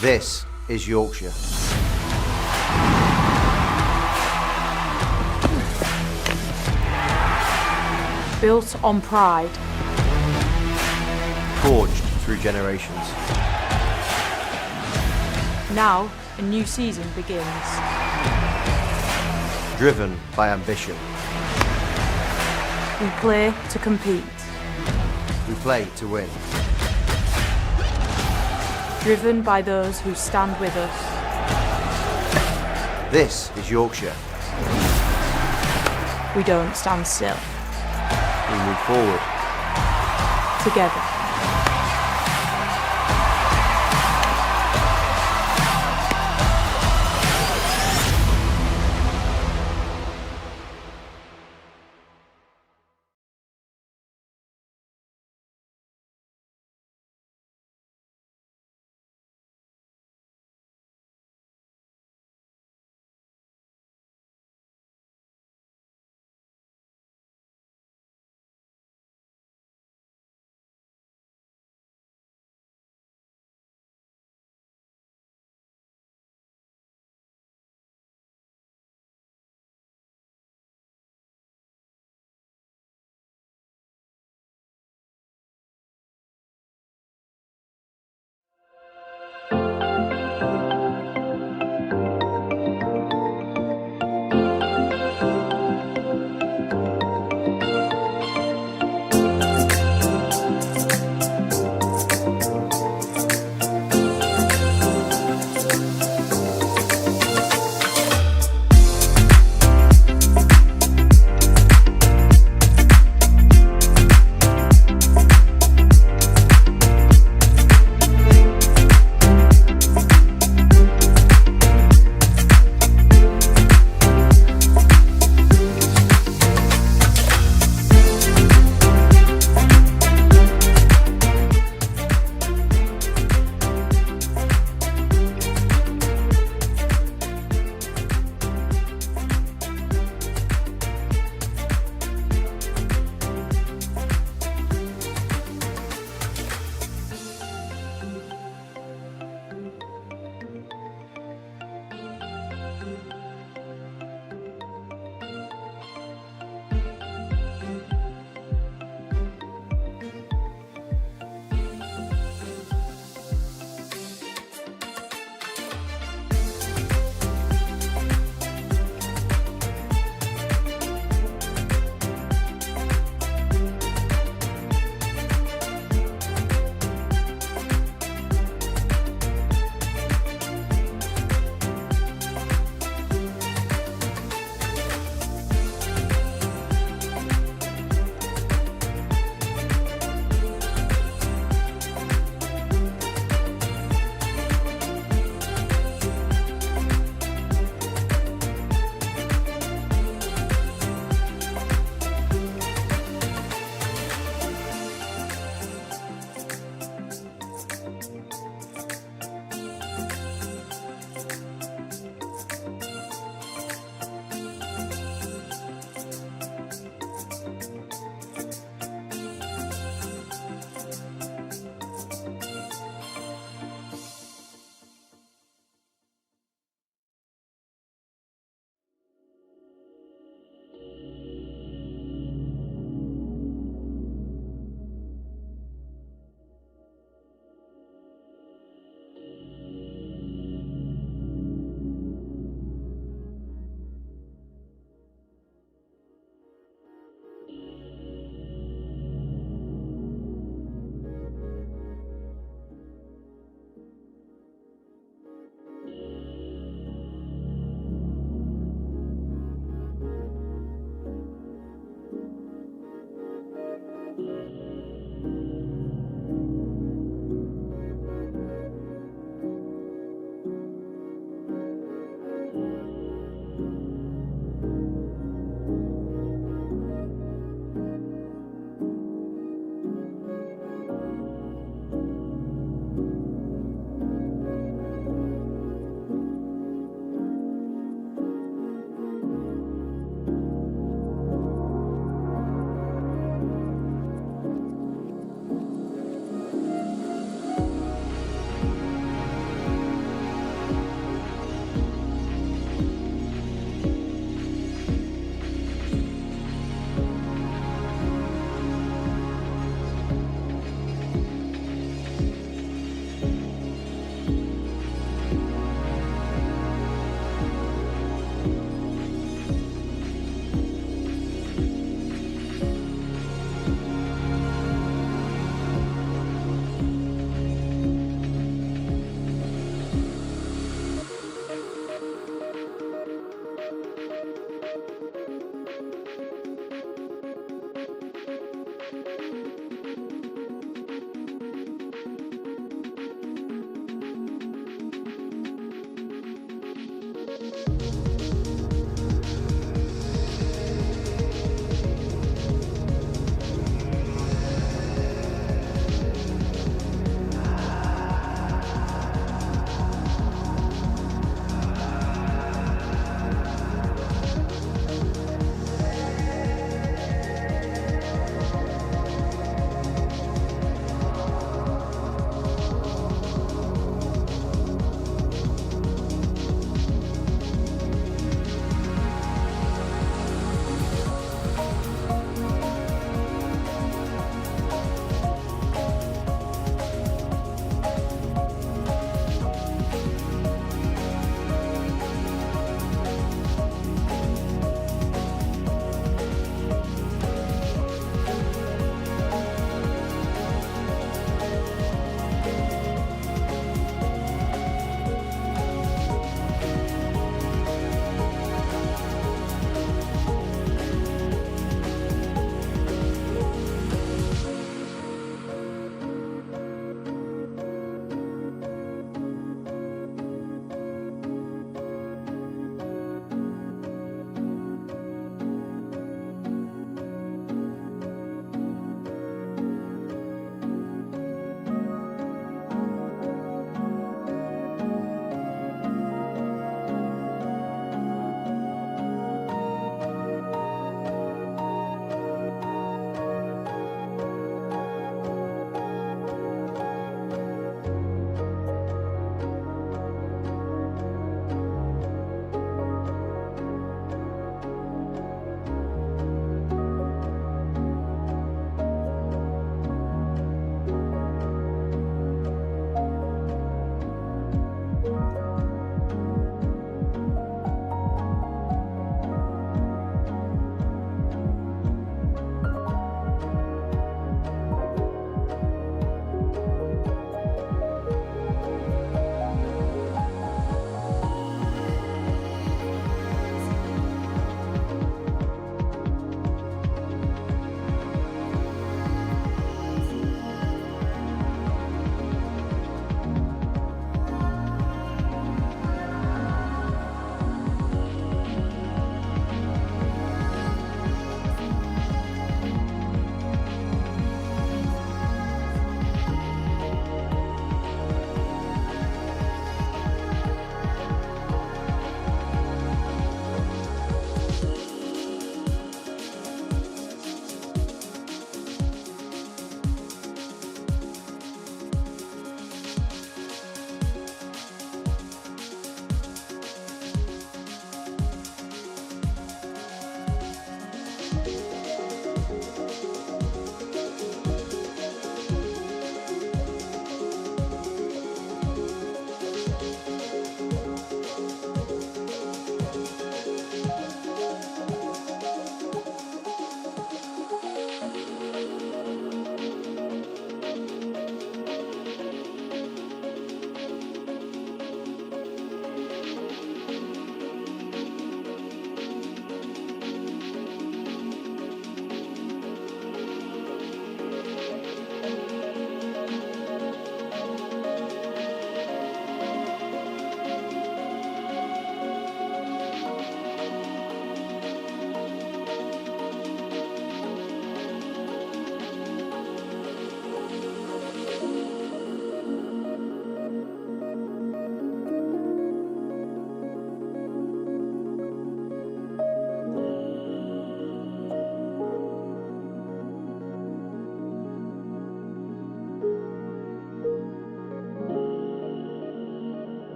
This is Yorkshire. Built on pride. Forged through generations. Now a new season begins. Driven by ambition. We play to compete. We play to win. Driven by those who stand with us. This is Yorkshire. We don't stand still. We move forward. Together.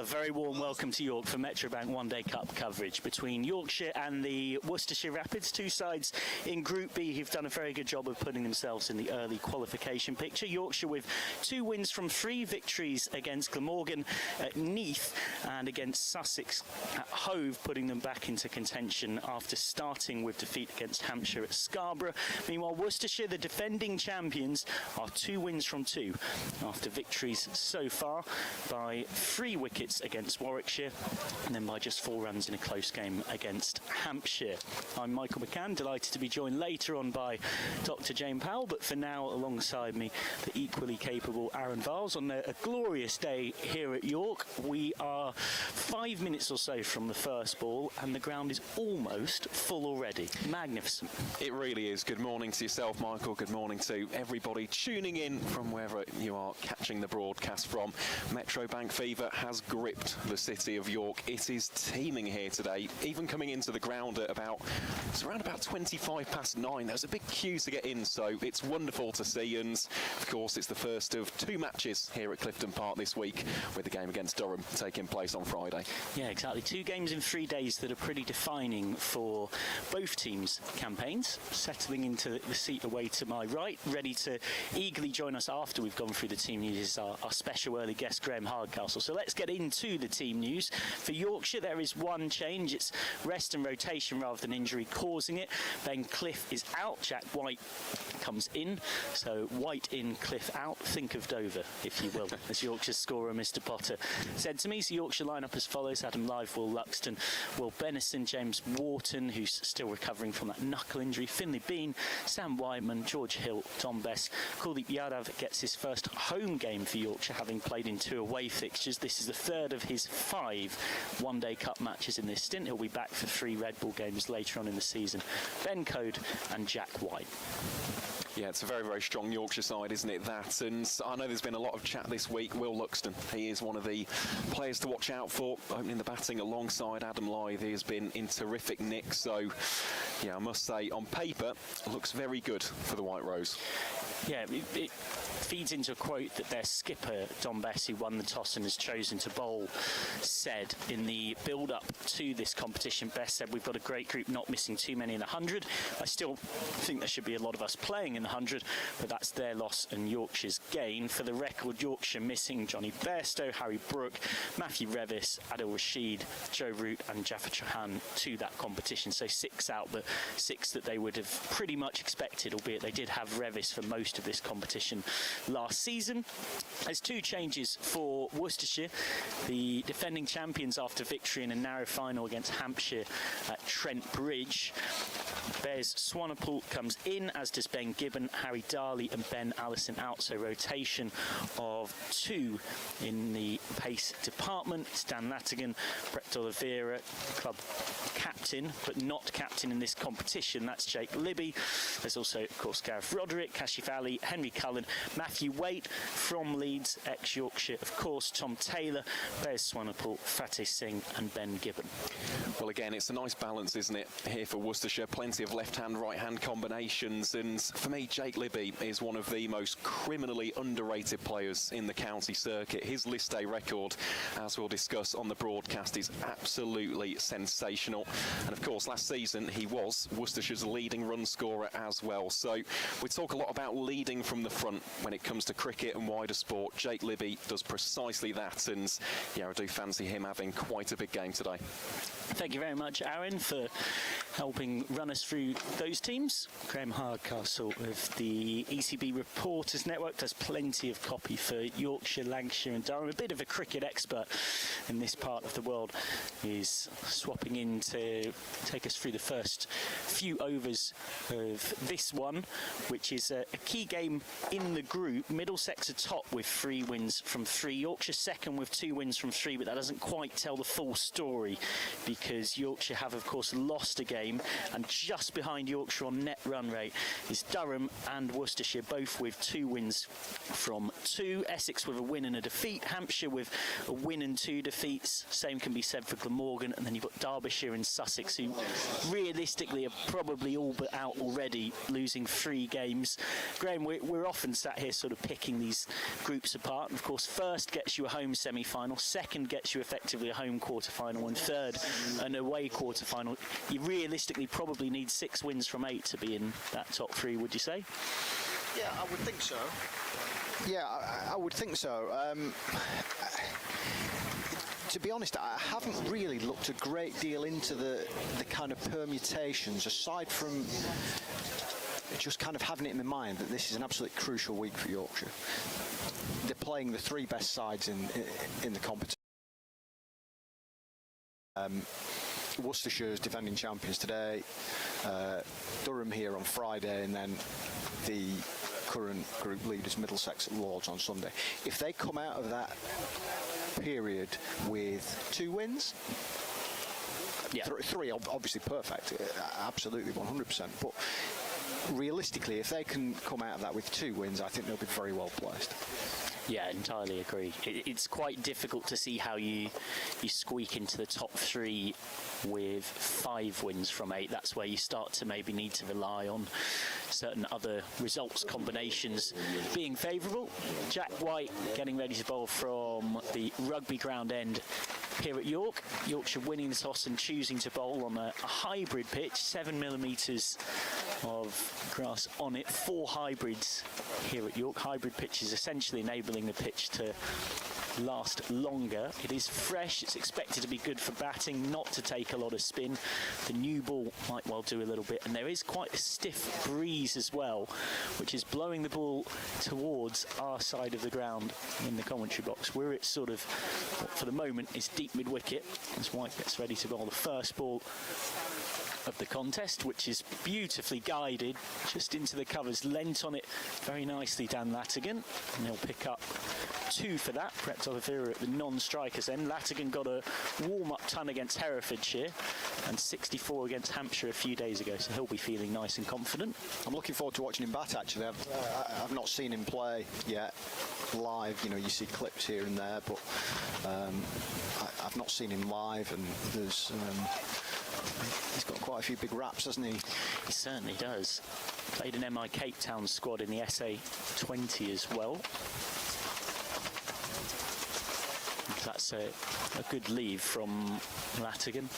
very warm welcome to York for Metrobank One Day Cup coverage between Yorkshire and the Worcestershire Rapids, two sides in Group B who've done a very good job of putting themselves in the early qualification picture. Yorkshire with 2 wins from 3 victories against Glamorgan at Neath and against Sussex at Hove, putting them back into contention after starting with defeat against Hampshire at Scarborough. Meanwhile, Worcestershire, the defending champions, are 2 wins from 2 after victories so far by 3 wickets against Warwickshire and then by just 4 runs in a close game against Hampshire. I'm Michael McCann, delighted to be joined later on by Dr. Jane Powell, but for now alongside me the equally capable Aaron Viles on a glorious day here at York. We are 5 minutes or so from the first ball and the ground is almost full already. Magnificent. It really is. Good morning to yourself, Michael. Good morning to everybody tuning in from wherever you are catching the broadcast from. Metrobank fever has gripped the city of York. It is teeming here today, even coming into the ground at around about 25 past 9. There's a big queue to get in, so it's wonderful to see, and of course it's the first of 2 matches here at Clifton Park this week, with the game against Durham taking place on Friday. Yeah, exactly. 2 games in 3 days that are pretty defining for both teams' campaigns. Settling into the seat away to my right, ready to eagerly join us after we've gone through the team news, is our special early guest, Graham Hardcastle. So let's get into the team news. For Yorkshire, there is one change. It's rest and rotation rather than injury causing it. Ben Cliff is out. Jack White comes in. So White in, Cliff out. Think of Dover, if you will, as Yorkshire's scorer, Mr. Potter, said to me. So Yorkshire line-up as follows: Adam Live, Will Luxton, Will Bennison, James Wharton, who's still recovering from that knuckle injury, Finlay Bean, Sam Whiteman, George Hill, Tom Bess. Kuldeep Yadav gets his first home game for Yorkshire, having played in 2 away fixtures. This is the 3rd of his 5 one-day cup matches in this stint. He'll be back for 3 Red Bull games later on in the season. Ben Code and Jack White. Yeah, it's a very, very strong Yorkshire side, isn't it, that? And I know there's been a lot of chat this week. Will Luxton, he is one of the players to watch out for, opening the batting alongside Adam Lythe. He has been in terrific nick. So, yeah, I must say, on paper, looks very good for the White Rose. Yeah, it feeds into a quote that their skipper, Don Bess, who won the toss and has chosen to bowl, said in the build-up to this competition. Bess said, "We've got a great group, not missing too many in the 100. I still think there should be a lot of us playing in the 100, but that's their loss and Yorkshire's gain." For the record, Yorkshire missing Johnny Bairstow, Harry Brooke, Matthew Revis, Adil Rashid, Joe Root and Jaffa Chauhan to that competition. So 6 out, but 6 that they would have pretty much expected, albeit they did have Revis for most of this competition last season. There's 2 changes for Worcestershire, the defending champions after victory in a narrow final against Hampshire at Trent Bridge. Bez Swanepoel comes in, as does Ben Gibbon, Harry Darley and Ben Allison out, so rotation of 2 in the pace department. Stan Latigan, Brett Oliveira, club captain, but not captain in this competition. That's Jake Libby. There's also, of course, Gareth Roderick, Kashif Ali, Henry Cullen, Matthew Waite from Leeds, ex-Yorkshire, of course, Tom Taylor, Bez Swanepoel, Fateh Singh and Ben Gibbon. Well, again, it's a nice balance, isn't it, here for Worcestershire? Plenty of left-hand, right-hand combinations, and for me, Jake Libby is one of the most criminally underrated players in the county circuit. His list A record, as we'll discuss on the broadcast, is absolutely sensational. And of course, last season he was Worcestershire's leading run scorer as well. So we talk a lot about leading from the front when it comes to cricket and wider sport. Jake Libby does precisely that, and yeah, I do fancy him having quite a big game today. Thank you very much, Aaron, for helping run us through those teams. Graham Hardcastle of the ECB Reporters Network does plenty of copy for Yorkshire, Lancashire and Durham. A bit of a cricket expert in this part of the world, is swapping in to take us through the first few overs of this one, which is a key game in the group. Middlesex are top with 3 wins from 3. Yorkshire second with 2 wins from 3, but that doesn't quite tell the full story, because Yorkshire have, of course, lost a game, and just behind Yorkshire on net run rate is Durham, Durham and Worcestershire both with 2 wins from 2. Essex with a win and a defeat. Hampshire with a win and 2 defeats. Same can be said for Glamorgan. And then you've got Derbyshire and Sussex, who realistically are probably all but out already, losing 3 games. Graham, we're often sat here sort of picking these groups apart. And of course, first gets you a home semi-final, second gets you effectively a home quarter-final, and third an away quarter-final. You realistically probably need 6 wins from 8 to be in that top 3, would you say? Yeah, I would think so. Yeah, I would think so. To be honest, I haven't really looked a great deal into the kind of permutations, aside from just kind of having it in my mind that this is an absolutely crucial week for Yorkshire. They're playing the 3 best sides in the competition. Worcestershire's defending champions today, Durham here on Friday, and then the current group leaders Middlesex at Lords on Sunday. If they come out of that period with 2 wins, yeah. 3 obviously perfect, absolutely 100%, but realistically, if they can come out of that with 2 wins, I think they'll be very well placed. Yeah, entirely agree. It's quite difficult to see how you squeak into the top 3 with 5 wins from 8. That's where you start to maybe need to rely on certain other results combinations being favourable. Jack White getting ready to bowl from the rugby ground end here at York. Yorkshire winning the toss and choosing to bowl on a hybrid pitch, 7mm of grass on it, 4 hybrids here at York. Hybrid pitch is essentially enabling the pitch to last longer. It is fresh, it's expected to be good for batting, not to take a lot of spin. The new ball might well do a little bit, and there is quite a stiff breeze as well, which is blowing the ball towards our side of the ground in the commentary box. We're at sort of, for the moment, is deep mid-wicket as White gets ready to bowl the first ball of the contest, which is beautifully guided just into the covers, lent on it very nicely Dan Latigan, and he'll pick up 2 for that. Brett Oliveira at the non-strikers end. Latigan got a warm-up ton against Herefordshire and 64 against Hampshire a few days ago, so he'll be feeling nice and confident. I'm looking forward to watching him bat, actually. I've not seen him play yet live. You know, you see clips here and there, but I've not seen him live, and there's he's got quite a few big raps, hasn't he? He certainly does. Played an MI Cape Town squad in the SA20 as well. That's a good leave from Latigan.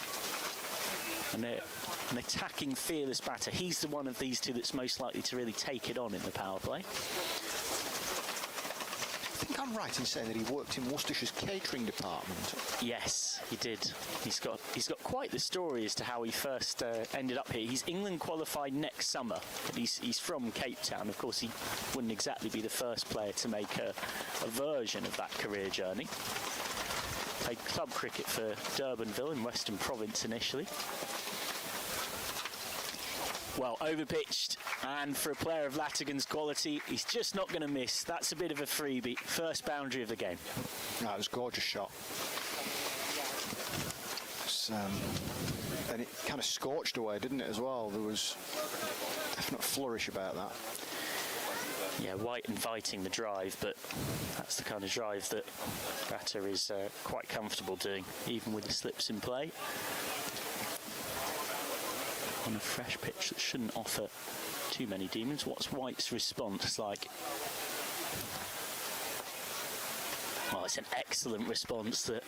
And an attacking, fearless batter. He's the one of these 2 that's most likely to really take it on in the power play. I think I'm right in saying that he worked in Worcestershire's catering department. Yes, he did. He's got quite the story as to how he first ended up here. He's England qualified next summer, but he's from Cape Town. Of course, he wouldn't exactly be the first player to make a version of that career journey. Played club cricket for Durbanville in Western Province initially. Well, overpitched, and for a player of Latigan's quality, he's just not going to miss. That's a bit of a freebie. First boundary of the game. No, it was a gorgeous shot. And it kind of scorched away, didn't it, as well? There was a definite flourish about that. Yeah, White inviting the drive, but that's the kind of drive that batter is quite comfortable doing, even with the slips in play. On a fresh pitch that shouldn't offer too many demons. What's White's response like? Well, it's an excellent response that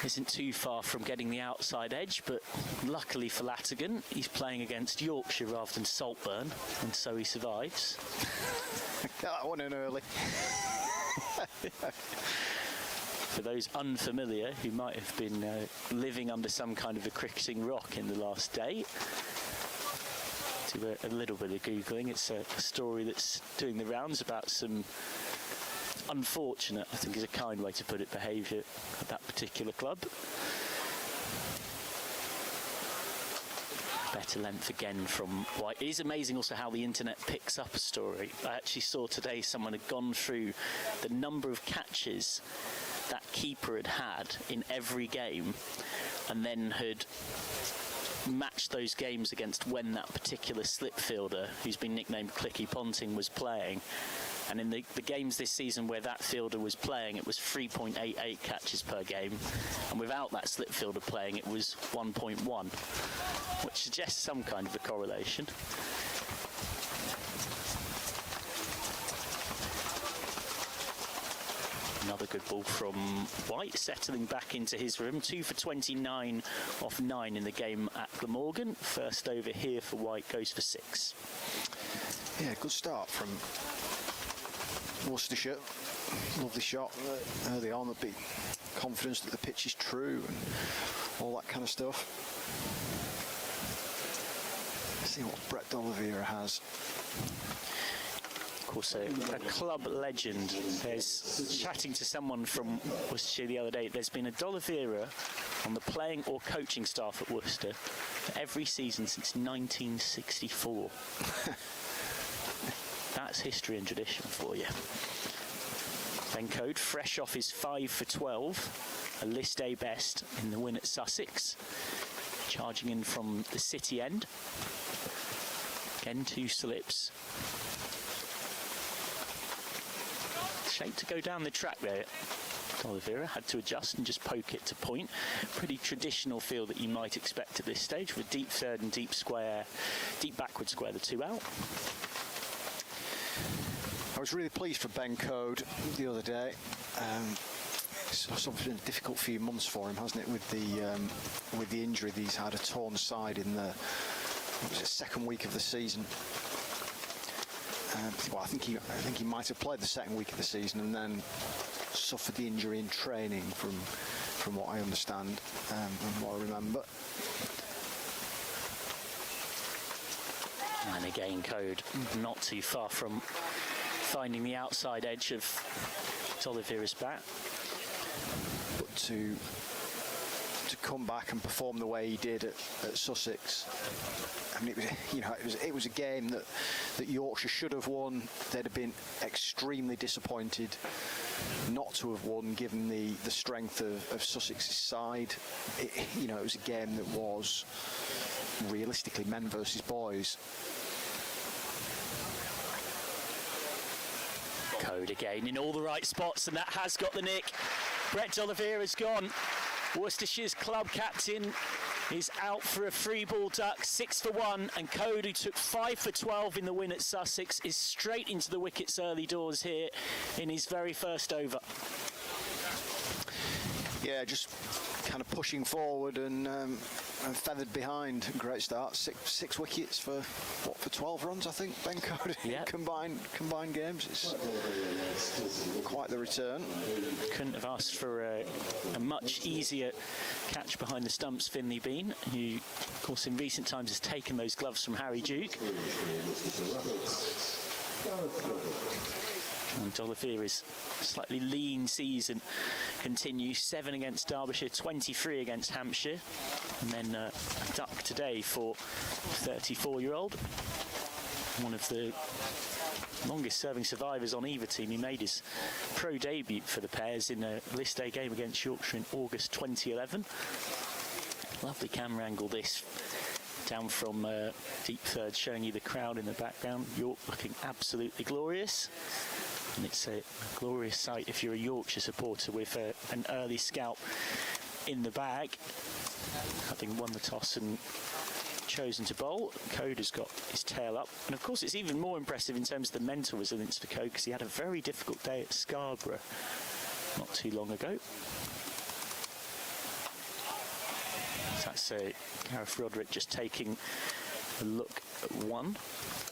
isn't too far from getting the outside edge, but luckily for Latigan, he's playing against Yorkshire rather than Saltburn, and so he survives. That one in early. For those unfamiliar who might have been living under some kind of a cricketing rock in the last day, do a little bit of Googling. It's a story that's doing the rounds about some unfortunate, I think is a kind way to put it, behaviour at that particular club. Better length again from White. It is amazing also how the internet picks up a story. I actually saw today someone had gone through the number of catches that keeper had in every game, and then had matched those games against when that particular slip fielder, who's been nicknamed Clicky Ponting, was playing. And in the games this season where that fielder was playing, it was 3.88 catches per game. And without that slip fielder playing, it was 1.1, which suggests some kind of a correlation. Another good ball from White, settling back into his room. 2 for 29 off 9 in the game at Glamorgan. First over here for White goes for 6. Yeah, good start from Worcestershire. Lovely shot early on. There'll be confidence that the pitch is true and all that kind of stuff. Let's see what Brett D'Oliveira has. Of course, a club legend. There's chatting to someone from Worcestershire the other day. There's been a D'Oliveira on the playing or coaching staff at Worcester for every season since 1964. That's history and tradition for you. Ben Code, fresh off his 5 for 12, a list A best in the win at Sussex, charging in from the city end. Again, 2 slips. Shape to go down the track there. D'Oliveira had to adjust and just poke it to point. Pretty traditional feel that you might expect at this stage, with deep third and deep backward square, the 2 out. I was really pleased for Ben Code the other day. It's obviously been a difficult few months for him, hasn't it, with the injury that he's had, a torn side in the second week of the season. Well, I think he might have played the second week of the season and then suffered the injury in training, from what I understand and what I remember. And again, Code not too far from finding the outside edge of D'Oliveira's bat. But to come back and perform the way he did at Sussex, I mean, it was a game that Yorkshire should have won. They'd have been extremely disappointed not to have won, given the strength of Sussex's side. It was a game that was realistically men versus boys. Code again in all the right spots, and that has got the nick. Brett D'Oliveira's gone. Worcestershire's club captain is out for a free ball duck, 6 for 1, and Code, who took 5 for 12 in the win at Sussex, is straight into the wickets early doors here in his very first over. Yeah, just kind of pushing forward and feathered behind. Great start. Six wickets for 12 runs, I think. Ben Code, yep. combined games. It's quite the return. Couldn't have asked for a much easier catch behind the stumps. Finley Bean, who, of course, in recent times has taken those gloves from Harry Duke. And D'Oliveira's slightly lean season continues. 7 against Derbyshire, 23 against Hampshire. And then a duck today for 34-year-old. One of the longest serving survivors on either team. He made his pro debut for the Pairs in a list A game against Yorkshire in August 2011. Lovely camera angle this. Down from deep third, showing you the crowd in the background. York looking absolutely glorious. And it's a glorious sight if you're a Yorkshire supporter with an early scalp in the bag. Having won the toss and chosen to bowl, Code has got his tail up. And of course it's even more impressive in terms of the mental resilience for Code, because he had a very difficult day at Scarborough not too long ago. So that's Gareth Roderick just taking a look at 1.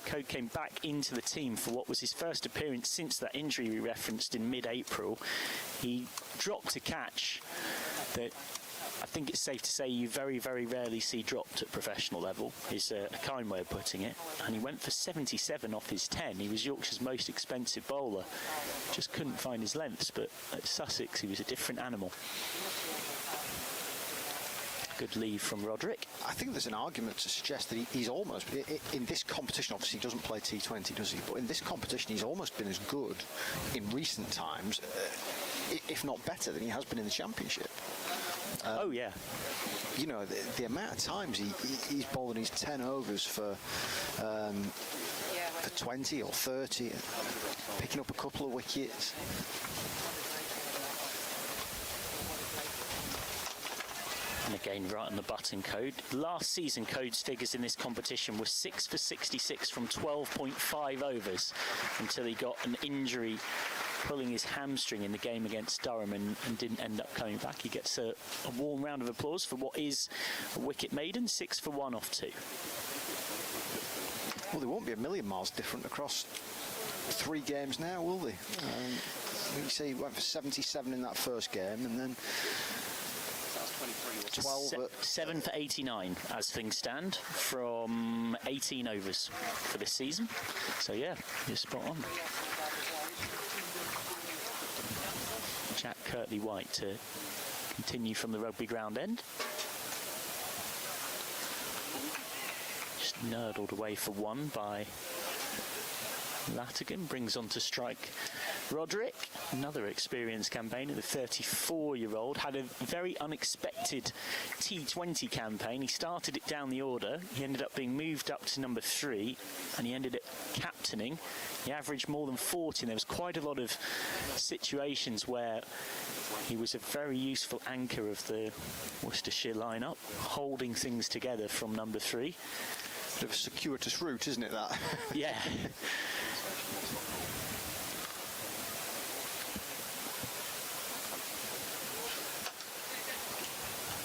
Code came back into the team for what was his first appearance since that injury we referenced in mid-April. He dropped a catch that I think it's safe to say you very, very rarely see dropped at professional level, is a kind way of putting it. And he went for 77 off his 10. He was Yorkshire's most expensive bowler. Just couldn't find his lengths, but at Sussex he was a different animal. Good leave from Roderick. I think there's an argument to suggest that he's almost, in this competition, obviously he doesn't play T20, does he? But in this competition he's almost been as good in recent times, if not better, than he has been in the Championship. Oh yeah. You know, the amount of times he's bowling his 10 overs for 20 or 30, picking up a couple of wickets. And again, right on the button, Code. Last season, Code's figures in this competition were 6 for 66 from 12.5 overs until he got an injury pulling his hamstring in the game against Durham and didn't end up coming back. He gets a warm round of applause for what is a wicket maiden, 6 for 1 off 2. Well, they won't be a million miles different across 3 games now, will they? You see, he went for 77 in that first game, and then 12 7 for 89 as things stand from 18 overs for this season. So yeah, you're spot on. Jack Kirtley-White to continue from the rugby ground end. Just nurdled away for 1 by Latigan, brings on to strike Roderick, another experienced campaigner, the 34-year-old, had a very unexpected T20 campaign. He started it down the order, he ended up being moved up to number 3, and he ended up captaining. He averaged more than 40, and there was quite a lot of situations where he was a very useful anchor of the Worcestershire lineup, holding things together from number 3. Bit of a circuitous route, isn't it, that? Yeah.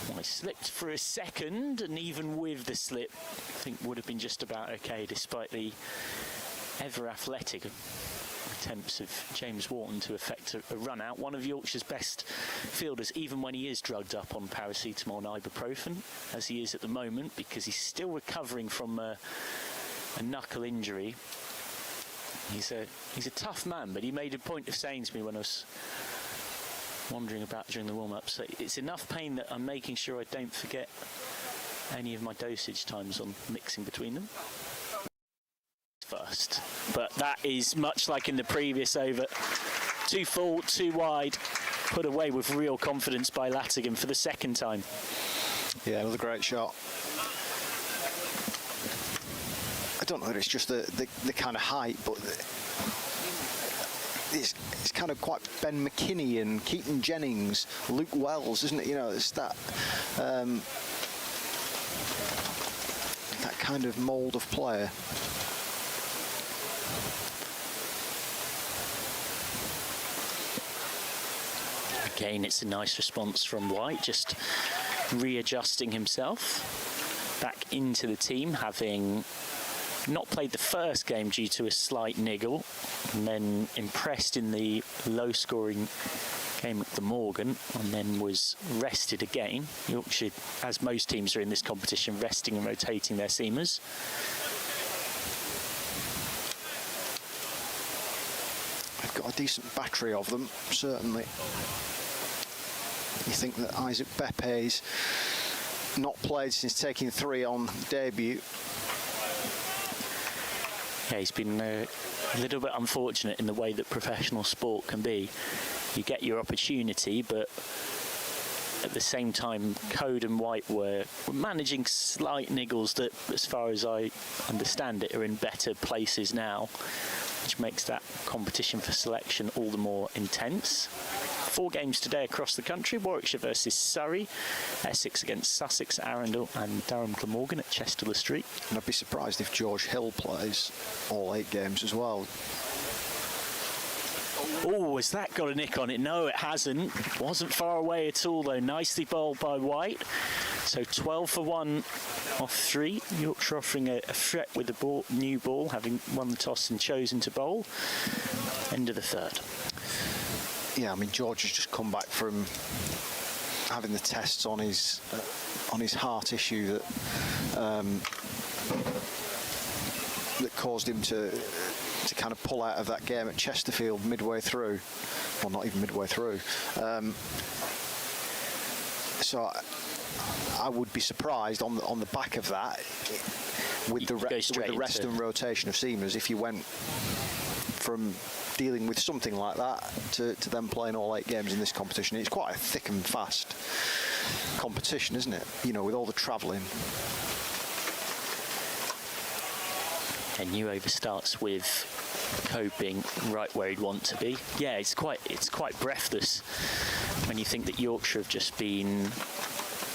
Well, he slipped for a second, and even with the slip, I think would have been just about okay, despite the ever-athletic attempts of James Wharton to effect a run-out. One of Yorkshire's best fielders, even when he is drugged up on paracetamol and ibuprofen, as he is at the moment, because he's still recovering from a knuckle injury. He's a tough man, but he made a point of saying to me when I was wandering about during the warm-up, so it's enough pain that I'm making sure I don't forget any of my dosage times on mixing between them. First, but that is much like in the previous over. 2 full, 2 wide, put away with real confidence by Latigan for the second time. Yeah, another great shot. I don't know whether it's just the kind of height, but it's kind of quite Ben McKinney and Keaton Jennings, Luke Wells, isn't it? You know, it's that that kind of mould of player. Again, it's a nice response from White, just readjusting himself back into the team, having not played the first game due to a slight niggle, and then impressed in the low-scoring game at the Morgan, and then was rested again. Yorkshire, as most teams are in this competition, resting and rotating their seamers. They've got a decent battery of them, certainly. You think that Isaac Bepe's not played since taking 3 on debut. Yeah, he's been a little bit unfortunate in the way that professional sport can be. You get your opportunity, but at the same time, Code and White were managing slight niggles that, as far as I understand it, are in better places now, which makes that competition for selection all the more intense. 4 games today across the country: Warwickshire versus Surrey, Essex against Sussex, Arundel, and Durham Glamorgan at Chester Street. And I'd be surprised if George Hill plays all 8 games as well. Oh, has that got a nick on it? No, it hasn't. Wasn't far away at all, though. Nicely bowled by White. So 12 for 1 off 3. Yorkshire offering a threat with the new ball, having won the toss and chosen to bowl. End of the 3rd. Yeah, I mean, George has just come back from having the tests on his heart issue that caused him to kind of pull out of that game at Chesterfield midway through. Well, not even midway through. So I would be surprised on the back of that, with the rest and rotation of seamers, if you went from dealing with something like that to them playing all 8 games in this competition. It's quite a thick and fast competition, isn't it? You know, with all the travelling. A new over starts with Code being right where he'd want to be. Yeah, it's quite breathless when you think that Yorkshire have just been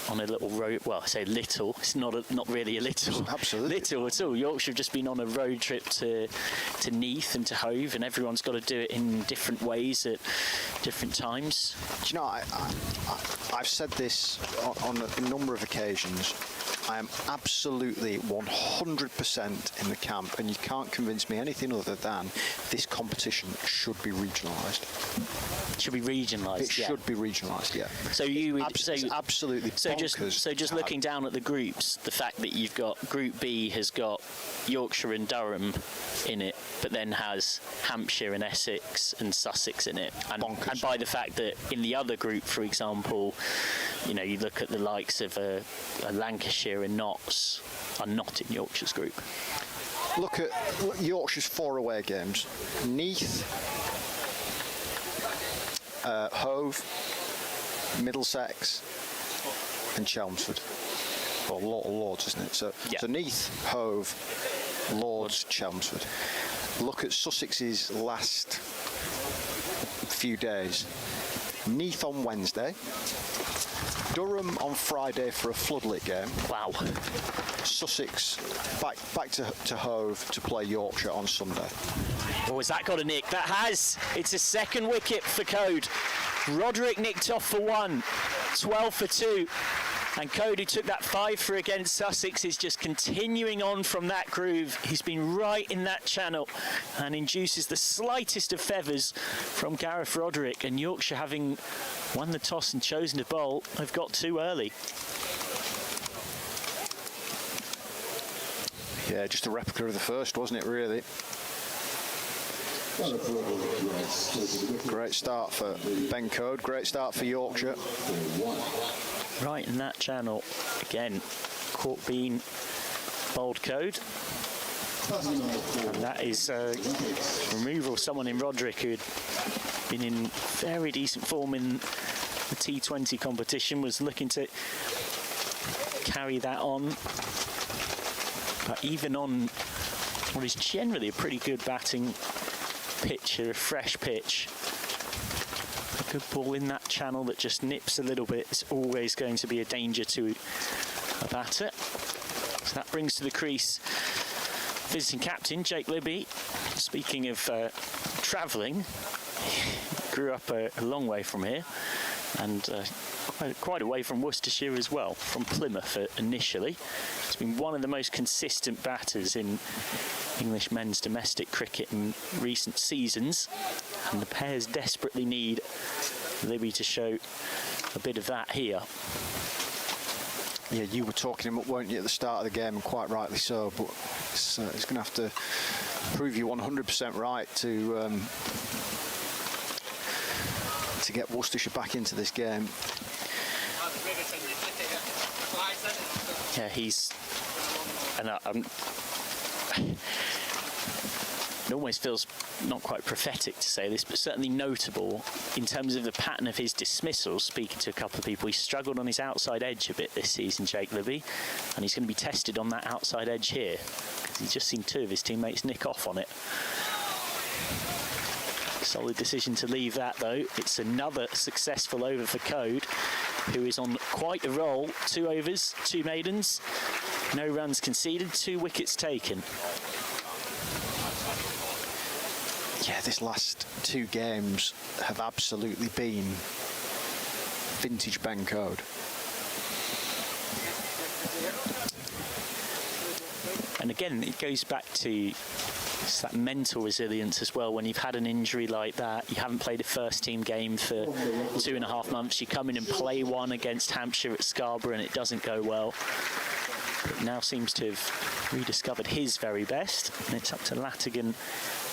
on a little road. Well, I say little. It's not really a little. Absolutely. Little at all. Yorkshire have just been on a road trip to Neath and to Hove, and everyone's got to do it in different ways at different times. Do you know, I've said this on a number of occasions. I am absolutely 100% in the camp, and you can't convince me anything other than this competition should be regionalised. Should be regionalised. It should be regionalised, yeah. So you would it's absolutely bonkers. just looking down at the groups, the fact that you've got Group B has got Yorkshire and Durham in it, but then has Hampshire and Essex and Sussex in it, and by the fact that in the other group, for example, you know, you look at the likes of a Lancashire and Notts are not in Yorkshire's group. Look at Yorkshire's 4 away games: Neath, Hove, Middlesex, and Chelmsford. Or Lords, isn't it? So Neath, Hove, Lords, Chelmsford. Look at Sussex's last few days: Neath on Wednesday, Durham on Friday for a floodlit game. Wow. Sussex back to Hove to play Yorkshire on Sunday. Oh, has that got a nick? That has. It's a second wicket for Code. Roderick nicked off for 1, 12 for 2. And Code, who took that 5 for against Sussex, is just continuing on from that groove. He's been right in that channel and induces the slightest of feathers from Gareth Roderick. And Yorkshire, having won the toss and chosen to bowl, have got too early. Yeah, just a replica of the first, wasn't it, really? Great start for Ben Code, great start for Yorkshire. Right in that channel. Again, Court Bean, bowled Code. And that is removal of someone in Roderick who had been in very decent form in the T20 competition, was looking to carry that on. But even on what is generally a pretty good batting pitch, a fresh pitch, a good ball in that channel that just nips a little bit is always going to be a danger to a batter. So that brings to the crease visiting captain Jake Libby. Speaking of travelling, grew up a long way from here, and quite away from Worcestershire as well, from Plymouth initially. He's been one of the most consistent batters in English men's domestic cricket in recent seasons, and the pairs desperately need Libby to show a bit of that here. Yeah, you were talking him up, weren't you, at the start of the game, and quite rightly so, but he's going to have to prove you 100% right to get Worcestershire back into this game. Yeah, he's... And it almost feels not quite prophetic to say this, but certainly notable in terms of the pattern of his dismissals. Speaking to a couple of people, he's struggled on his outside edge a bit this season, Jake Libby, and he's going to be tested on that outside edge here, because he's just seen 2 of his teammates nick off on it. Solid decision to leave that, though. It's another successful over for Code, who is on quite a roll. 2 overs, 2 maidens, no runs conceded, 2 wickets taken. Yeah, this last 2 games have absolutely been vintage Ben Code. And again, it goes back to that mental resilience as well. When you've had an injury like that, you haven't played a first team game for 2.5 months, you come in and play one against Hampshire at Scarborough and it doesn't go well. But now seems to have rediscovered his very best, and it's up to Latigan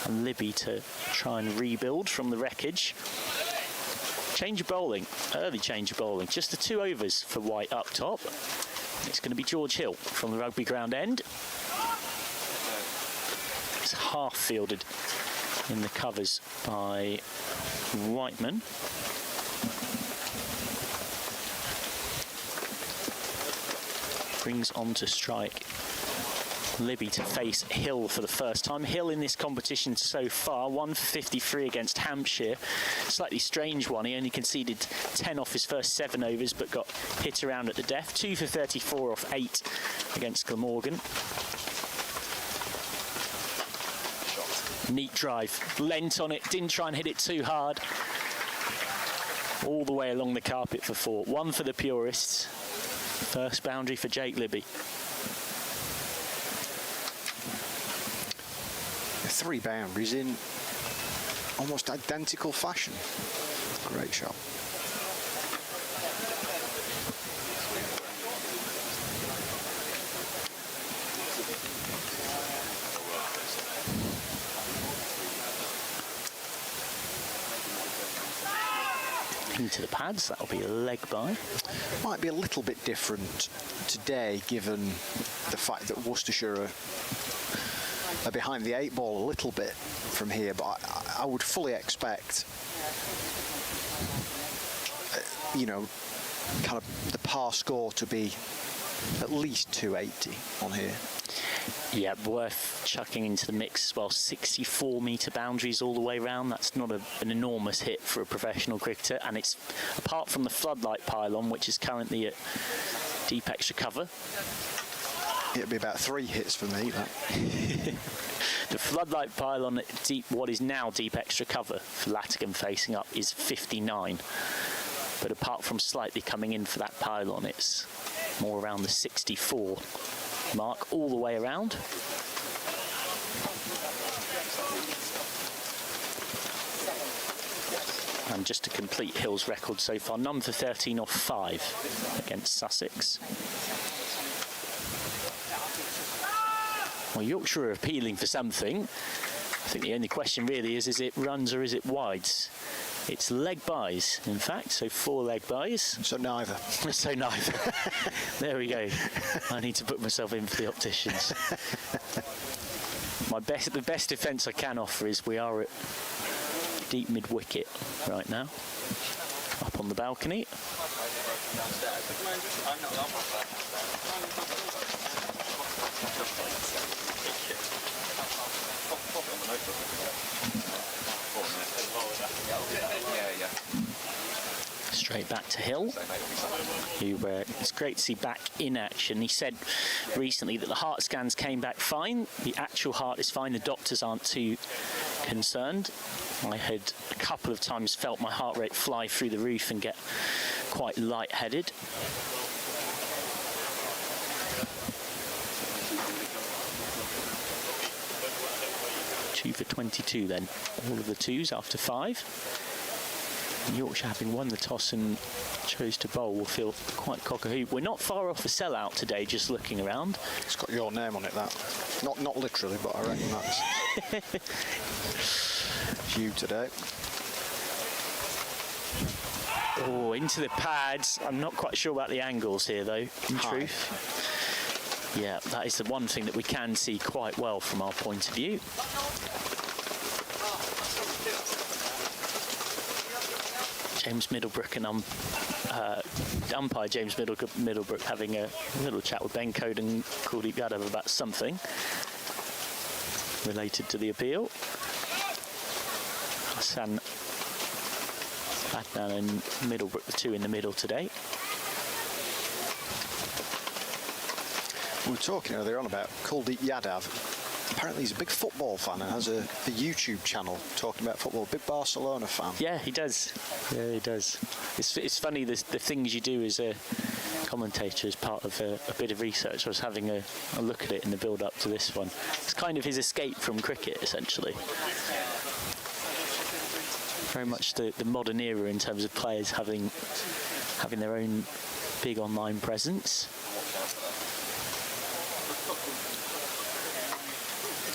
and Libby to try and rebuild from the wreckage. Change of bowling, early change of bowling, just the 2 overs for White up top. It's going to be George Hill from the rugby ground end. It's half fielded in the covers by Whiteman. brings on to strike Libby to face Hill for the first time. Hill in this competition so far, 1 for 53 against Hampshire. Slightly strange one. He only conceded 10 off his first 7 overs, but got hit around at the death. 2 for 34 off 8 against Glamorgan. Neat drive, lent on it, didn't try and hit it too hard. All the way along the carpet for 4. 1 for the purists. First boundary for Jake Libby. 3 boundaries in almost identical fashion. Great shot. Into the pads, that'll be a leg by. Might be a little bit different today, given the fact that Worcestershire are behind the 8 ball a little bit from here, but I would fully expect, you know, kind of the par score to be at least 280 on here. Yeah, worth chucking into the mix as well. 64-metre boundaries all the way round. That's not an enormous hit for a professional cricketer, and it's apart from the floodlight pylon, which is currently at deep extra cover. It'd be about 3 hits for me, that. The floodlight pylon at what is now deep extra cover for Latigan facing up is 59. But apart from slightly coming in for that pylon, it's more around the 64 mark all the way around. And just to complete Hill's record so far, none for 13 off 5 against Sussex. Well, Yorkshire are appealing for something. I think the only question really is it runs or is it wides? It's leg buys, in fact, so 4 leg buys. So neither. So neither. There we go. I need to put myself in for the opticians. The best defence I can offer is we are at deep mid-wicket right now, up on the balcony. Straight back to Hill, who it's great to see back in action. He said recently that the heart scans came back fine. The actual heart is fine. The doctors aren't too concerned. I had a couple of times felt my heart rate fly through the roof and get quite lightheaded. Two for 22 then. All of the 2s after 5. Yorkshire, having won the toss and chose to bowl, will feel quite cock-a-hoop. We're not far off the sellout today, just looking around. It's got your name on it, that. Not literally, but I reckon that's you today. Oh, into the pads. I'm not quite sure about the angles here, though, in truth. Yeah, that is the one thing that we can see quite well from our point of view. James Middlebrook and umpire James Middlebrook having a little chat with Ben Code and Kuldeep Yadav about something related to the appeal. Hassan Adnan and Middlebrook, the 2 in the middle today. We were talking earlier on about Kuldeep Yadav. Apparently he's a big football fan and has a YouTube channel talking about football. Big Barcelona fan. Yeah, he does. Yeah, he does. It's funny the things you do as a commentator as part of a bit of research. I was having a look at it in the build-up to this one. It's kind of his escape from cricket, essentially. Very much the modern era in terms of players having their own big online presence.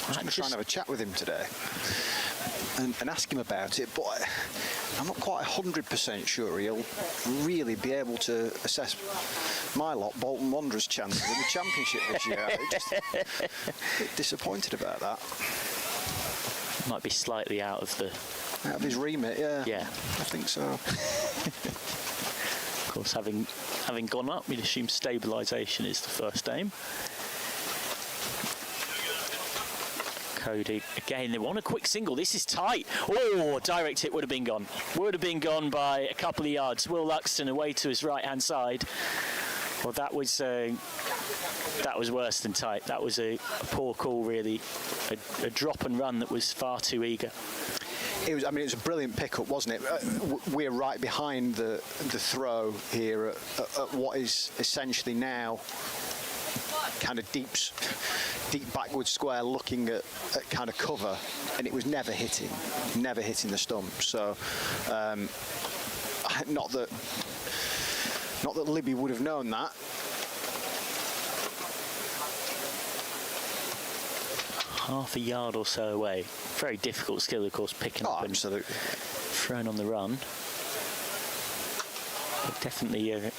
I'm going to try and have a chat with him today and ask him about it, but I'm not quite 100% sure he'll really be able to assess my lot, Bolton Wanderers' chances in the Championship this year. Just a bit disappointed about that. Might be slightly out of his remit, yeah. Yeah. I think so. course, having gone up, we'd assume stabilisation is the first aim. Cody, again, they want a quick single. This is tight. Oh, direct hit would have been gone. Would have been gone by a couple of yards. Will Luxton away to his right-hand side. Well, that was worse than tight. That was a poor call, really. A drop and run that was far too eager. It was a brilliant pickup, wasn't it? We're right behind the throw here at what is essentially now kind of deep backward square, looking at kind of cover, and it was never hitting the stump. So not that Libby would have known that. Half a yard or so away. Very difficult skill, of course, picking up absolutely. And thrown on the run. But definitely a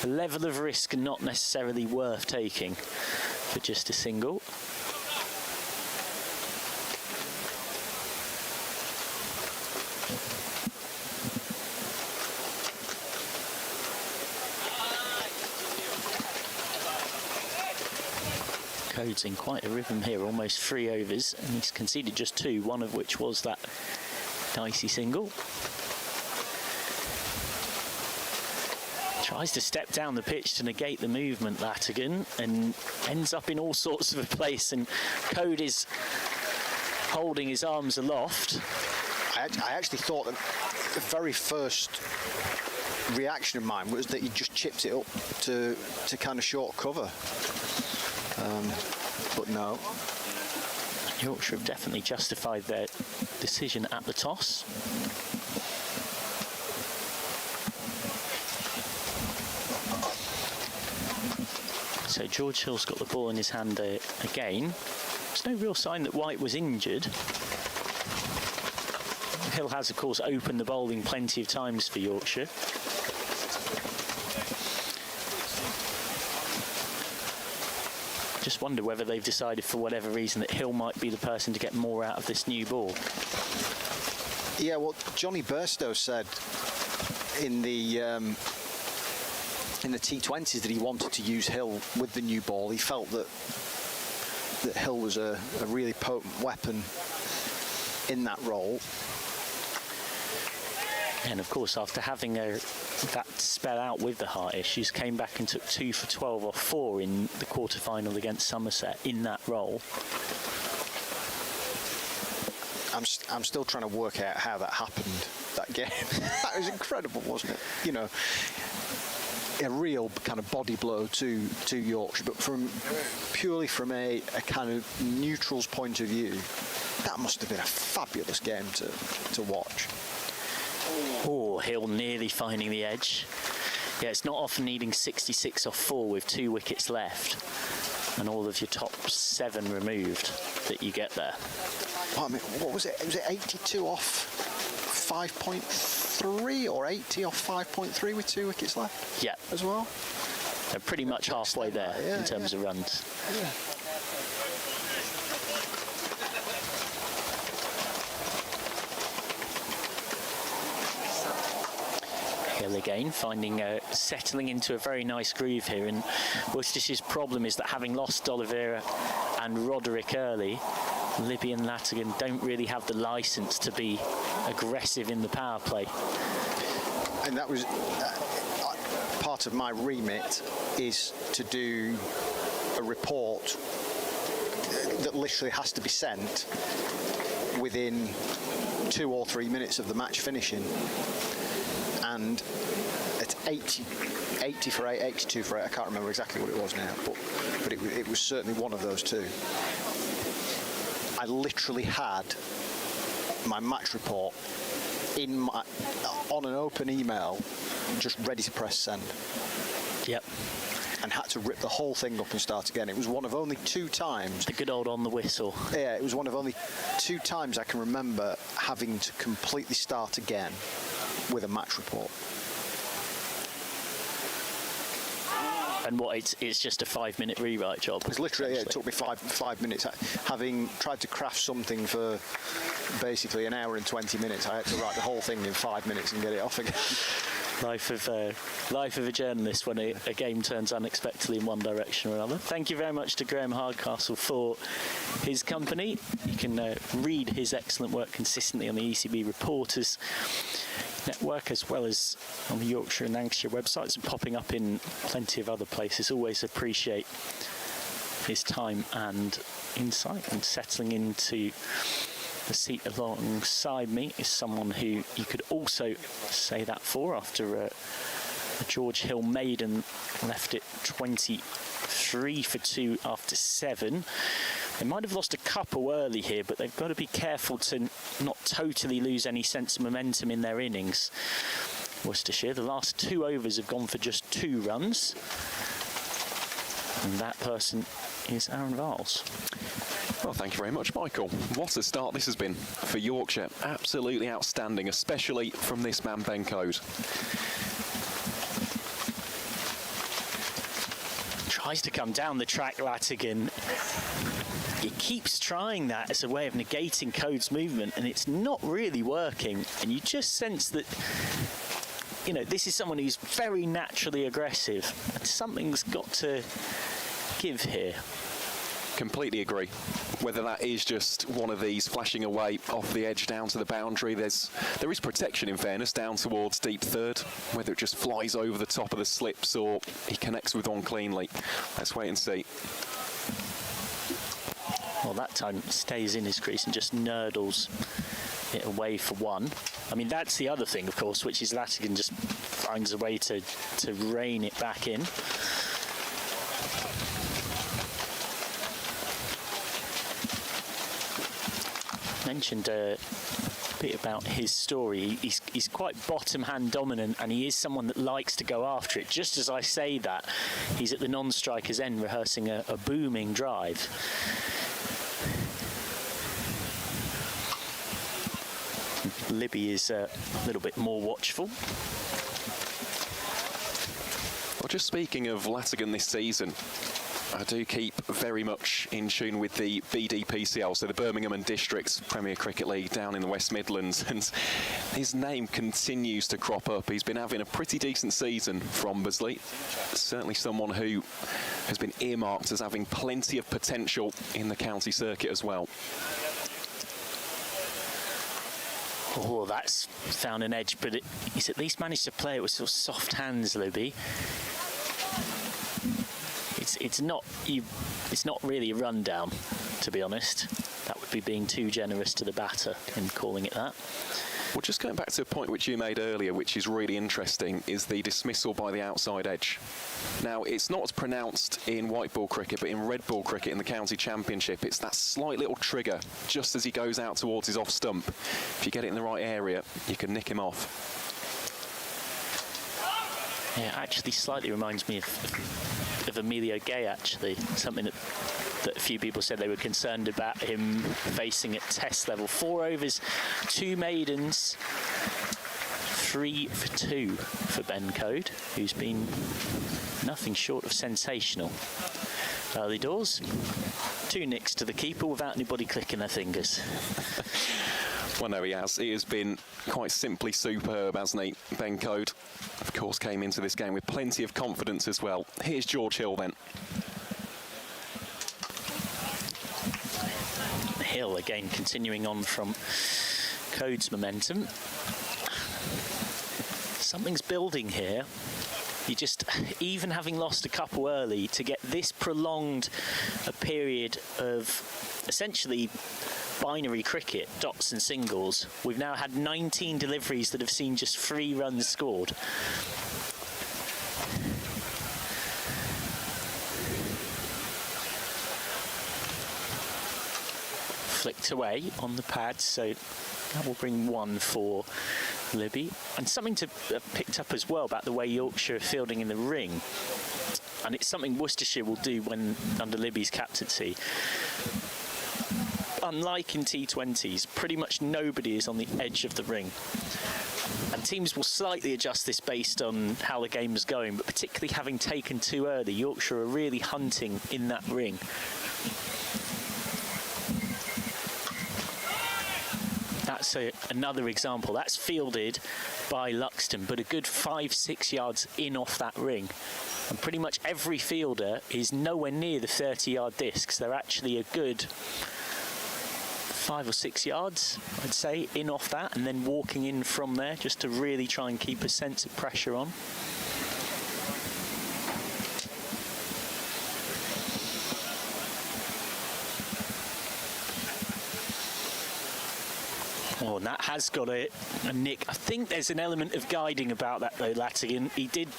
level of risk not necessarily worth taking for just a single. Code's in quite a rhythm here, almost 3 overs, and he's conceded just 2, one of which was that dicey single. Tries to step down the pitch to negate the movement, Latigan, and ends up in all sorts of a place, and Code is holding his arms aloft. I actually thought that the very first reaction of mine was that he just chipped it up to kind of short cover. But no. Yorkshire have definitely justified their decision at the toss. So George Hill's got the ball in his hand again. There's no real sign that White was injured. Hill has, of course, opened the bowling plenty of times for Yorkshire. Just wonder whether they've decided, for whatever reason, that Hill might be the person to get more out of this new ball. Yeah, well, Johnny Burstow said in the T20s that he wanted to use Hill with the new ball. He felt that Hill was a really potent weapon in that role. And of course, after having that spell out with the heart issues, came back and took 2 for 12 off 4 in the quarter-final against Somerset in that role. I'm still trying to work out how that happened, that game. That was incredible, wasn't it? You know, a real kind of body blow to Yorkshire, but purely from a kind of neutral's point of view, that must have been a fabulous game to watch. Oh, Hill nearly finding the edge. Yeah, it's not often needing 66 off 4 with 2 wickets left and all of your top 7 removed that you get there. Well, I mean, what was it? Was it 82 off 5.3 or 80 off 5.3 with 2 wickets left? Yeah. As well? They're pretty much halfway there in terms of runs. Yeah. Hill again, settling into a very nice groove here. And Worcestershire's problem is that having lost Oliveira and Roderick early, Libby and Latigan don't really have the licence to be aggressive in the power play. And that was part of my remit, is to do a report that literally has to be sent within 2 or 3 minutes of the match finishing. And it's 80 for 8, 82 for 8. I can't remember exactly what it was now, but it was certainly one of those two. I literally had my match report on an open email, just ready to press send. Yep. And had to rip the whole thing up and start again. It was one of only 2 times. The good old on the whistle. Yeah, it was one of only 2 times I can remember having to completely start again with a match report. And what, it's just a 5-minute rewrite job? It's literally, it took me five minutes. Having tried to craft something for basically an hour and 20 minutes, I had to write the whole thing in 5 minutes and get it off again. Life of a journalist when a game turns unexpectedly in one direction or another. Thank you very much to Graham Hardcastle for his company. You can read his excellent work consistently on the ECB Reporters Network, as well as on the Yorkshire and Lancashire websites, and popping up in plenty of other places. Always appreciate his time and insight, and settling into the seat alongside me is someone who you could also say that for after a George Hill maiden left it 23 for 2 after 7. They might have lost a couple early here, but they've got to be careful to not totally lose any sense of momentum in their innings. Worcestershire, the last 2 overs have gone for just 2 runs, and that person is Aaron Viles. Well, thank you very much, Michael. What a start this has been for Yorkshire. Absolutely outstanding, especially from this man, Ben Code. Tries to come down the track, Latigan. He keeps trying that as a way of negating Code's movement, and it's not really working. And you just sense that, you know, this is someone who's very naturally aggressive, and something's got to give here. Completely agree. Whether that is just one of these flashing away off the edge down to the boundary, there is protection, in fairness, down towards deep third. Whether it just flies over the top of the slips or he connects with one cleanly, let's wait and see. Well, that time stays in his crease and just nurdles it away for 1. I mean, that's the other thing, of course, which is Latigan just finds a way to rein it back in. Mentioned a bit about his story. He's quite bottom hand dominant, and he is someone that likes to go after it. Just as I say that, he's at the non-striker's end rehearsing a booming drive. Libby is a little bit more watchful. Well, just speaking of Latigan this season, I do keep very much in tune with the BDPCL, so the Birmingham and Districts Premier Cricket League down in the West Midlands, and his name continues to crop up. He's been having a pretty decent season from Bursley. Certainly someone who has been earmarked as having plenty of potential in the county circuit as well. Oh, that's found an edge, but he's at least managed to play it with sort of soft hands, Libby. It's not really a rundown, to be honest. That would be being too generous to the batter in calling it that. Well, just going back to a point which you made earlier, which is really interesting, is the dismissal by the outside edge. Now, it's not as pronounced in white ball cricket, but in red ball cricket in the county championship, it's that slight little trigger just as he goes out towards his off stump. If you get it in the right area, you can nick him off. Yeah, it actually slightly reminds me of Emilio Gay, actually. Something that a few people said they were concerned about him facing at test level. 4 overs, 2 maidens, 3 for 2 for Ben Code, who's been nothing short of sensational. Early doors, 2 nicks to the keeper without anybody clicking their fingers. Well, no, he has. He has been quite simply superb, hasn't he, Ben Code? Of course, came into this game with plenty of confidence as well. Here's George Hill then. Hill again continuing on from Code's momentum. Something's building here. You just, even having lost a couple early, to get this prolonged a period of essentially binary cricket, dots and singles. We've now had 19 deliveries that have seen just 3 runs scored. Flicked away on the pad, so that will bring 1 for Libby. And something to picked up as well about the way Yorkshire are fielding in the ring, and it's something Worcestershire will do when under Libby's captaincy. Unlike in T20s, pretty much nobody is on the edge of the ring. And teams will slightly adjust this based on how the game is going, but particularly having taken 2 early, Yorkshire are really hunting in that ring. That's that's another example. That's fielded by Luxton, but a good 5-6 yards in off that ring. And pretty much every fielder is nowhere near the 30-yard discs. They're actually a good 5 or 6 yards, I'd say, in off that, and then walking in from there just to really try and keep a sense of pressure on. Oh, and that has got a nick. I think there's an element of guiding about that, though, Latigan. He did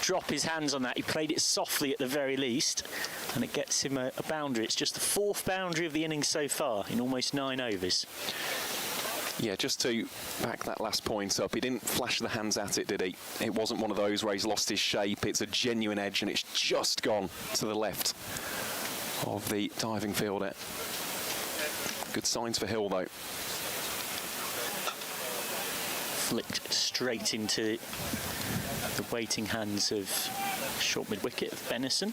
drop his hands on that. He played it softly at the very least, and it gets him a boundary. It's just the 4th boundary of the innings so far in almost 9 overs. Yeah, just to back that last point up, he didn't flash the hands at it, did he? It wasn't one of those where he's lost his shape. It's a genuine edge, and it's just gone to the left of the diving fielder. Good signs for Hill, though. Flicked straight into the waiting hands of short mid-wicket of Benison.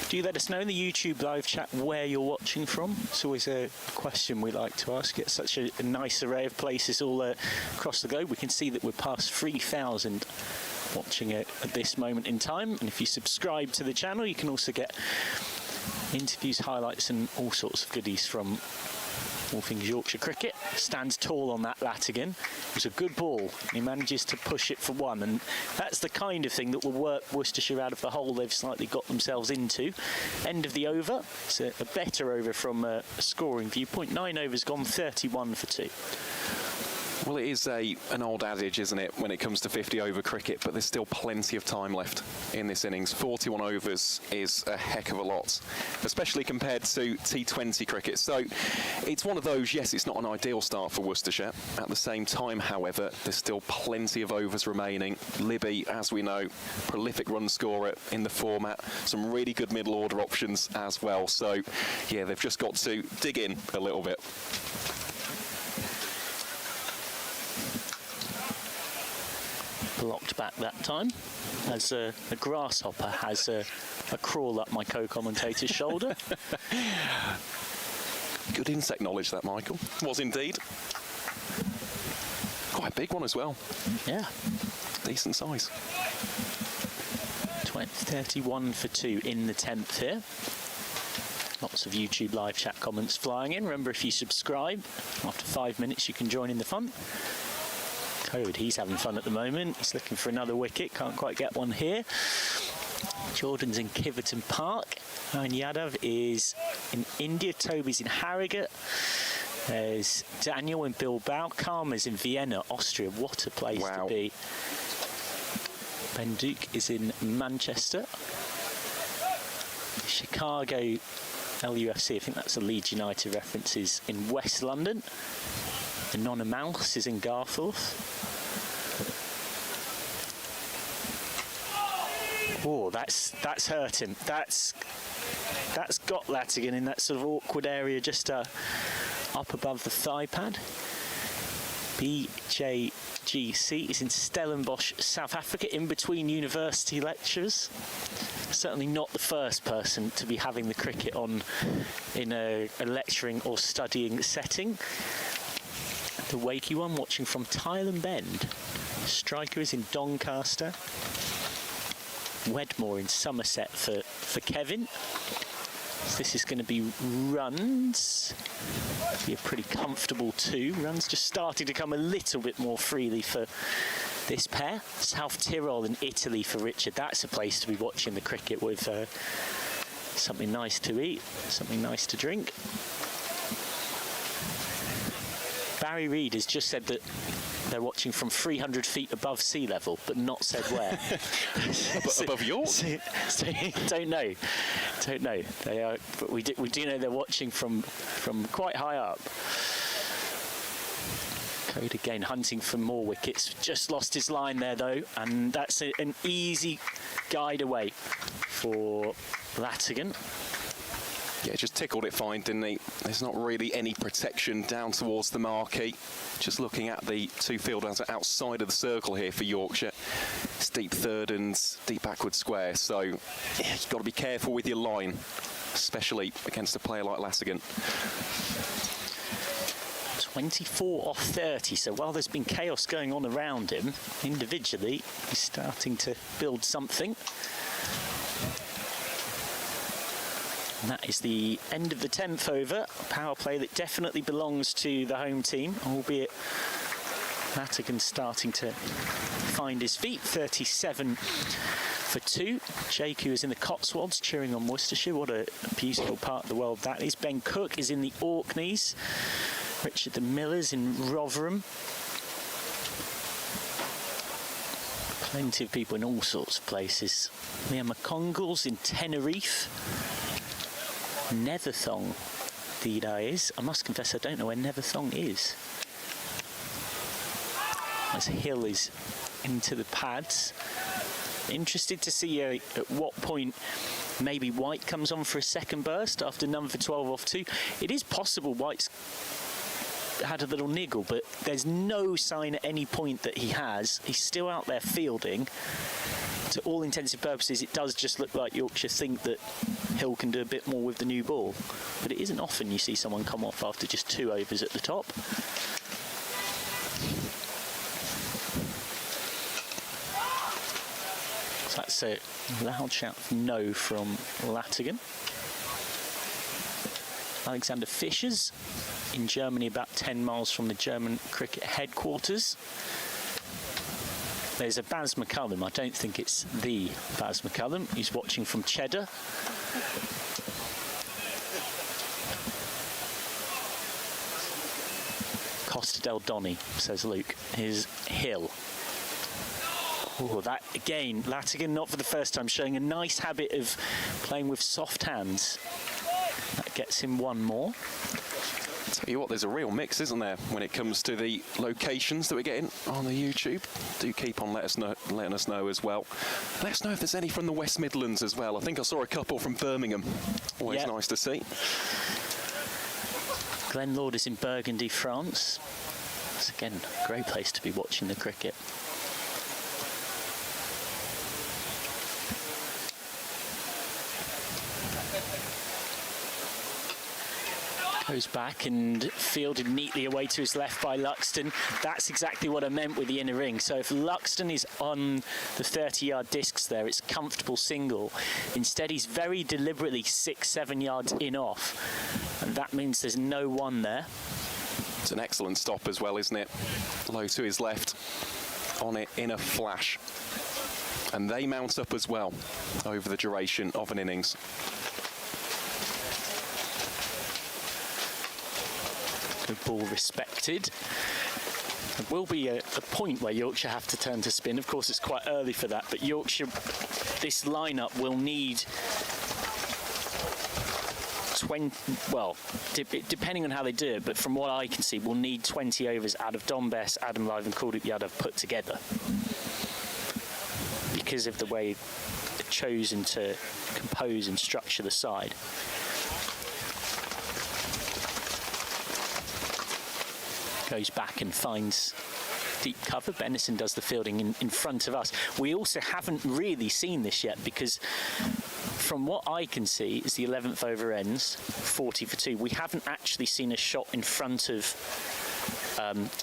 Do you let us know in the YouTube live chat where you're watching from? It's always a question we like to ask. It's such a nice array of places all across the globe. We can see that we're past 3,000 watching it at this moment in time. And if you subscribe to the channel, you can also get interviews, highlights and all sorts of goodies from all things Yorkshire cricket. Stands tall on that Latigan. It was a good ball, and he manages to push it for 1, and that's the kind of thing that will work Worcestershire out of the hole they've slightly got themselves into. End of the over. It's a better over from a scoring viewpoint. 9 overs gone, 31 for 2. Well, it is an old adage, isn't it, when it comes to 50-over cricket, but there's still plenty of time left in this innings. 41 overs is a heck of a lot, especially compared to T20 cricket. So it's one of those, yes, it's not an ideal start for Worcestershire. At the same time, however, there's still plenty of overs remaining. Libby, as we know, prolific run scorer in the format. Some really good middle-order options as well. So, yeah, they've just got to dig in a little bit. Blocked back that time, as a grasshopper has a crawl up my co-commentator's shoulder. Good insect knowledge, that, Michael. Was indeed. Quite a big one as well. Yeah. Decent size. 31 for 2 in the 10th here. Lots of YouTube live chat comments flying in. Remember, if you subscribe, after 5 minutes you can join in the fun. Code, he's having fun at the moment. He's looking for another wicket. Can't quite get one here. Jordan's in Kiverton Park. And Yadav is in India. Toby's in Harrogate. There's Daniel in Bilbao. Karma's in Vienna, Austria. What a place to be. Ben Duke is in Manchester. Chicago LUFC, I think that's a Leeds United reference, is in West London. Anona Mouse is in Garforth. Oh, that's hurt him. That's got Latigan in that sort of awkward area just up above the thigh pad. BJGC is in Stellenbosch, South Africa, in between university lectures. Certainly not the first person to be having the cricket on in a lecturing or studying setting. The Wakey one watching from Tyland Bend. Striker is in Doncaster. Wedmore in Somerset for Kevin. So this is going to be runs. Be a pretty comfortable 2. Runs just starting to come a little bit more freely for this pair. South Tyrol in Italy for Richard. That's a place to be watching the cricket with something nice to eat, something nice to drink. Barry Reid has just said that they're watching from 300 feet above sea level, but not said where. Above York? So don't know. They are, but we do know they're watching from quite high up. Code again hunting for more wickets. Just lost his line there though, and that's an easy guide away for Latigan. Yeah, just tickled it fine, didn't he? There's not really any protection down towards the marquee. Just looking at the 2 fielders outside of the circle here for Yorkshire. It's deep third and deep backward square, so yeah, you've got to be careful with your line especially against a player like Latigan. 24 off 30, so while there's been chaos going on around him, individually, he's starting to build something. And that is the end of the 10th over. Power play that definitely belongs to the home team, albeit Latigan starting to find his feet. 37 for 2. Jake, who is in the Cotswolds, cheering on Worcestershire. What a beautiful part of the world that is. Ben Cook is in the Orkneys. Richard the Millers in Rotherham. Plenty of people in all sorts of places. Liam McCongle's in Tenerife. Netherthong, indeed is. I must confess I don't know where Netherthong is. As Hill is into the pads. Interested to see at what point maybe White comes on for a second burst after none for 12 off 2. It is possible White's had a little niggle, but there's no sign at any point that he has. He's still out there fielding. To all intents and purposes, it does just look like Yorkshire think that Hill can do a bit more with the new ball. But it isn't often you see someone come off after just 2 overs at the top. So that's a loud shout of no from Latigan. Alexander Fischers in Germany, about 10 miles from the German cricket headquarters. There's a Baz McCullum. I don't think it's the Baz McCullum. He's watching from Cheddar. Costa del Donny, says Luke, is Hill. Oh, that again, Latigan, not for the first time, showing a nice habit of playing with soft hands. That gets him one more. Tell you what, there's a real mix, isn't there, when it comes to the locations that we're getting on the YouTube. Do keep on letting us know as well. Let us know if there's any from the West Midlands as well. I think I saw a couple from Birmingham. Always nice to see. Glenn Lord is in Burgundy, France. It's again a great place to be watching the cricket. Goes back and fielded neatly away to his left by Luxton. That's exactly what I meant with the inner ring. So if Luxton is on the 30-yard discs there, it's a comfortable single. Instead, he's very deliberately 6-7 yards in off. And that means there's no one there. It's an excellent stop as well, isn't it? Low to his left. On it in a flash. And they mount up as well over the duration of an innings. Good ball respected. There will be a point where Yorkshire have to turn to spin. Of course, it's quite early for that, but Yorkshire, this lineup will need 20, well, depending on how they do it, but from what I can see, we'll need 20 overs out of Dom Bess, Adam Lyve and Kuldeep Yadav put together. Because of the way they've chosen to compose and structure the side. Goes back and finds deep cover. Bennison does the fielding in front of us. We also haven't really seen this yet because from what I can see as the 11th over ends, 40 for 2, we haven't actually seen a shot in front of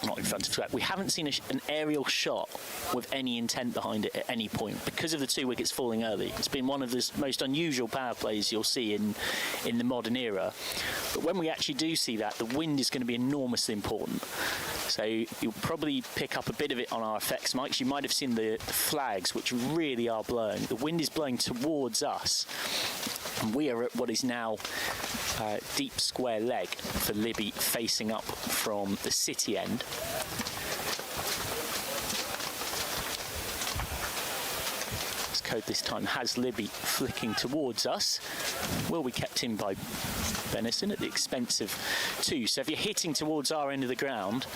not in front of, we haven't seen an aerial shot with any intent behind it at any point because of the 2 wickets falling early. It's been one of the most unusual power plays you'll see in the modern era. But when we actually do see that, the wind is going to be enormously important. So you'll probably pick up a bit of it on our effects mics. You might have seen the flags, which really are blowing. The wind is blowing towards us. And we are at what is now deep square leg for Libby facing up from the city end. This code this time has Libby flicking towards us. Will be kept in by Bennison at the expense of 2. So if you're hitting towards our end of the ground,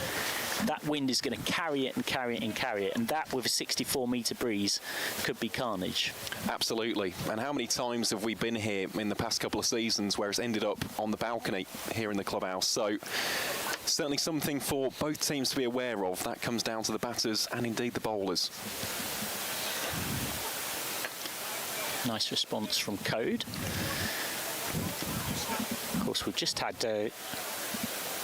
that wind is going to carry it and carry it and carry it, and that with a 64-metre breeze could be carnage. Absolutely. And how many times have we been here in the past couple of seasons where it's ended up on the balcony here in the clubhouse? So certainly something for both teams to be aware of. That comes down to the batters and indeed the bowlers. Nice response from Code. Of course, we've just had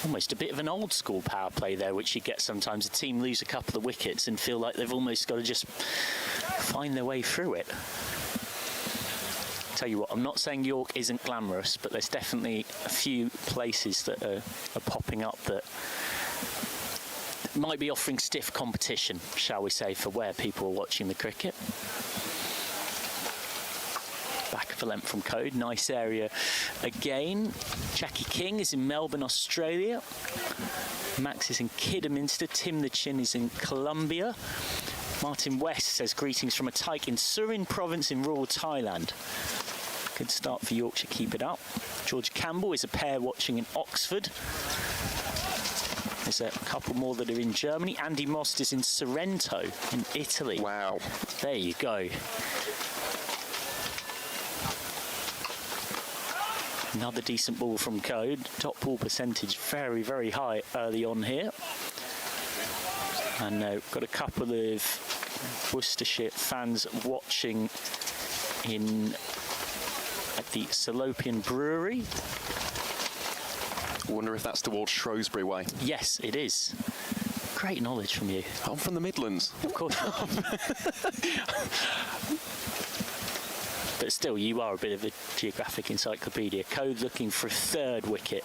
almost a bit of an old school power play there, which you get sometimes. A team lose a couple of wickets and feel like they've almost got to just find their way through it. Tell you what, I'm not saying York isn't glamorous, but there's definitely a few places that are popping up that might be offering stiff competition, shall we say, for where people are watching the cricket. Back of a length from Code, nice area again. Jackie King is in Melbourne, Australia. Max is in Kidderminster. Tim the Chin is in Colombia. Martin West says greetings from a tyke in Surin province in rural Thailand. Good start for Yorkshire, keep it up. George Campbell is a pair watching in Oxford. There's a couple more that are in Germany. Andy Most is in Sorrento in Italy. Wow. There you go. Another decent ball from Code. Top ball percentage very, very high early on here. And we've got a couple of Worcestershire fans watching at the Salopian Brewery. I wonder if that's towards Shrewsbury way. Yes, it is. Great knowledge from you. I'm from the Midlands. Of course. But still, you are a bit of a geographic encyclopedia. Code looking for a third wicket.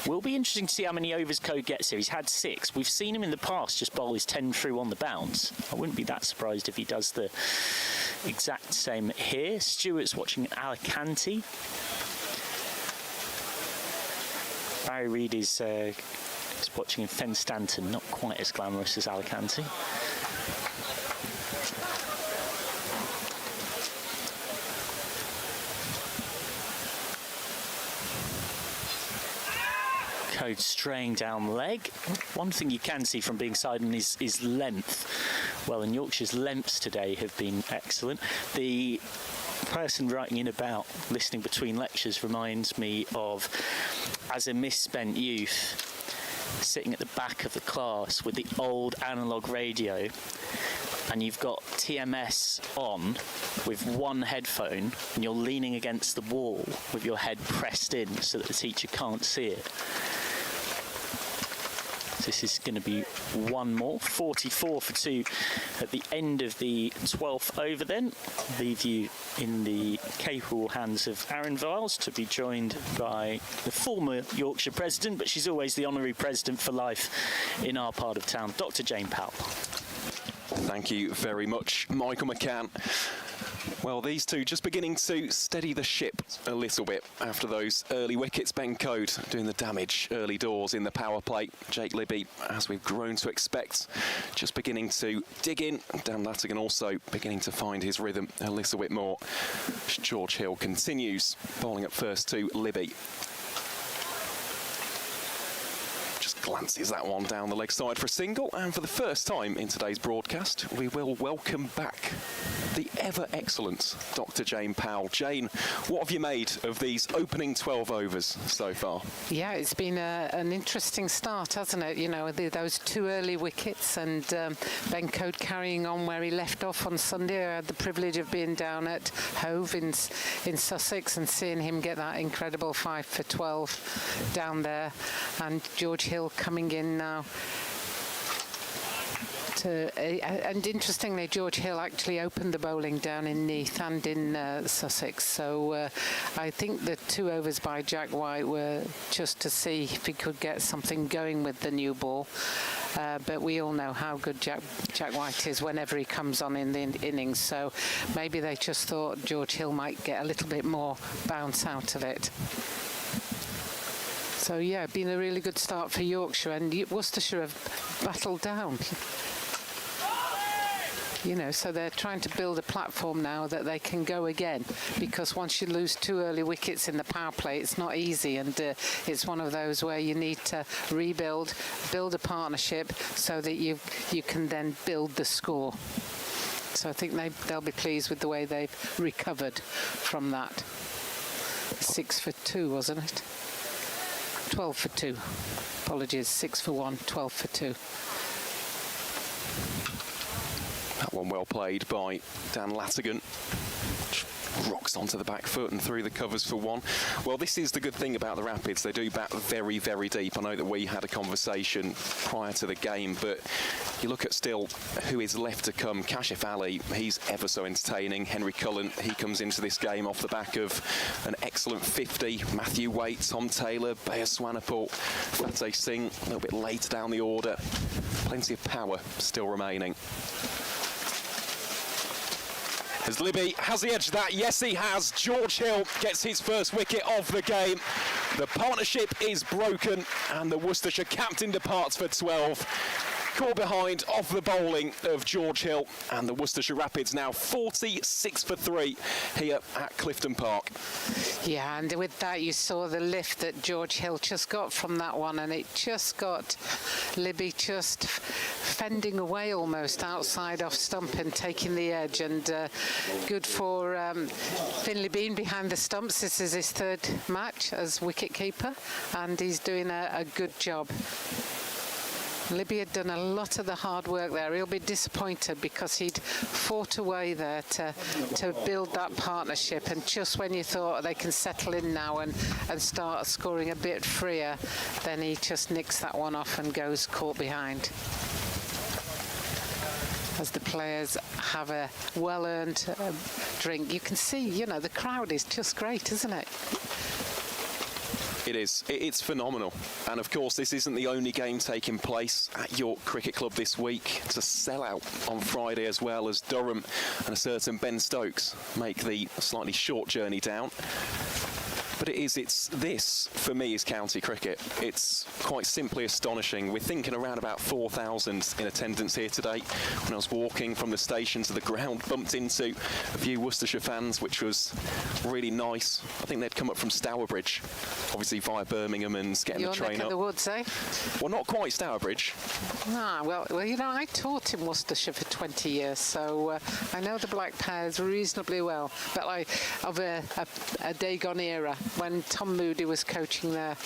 Will be interesting to see how many overs Code gets here. He's had 6. We've seen him in the past just bowl his 10 through on the bounce. I wouldn't be that surprised if he does the exact same here. Stewart's watching Alicante. Barry Reid is watching in Fenstanton, not quite as glamorous as Alicante. Code straying down the leg. One thing you can see from being side on is length. Well, and Yorkshire's lengths today have been excellent. The person writing in about listening between lectures reminds me of, as a misspent youth, sitting at the back of the class with the old analogue radio, and you've got TMS on with one headphone and you're leaning against the wall with your head pressed in so that the teacher can't see it. This is going to be one more. 44 for 2 at the end of the 12th over then. Leave you in the capable hands of Aaron Viles to be joined by the former Yorkshire president, but she's always the honorary president for life in our part of town, Dr. Jane Powell. Thank you very much, Michael McCann. Well, these two just beginning to steady the ship a little bit after those early wickets. Ben Code doing the damage early doors in the power play. Jake Libby, as we've grown to expect, just beginning to dig in. Dan Latigan also beginning to find his rhythm a little bit more. George Hill continues bowling up first to Libby. Just glances that one down the leg side for a single, and for the first time in today's broadcast we will welcome back the ever excellent Dr. Jane Powell. Jane, what have you made of these opening 12 overs so far? Yeah, it's been an interesting start, hasn't it? You know, those 2 early wickets, and Ben Code carrying on where he left off on Sunday. I had the privilege of being down at Hove in Sussex and seeing him get that incredible 5 for 12 down there, and George Hill coming in now. And interestingly, George Hill actually opened the bowling down in Neath and in Sussex. So I think the 2 overs by Jack White were just to see if he could get something going with the new ball. But we all know how good Jack White is whenever he comes on in the innings. So maybe they just thought George Hill might get a little bit more bounce out of it. So yeah, been a really good start for Yorkshire, and Worcestershire have battled down. You know, so they're trying to build a platform now that they can go again, because once you lose 2 early wickets in the power play, it's not easy, and it's one of those where you need to rebuild, build a partnership so that you can then build the score. So I think they'll be pleased with the way they've recovered from that. 6 for 2, wasn't it? 12 for 2. Apologies, 6 for 1, 12 for 2. That one well played by Dan Latigan. rocks onto the back foot and through the covers for one. Well, this is the good thing about the Rapids. They do bat very, very deep. I know that we had a conversation prior to the game, but you look at still who is left to come. Kashif Ali, he's ever so entertaining. Henry Cullen, he comes into this game off the back of an excellent 50. Matthew Waite, Tom Taylor, Bayer Swanepoel, Fateh Singh, a little bit later down the order. Plenty of power still remaining. As Libby, has he edged that? Yes, he has. George Hill gets his first wicket of the game. The partnership is broken and the Worcestershire captain departs for 12. Caught behind off the bowling of George Hill, and the Worcestershire Rapids now 46 for 3 here at Clifton Park. Yeah, and with that you saw the lift that George Hill just got from that one, and it just got Libby just fending away almost outside off stump and taking the edge, and good for Finlay Bean behind the stumps. This is his third match as wicket-keeper, and he's doing a good job. Libby had done a lot of the hard work there. He'll be disappointed because he'd fought away there to build that partnership, and just when you thought they can settle in now and start scoring a bit freer, then he just nicks that one off and goes caught behind. As the players have a well-earned drink. You can see, you know, the crowd is just great, isn't it? It is. It's phenomenal. And of course, this isn't the only game taking place at York Cricket Club this week. It's a sellout on Friday as well, as Durham and a certain Ben Stokes make the slightly short journey down. But this, for me, is county cricket. It's quite simply astonishing. We're thinking around about 4,000 in attendance here today. When I was walking from the station to the ground, bumped into a few Worcestershire fans, which was really nice. I think they'd come up from Stourbridge, obviously via Birmingham, and getting Your the train neck up. of the woods, eh? Well, not quite Stourbridge. Ah, well, you know, I taught in Worcestershire for 20 years, so I know the Black Pears reasonably well. But of a Dagon era, when Tom Moody was coaching there,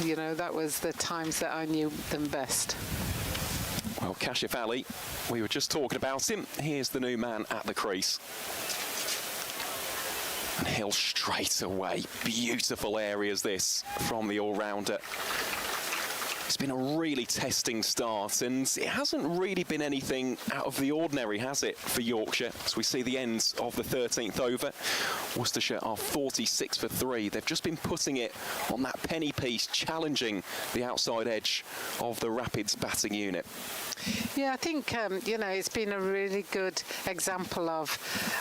you know, that was the times that I knew them best. Well, Kashif Ali, we were just talking about him. Here's the new man at the crease. And Hill straight away. Beautiful areas this from the all-rounder. It's been a really testing start, and it hasn't really been anything out of the ordinary, has it, for Yorkshire? As we see the ends of the 13th over, Worcestershire are 46 for 3. They've just been putting it on that penny piece, challenging the outside edge of the Rapids batting unit. Yeah, I think, you know, it's been a really good example of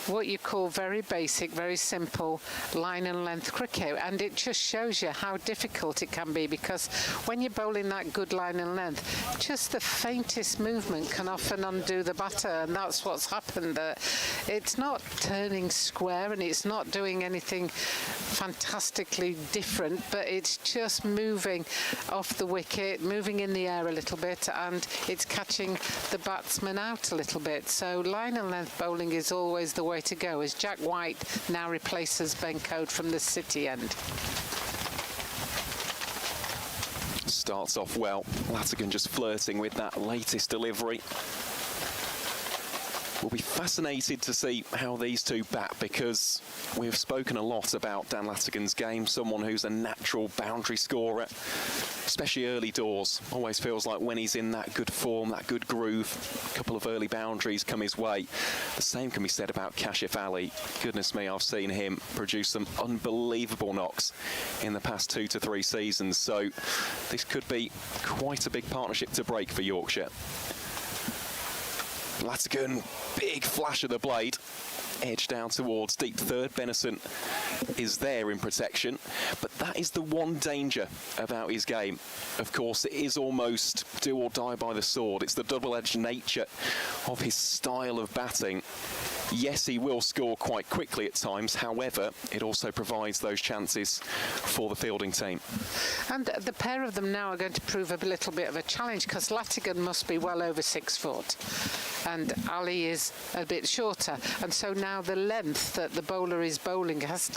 what you call very basic, very simple line and length cricket. And it just shows you how difficult it can be, because when you're bowling that good line and length, just the faintest movement can often undo the batter. And that's what's happened. It's not turning square and it's not doing anything fantastically different, but it's just moving off the wicket, moving in the air a little bit, and it's catching the batsman out a little bit. So line and length bowling is always the way to go, as Jack White now replaces Ben Code from the City end. Starts off well. Latigan just flirting with that latest delivery. We'll be fascinated to see how these two bat, because we've spoken a lot about Dan Latigan's game, someone who's a natural boundary scorer, especially early doors. Always feels like when he's in that good form, that good groove, a couple of early boundaries come his way. The same can be said about Kashif Ali. Goodness me, I've seen him produce some unbelievable knocks in the past 2 to 3 seasons. So this could be quite a big partnership to break for Yorkshire. Latigan, big flash of the blade, edge down towards deep third. Benison is there in protection, but that is the one danger about his game. Of course, it is almost do or die by the sword. It's the double-edged nature of his style of batting. Yes, he will score quite quickly at times. However, it also provides those chances for the fielding team. And the pair of them now are going to prove a little bit of a challenge, because Latigan must be well over 6 foot and Ali is a bit shorter, and so now the length that the bowler is bowling has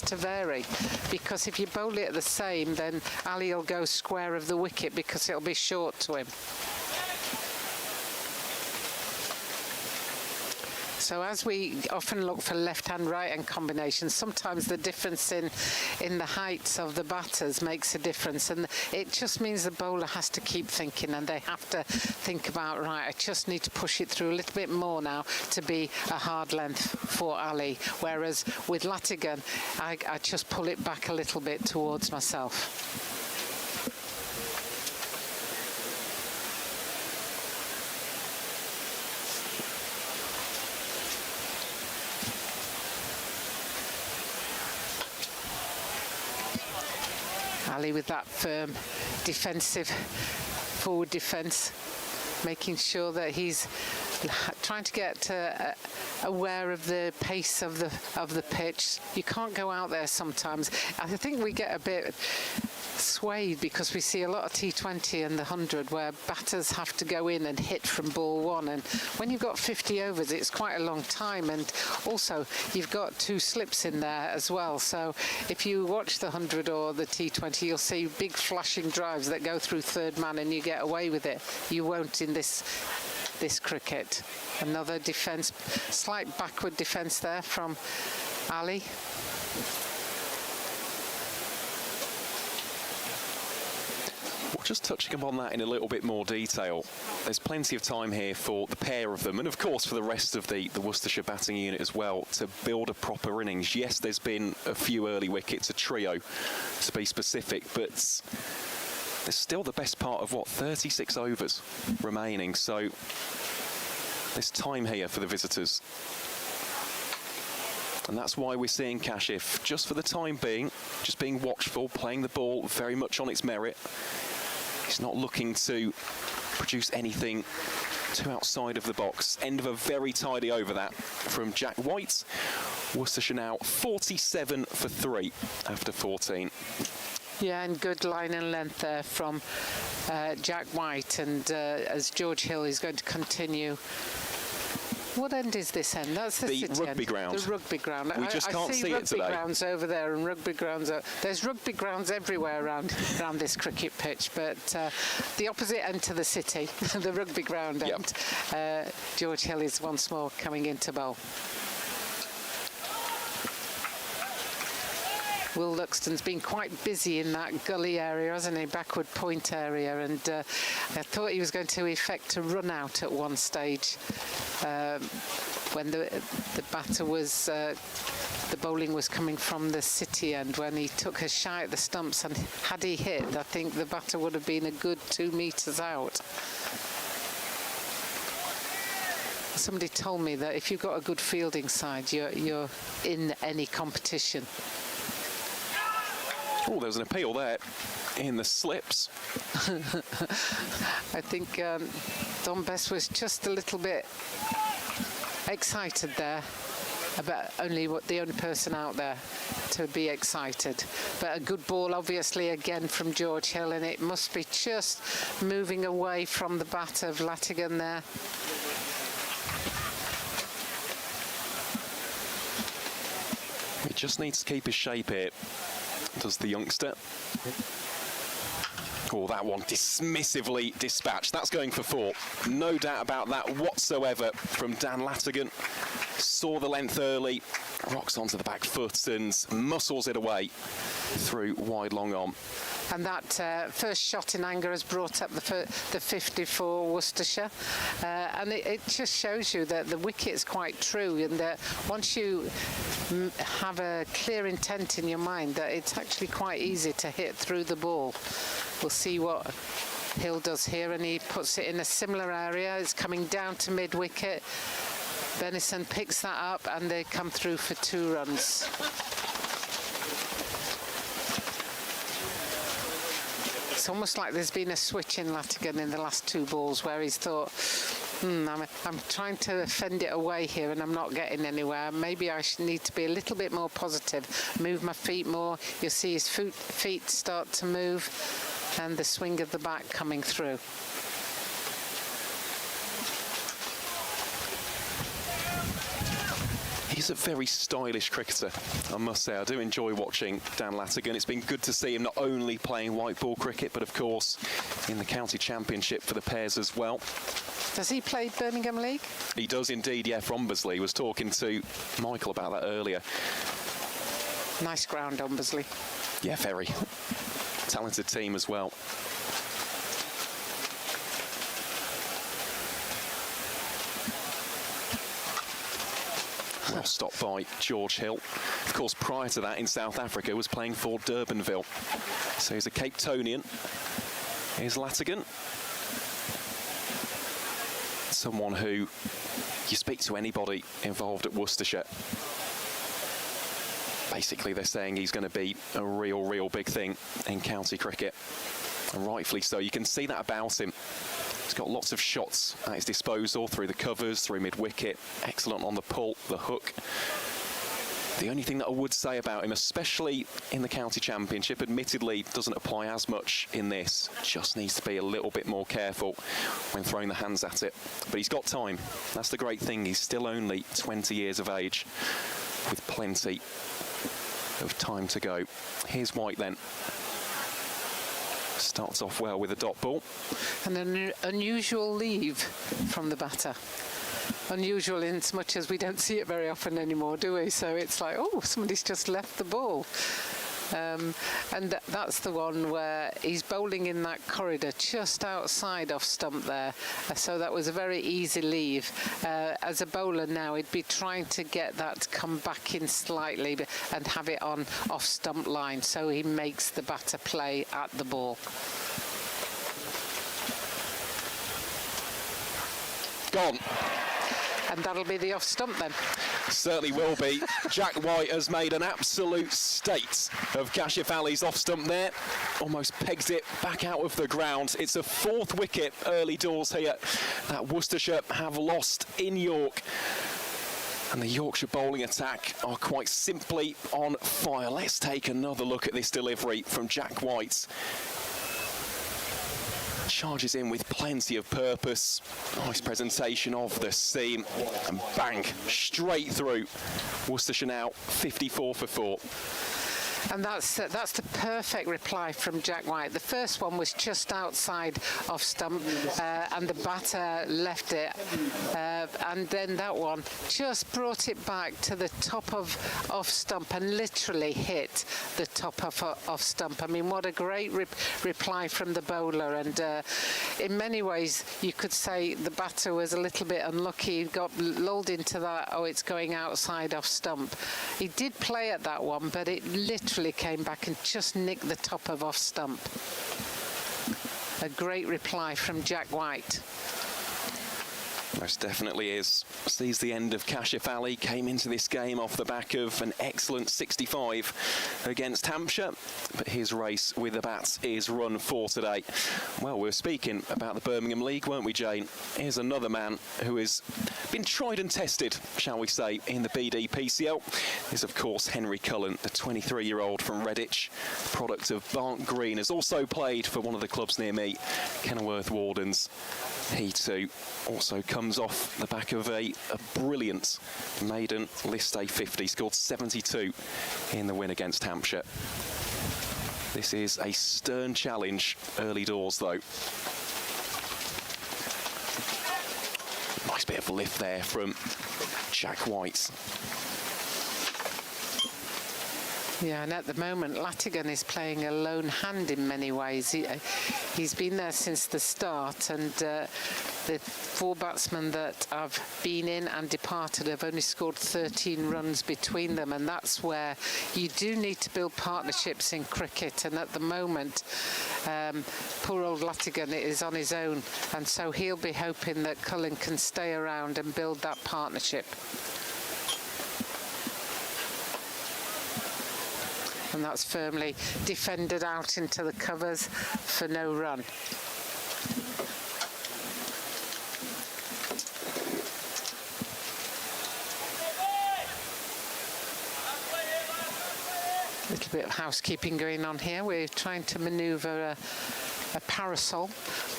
to vary, because if you bowl it the same, then Ali will go square of the wicket because it'll be short to him. So as we often look for left-hand, right-hand combinations, sometimes the difference in the heights of the batters makes a difference, and it just means the bowler has to keep thinking, and they have to think about, right, I just need to push it through a little bit more now to be a hard length for Ali, whereas with Latigan, I just pull it back a little bit towards myself. Ali with that firm defensive forward defence, making sure that he's trying to get aware of the pace of the pitch. You can't go out there sometimes. I think we get a bit swayed because we see a lot of T20 and the 100 where batters have to go in and hit from ball one, and when you've got 50 overs it's quite a long time, and also you've got 2 slips in there as well. So if you watch the 100 or the T20, you'll see big flashing drives that go through third man and you get away with it. You won't in this cricket. Another defence, slight backward defence there from Ali. Well, just touching upon that in a little bit more detail, there's plenty of time here for the pair of them, and of course for the rest of the Worcestershire batting unit as well, to build a proper innings. Yes, there's been a few early wickets, a trio to be specific, but there's still the best part of, 36 overs remaining, so there's time here for the visitors. And that's why we're seeing Kashif, just for the time being, just being watchful, playing the ball very much on its merit. He's not looking to produce anything too outside of the box. End of a very tidy over that from Jack White. Worcestershire now 47 for 3 after 14. Yeah, and good line and length there from Jack White, and as George Hill is going to continue. What end is this end? That's the city rugby end. ground. The rugby ground. We just can't see it today. Rugby grounds over there and rugby grounds. There's rugby grounds everywhere around this cricket pitch, but the opposite end to the city, the rugby ground end, George Hill is once more coming into bowl. Will Luxton's been quite busy in that gully area, hasn't he? Backward point area, and I thought he was going to effect a run out at one stage when the batter was the bowling was coming from the city end, when he took a shy at the stumps, and had he hit, I think the batter would have been a good 2 metres out. Somebody told me that if you've got a good fielding side, you're in any competition. Oh, there's an appeal there in the slips. I think Don Bess was just a little bit excited there about the only person out there to be excited. But a good ball, obviously, again from George Hill, and it must be just moving away from the bat of Latigan there. He just needs to keep his shape here, does the youngster. Oh, that one dismissively dispatched. That's going for 4. No doubt about that whatsoever from Dan Latigan. Saw the length early, rocks onto the back foot and muscles it away through wide long on. And that first shot in anger has brought up the 50 for Worcestershire. And it just shows you that the wicket's quite true, and that once you have a clear intent in your mind, that it's actually quite easy to hit through the ball. We'll see what Hill does here, and he puts it in a similar area. It's coming down to mid-wicket. Benison picks that up, and they come through for 2 runs. It's almost like there's been a switch in Latigan in the last 2 balls where he's thought, I'm trying to fend it away here and I'm not getting anywhere. Maybe I need to be a little bit more positive, move my feet more. You'll see his feet start to move and the swing of the bat coming through. He's a very stylish cricketer, I must say. I do enjoy watching Dan Latigan. It's been good to see him not only playing white ball cricket, but of course in the county championship for the pairs as well. Does he play Birmingham League? He does indeed, yeah, for Umbersley. He was talking to Michael about that earlier. Nice ground, Umbersley. Yeah, very. Talented team as well. Well stopped by George Hill. Of course, prior to that in South Africa was playing for Durbanville. So he's a Cape Townian. Here's Latigan. Someone who you speak to anybody involved at Worcestershire. Basically, they're saying he's going to be a real big thing in county cricket. And rightfully so. You can see that about him. He's got lots of shots at his disposal through the covers, through mid-wicket. Excellent on the pull, the hook. The only thing that I would say about him, especially in the county championship, admittedly doesn't apply as much in this. Just needs to be a little bit more careful when throwing the hands at it. But he's got time. That's the great thing. He's still only 20 years of age with plenty of time to go. Here's White then. Starts off well with a dot ball. And an unusual leave from the batter. Unusual in as much as we don't see it very often anymore, do we? So it's like, oh, somebody's just left the ball. And that's the one where he's bowling in that corridor just outside off stump there. So that was a very easy leave. As a bowler now, he'd be trying to get that to come back in slightly and have it on off stump line, so he makes the batter play at the ball. Gone. And that'll be the off stump then. Certainly will be. Jack White has made an absolute state of Kashif Ali's off stump there. Almost pegs it back out of the ground. It's a fourth wicket early doors here that Worcestershire have lost in York. And the Yorkshire bowling attack are quite simply on fire. Let's take another look at this delivery from Jack White. Charges in with plenty of purpose. Nice presentation of the seam. And bang, straight through. Worcestershire now 54 for 4. And that's the perfect reply from Jack White. The first one was just outside off stump, and the batter left it. And then that one just brought it back to the top of off stump and literally hit the top of off stump. I mean, what a great reply from the bowler. And in many ways, you could say the batter was a little bit unlucky. He got lulled into that, oh, it's going outside off stump. He did play at that one, but it literally came back and just nicked the top of off stump. A great reply from Jack White. Most definitely is. Sees the end of Kashif Ali. Came into this game off the back of an excellent 65 against Hampshire. But his race with the bats is run for today. Well, we were speaking about the Birmingham League, weren't we, Jane? Here's another man who has been tried and tested, shall we say, in the BD PCL. Is, of course, Henry Cullen, the 23-year-old from Redditch, product of Barnt Green. Has also played for one of the clubs near me, Kenilworth Wardens. He too also comes off the back of a brilliant maiden list A 50. Scored 72 in the win against Hampshire. This is a stern challenge early doors though. Nice bit of lift there from Jack White. Yeah, and at the moment, Latigan is playing a lone hand in many ways. He's been there since the start, and the four batsmen that have been in and departed have only scored 13 runs between them, and that's where you do need to build partnerships in cricket. And at the moment, poor old Latigan is on his own, and so he'll be hoping that Cullen can stay around and build that partnership. And that's firmly defended out into the covers for no run. Little bit of housekeeping going on here. We're trying to manoeuvre parasol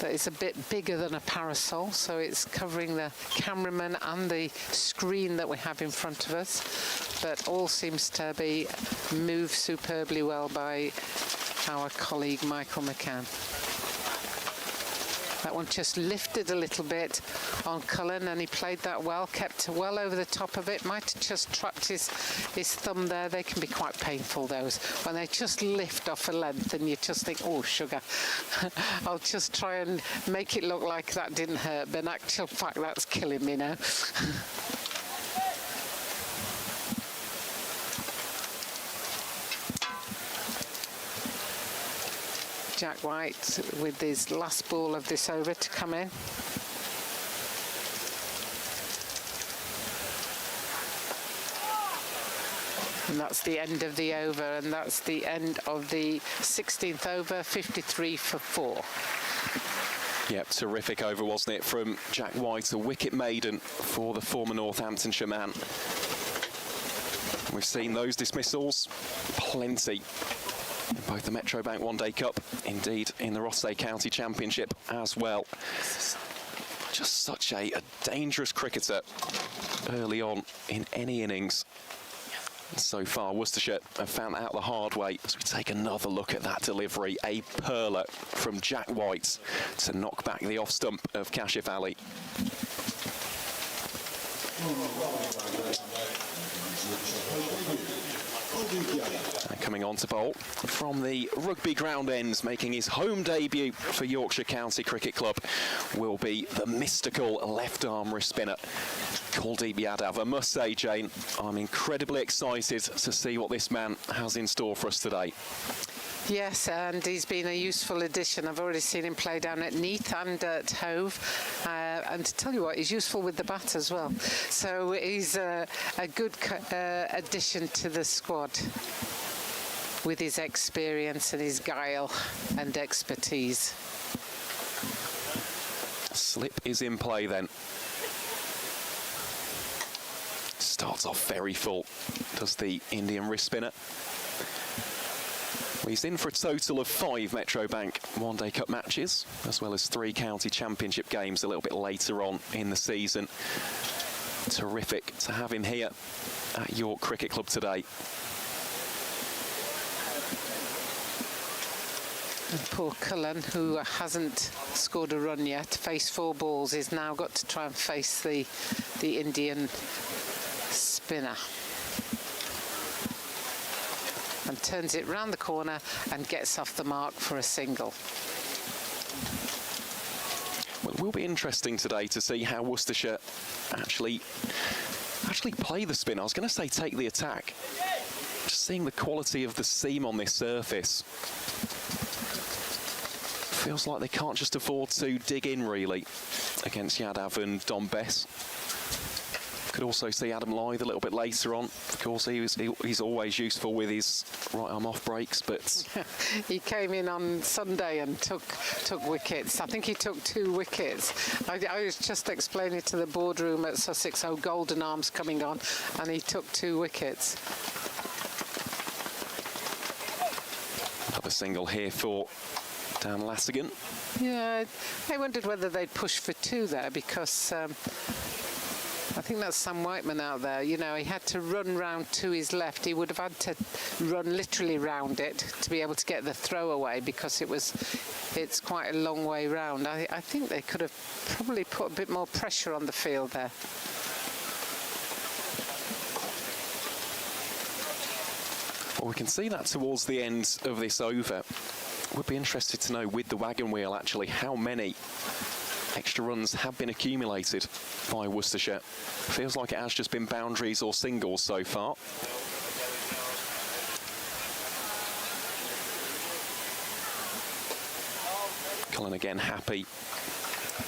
that is a bit bigger than a parasol, so it's covering the cameraman and the screen that we have in front of us, but all seems to be moved superbly well by our colleague Michael McCann. That one just lifted a little bit on Cullen, and he played that well, kept well over the top of it. Might have just trapped his thumb there. They can be quite painful, those, when they just lift off a length and you just think, oh, sugar. I'll just try and make it look like that didn't hurt, but in actual fact, that's killing me now. Jack White with his last ball of this over to come in. And that's the end of the over, and that's the end of the 16th over, 53 for 4. Yep, terrific over, wasn't it, from Jack White, a wicket maiden for the former Northamptonshire man. We've seen those dismissals plenty in both the Metrobank One Day Cup, indeed in the Rothesay County Championship as well. Just such a dangerous cricketer early on in any innings. So far, Worcestershire have found out the hard way as we take another look at that delivery. A perler from Jack White to knock back the off stump of Kashif Ali. And coming on to bowl from the rugby ground ends, making his home debut for Yorkshire County Cricket Club, will be the mystical left-arm wrist spinner, Kuldeep Yadav. I must say, Jane, I'm incredibly excited to see what this man has in store for us today. Yes, and he's been a useful addition. I've already seen him play down at Neath and at Hove. And to tell you what, he's useful with the bat as well. So he's a good addition to the squad with his experience and his guile and expertise. Slip is in play then. Starts off very full, does the Indian wrist spinner. He's in for a total of 5 Metrobank One Day Cup matches, as well as 3 county championship games a little bit later on in the season. Terrific to have him here at York Cricket Club today. And poor Cullen, who hasn't scored a run yet, faced 4 balls, has now got to try and face the Indian spinner. And turns it round the corner and gets off the mark for a single. Well, it will be interesting today to see how Worcestershire actually play the spin. I was going to say take the attack. Just seeing the quality of the seam on this surface. Feels like they can't just afford to dig in, really, against Yadav and Don Bess. Could also see Adam Lythe a little bit later on. Of course, he's always useful with his right arm off breaks, but he came in on Sunday and took wickets. I think he took 2 wickets. I was just explaining to the boardroom at Sussex, oh, golden arms coming on, and he took 2 wickets. Another single here for Dan Lassigan. Yeah, I wondered whether they'd push for 2 there, because I think that's Sam Whiteman out there. You know, he had to run round to his left. He would have had to run literally round it to be able to get the throw away, because it's quite a long way round. I think they could have probably put a bit more pressure on the field there. Well, we can see that towards the end of this over. Would be interested to know with the wagon wheel actually how many extra runs have been accumulated by Worcestershire. Feels like it has just been boundaries or singles so far. Cullen again happy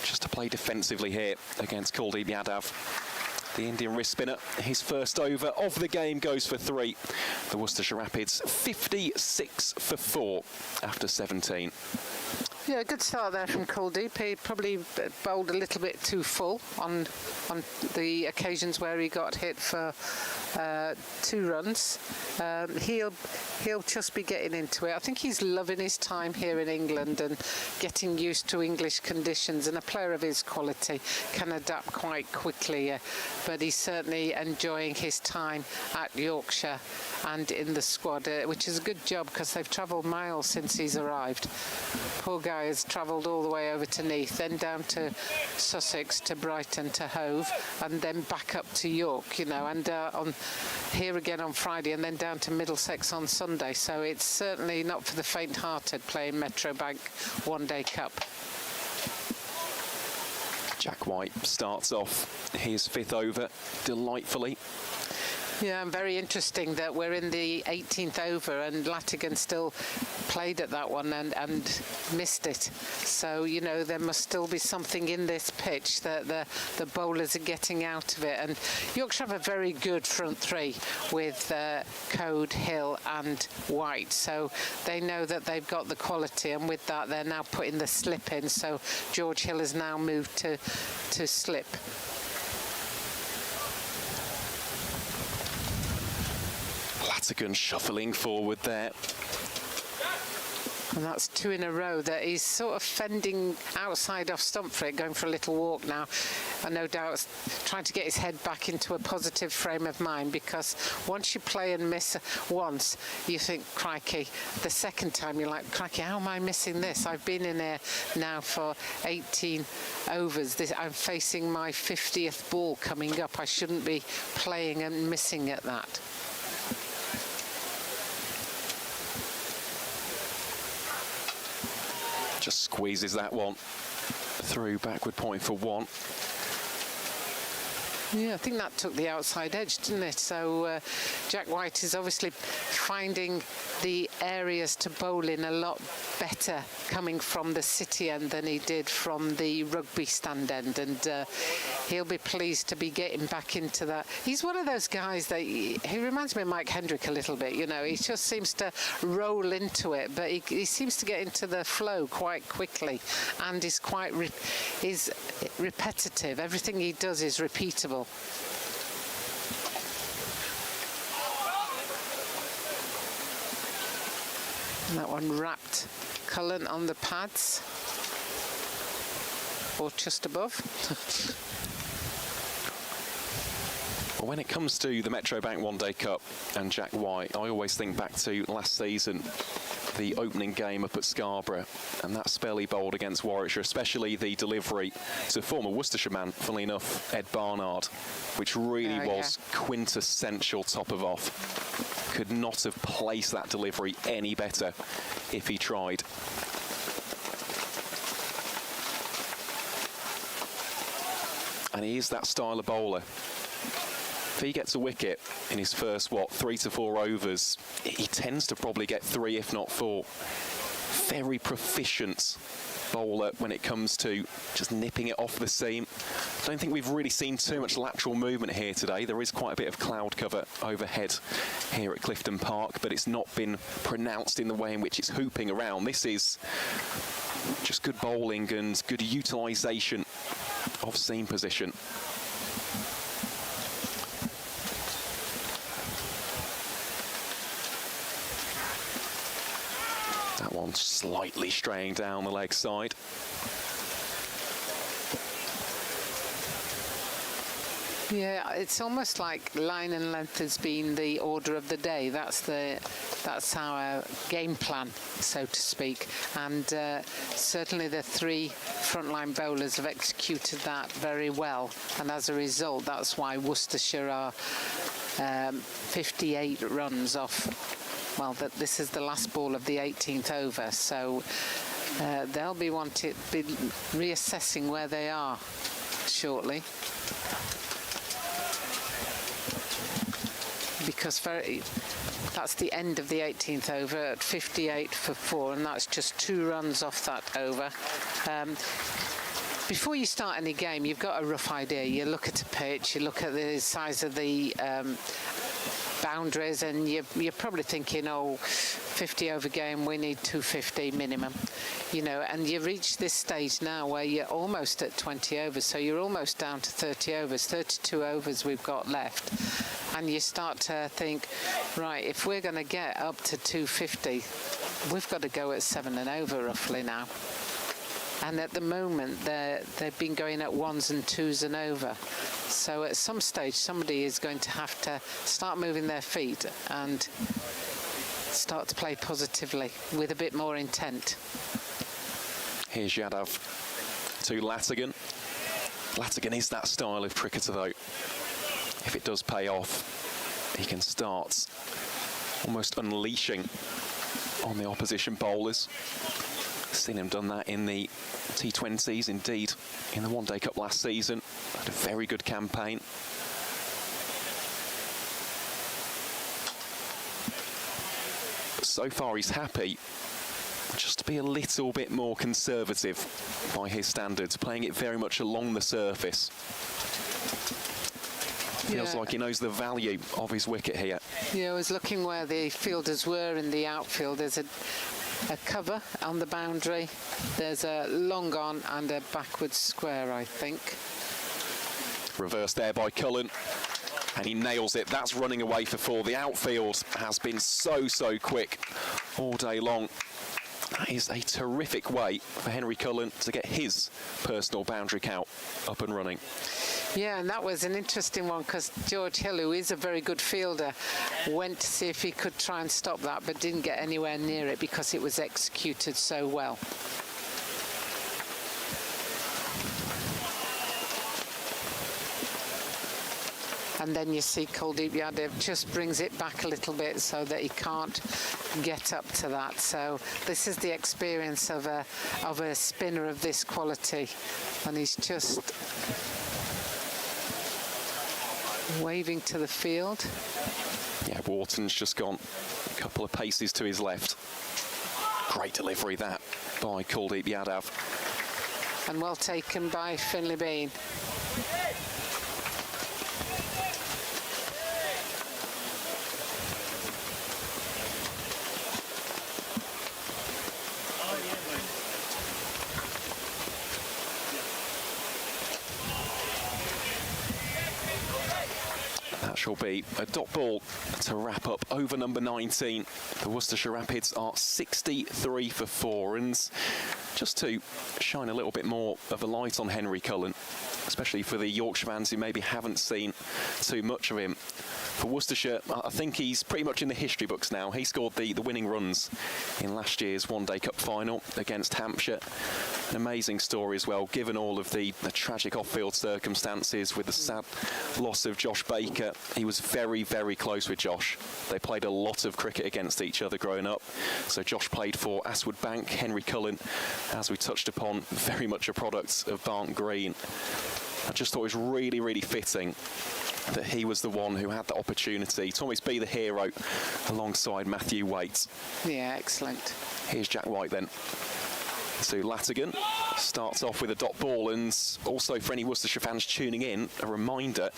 just to play defensively here against Kuldeep Yadav. The Indian wrist spinner, his first over of the game, goes for 3. The Worcestershire Rapids 56 for 4 after 17. Yeah, good start there from Kuldeep. He probably bowled a little bit too full on the occasions where he got hit for 2 runs. He'll just be getting into it. I think he's loving his time here in England and getting used to English conditions, and a player of his quality can adapt quite quickly, but he's certainly enjoying his time at Yorkshire and in the squad, which is a good job because they've travelled miles since he's arrived. Poor guy has travelled all the way over to Neath, then down to Sussex, to Brighton, to Hove, and then back up to York, and on here again on Friday, and then down to Middlesex on Sunday. So it's certainly not for the faint-hearted playing Metrobank One Day Cup. Jack White starts off his 5th over delightfully. Yeah, and very interesting that we're in the 18th over and Latigan still played at that one and missed it. So, there must still be something in this pitch that the bowlers are getting out of it. And Yorkshire have a very good front 3 with Code, Hill and White. So they know that they've got the quality, and with that they're now putting the slip in. So George Hill has now moved to slip. Latigan shuffling forward there. And that's 2 in a row that he's sort of fending outside off stump for it, going for a little walk now. And no doubt trying to get his head back into a positive frame of mind, because once you play and miss once, you think, crikey. The second time you're like, crikey, how am I missing this? I've been in here now for 18 overs. I'm facing my 50th ball coming up. I shouldn't be playing and missing at that. Just squeezes that one through, backward point for 1. Yeah, I think that took the outside edge, didn't it? So Jack White is obviously finding the areas to bowl in a lot better coming from the city end than he did from the rugby stand end, and he'll be pleased to be getting back into that. He's one of those guys that he reminds me of Mike Hendrick a little bit, he just seems to roll into it, but he seems to get into the flow quite quickly, and is quite is repetitive. Everything he does is repeatable. And that one wrapped Cullen on the pads, or just above. Well, when it comes to the Metrobank One Day Cup and Jack White, I always think back to last season, the opening game up at Scarborough, and that spell he bowled against Warwickshire, especially the delivery to former Worcestershire man, funnily enough, Ed Barnard, which really was quintessential top of off. Could not have placed that delivery any better if he tried. And he is that style of bowler. If he gets a wicket in his first, 3 to 4 overs, he tends to probably get 3, if not 4. Very proficient bowler when it comes to just nipping it off the seam. I don't think we've really seen too much lateral movement here today. There is quite a bit of cloud cover overhead here at Clifton Park, but it's not been pronounced in the way in which it's hooping around. This is just good bowling and good utilisation of seam position. That one slightly straying down the leg side. Yeah, it's almost like line and length has been the order of the day. That's our game plan, so to speak. And certainly the 3 frontline bowlers have executed that very well. And as a result, that's why Worcestershire are 58 runs off. Well, this is the last ball of the 18th over, so they'll be reassessing where they are shortly. Because that's the end of the 18th over at 58 for 4, and that's just 2 runs off that over. Before you start any game, you've got a rough idea. You look at a pitch, you look at the size of the boundaries, and you're probably thinking, oh, 50 over game, we need 250 minimum, you know, and you reach this stage now where you're almost at 20 overs, so you're almost down to 30 overs, 32 overs we've got left, and you start to think, right, if we're going to get up to 250, we've got to go at 7 and over roughly now. And at the moment, they've been going at 1s and 2s and over. So at some stage, somebody is going to have to start moving their feet and start to play positively with a bit more intent. Here's Yadav to Latigan. Latigan is that style of cricketer, though. If it does pay off, he can start almost unleashing on the opposition bowlers. Seen him done that in the T20s, indeed in the One Day Cup last season. Had a very good campaign. But so far he's happy just to be a little bit more conservative by his standards, playing it very much along the surface. Feels like he knows the value of his wicket here. Yeah, I was looking where the fielders were in the outfield. There's a cover on the boundary. There's a long on and a backwards square, I think. Reversed there by Cullen, and he nails it. That's running away for 4. The outfield has been so quick all day long. That is a terrific way for Henry Cullen to get his personal boundary count up and running. Yeah, and that was an interesting one because George Hill, who is a very good fielder, went to see if he could try and stop that, but didn't get anywhere near it because it was executed so well. And then you see Kuldeep Yadav just brings it back a little bit so that he can't get up to that. So this is the experience of a spinner of this quality, and he's just waving to the field. Yeah, Wharton's just gone a couple of paces to his left. Great delivery that by Kuldeep Yadav. And well taken by Finlay Bean. Shall be a dot ball to wrap up over number 19. The Worcestershire Rapids are 63 for 4, and just to shine a little bit more of a light on Henry Cullen, especially for the Yorkshire fans who maybe haven't seen too much of him. For Worcestershire, I think he's pretty much in the history books now. He scored the winning runs in last year's One Day Cup final against Hampshire. An amazing story as well, given all of the tragic off-field circumstances with the sad loss of Josh Baker. He was very close with Josh. They played a lot of cricket against each other growing up. So Josh played for Aswood Bank. Henry Cullen, as we touched upon, very much a product of Barnt Green. I just thought it was really fitting that he was the one who had the opportunity to almost be the hero alongside Matthew Waite. Yeah, excellent. Here's Jack White then. So Latigan starts off with a dot ball, and also for any Worcestershire fans tuning in, a reminder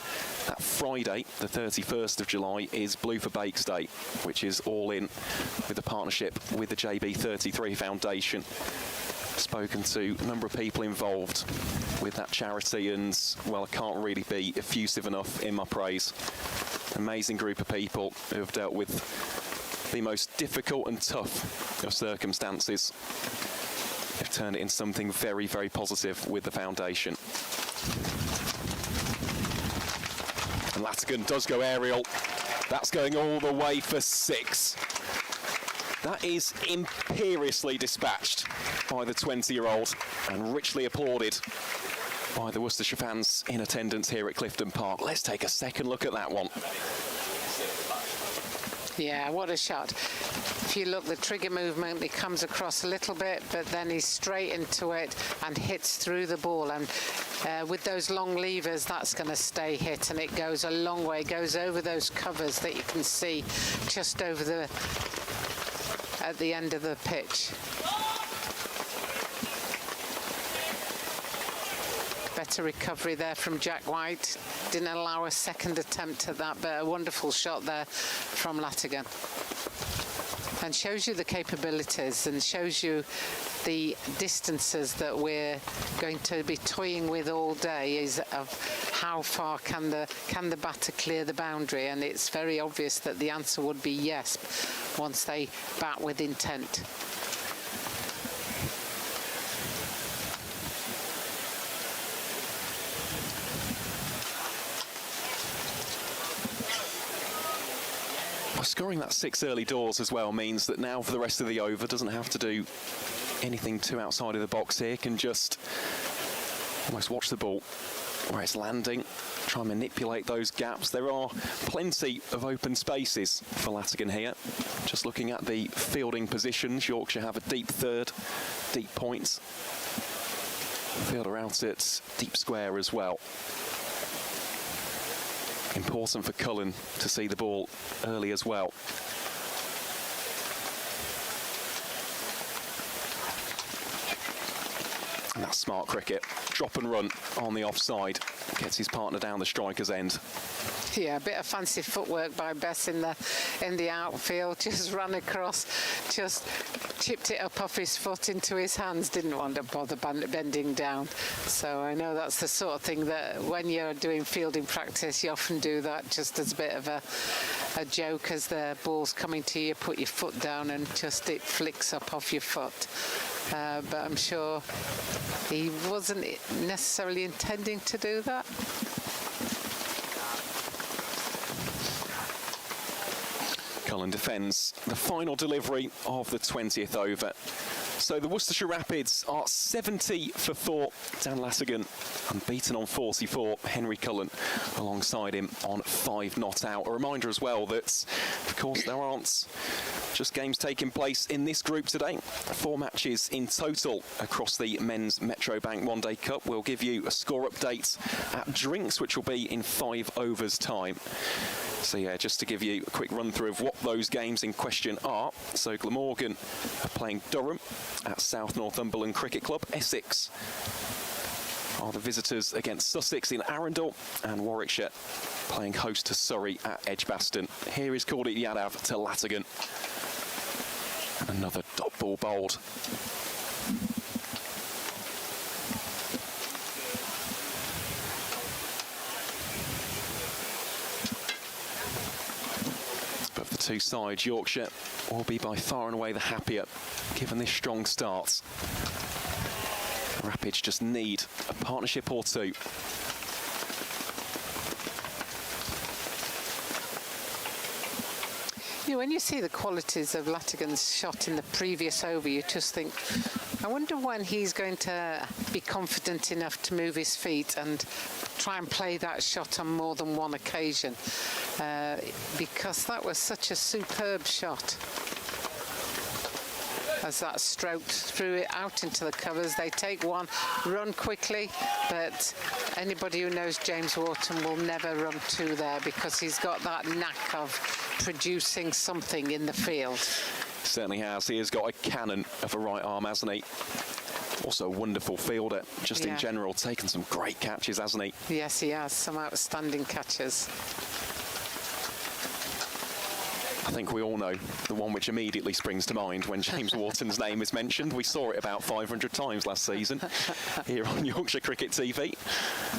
that Friday, the 31st of July, is Blue for Bakes Day, which is all in with the partnership with the JB33 Foundation. Spoken to a number of people involved with that charity, and well, I can't really be effusive enough in my praise. Amazing group of people who have dealt with the most difficult and tough of circumstances. They've turned it into something very positive with the foundation. And Latigan does go aerial. That's going all the way for 6. That is imperiously dispatched by the 20-year-old and richly applauded by the Worcestershire fans in attendance here at Clifton Park. Let's take a second look at that one. Yeah, what a shot. If you look, the trigger movement, he comes across a little bit, but then he's straight into it and hits through the ball. And with those long levers, that's going to stay hit, and it goes a long way. It goes over those covers that you can see just over the at the end of the pitch. better recovery there from Jack White. Didn't allow a second attempt at that, but a wonderful shot there from Latigan. And shows you the capabilities and shows you the distances that we're going to be toying with all day, is of how far can the batter clear the boundary, and it's very obvious that the answer would be yes once they bat with intent. Scoring that 6 early doors as well means that now for the rest of the over doesn't have to do anything too outside of the box here, can just almost watch the ball where it's landing, try and manipulate those gaps. There are plenty of open spaces for Latigan here. Just looking at the fielding positions, Yorkshire have a deep third, deep points. Fielder out at deep square as well. Important for Cullen to see the ball early as well. And that's smart cricket. Drop and run on the offside. Gets his partner down the striker's end. Yeah, a bit of fancy footwork by Bess in the outfield. Just ran across, just chipped it up off his foot into his hands. Didn't want to bother bending down. So I know that's the sort of thing that when you're doing fielding practice, you often do that just as a bit of a joke. As the ball's coming to you, put your foot down and just it flicks up off your foot. But I'm sure he wasn't necessarily intending to do that. Cullen defends the final delivery of the 20th over. So the Worcestershire Rapids are 70 for 4. Dan Latigan unbeaten on 44. Henry Cullen alongside him on 5 not out. A reminder as well that, of course, there aren't just games taking place in this group today. 4 matches in total across the Men's Metrobank One Day Cup. We'll give you a score update at drinks, which will be in 5 overs time. So yeah, just to give you a quick run through of what those games in question are. So Glamorgan are playing Durham at South Northumberland Cricket Club. Essex are the visitors against Sussex in Arundel, and Warwickshire playing host to Surrey at Edgbaston. Here is Kuldeep Yadav to Latigan. And another dot ball bowled. But for the two sides, Yorkshire will be by far and away the happier, given this strong start. Rapids just need a partnership or two. When you see the qualities of Latigan's shot in the previous over, you just think, I wonder when he's going to be confident enough to move his feet and try and play that shot on more than one occasion, because that was such a superb shot. As that stroked through it out into the covers, they take one, run quickly, but anybody who knows James Wharton will never run 2 there, because he's got that knack of producing something in the field. Certainly has. He has got a cannon of a right arm, hasn't he? Also a wonderful fielder, just in general, taken some great catches, hasn't he? Yes, he has. Some outstanding catches. I think we all know the one which immediately springs to mind when James Wharton's name is mentioned. We saw it about 500 times last season here on Yorkshire Cricket TV.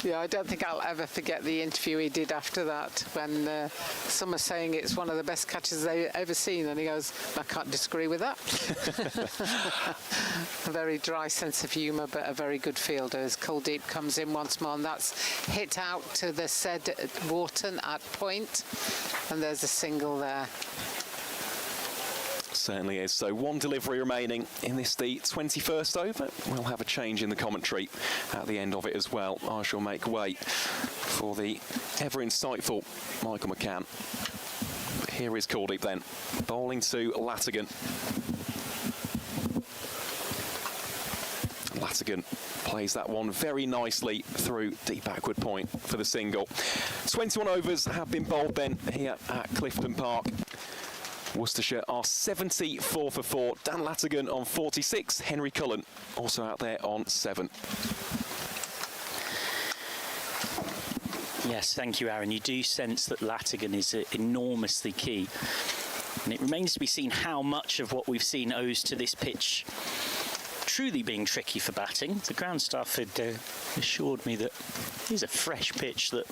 Yeah, I don't think I'll ever forget the interview he did after that, when some are saying it's one of the best catches they've ever seen, and he goes, I can't disagree with that. A very dry sense of humour, but a very good fielder as Kuldeep comes in once more, and that's hit out to the said Wharton at point, and there's a single there. Certainly is. So 1 delivery remaining in this, the 21st over. We'll have a change in the commentary at the end of it as well. I shall make way for the ever insightful Michael McCann. But here is Kuldeep then, bowling to Latigan. Latigan plays that one very nicely through deep backward point for the single. 21 overs have been bowled then here at Clifton Park. Worcestershire are 74 for 4. Dan Latigan on 46. Henry Cullen also out there on 7. Yes, thank you, Aaron. You do sense that Latigan is enormously key. And it remains to be seen how much of what we've seen owes to this pitch truly being tricky for batting. The ground staff had assured me that it is a fresh pitch that,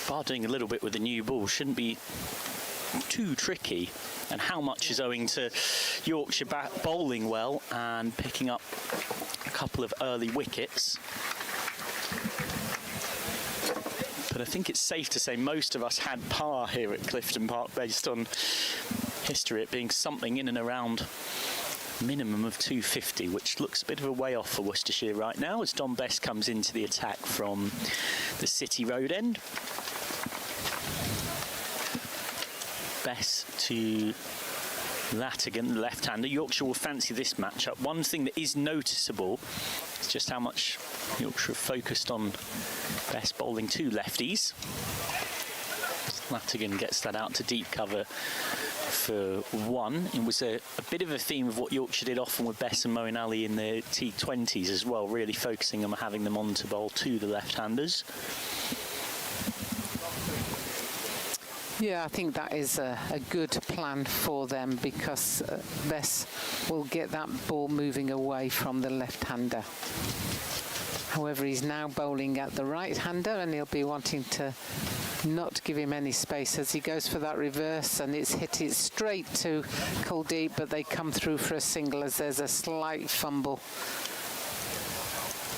bar doing a little bit with the new ball, shouldn't be too tricky. And how much is owing to Yorkshire bowling well and picking up a couple of early wickets. But I think it's safe to say most of us had par here at Clifton Park based on history, it being something in and around minimum of 250, which looks a bit of a way off for Worcestershire right now as Don Best comes into the attack from the City Road end. Best to Latigan, the left-hander. Yorkshire will fancy this matchup. One thing that is noticeable is just how much Yorkshire focused on Best bowling two lefties. Latigan gets that out to deep cover for one. It was a bit of a theme of what Yorkshire did often with Bess and Moeen Ali in the T20s as well, really focusing on having them on to bowl to the left-handers. Yeah, I think that is a good plan for them because Bess will get that ball moving away from the left-hander. However, he's now bowling at the right-hander and he'll be wanting to not give him any space as he goes for that reverse, and it's hit it straight to Kuldeep, but they come through for a single as there's a slight fumble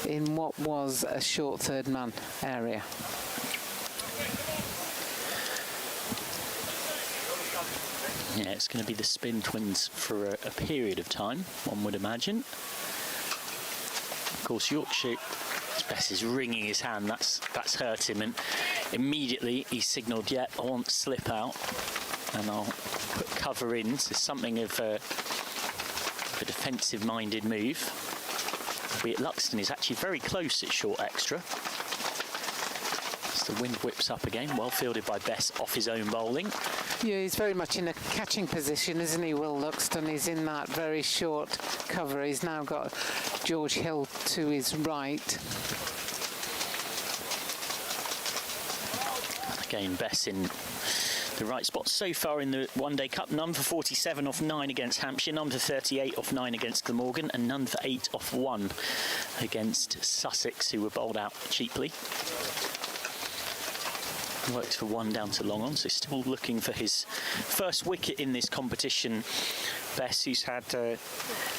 in what was a short third man area. Yeah, it's going to be the spin twins for a period of time, one would imagine. Of course, Yorkshire, Bess is wringing his hand, that's hurt him, and immediately he signalled, yeah, I want slip out, and I'll put cover in. So something of a defensive-minded move. Albeit Luxton is actually very close at short extra. As the wind whips up again, well fielded by Bess off his own bowling. Yeah, he's very much in a catching position, isn't he, Will Luxton? He's in that very short cover. He's now got George Hill to his right. Again, Bess in the right spot so far in the One Day Cup. None for 47 off 9 against Hampshire, none for 38 off 9 against Glamorgan, and none for 8 off 1 against Sussex, who were bowled out cheaply. Worked for one down to long on, so still looking for his first wicket in this competition. Bess, who's had a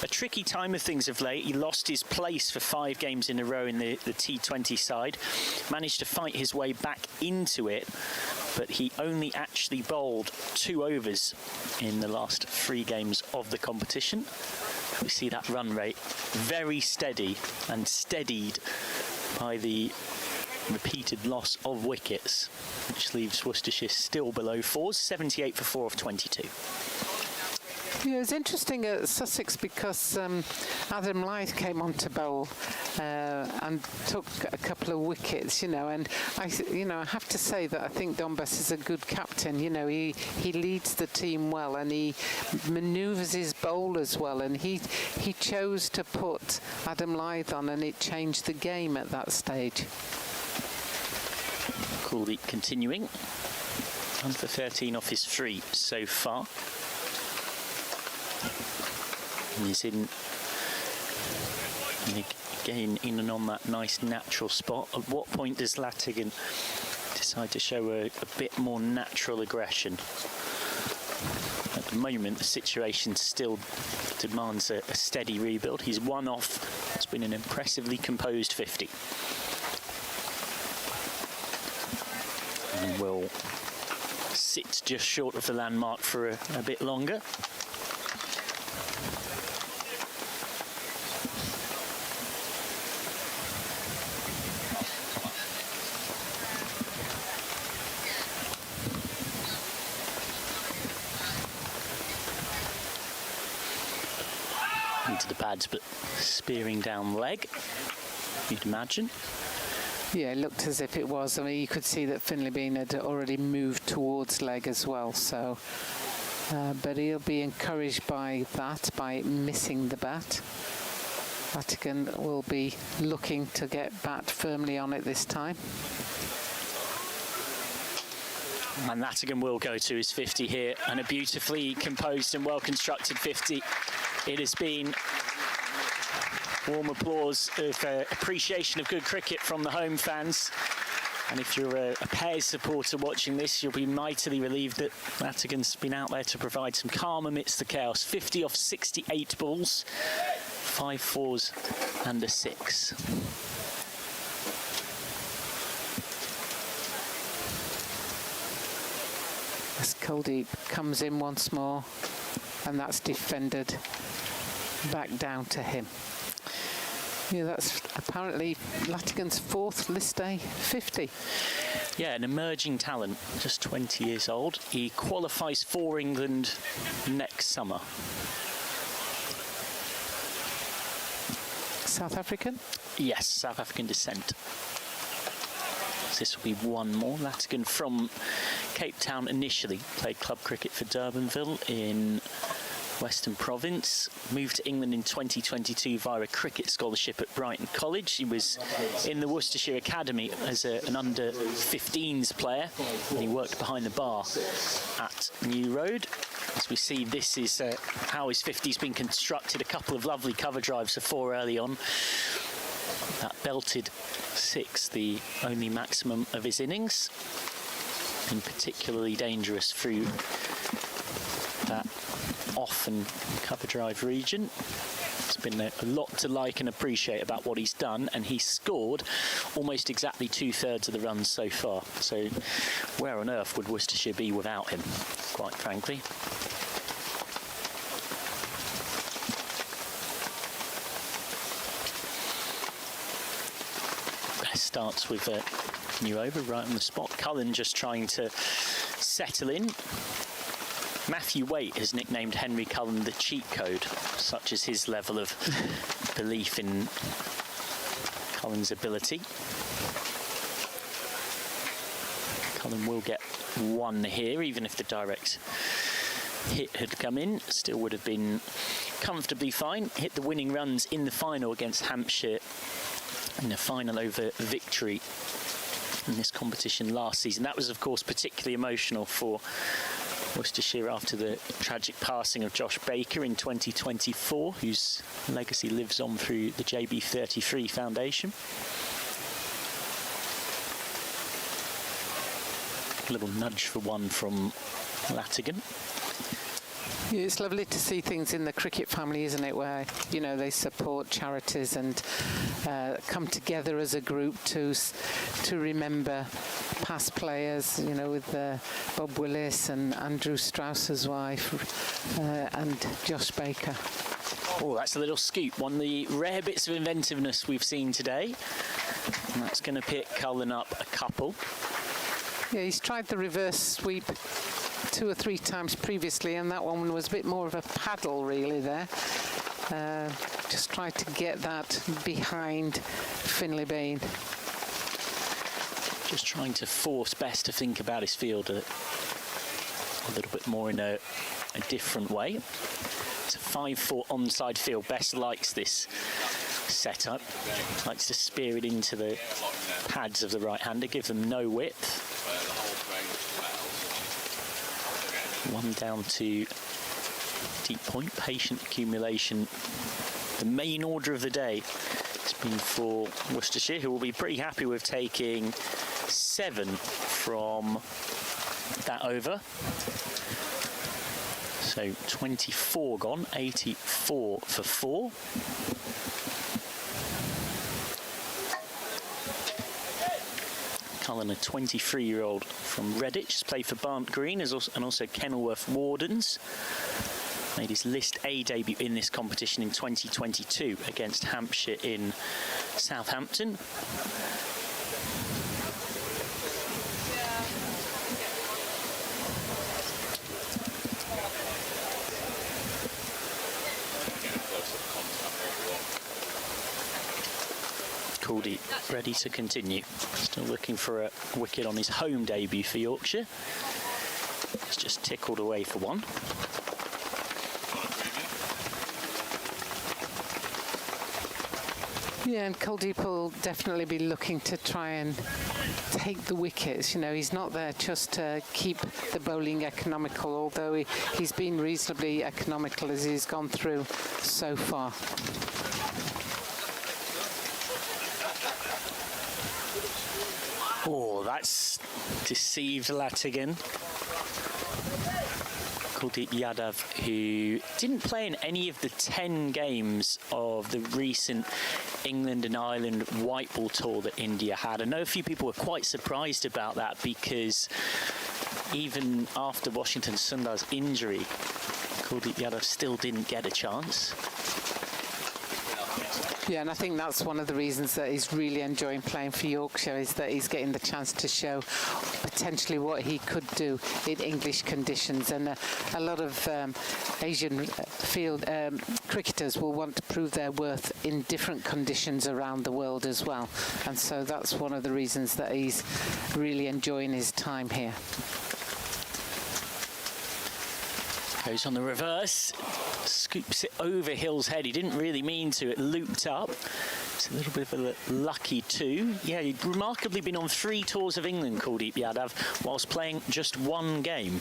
tricky time of things of late. He lost his place for 5 games in a row in the T20 side. Managed to fight his way back into it, but he only actually bowled 2 overs in the last 3 games of the competition. We see that run rate very steady and steadied by the repeated loss of wickets, which leaves Worcestershire still below 4s, 78 for 4 of 22. Yeah, it was interesting at Sussex because Adam Lyth came on to bowl and took a couple of wickets, you know, and I have to say that I think Don Bess is a good captain. You know, he leads the team well and he manoeuvres his bowlers well, and he chose to put Adam Lyth on, and it changed the game at that stage. Kuldeep continuing, 1 for 13 off his 3 so far. And he's again in and on that nice natural spot. At what point does Latigan decide to show a bit more natural aggression? At the moment, the situation still demands a steady rebuild. He's 1 off. It's been an impressively composed 50. And will sit just short of the landmark for a bit longer. Into the pads, but spearing down leg, you'd imagine. Yeah, it looked as if it was. I mean, you could see that Finlay Bean had already moved towards leg as well, so but he'll be encouraged by that, by missing the bat. Latigan will be looking to get bat firmly on it this time. And Latigan will go to his 50 here, and a beautifully composed and well-constructed 50. It has been warm applause of appreciation of good cricket from the home fans. And if you're a Pairs supporter watching this, you'll be mightily relieved that Latigan's been out there to provide some calm amidst the chaos. 50 off 68 balls, 5 fours and a 6. As Kuldeep comes in once more, and that's defended back down to him. Yeah, that's apparently Latigan's 4th list day 50. Yeah, an emerging talent, just 20 years old. He qualifies for England next summer. South African? Yes, South African descent. This will be one more. Latigan from Cape Town initially, played club cricket for Durbanville in Western Province, moved to England in 2022 via a cricket scholarship at Brighton College. He was in the Worcestershire Academy as an under-15s player, and he worked behind the bar at New Road. As we see, this is how his 50's been constructed. A couple of lovely cover drives for 4 early on. That belted 6, the only maximum of his innings, and particularly dangerous through that off and cover drive region. There's been a lot to like and appreciate about what he's done, and he's scored almost exactly 2/3 of the runs so far. So where on earth would Worcestershire be without him, quite frankly? Starts with a new over right on the spot. Cullen just trying to settle in. Matthew Waite has nicknamed Henry Cullen the cheat code, such as his level of belief in Cullen's ability. Cullen will get 1 here, even if the direct hit had come in. Still would have been comfortably fine. Hit the winning runs in the final against Hampshire in a final over victory in this competition last season. That was, of course, particularly emotional for Worcestershire after the tragic passing of Josh Baker in 2024, whose legacy lives on through the JB33 Foundation. A little nudge for 1 from Latigan. Yeah, it's lovely to see things in the cricket family, isn't it, where, you know, they support charities and come together as a group to remember past players, you know, with Bob Willis and Andrew Strauss's wife and Josh Baker. Oh, that's a little scoop. One of the rare bits of inventiveness we've seen today. And that's going to pick Cullen up a couple. Yeah, he's tried the reverse sweep 2 or 3 times previously, and that one was a bit more of a paddle really there. Just tried to get that behind Finlay Bean. Just trying to force Best to think about his field a little bit more in a different way. It's a 5-4 onside field. Best likes this setup, likes to spear it into the pads of the right-hander, give them no width. 1 down to deep point, patient accumulation. The main order of the day has been for Worcestershire, who will be pretty happy with taking 7 from that over. So 24 gone, 84 for 4. Cullen, a 23-year-old from Redditch, has played for Barnt Green and also Kenilworth Wardens. Made his List A debut in this competition in 2022 against Hampshire in Southampton. Caldy ready to continue. Still looking for a wicket on his home debut for Yorkshire. It's just tickled away for 1. Yeah, and Kuldeep will definitely be looking to try and take the wickets. You know, he's not there just to keep the bowling economical, although he's been reasonably economical as he's gone through so far. Oh, that's deceived Latigan. Kuldeep Yadav, who didn't play in any of the 10 games of the recent England and Ireland white ball tour that India had. I know a few people were quite surprised about that because even after Washington Sundar's injury, Kuldeep Yadav still didn't get a chance. Yeah, and I think that's one of the reasons that he's really enjoying playing for Yorkshire, is that he's getting the chance to show potentially what he could do in English conditions. And a lot of Asian field cricketers will want to prove their worth in different conditions around the world as well. And so that's one of the reasons that he's really enjoying his time here. Goes on the reverse, scoops it over Hill's head. He didn't really mean to, it looped up. It's a little bit of a lucky two. Yeah, he'd remarkably been on 3 tours of England, Kuldeep Yadav, whilst playing just 1 game.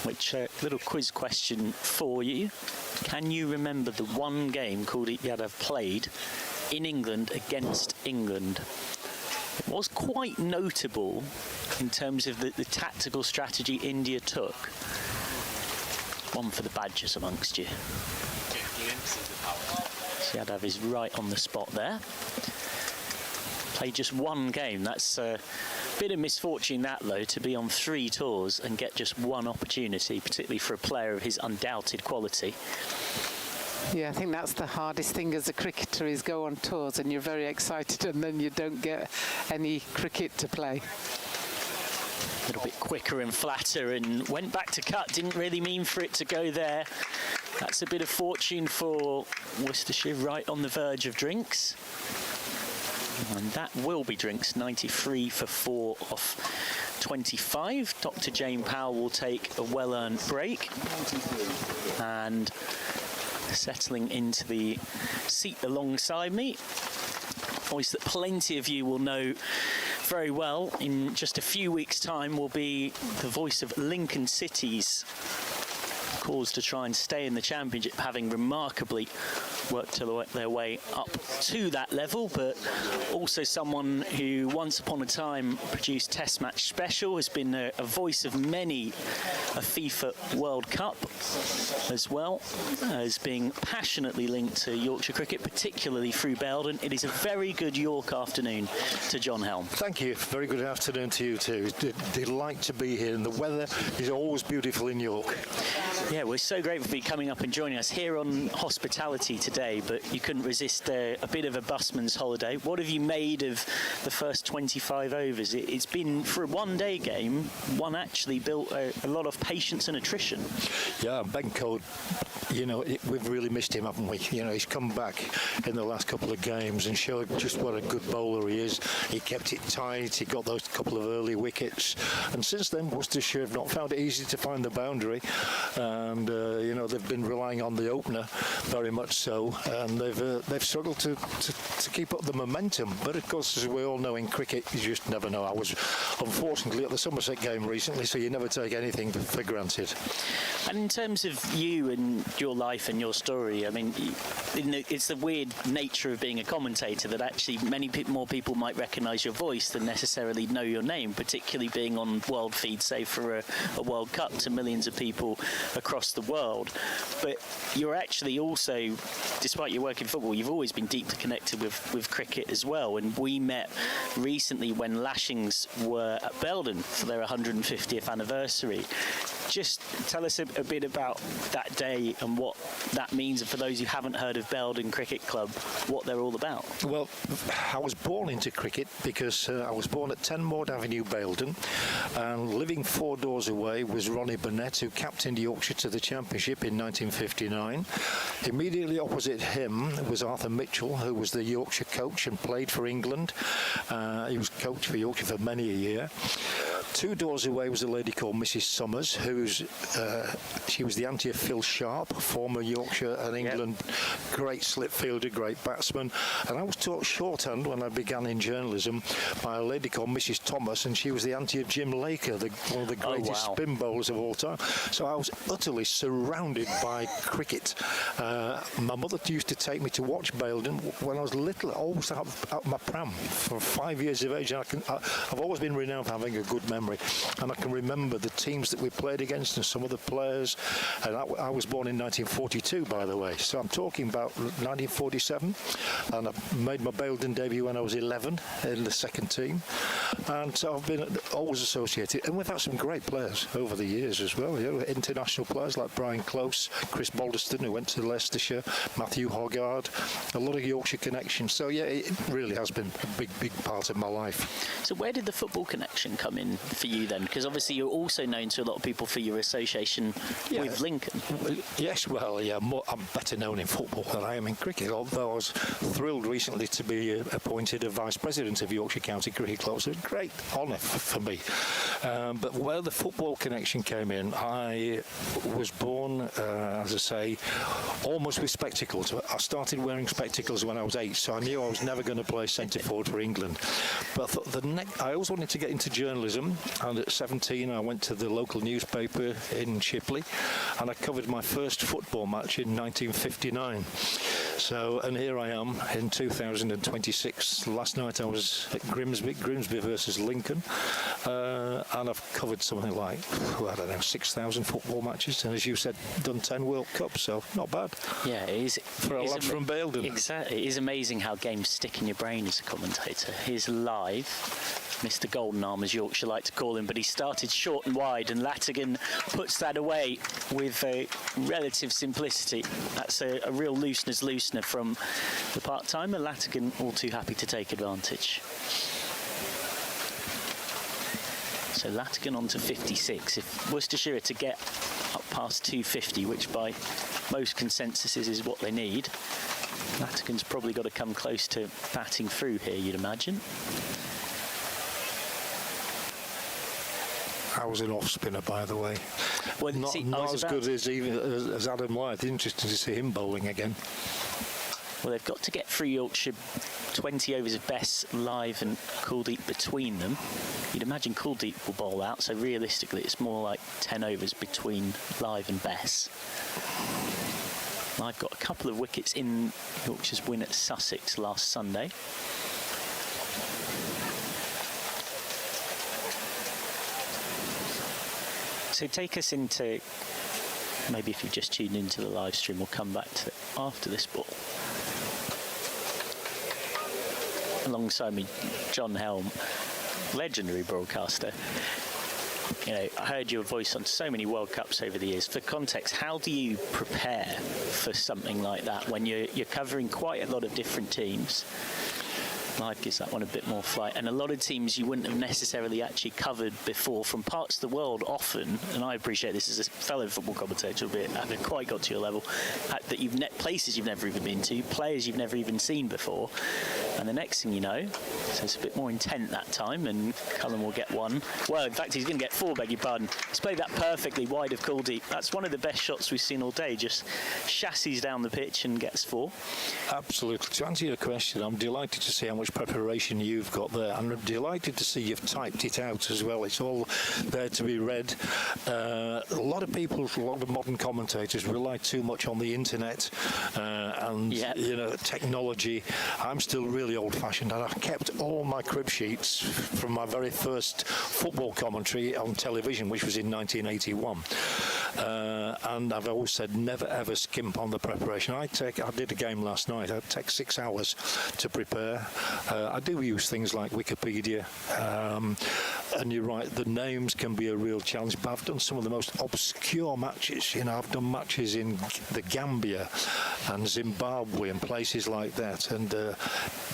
Which, little quiz question for you. Can you remember the 1 game Kuldeep Yadav played in England against England? It was quite notable in terms of the tactical strategy India took. One for the badgers amongst you. Yadav is right on the spot there. Played just 1 game. That's a bit of misfortune that, though, to be on 3 tours and get just 1 opportunity, particularly for a player of his undoubted quality. Yeah, I think that's the hardest thing as a cricketer, is go on tours and you're very excited and then you don't get any cricket to play. A little bit quicker and flatter, and went back to cut. Didn't really mean for it to go there. That's a bit of fortune for Worcestershire, right on the verge of drinks. And that will be drinks. 93 for 4 off 25. Dr. Jane Powell will take a well-earned break. And settling into the seat alongside me, voice that plenty of you will know very well in just a few weeks' time, will be the voice of Lincoln City's cause to try and stay in the Championship, having remarkably worked their way up to that level, but also someone who once upon a time produced Test Match Special, has been a voice of many a FIFA World Cup as well, as being passionately linked to Yorkshire cricket, particularly through Belden. It is a very good York afternoon to John Helm. Thank you. Very good afternoon to you too. Delight to be here, and the weather is always beautiful in York. Yeah, we're so grateful for you coming up and joining us here on hospitality today, but you couldn't resist a bit of a busman's holiday. What have you made of the first 25 overs? It's been, for a one-day game, one actually built a lot of patience and attrition. Yeah, Ben Code, you know, we've really missed him, haven't we? You know, he's come back in the last couple of games and showed just what a good bowler he is. He kept it tight, he got those couple of early wickets, and since then Worcestershire have not found it easy to find the boundary, and you know, they've been relying on the opener very much so, and they've struggled to keep up the momentum. But of course, as we all know in cricket, you just never know. I was unfortunately at the Somerset game recently, so you never take anything for granted. And in terms of you and your life and your story, I mean, it's the weird nature of being a commentator that actually many more people might recognise your voice than necessarily know your name, particularly being on world feed, say, for a World Cup to millions of people across the world. But you're actually also, despite your work in football, you've always been deeply connected with cricket as well. And we met recently when Lashings were at Belden for their 150th anniversary. Just tell us a bit about that day and what that means, and for those who haven't heard of Belden Cricket Club, what they're all about. Well, I was born into cricket because I was born at 10 Maud Avenue, Belden, and living 4 doors away was Ronnie Burnett, who captained Yorkshire to the Championship in 1959. Immediately opposite him was Arthur Mitchell, who was the Yorkshire coach and played for England. He was coach for Yorkshire for many a year. 2 doors away was a lady called Mrs. Summers, she was the auntie of Phil Sharp, former Yorkshire and England great slip fielder, great batsman. And I was taught shorthand when I began in journalism by a lady called Mrs. Thomas, and she was the auntie of Jim Laker, one of the greatest spin bowlers of all time. So I was utterly surrounded by cricket. My mother used to take me to watch Baildon when I was little. I always had out my pram for 5 years of age. I've always been renowned for having a good memory, and I can remember the teams that we played against and some of the players. And I was born in 1942, by the way, so I'm talking about 1947, and I made my Baildon debut when I was 11 in the second team, and so I've been always associated, and we've had some great players over the years as well, international players like Brian Close, Chris Balderston, who went to Leicestershire, Matthew Hoggard, a lot of Yorkshire connections. So yeah, it really has been a big part of my life. So where did the football connection come in for you then? Because obviously you're also known to a lot of people for your association with Lincoln. Yes, well, yeah, I'm better known in football than I am in cricket, although I was thrilled recently to be appointed a vice president of Yorkshire County Cricket Club. So it's a great honour for me. But where the football connection came in, I was born, as I say, almost with spectacles. I started wearing spectacles when I was 8, so I knew I was never going to play centre forward for England. But I always wanted to get into journalism, and at 17 I went to the local newspaper in Shipley, and I covered my first football match in 1959. So, and here I am in 2026. Last night I was at Grimsby versus Lincoln, and I've covered something like, I don't know, 6,000 football matches, and as you said, done 10 World Cups, so not bad. Yeah, it is. For a lad from Baildon. Exactly. It is amazing how games stick in your brain as a commentator. Here's live. Mr. Golden Arm, as Yorkshire like to call him, but he started short and wide, and Latigan puts that away with a relative simplicity. That's a real loosener from the part-timer. Latigan all too happy to take advantage. So Latigan on to 56. If Worcestershire are to get up past 250, which by most consensuses is what they need, Latigan's probably got to come close to batting through here, you'd imagine. I was an off spinner, by the way. Well, not as good as Adam Wyeth. Interesting to see him bowling again. Well, they've got to get through Yorkshire 20 overs of Bess, Live and Kuldeep between them. You'd imagine Kuldeep will bowl out, so realistically it's more like 10 overs between Live and Bess. Live got a couple of wickets in Yorkshire's win at Sussex last Sunday. So take us into, maybe if you've just tuned into the live stream, we'll come back to it after this ball. Alongside me, John Helm, legendary broadcaster. You know, I heard your voice on so many World Cups over the years. For context, how do you prepare for something like that when you're covering quite a lot of different teams? Live gives that one a bit more flight, and a lot of teams you wouldn't have necessarily actually covered before from parts of the world often, and I appreciate this as a fellow football commentator, albeit I haven't quite got to your level, that you've places you've never even been to, players you've never even seen before, and the next thing you know, so it's a bit more intent that time, and Cullen will get one. Well, in fact, he's going to get 4, beg your pardon. He's played that perfectly wide of Kuldeep. That's one of the best shots we've seen all day, just chassis down the pitch and gets 4. Absolutely. To answer your question, I'm delighted to see how much preparation you've got there, and I'm delighted to see you've typed it out as well. It's all there to be read. A lot of people, a lot of modern commentators rely too much on the internet and you know, technology. I'm still really old-fashioned, and I've kept all my crib sheets from my very first football commentary on television, which was in 1981. And I've always said never ever skimp on the preparation. I did a game last night. I take 6 hours to prepare. I do use things like Wikipedia, and you're right, the names can be a real challenge, but I've done some of the most obscure matches. You know, I've done matches in the Gambia and Zimbabwe and places like that, and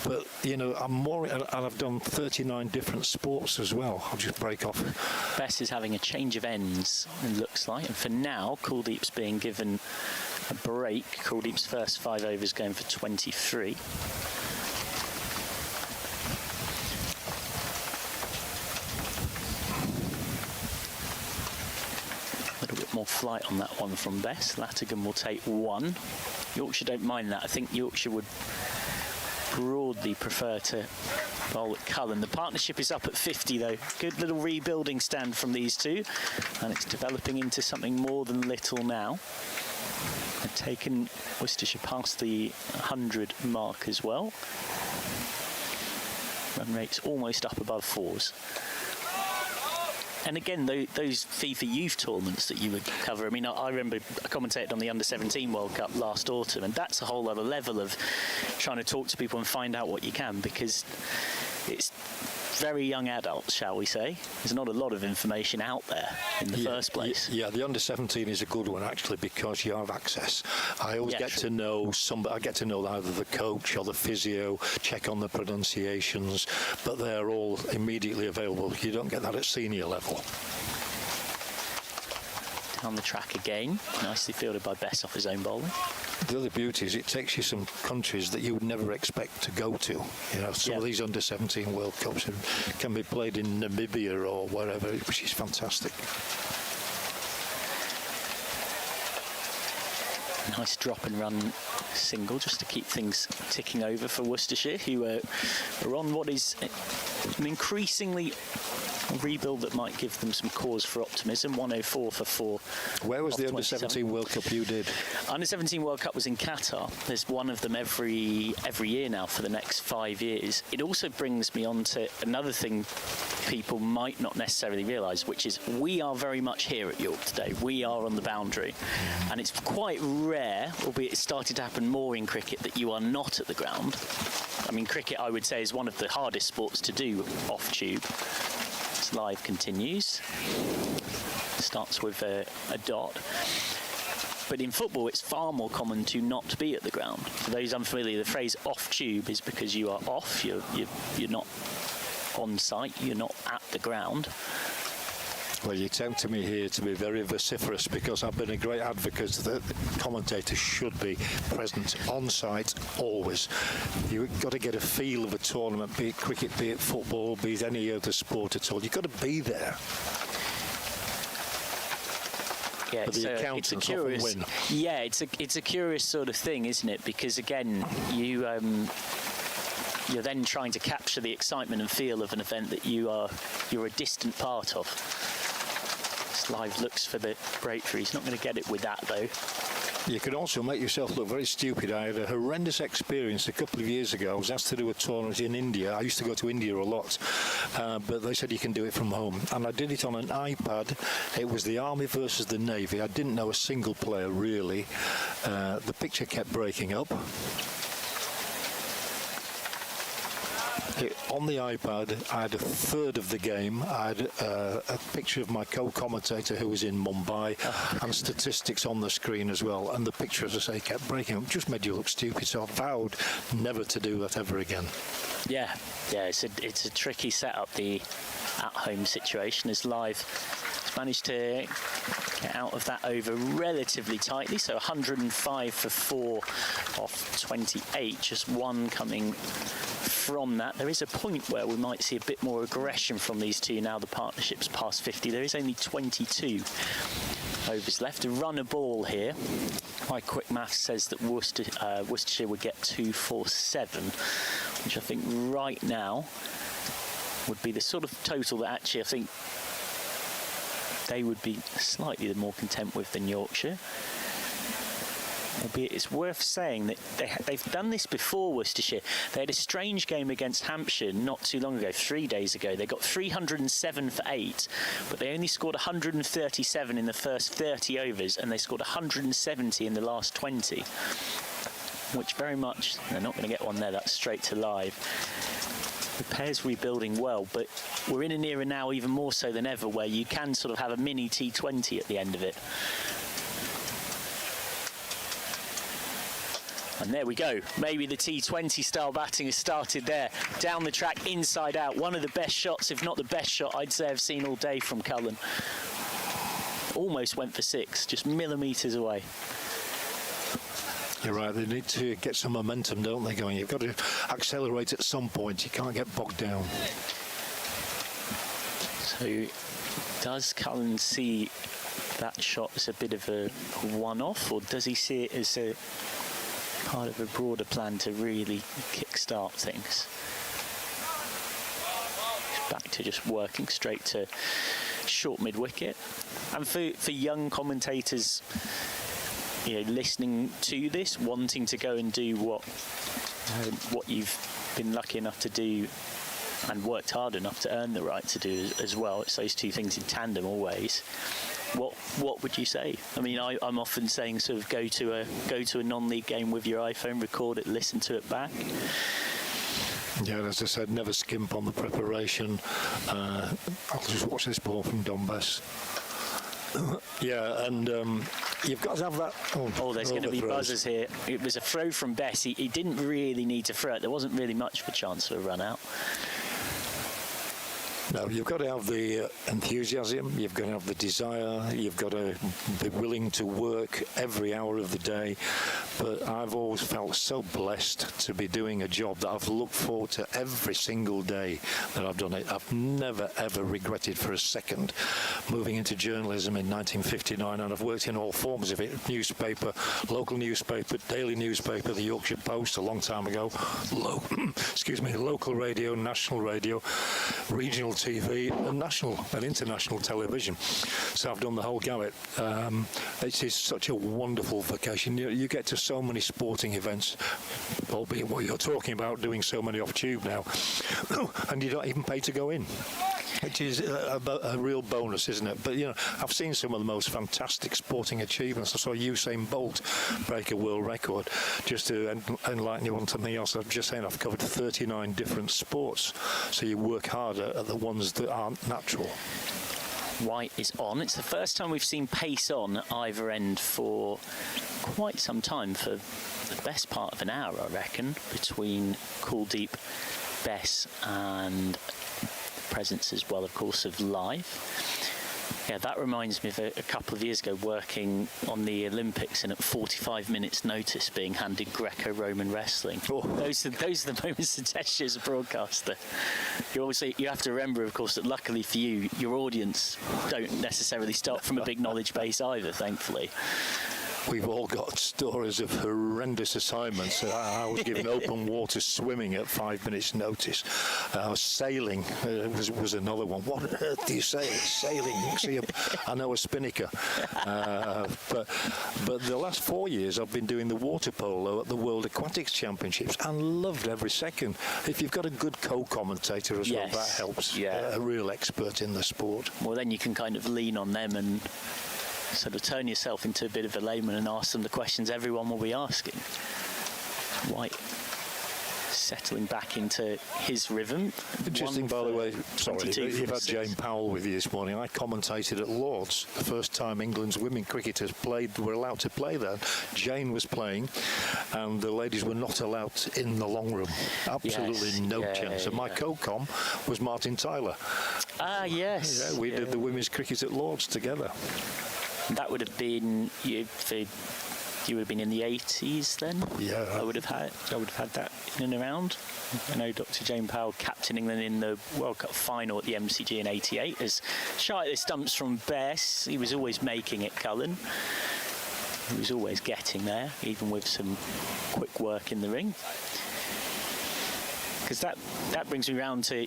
but you know, I'm more, and I've done 39 different sports as well. I'll just break off. Bess is having a change of ends, it looks like, and for now Kuldeep's being given a break. Kuldeep's first 5 overs going for 23. more flight on that one from Bess. Latigan will take one. Yorkshire don't mind that. I think Yorkshire would broadly prefer to bowl at Cullen. The partnership is up at 50 though. Good little rebuilding stand from these two, and it's developing into something more than little now. They've taken Worcestershire past the 100 mark as well. Run rate's almost up above 4s. And again, those FIFA youth tournaments that you would cover, I mean, I remember I commentated on the Under-17 World Cup last autumn, and that's a whole other level of trying to talk to people and find out what you can, because it's very young adults, shall we say. There's not a lot of information out there in the first place. Yeah, the Under-17 is a good one, actually, because you have access. I always get to know somebody. I get to know either the coach or the physio, check on the pronunciations, but they're all immediately available. You don't get that at senior level. Down the track again, nicely fielded by Bess off his own bowling. The other beauty is it takes you some countries that you would never expect to go to. You know, some of these Under-17 World Cups can be played in Namibia or wherever, which is fantastic. Nice drop and run single just to keep things ticking over for Worcestershire, who are on what is an increasingly rebuild that might give them some cause for optimism. 104 for 4. Where was the Under-17 World Cup you did? Under-17 World Cup was in Qatar. There's one of them every year now for the next 5 years. It also brings me on to another thing people might not necessarily realise, which is we are very much here at York today. We are on the boundary, and it's quite rare, albeit it's started to happen more in cricket, that you are not at the ground. I mean, cricket, I would say, is one of the hardest sports to do off tube. Live continues. Starts with a dot. But in football, it's far more common to not be at the ground. For those unfamiliar, the phrase off tube is because you are off. You're not on site. You're not at the ground. Well, you're tempting me here to be very vociferous, because I've been a great advocate that commentators should be present on site always. You've got to get a feel of a tournament, be it cricket, be it football, be it any other sport at all. You've got to be there. Yeah, but the accountants often win. Yeah, it's a curious sort of thing, isn't it? Because again, you're then trying to capture the excitement and feel of an event that you're a distant part of. Live looks for the breakthrough. He's not going to get it with that, though. You can also make yourself look very stupid. I had a horrendous experience a couple of years ago. I was asked to do a tournament in India. I used to go to India a lot, but they said you can do it from home. And I did it on an iPad. It was the Army versus the Navy. I didn't know a single player, really. The picture kept breaking up. On the iPad, I had a third of the game. I had a picture of my co-commentator who was in Mumbai, and statistics on the screen as well. And the picture, as I say, kept breaking up. Just made you look stupid. So I vowed never to do that ever again. Yeah, it's a tricky setup, the at-home situation. As Live has managed to get out of that over relatively tightly. So 105 for 4 off 28. Just one coming from that. There is a point where we might see a bit more aggression from these two now the partnership's past 50. There is only 22 overs left to run a ball here. My quick maths says that Worcestershire would get 247, which I think right now would be the sort of total that actually I think they would be slightly more content with than Yorkshire. Albeit it's worth saying that they've done this before, Worcestershire. They had a strange game against Hampshire not too long ago, 3 days ago. They got 307 for 8, but they only scored 137 in the first 30 overs, and they scored 170 in the last 20, which very much, they're not going to get one there, that's straight to Live. The pair's rebuilding well, but we're in an era now even more so than ever where you can sort of have a mini T20 at the end of it. And there we go. Maybe the T20 style batting has started there. Down the track, inside out. One of the best shots, if not the best shot, I'd say I've seen all day from Cullen. Almost went for 6, just millimetres away. You're right, they need to get some momentum, don't they, going? You've got to accelerate at some point. You can't get bogged down. So does Cullen see that shot as a bit of a one-off, or does he see it as a part of a broader plan to really kick-start things? He's back to just working straight to short mid-wicket. And for young commentators, listening to this, wanting to go and do what you've been lucky enough to do and worked hard enough to earn the right to do as well. It's those two things in tandem always. What would you say? I mean, I'm often saying sort of go to a non-league game with your iPhone, record it, listen to it back. Yeah, as I said, never skimp on the preparation. I'll just watch this ball from Donbass. Yeah, and you've got to have that. Oh, there's going to be buzzers here. It was a throw from Bess. He didn't really need to throw it. There wasn't really much of a chance for a run out. No, you've got to have the enthusiasm, you've got to have the desire, you've got to be willing to work every hour of the day. But I've always felt so blessed to be doing a job that I've looked forward to every single day that I've done it. I've never, ever regretted for a second moving into journalism in 1959, and I've worked in all forms of it: newspaper, local newspaper, daily newspaper, the Yorkshire Post a long time ago, local radio, national radio, regional TV, and national and international television. So I've done the whole gamut. It is such a wonderful vocation. You get to so many sporting events, albeit what you're talking about, doing so many off tube now, and you don't even pay to go in. Which is a real bonus, isn't it? But, I've seen some of the most fantastic sporting achievements. I saw Usain Bolt break a world record. Just to enlighten you on something else, I'm just saying I've covered 39 different sports. So you work harder at the ones that aren't natural. White is on. It's the first time we've seen pace on either end for quite some time, for the best part of an hour, I reckon, between Kuldeep, Bess and presence as well, of course, of live. Yeah, that reminds me of a couple of years ago working on the Olympics and at 45 minutes notice being handed Greco-Roman wrestling. Oh. Those are the moments to test you as a broadcaster. You have to remember, of course, that luckily for you, your audience don't necessarily start from a big knowledge base either, thankfully. We've all got stories of horrendous assignments. I was given open water swimming at 5 minutes' notice. Sailing was another one. What on earth do you say? Sailing. See, I know a spinnaker. But the last 4 years I've been doing the water polo at the World Aquatics Championships and loved every second. If you've got a good co-commentator as well, that helps. Yeah. A real expert in the sport. Well, then you can kind of lean on them and sort of turn yourself into a bit of a layman and ask them the questions everyone will be asking. White settling back into his rhythm. Interesting, by the way, sorry, you've had Jane Powell with you this morning. I commentated at Lord's, the first time England's women cricketers were allowed to play there. Jane was playing, and the ladies were not allowed in the long room. Absolutely no chance. And my co-com was Martin Tyler. Ah, yes. Yeah, we did the women's cricket at Lord's together. That would have been you would have been in the 80s then. Yeah, I would have had that in and around. I know Dr. Jane Powell captain England in the World Cup final at the MCG in '88. As shy at the stumps from Bess, he was always making it, Cullen. He was always getting there, even with some quick work in the ring. Because that brings me round to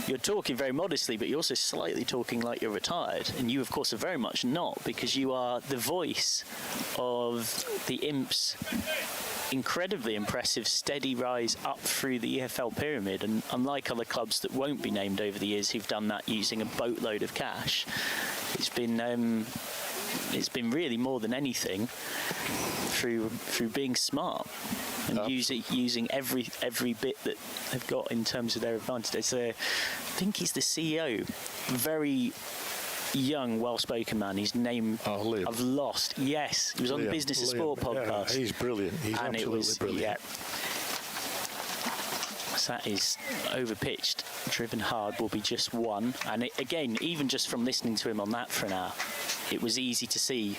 you're talking very modestly, but you're also slightly talking like you're retired, and you of course are very much not, because you are the voice of the Imps' incredibly impressive steady rise up through the EFL pyramid. And unlike other clubs that won't be named over the years who've done that using a boatload of cash, it's been really more than anything through being smart and using every bit that they've got in terms of their advantage. I think he's the CEO, very young, well-spoken man. His name I've lost. Yes, he was on the Business of Sport podcast. Yeah, he's brilliant. He's absolutely brilliant. Yeah. So that is overpitched, driven hard, will be just one. And again, even just from listening to him on that for an hour, it was easy to see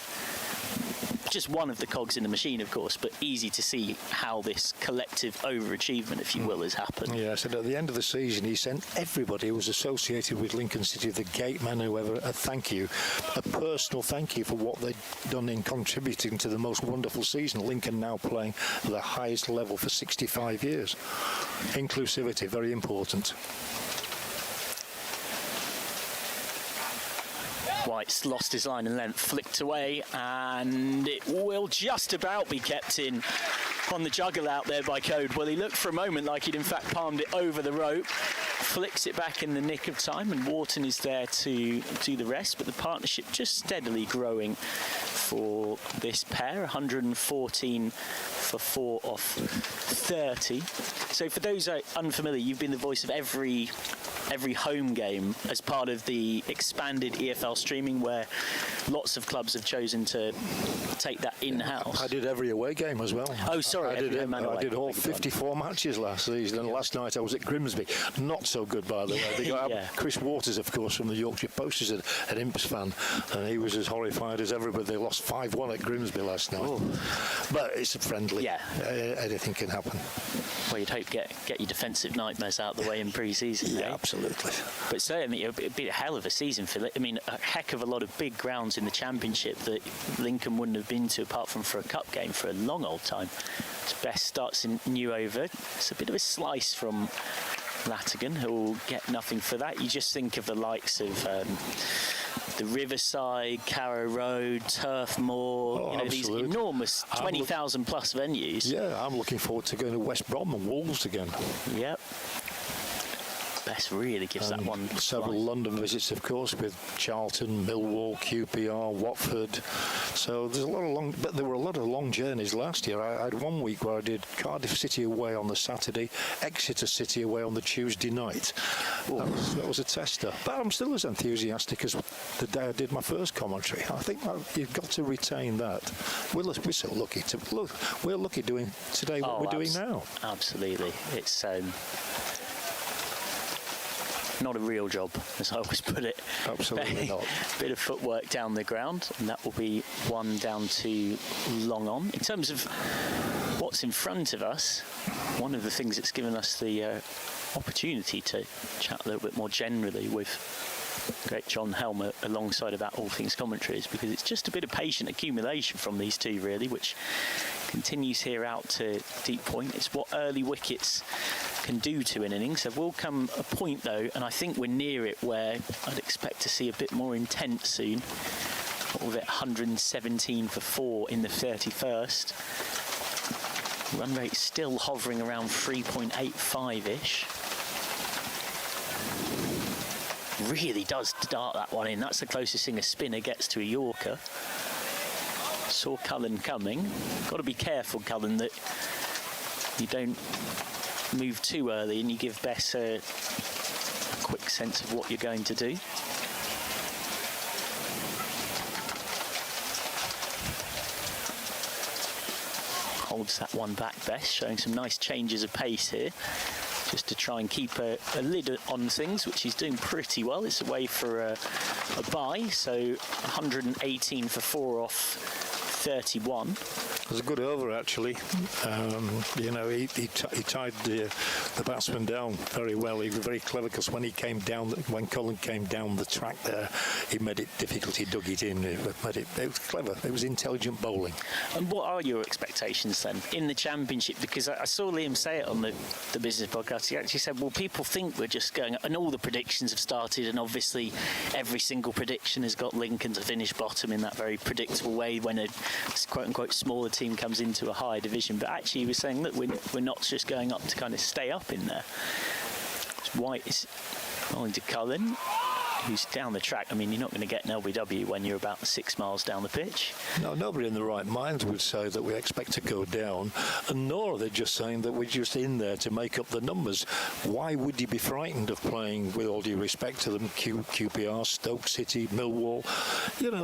just one of the cogs in the machine, of course, but easy to see how this collective overachievement, if you will, has happened. Yes, and at the end of the season, he sent everybody who was associated with Lincoln City, the gate man, whoever, a thank you, a personal thank you for what they'd done in contributing to the most wonderful season. Lincoln now playing at the highest level for 65 years. Inclusivity, very important. White's lost his line and length, flicked away, and it will just about be kept in on the juggle out there by Code. Well, he looked for a moment like he'd in fact palmed it over the rope, flicks it back in the nick of time, and Wharton is there to do the rest, but the partnership just steadily growing for this pair. 114 for 4 off 30. So for those unfamiliar, you've been the voice of every home game as part of the expanded EFL streaming, where lots of clubs have chosen to take that in-house. I did every away game as well. Oh, sorry. I did all 54 matches last season, and last night I was at Grimsby. Not so good, by the way. They got Chris Waters, of course, from the Yorkshire Post, is an Imps fan, and he was as horrified as everybody. They lost 5-1 at Grimsby last night. Oh. But it's a friendly. Yeah. Anything can happen. Well, you'd hope get your defensive nightmares out of the way in pre-season. Yeah, absolutely. But certainly it'd be a hell of a season for it. I mean, a heck of a lot of big grounds in the Championship that Lincoln wouldn't have been to apart from for a cup game for a long old time. His best starts in New Over. It's a bit of a slice from Latigan, who will get nothing for that. You just think of the likes of the Riverside, Carrow Road, Turf Moor, these enormous 20,000 plus venues. Yeah, I'm looking forward to going to West Brom and Wolves again. Yep. Best really gives that one. Several London visits, of course, with Charlton, Millwall, QPR, Watford. So there's a lot of long, but there were a lot of long journeys last year. I had 1 week where I did Cardiff City away on the Saturday, Exeter City away on the Tuesday night. That was a tester. But I'm still as enthusiastic as the day I did my first commentary. I think you've got to retain that. We're so lucky we're lucky doing today what we're doing now. Absolutely, it's. Not a real job, as I always put it. Absolutely not. Bit of footwork down the ground, and that will be one down to long on. In terms of what's in front of us, one of the things that's given us the opportunity to chat a little bit more generally with great John Helmer alongside about all things commentary is because it's just a bit of patient accumulation from these two, really, which continues here out to deep point. It's what early wickets can do to an innings. There will come a point, though, and I think we're near it, where I'd expect to see a bit more intent soon. What was it, 117 for 4 in the 31st. Run rate still hovering around 3.85-ish. Really does dart that one in. That's the closest thing a spinner gets to a Yorker. Saw Cullen coming. Got to be careful, Cullen, that you don't move too early and you give Bess a quick sense of what you're going to do. Holds that one back, Bess, showing some nice changes of pace here, just to try and keep a lid on things, which he's doing pretty well. It's away for a bye, so 118 for 4 off 31. It was a good over, actually. He tied the batsman down very well. He was very clever because when Cullen came down the track there, he made it difficult. He dug it in. It was clever. It was intelligent bowling. And what are your expectations then in the Championship? Because I saw Liam say it on the business podcast. He actually said, well, people think we're just going, and all the predictions have started, and obviously every single prediction has got Lincoln to finish bottom in that very predictable way when a quote-unquote smaller team comes into a higher division. But actually he was saying, look, we're not just going up to kind of stay up in there. White is rolling to Cullen, who's down the track. I mean, you're not going to get an LBW when you're about 6 miles down the pitch. No, nobody in the right mind would say that we expect to go down, and nor are they just saying that we're just in there to make up the numbers. Why would you be frightened of playing, with all due respect to them, QPR, Stoke City, Millwall?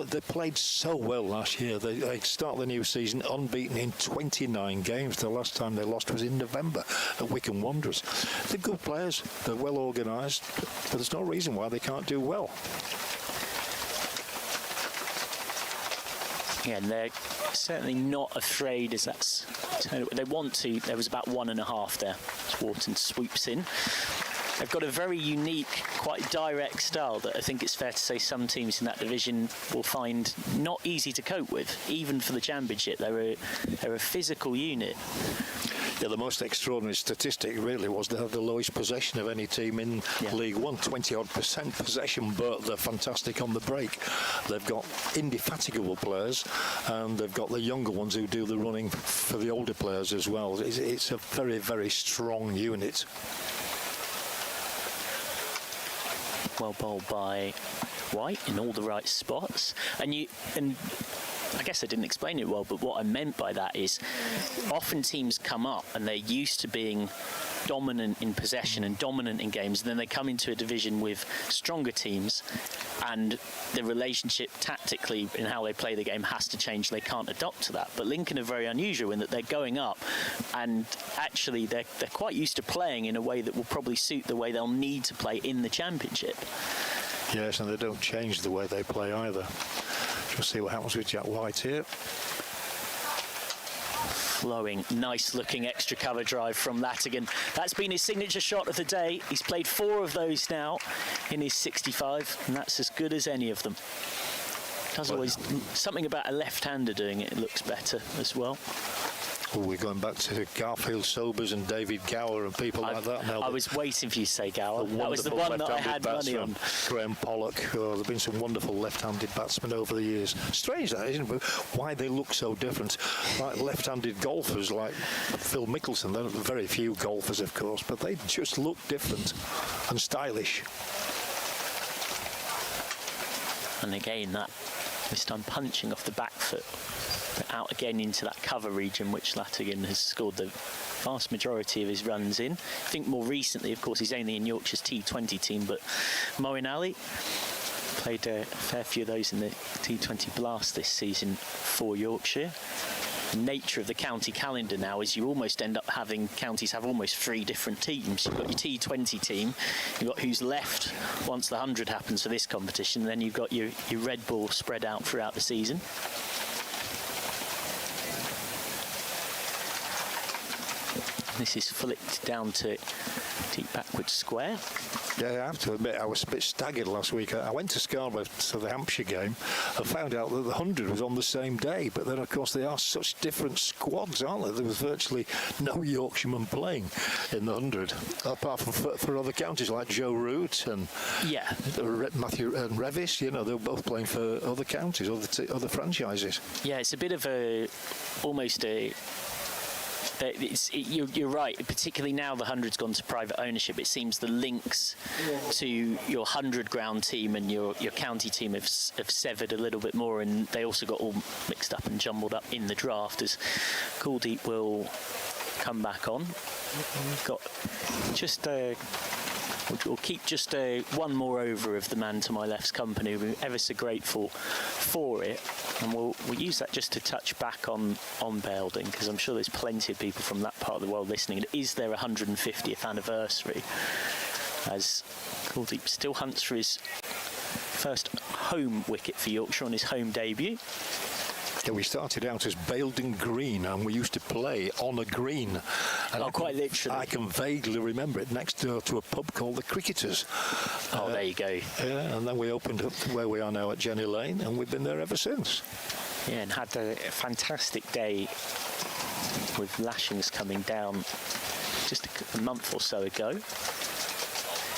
They played so well last year. They start the new season unbeaten in 29 games. The last time they lost was in November at Wycombe Wanderers. They're good players. They're well organised, but there's no reason why they can't do well. Yeah, and they're certainly not afraid as that's... They want to. There was about 1.5 there. Wharton swoops in. They've got a very unique, quite direct style that I think it's fair to say some teams in that division will find not easy to cope with, even for the championship. They're a physical unit. Yeah, the most extraordinary statistic really was they had the lowest possession of any team in League One, 20-odd% possession, but they're fantastic on the break. They've got indefatigable players, and they've got the younger ones who do the running for the older players as well. It's a very, very strong unit. Well bowled by White in all the right spots, and I guess I didn't explain it well, but what I meant by that is often teams come up and they're used to being dominant in possession and dominant in games, and then they come into a division with stronger teams and the relationship tactically in how they play the game has to change. They can't adopt to that. But Lincoln are very unusual in that they're going up and actually they're quite used to playing in a way that will probably suit the way they'll need to play in the championship. Yes, and they don't change the way they play either. We'll see what happens with Jack White here. Flowing, nice looking extra cover drive from Latigan. That's been his signature shot of the day. He's played 4 of those now in his 65, and that's as good as any of them. Does always something about a left-hander doing it looks better as well. Oh, we're going back to Garfield Sobers and David Gower and people like that now. I was waiting for you to say Gower. That was the one that I had money on. Graham Pollock. Oh, there have been some wonderful left-handed batsmen over the years. Strange that, isn't it? Why they look so different. Like left-handed golfers like Phil Mickelson. There are very few golfers, of course, but they just look different and stylish. And again, that this time punching off the back foot. But out again into that cover region, which Latigan has scored the vast majority of his runs in. I think more recently, of course, he's only in Yorkshire's T20 team, but Moeen Ali played a fair few of those in the T20 Blast this season for Yorkshire. The nature of the county calendar now is you almost end up having counties have almost 3 different teams. You've got your T20 team, you've got who's left once the 100 happens for this competition, and then you've got your red ball spread out throughout the season. This is flicked down to deep backward square. Yeah, I have to admit, I was a bit staggered last week. I went to Scarborough to the Hampshire game and found out that the 100 was on the same day. But then, of course, they are such different squads, aren't they? There was virtually no Yorkshireman playing in the 100, apart from for other counties like Joe Root and Matthew and Revis. You know, they were both playing for other counties, other franchises. Yeah, it's a bit of almost a... You're right, particularly now the 100's gone to private ownership. It seems the links to your 100 ground team and your county team have severed a little bit more, and they also got all mixed up and jumbled up in the draft as Kuldeep will come back on. We've got just we'll keep just one more over of the man to my left's company. We're ever so grateful for it, and we'll use that just to touch back on Bailding, because I'm sure there's plenty of people from that part of the world listening. It is their 150th anniversary, as Kuldeep still hunts for his first home wicket for Yorkshire on his home debut. Yeah, we started out as Bailding Green, and we used to play on a green. And quite literally. I can vaguely remember it next door to a pub called the Cricketers. Oh, there you go. Yeah, and then we opened up to where we are now at Jenny Lane, and we've been there ever since. Yeah, and had a fantastic day with lashings coming down just a month or so ago.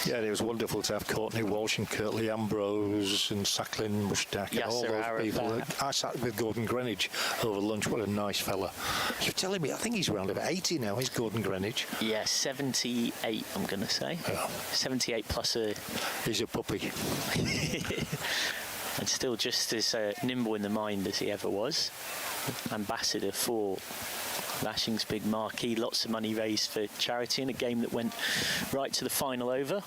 Yeah, it was wonderful to have Courtney Walsh and Curtly Ambrose and Sacklin Mushtaq and all those people. I sat with Gordon Greenwich over lunch. What a nice fella. You're telling me, I think he's around about 80 now, is Gordon Greenwich? Yeah, 78, I'm going to say. Yeah. 78 plus a... He's a puppy. And still just as nimble in the mind as he ever was. Ambassador for Lashing's big marquee, lots of money raised for charity in a game that went right to the final over.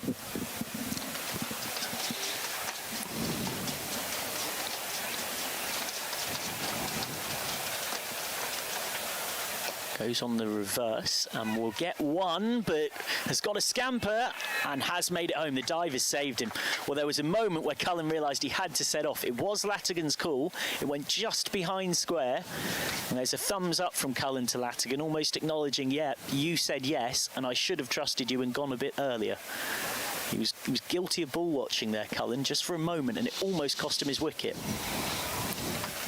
Goes on the reverse and will get one, but has got a scamper and has made it home. The divers saved him. Well, there was a moment where Cullen realised he had to set off. It was Latigan's call. It went just behind square. And there's a thumbs up from Cullen to Latigan, almost acknowledging, yeah, you said yes, and I should have trusted you and gone a bit earlier. He was guilty of ball watching there, Cullen, just for a moment, and it almost cost him his wicket.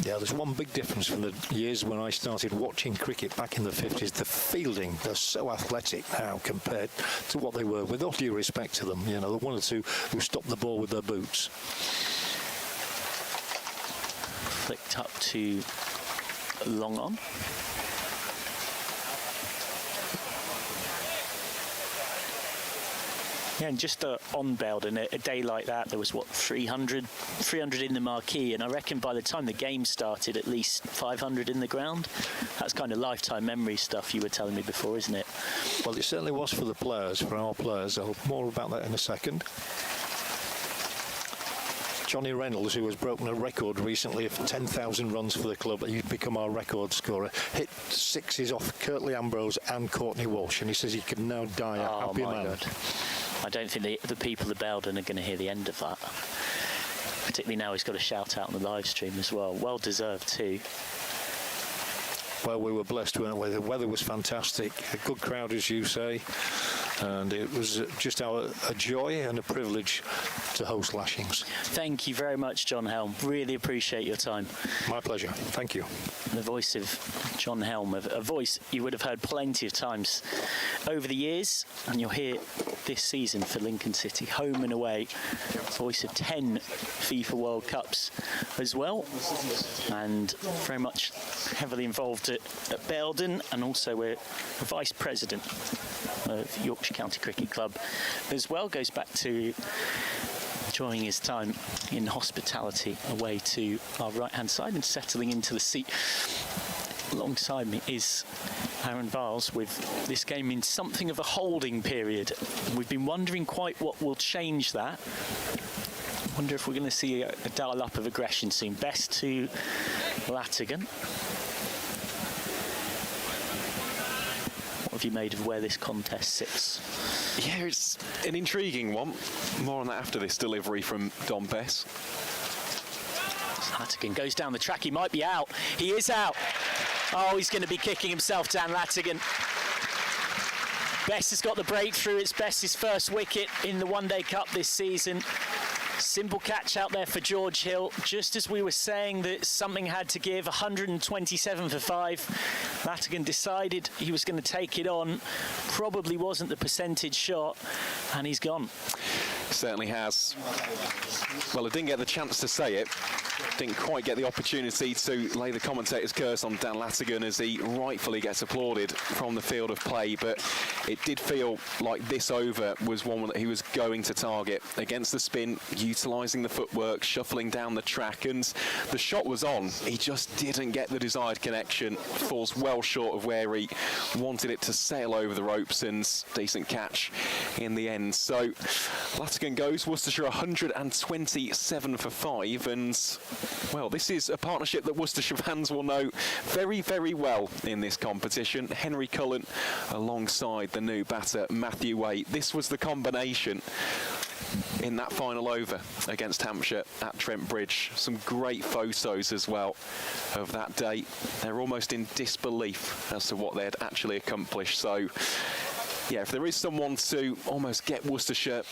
Yeah, there's one big difference from the years when I started watching cricket back in the 50s. The fielding, they're so athletic now compared to what they were, with all due respect to them. You know, the one or two who stopped the ball with their boots. Flicked up to long on. Yeah, and just on Belden, a day like that, there was, what, 300 in the marquee, and I reckon by the time the game started, at least 500 in the ground. That's kind of lifetime memory stuff you were telling me before, isn't it? Well, it certainly was for the players, for our players. I'll more about that in a second. Johnny Reynolds, who has broken a record recently of 10,000 runs for the club, he'd become our record scorer, hit sixes off Curtly Ambrose and Courtney Walsh, and he says he can now die a happy man. God. I don't think the people of Belden are going to hear the end of that. Particularly now he's got a shout out on the live stream as well. Well deserved too. Well, we were blessed, weren't we? The weather was fantastic, a good crowd, as you say, and it was just a joy and a privilege to host Lashings. Thank you very much, John Helm. Really appreciate your time. My pleasure. Thank you. The voice of John Helm, a voice you would have heard plenty of times over the years, and you'll hear this season for Lincoln City, home and away. Voice of 10 FIFA World Cups as well, and very much heavily involved at Belden, and also we're a vice president of Yorkshire County Cricket Club as well. Goes back to enjoying his time in hospitality away to our right hand side and settling into the seat alongside me is Aaron Viles with this game in something of a holding period. We've been wondering quite what will change that. I wonder if we're going to see a dial up of aggression soon. Best to Latigan. What have you made of where this contest sits? Yeah, it's an intriguing one. More on that after this delivery from Don Bess. Latigan goes down the track. He might be out. He is out. Oh, he's going to be kicking himself down, Latigan. Bess has got the breakthrough. It's Bess's first wicket in the One Day Cup this season. Simple catch out there for George Hill. Just as we were saying that something had to give, 127 for 5. Latigan decided he was going to take it on. Probably wasn't the percentage shot, and he's gone. Certainly has. Well, I didn't get the chance to say it. Didn't quite get the opportunity to lay the commentator's curse on Dan Latigan as he rightfully gets applauded from the field of play, but it did feel like this over was one that he was going to target against the spin, utilising the footwork, shuffling down the track, and the shot was on. He just didn't get the desired connection. Falls well short of where he wanted it to sail over the ropes, and decent catch in the end. So Latigan goes, Worcestershire 127 for 5, and well, this is a partnership that Worcestershire fans will know very, very well in this competition. Henry Cullen alongside the new batter Matthew Waite. This was the combination in that final over against Hampshire at Trent Bridge. Some great photos as well of that day. They're almost in disbelief as to what they had actually accomplished. So yeah, if there is someone to almost get Worcestershire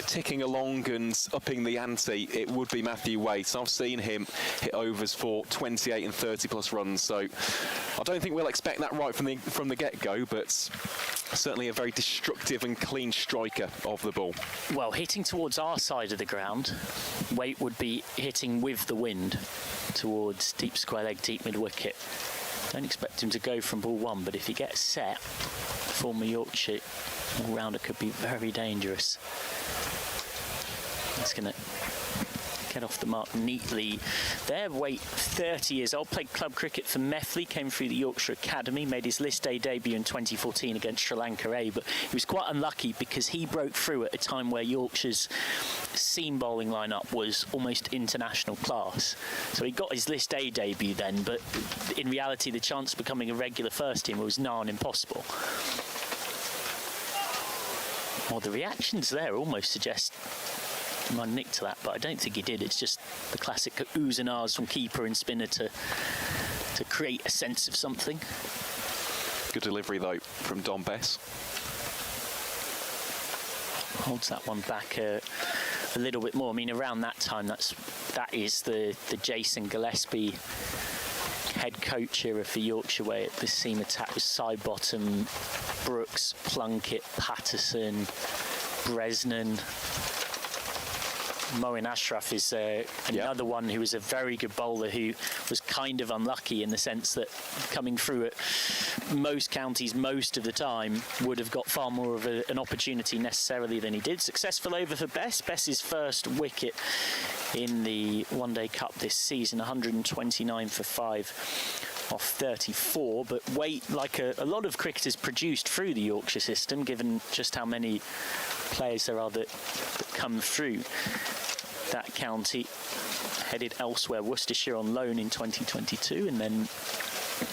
ticking along and upping the ante, it would be Matthew Waite. I've seen him hit overs for 28 and 30 plus runs, so I don't think we'll expect that right from the get-go, but certainly a very destructive and clean striker of the ball. Well, hitting towards our side of the ground, Waite would be hitting with the wind towards deep square leg, deep mid-wicket. Don't expect him to go from ball one, but if he gets set, former Yorkshire all-rounder could be very dangerous. He's going to get off the mark neatly. Their weight, 30 years old, played club cricket for Methley, came through the Yorkshire Academy, made his List A debut in 2014 against Sri Lanka A, but he was quite unlucky because he broke through at a time where Yorkshire's seam bowling lineup was almost international class. So he got his List A debut then, but in reality the chance of becoming a regular first teamer was nigh on impossible. Well, the reactions there almost suggest he might nick to that, but I don't think he did. It's just the classic oohs and ahs from keeper and spinner to create a sense of something. Good delivery though from Dom Bess. Holds that one back a little bit more. I mean, around that time, that is the Jason Gillespie head coach era for Yorkshire, where the seam attack was Sidebottom, Brooks, Plunkett, Patterson, Bresnan. Moin Ashraf is another one who was a very good bowler who was kind of unlucky in the sense that coming through at most counties most of the time would have got far more of an opportunity necessarily than he did. Successful over for Bess. Bess's first wicket in the One Day Cup this season, 129 for 5 off 34, but weight like a lot of cricketers produced through the Yorkshire system, given just how many players there are that come through that county. Headed elsewhere, Worcestershire on loan in 2022 and then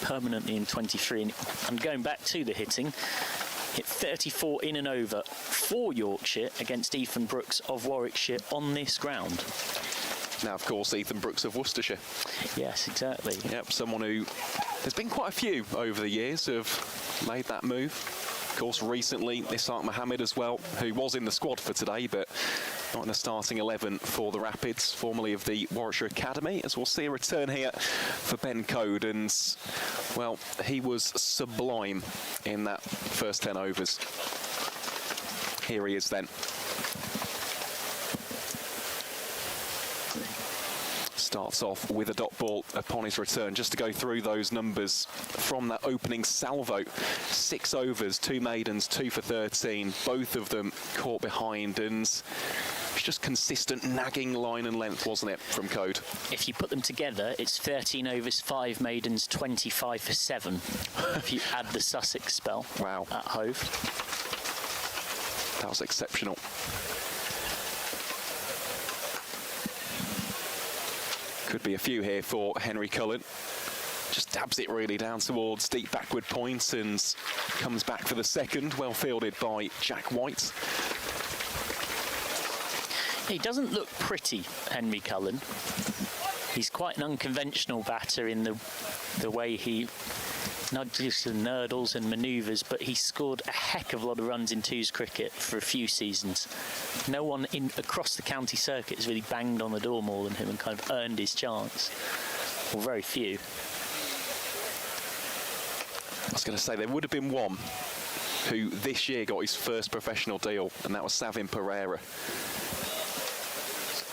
permanently in 23. And going back to the hitting, hit 34 in and over for Yorkshire against Ethan Brooks of Warwickshire on this ground. Now, of course, Ethan Brooks of Worcestershire. Yes, exactly. Yep, someone who... There's been quite a few over the years who have made that move. Of course, recently, Ishaq Mohammed as well, who was in the squad for today, but not in the starting 11 for the Rapids, formerly of the Warwickshire Academy, as we'll see a return here for Ben Code. And, well, he was sublime in that first 10 overs. Here he is then. Starts off with a dot ball upon his return. Just to go through those numbers from that opening salvo, 6 overs, 2 maidens, 2 for 13, both of them caught behind, and it's just consistent nagging line and length, wasn't it, from Code? If you put them together, it's 13 overs, 5 maidens, 25 for 7. If you add the Sussex spell. Wow. At Hove. That was exceptional. Could be a few here for Henry Cullen. Just dabs it really down towards deep backward point and comes back for the second. Well fielded by Jack White. He doesn't look pretty, Henry Cullen. He's quite an unconventional batter in the way he nudges and nurdles and manoeuvres, but he scored a heck of a lot of runs in twos cricket for a few seasons. No one across the county circuit has really banged on the door more than him and kind of earned his chance. Or very few. I was going to say, there would have been one who this year got his first professional deal, and that was Savin Pereira.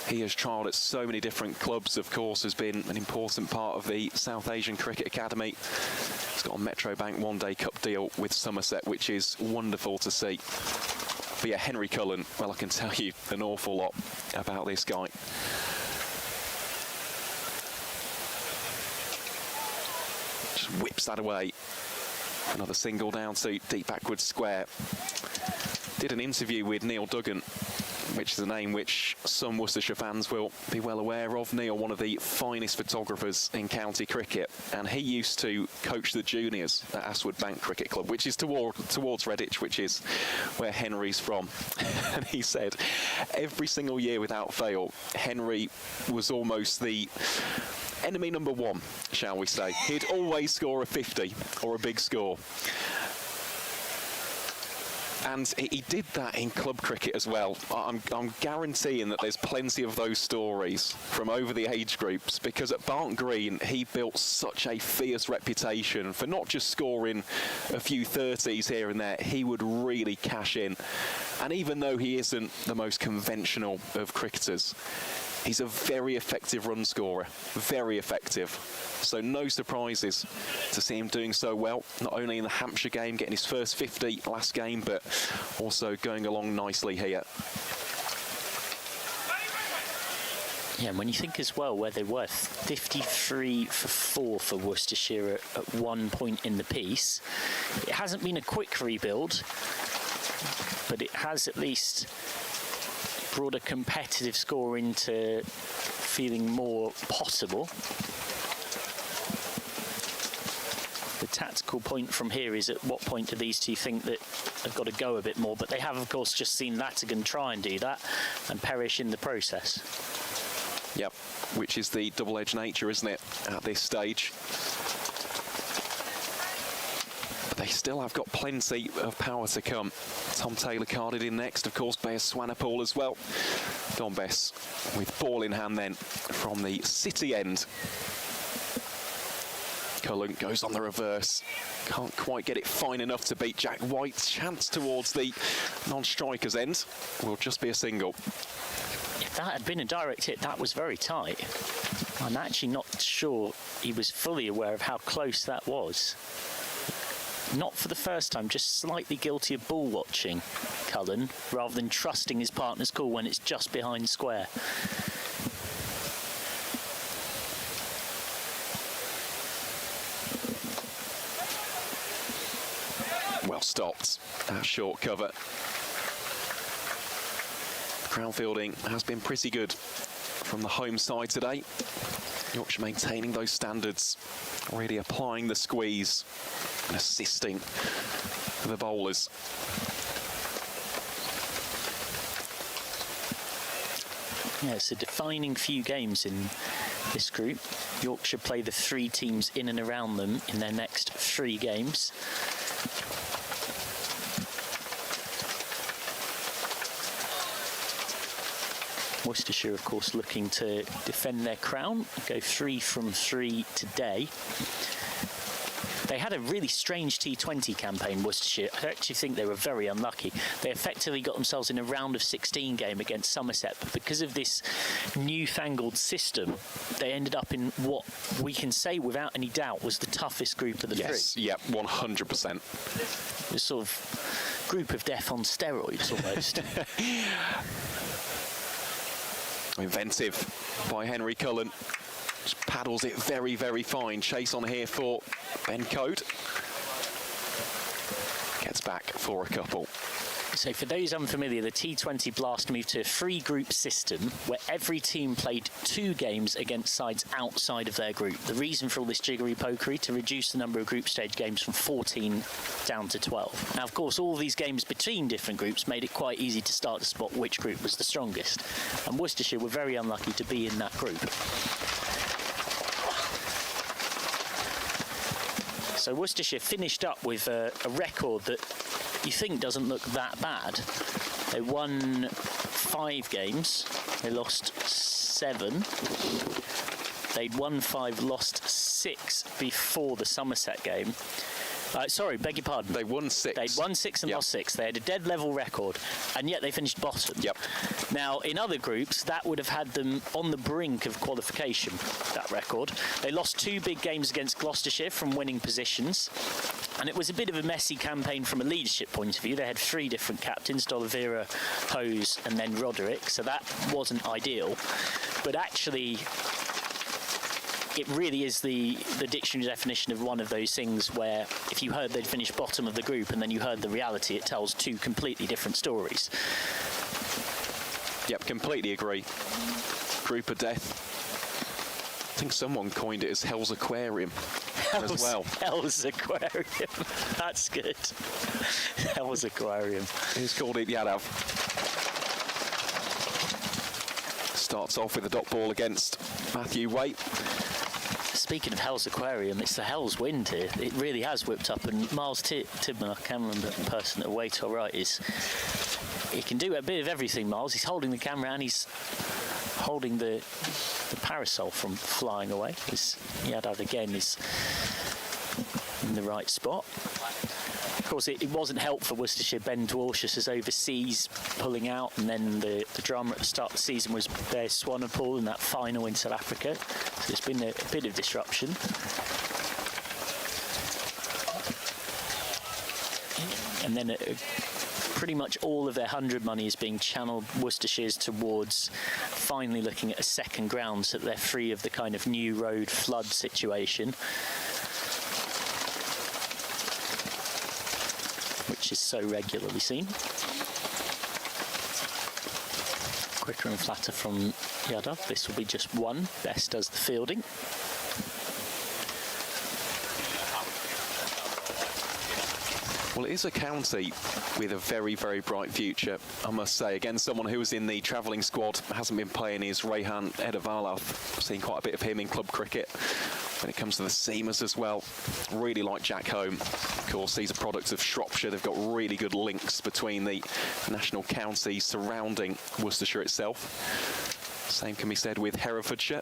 He has trialled at so many different clubs, of course, has been an important part of the South Asian Cricket Academy. He's got a Metrobank One Day Cup deal with Somerset, which is wonderful to see. But yeah, Henry Cullen, well, I can tell you an awful lot about this guy. Just whips that away. Another single down to deep backward square. Did an interview with Neil Duggan, which is a name which some Worcestershire fans will be well aware of. Neil, one of the finest photographers in county cricket, and he used to coach the juniors at Aswood Bank Cricket Club, which is towards Redditch, which is where Henry's from. And he said every single year without fail, Henry was almost the enemy number one, shall we say. He'd always score a 50 or a big score. And he did that in club cricket as well. I'm guaranteeing that there's plenty of those stories from over the age groups, because at Barton Green he built such a fierce reputation for not just scoring a few 30s here and there, he would really cash in. And even though he isn't the most conventional of cricketers, he's a very effective run scorer, very effective. So no surprises to see him doing so well, not only in the Hampshire game, getting his first 50 last game, but also going along nicely here. Yeah, and when you think as well where they were, 53 for 4 for Worcestershire at one point in the piece. It hasn't been a quick rebuild, but it has at least brought a competitive score into feeling more possible. The tactical point from here is at what point do these two think that they've got to go a bit more, but they have of course just seen Latigan try and do that and perish in the process. Yep, which is the double-edged nature, isn't it, at this stage? But they still have got plenty of power to come. Tom Taylor carded in next, of course, Bears Swanepoel as well. Don Bess with ball in hand then from the city end. Cullen goes on the reverse. Can't quite get it fine enough to beat Jack White's chance towards the non-striker's end. Will just be a single. If that had been a direct hit, that was very tight. I'm actually not sure he was fully aware of how close that was. Not for the first time, just slightly guilty of ball watching, Cullen, rather than trusting his partner's call when it's just behind square. Well stopped. That short cover. Ground fielding has been pretty good from the home side today. Yorkshire maintaining those standards, really applying the squeeze and assisting the bowlers. Yeah, it's a defining few games in this group. Yorkshire play the 3 teams in and around them in their next 3 games. Worcestershire, of course, looking to defend their crown, go 3 from 3 today. They had a really strange T20 campaign, Worcestershire. I actually think they were very unlucky. They effectively got themselves in a round of 16 game against Somerset, but because of this newfangled system, they ended up in what we can say without any doubt was the toughest group of the 3. Yes, yep, 100%. It was sort of group of death on steroids, almost. Inventive by Henry Cullen. Just paddles it very, very fine. Chase on here for Ben Code. Gets back for a couple. So for those unfamiliar, the T20 Blast moved to a 3-group system where every team played 2 games against sides outside of their group. The reason for all this jiggery-pokery, to reduce the number of group stage games from 14 down to 12. Now, of course, all these games between different groups made it quite easy to start to spot which group was the strongest. And Worcestershire were very unlucky to be in that group. So Worcestershire finished up with a record that you think doesn't look that bad. They won 5 games, they lost 7. They'd won 5, lost 6 before the Somerset game. Sorry, beg your pardon. They won 6. They'd won 6 and lost 6. They had a dead level record, and yet they finished bottom. Yep. Now, in other groups, that would have had them on the brink of qualification, that record. They lost 2 big games against Gloucestershire from winning positions, and it was a bit of a messy campaign from a leadership point of view. They had 3 different captains, D'Oliveira, Hose, and then Roderick, so that wasn't ideal. But actually, it really is the dictionary definition of one of those things where if you heard they'd finished bottom of the group and then you heard the reality, it tells 2 completely different stories. Yep, completely agree. Group of death. I think someone coined it as Hell's Aquarium as well. Hell's Aquarium. That's good. Hell's Aquarium. Who's called it Yadav? Starts off with a dot ball against Matthew Waite. Speaking of Hell's Aquarium, it's the Hell's Wind here. It really has whipped up, and Miles Tidman, I can't remember the person at Waite or right, he can do a bit of everything, Miles. He's holding the camera and he's holding the parasol from flying away. Yadav again is in the right spot. Of course, it wasn't helpful for Worcestershire. Ben Dwarshus is overseas pulling out, and then the drama at the start of the season was Bears Swanepoel in that final in South Africa. So there's been a bit of disruption. And then a pretty much all of their 100 money is being channeled, Worcestershire's, towards finally looking at a second ground so that they're free of the kind of new road flood situation, which is so regularly seen. Quicker and flatter from Yadav. This will be just one. Best does the fielding. Well, it is a county with a very, very bright future, I must say. Again, someone who was in the travelling squad, hasn't been playing, is Rehan Edavalath. I've seen quite a bit of him in club cricket. When it comes to the seamers as well, really like Jack Home. Of course, he's a product of Shropshire. They've got really good links between the national counties surrounding Worcestershire itself. Same can be said with Herefordshire.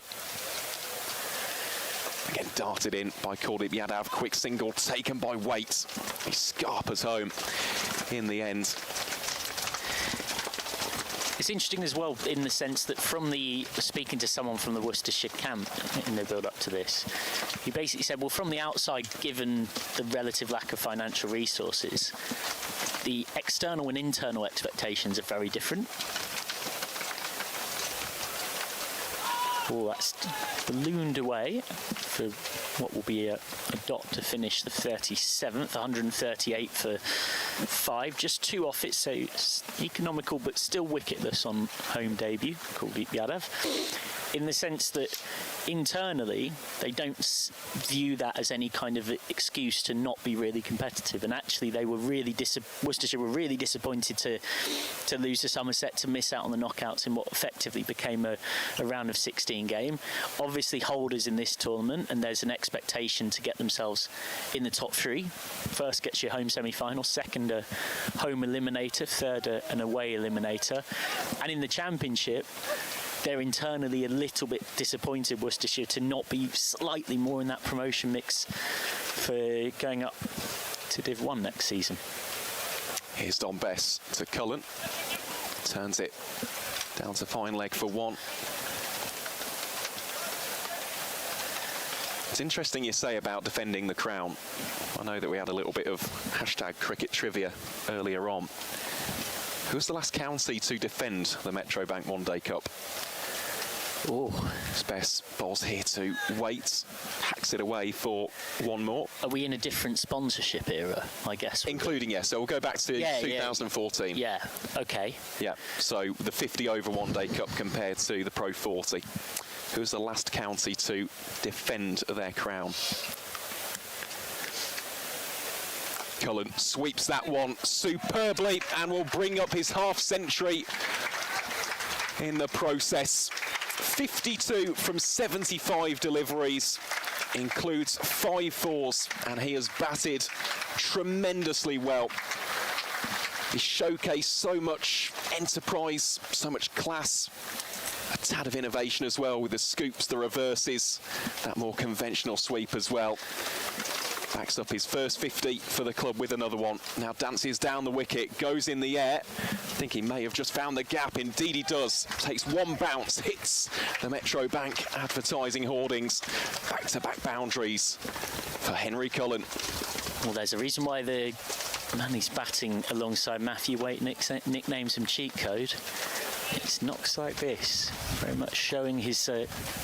Again, darted in by Kuldeep Yadav. Quick single taken by Waite. He scarpers home in the end. It's interesting as well in the sense that speaking to someone from the Worcestershire camp in the build-up to this, he basically said, well, from the outside, given the relative lack of financial resources, the external and internal expectations are very different. Oh, that's ballooned away for what will be a dot to finish the 37th, 138 for 5, just 2 off it, so it's economical but still wicketless on home debut, Kuldeep Yadav, in the sense that internally they don't view that as any kind of excuse to not be really competitive, and actually they were really Worcestershire were really disappointed to lose to Somerset, to miss out on the knockouts in what effectively became a round of 16 game. Obviously holders in this tournament, and there's an expectation to get themselves in the top 3. First gets your home semi-final, second a home eliminator, third an away eliminator, and in the championship they're internally a little bit disappointed, Worcestershire, to not be slightly more in that promotion mix for going up to Div 1 next season. Here's Don Bess to Cullen. Turns it down to fine leg for 1. It's interesting you say about defending the crown. I know that we had a little bit of #cricket trivia earlier on. Who was the last county to defend the Metro Bank One Day Cup? Oh, Bess bowls here to Waite, hacks it away for 1 more. are we in a different sponsorship era, I guess? Including, yes, so we'll go back to 2014. Yeah, okay. Yeah, so the 50 over One Day Cup compared to the Pro 40. Who was the last county to defend their crown? Cullen sweeps that one superbly and will bring up his half-century in the process. 52 from 75 deliveries, includes 5 fours, and he has batted tremendously well. He showcased so much enterprise, so much class, a tad of innovation as well with the scoops, the reverses, that more conventional sweep as well. Backs up his first 50 for the club with another one. Now dances down the wicket, goes in the air. I think he may have just found the gap. Indeed he does. Takes 1 bounce, hits the Metro Bank advertising hoardings. Back-to-back boundaries for Henry Cullen. Well, there's a reason why the man he's batting alongside Matthew Waite nicknames him Cheat Code. It's knocks like this, very much showing his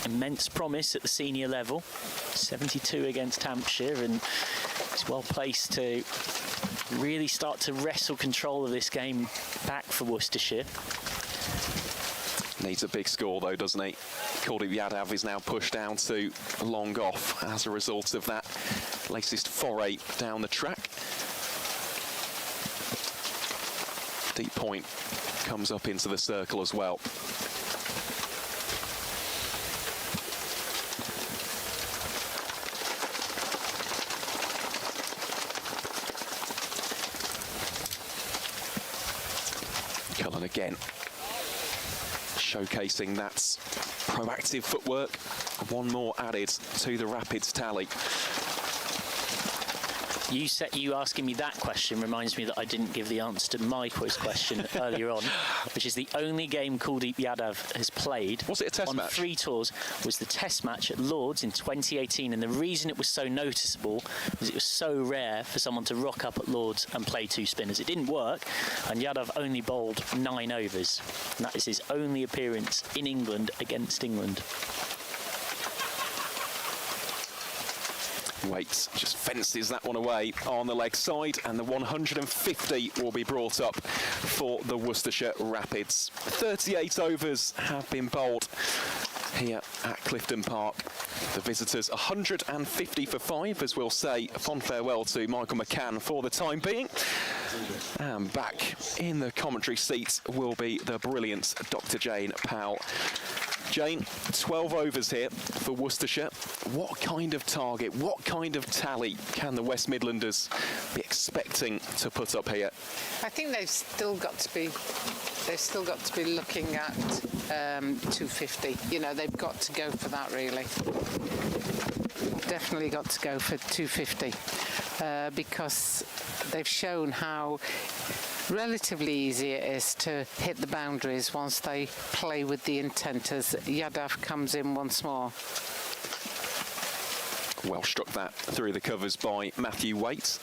immense promise at the senior level. 72 against Hampshire, and he's well placed to really start to wrestle control of this game back for Worcestershire. Needs a big score though, doesn't he? Kuldeep Yadav is now pushed down to long off as a result of that latest foray down the track. Deep point comes up into the circle as well. Cullen again, showcasing that proactive footwork. 1 more added to the Rapids tally. You asking me that question reminds me that I didn't give the answer to my quiz question earlier on, which is the only game Kuldeep Yadav has played. Was it a test on match? 3 tours was the test match at Lord's in 2018, and the reason it was so noticeable was it was so rare for someone to rock up at Lord's and play 2 spinners. It didn't work, and Yadav only bowled 9 overs, and that is his only appearance in England against England. Waits just fences that one away on the leg side, and the 150 will be brought up for the Worcestershire Rapids. 38 overs have been bowled here at Clifton Park. The visitors 150 for 5, as we'll say a fond farewell to Michael McCann for the time being. And back in the commentary seat will be the brilliant Dr. Jane Powell. Jane, 12 overs here for Worcestershire. What kind of target, what kind of tally can the West Midlanders be expecting to put up here? I think they've still got to be looking at 250. You know, they've got to go for that, really. Definitely got to go for 250 because they've shown how relatively easy it is to hit the boundaries once they play with the intent as Yadav comes in once more. Well struck that through the covers by Matthew Waite.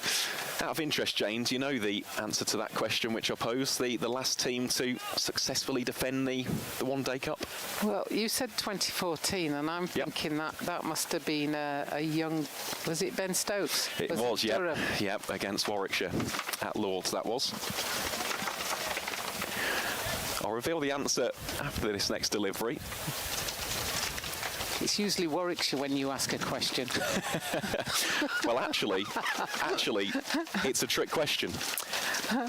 Out of interest, Jane, do you know the answer to that question which I posed? The last team to successfully defend the One Day Cup? Well, you said 2014, and I'm thinking that must have been a young... Was it Ben Stokes? It was, yeah. Yep, against Warwickshire at Lord's, that was. I'll reveal the answer after this next delivery. It's usually Warwickshire when you ask a question. Well, actually, it's a trick question.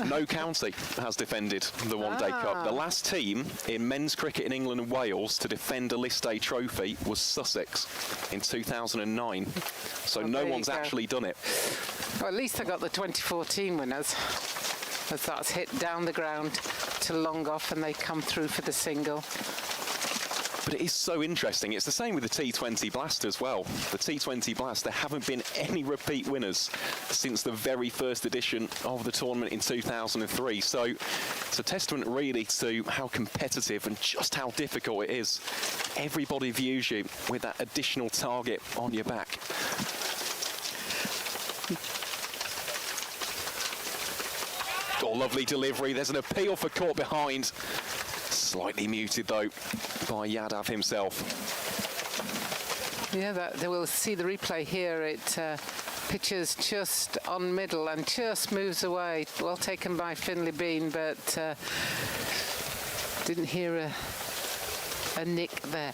No county has defended the One Day Cup. The last team in men's cricket in England and Wales to defend a List A trophy was Sussex in 2009. So no one's actually done it. Well, at least I got the 2014 winners, as that's hit down the ground to long off and they come through for the single. But it is so interesting. It's the same with the T20 Blast as well. The T20 Blast, there haven't been any repeat winners since the very first edition of the tournament in 2003. So it's a testament really to how competitive and just how difficult it is. Everybody views you with that additional target on your back. Oh, lovely delivery. There's an appeal for caught behind. Slightly muted, though, by Yadav himself. Yeah, they will see the replay here. It pitches just on middle and just moves away. Well taken by Finlay Bean, but didn't hear a nick there.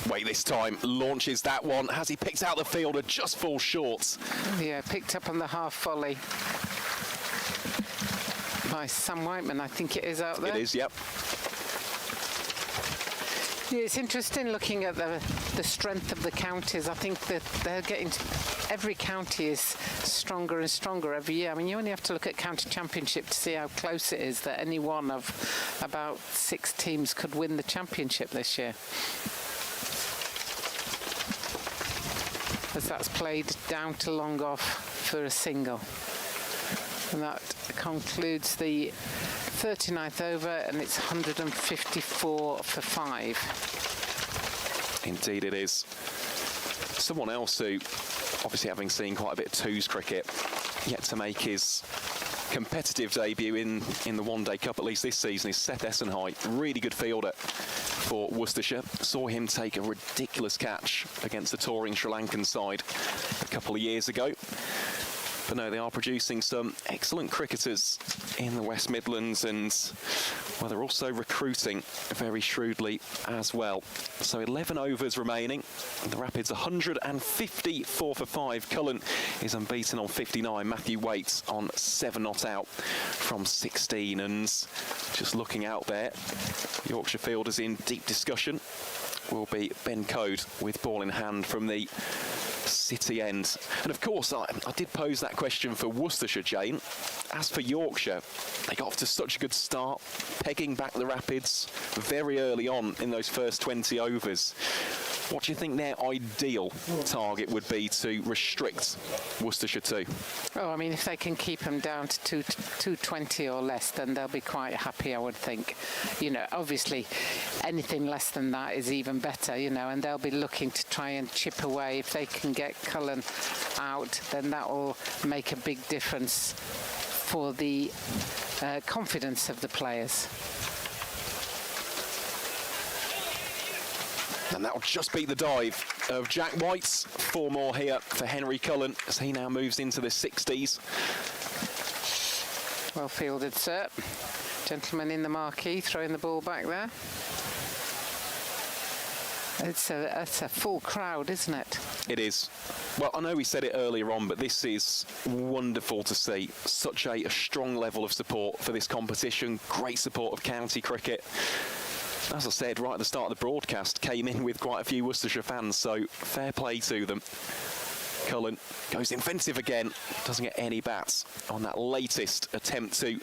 Wait, this time launches that one. Has he picked out the fielder? Just falls short. Yeah, picked up on the half volley by Sam Whiteman, I think it is out there. It is, yep. Yeah, it's interesting looking at the strength of the counties. I think that they're getting every county is stronger and stronger every year. I mean, you only have to look at county championship to see how close it is that any one of about 6 teams could win the championship this year. As that's played down to long off for a single. And that concludes the 39th over, and it's 154 for 5. Indeed it is. Someone else who, obviously having seen quite a bit of twos cricket, yet to make his competitive debut in the One Day Cup, at least this season, is Seth Essenhai. Really good fielder for Worcestershire. Saw him take a ridiculous catch against the touring Sri Lankan side a couple of years ago. But no, they are producing some excellent cricketers in the West Midlands, and well, they're also recruiting very shrewdly as well. So 11 overs remaining. The Rapids 154 for 5. Cullen is unbeaten on 59. Matthew Waite on 7 not out from 16. And just looking out there, Yorkshire fielders in deep discussion will be Ben Code with ball in hand from the City end. And of course, I did pose that question for Worcestershire, Jane. As for Yorkshire, they got off to such a good start, pegging back the Rapids very early on in those first 20 overs. What do you think their ideal target would be to restrict Worcestershire to? Oh, I mean, if they can keep them down to 220 or less, then they'll be quite happy, I would think. You know, obviously, anything less than that is even better, you know, and they'll be looking to try and chip away. If they can get Cullen out, then that will make a big difference for the confidence of the players. And that'll just beat the dive of Jack White's. 4 more here for Henry Cullen as he now moves into the 60s. Well fielded, sir. Gentleman in the marquee throwing the ball back there. It's a full crowd, isn't it? It is. Well, I know we said it earlier on, but this is wonderful to see. Such a strong level of support for this competition. Great support of county cricket. As I said right at the start of the broadcast, came in with quite a few Worcestershire fans, so fair play to them. Cullen goes inventive again, doesn't get any bats on that latest attempt to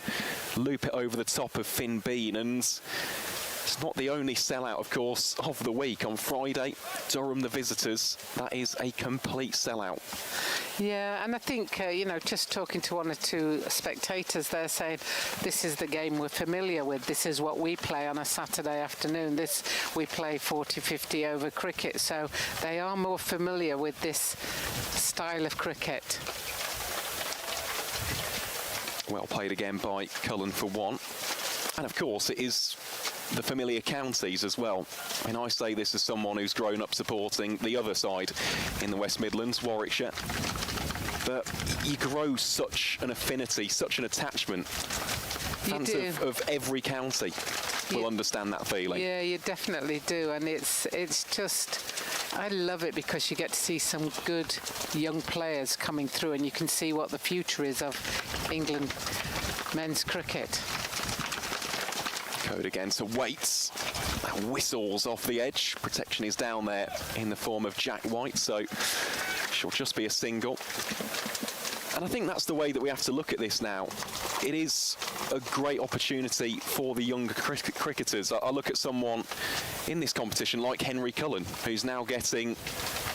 loop it over the top of Finn Bean, and it's not the only sellout, of course, of the week. On Friday, Durham the visitors, that is a complete sellout. Yeah, and I think, you know, just talking to 1 or 2 spectators, they're saying this is the game we're familiar with. This is what we play on a Saturday afternoon. We play 40, 50 over cricket. So they are more familiar with this style of cricket. Well played again by Cullen for 1. And of course, it is the familiar counties as well. I mean, I say this as someone who's grown up supporting the other side in the West Midlands, Warwickshire. But you grow such an affinity, such an attachment. Fans of every county will understand that feeling. Yeah, you definitely do. And it's just, I love it because you get to see some good young players coming through, and you can see what the future is of England men's cricket. Code again to Waits. That whistles off the edge. Protection is down there in the form of Jack White, so she'll just be a single. And I think that's the way that we have to look at this now. It is a great opportunity for the younger cricketers. I look at someone in this competition like Henry Cullen, who's now getting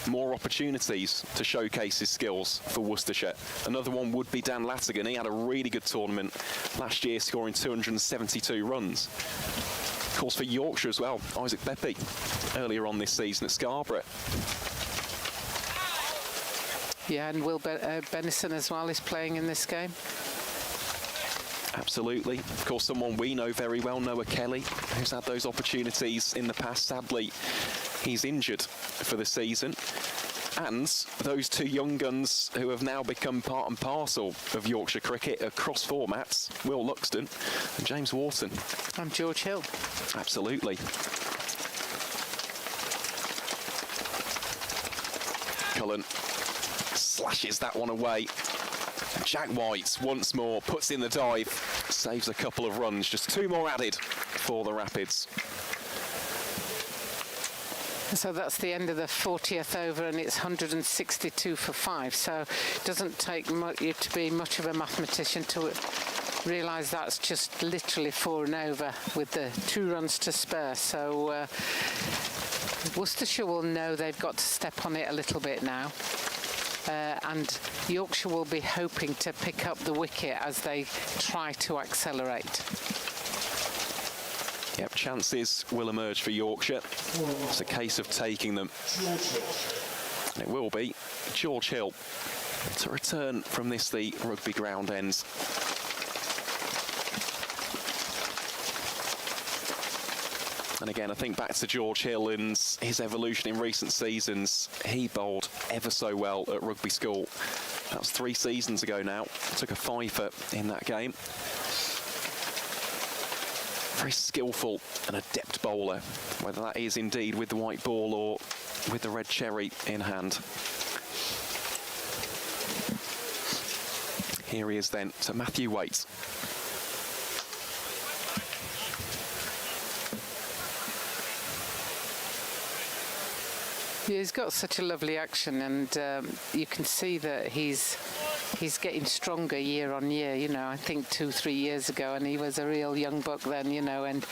more opportunities to showcase his skills for Worcestershire. Another one would be Dan Latigan. He had a really good tournament last year, scoring 272 runs. Of course, for Yorkshire as well, Isaac Beppe earlier on this season at Scarborough. Yeah, and Will Bennison as well is playing in this game. Absolutely. Of course, someone we know very well, Noah Kelly, who's had those opportunities in the past. Sadly, he's injured for the season. And those 2 young guns who have now become part and parcel of Yorkshire cricket across formats, Will Luxton and James Wharton. And George Hill. Absolutely. Cullen slashes that one away. Jack White once more puts in the dive, saves a couple of runs, just 2 more added for the Rapids. So that's the end of the 40th over, and it's 162 for 5. So it doesn't take you to be much of a mathematician to realise that's just literally 4 and over with the 2 runs to spare. So Worcestershire will know they've got to step on it a little bit now. And Yorkshire will be hoping to pick up the wicket as they try to accelerate. Yep, chances will emerge for Yorkshire. It's a case of taking them. And it will be George Hill to return from this, the rugby ground ends. And again, I think back to George Hill and his evolution in recent seasons. He bowled ever so well at rugby school. That was 3 seasons ago now. Took a fifer in that game. Very skillful and adept bowler, whether that is indeed with the white ball or with the red cherry in hand. Here he is then to Matthew Waite. Yeah, he's got such a lovely action, and you can see that he's getting stronger year on year. You know, I think 2-3 years ago, and he was a real young buck then. You know, and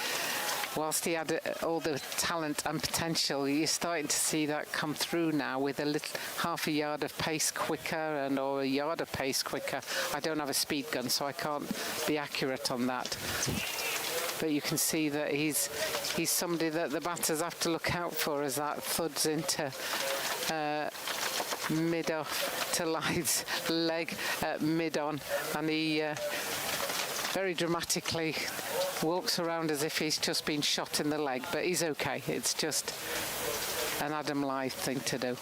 whilst he had all the talent and potential, you're starting to see that come through now with a little half a yard of pace quicker or a yard of pace quicker. I don't have a speed gun, so I can't be accurate on that. But you can see that he's somebody that the batters have to look out for as that thuds into mid-off to Lythe's leg mid-on, and he very dramatically walks around as if he's just been shot in the leg, but he's okay. It's just an Adam Lythe thing to do.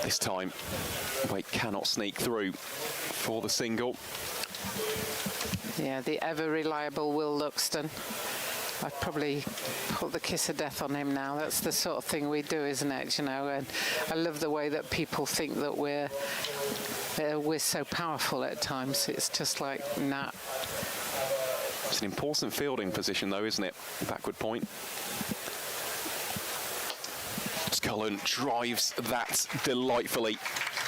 This time, Wake cannot sneak through for the single. Yeah, the ever-reliable Will Luxton. I'd probably put the kiss of death on him now. That's the sort of thing we do, isn't it? You know, and I love the way that people think that we're so powerful at times. It's just like, nah. It's an important fielding position, though, isn't it? Backward point. Cullen drives that delightfully.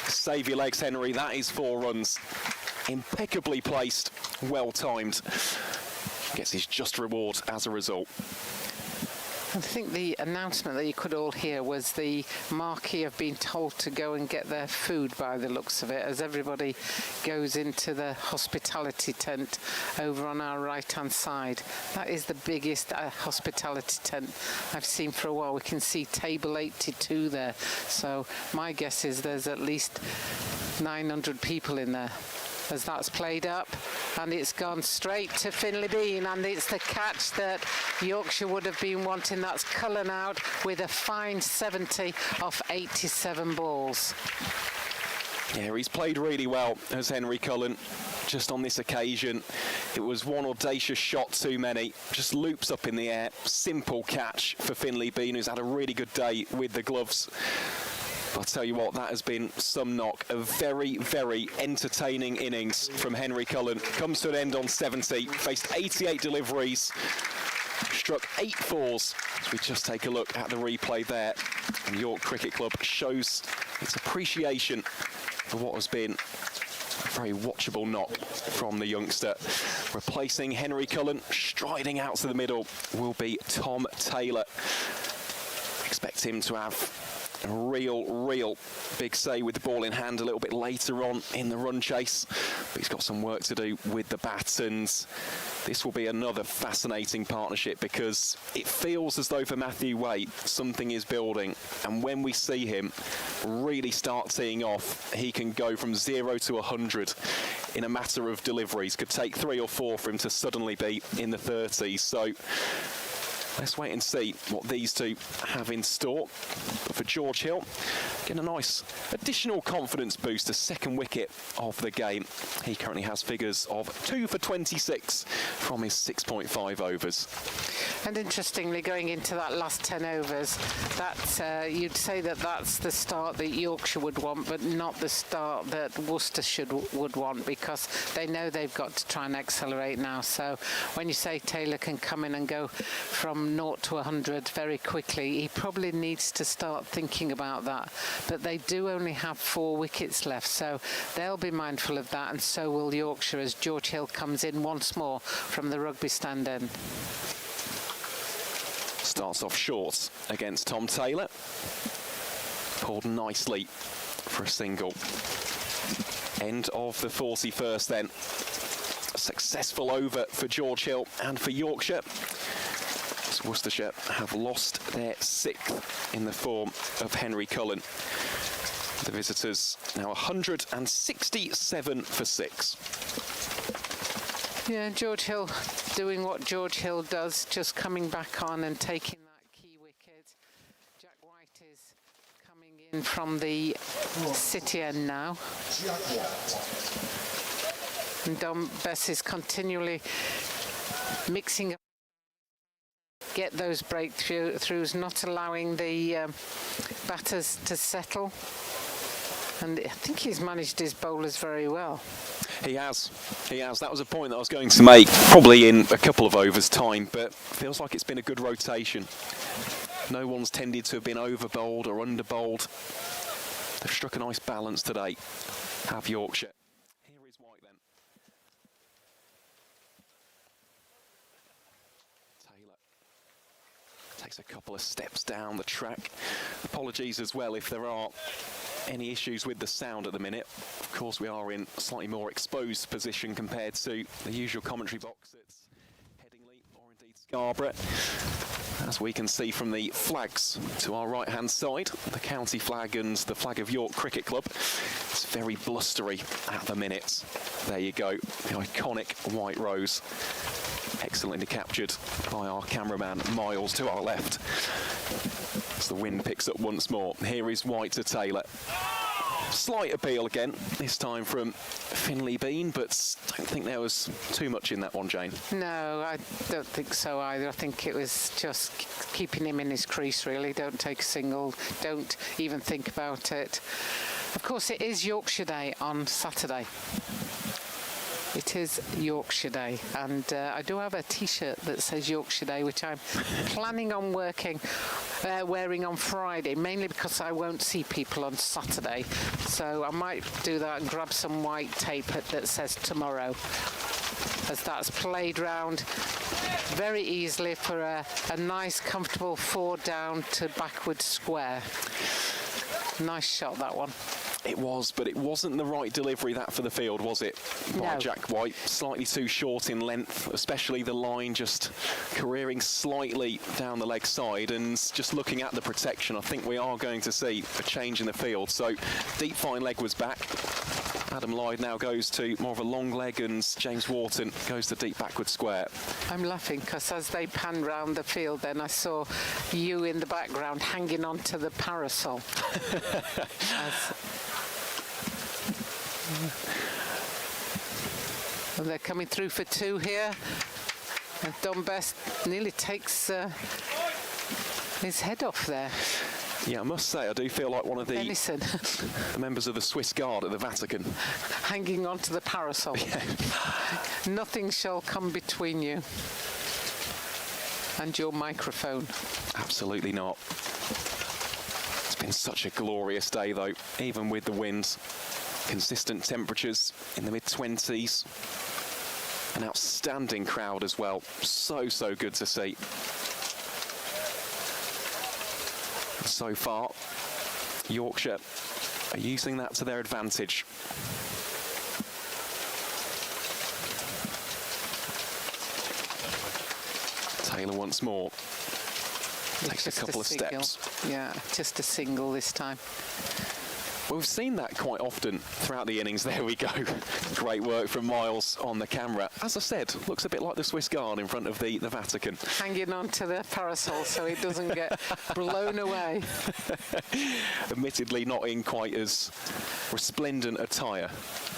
Save your legs, Henry. That is 4 runs. Impeccably placed, well timed. Gets his just reward as a result. I think the announcement that you could all hear was the marquee of being told to go and get their food, by the looks of it, as everybody goes into the hospitality tent over on our right-hand side. That is the biggest hospitality tent I've seen for a while. We can see table 82 there. So my guess is there's at least 900 people in there. As that's played up, and it's gone straight to Finlay Bean, and it's the catch that Yorkshire would have been wanting. That's Cullen out with a fine 70 off 87 balls. Yeah, he's played really well as Henry Cullen. Just on this occasion, it was one audacious shot too many. Just loops up in the air. Simple catch for Finlay Bean, who's had a really good day with the gloves. I'll tell you what, that has been some knock. A very, very entertaining innings from Henry Cullen. Comes to an end on 70, faced 88 deliveries, struck 8 fours. As we just take a look at the replay there. And York Cricket Club shows its appreciation for what has been a very watchable knock from the youngster. Replacing Henry Cullen, striding out to the middle, will be Tom Taylor. Expect him to have a real big say with the ball in hand a little bit later on in the run chase, but he's got some work to do with the bat, and this will be another fascinating partnership because it feels as though for Matthew Waite something is building, and when we see him really start teeing off, he can go from 0 to 100 in a matter of deliveries. Could take 3 or 4 for him to suddenly be in the 30s. So let's wait and see what these two have in store. But for George Hill, getting a nice additional confidence boost, a second wicket of the game. He currently has figures of 2 for 26 from his 6.5 overs. And interestingly, going into that last 10 overs, that you'd say that that's the start that Yorkshire would want, but not the start that Worcestershire would want, because they know they've got to try and accelerate now. So when you say Taylor can come in and go from 0 to 100 very quickly, he probably needs to start thinking about that. But they do only have 4 wickets left, so they'll be mindful of that, and so will Yorkshire as George Hill comes in once more from the rugby stand end. Starts off short against Tom Taylor. Pulled nicely for a single. End of the 41st then. A successful over for George Hill and for Yorkshire. As Worcestershire have lost their 6th in the form of Henry Cullen. The visitors now 167 for 6. Yeah, George Hill doing what George Hill does, just coming back on and taking that key wicket. Jack White is coming in from the city end now. And Dom Bess is continually mixing up get those breakthroughs, not allowing the batters to settle. And I think he's managed his bowlers very well. He has. That was a point that I was going to make, probably in a couple of overs' time, but feels like it's been a good rotation. No one's tended to have been over-bowled or under-bowled. They've struck a nice balance today, have Yorkshire. Here is White then. Taylor takes a couple of steps down the track. Apologies as well if there are any issues with the sound at the minute. Of course, we are in a slightly more exposed position compared to the usual commentary box at Headingley or indeed Scarborough. As we can see from the flags to our right-hand side, the county flag and the flag of York Cricket Club. It's very blustery at the minute. There you go, the iconic white rose. Excellently captured by our cameraman Miles to our left. As the wind picks up once more, here is White to Taylor. Slight appeal again, this time from Finley Bean, but don't think there was too much in that one, Jane. No, I don't think so either. I think it was just keeping him in his crease, really. Don't take a single, don't even think about it. Of course, it is Yorkshire Day on Saturday. It is Yorkshire Day, and I do have a T-shirt that says Yorkshire Day, which I'm planning on wearing on Friday, mainly because I won't see people on Saturday. So I might do that and grab some white tape that says tomorrow, as that's played round very easily for a nice, comfortable 4 down to backward square. Nice shot, that one. It was, but it wasn't the right delivery, that, for the field, was it? By No. Jack White. Slightly too short in length, especially the line just careering slightly down the leg side. And just looking at the protection, I think we are going to see a change in the field. So deep fine leg was back. Adam Lyde now goes to more of a long leg, and James Wharton goes to deep backward square. I'm laughing because as they panned round the field, then I saw you in the background hanging onto the parasol. And they're coming through for 2 here. And Don Best nearly takes his head off there. Yeah, I must say, I do feel like one of the members of the Swiss Guard at the Vatican. Hanging onto the parasol. Yeah. Nothing shall come between you and your microphone. Absolutely not. It's been such a glorious day, though, even with the winds. Consistent temperatures in the mid-20s. An outstanding crowd as well. So good to see. So far, Yorkshire are using that to their advantage. Taylor once more. Takes a couple of steps. Yeah, just a single this time. Well, we've seen that quite often throughout the innings. There we go. Great work from Miles on the camera. As I said, looks a bit like the Swiss Guard in front of the Vatican. Hanging on to the parasol so it doesn't get blown away. Admittedly not in quite as resplendent attire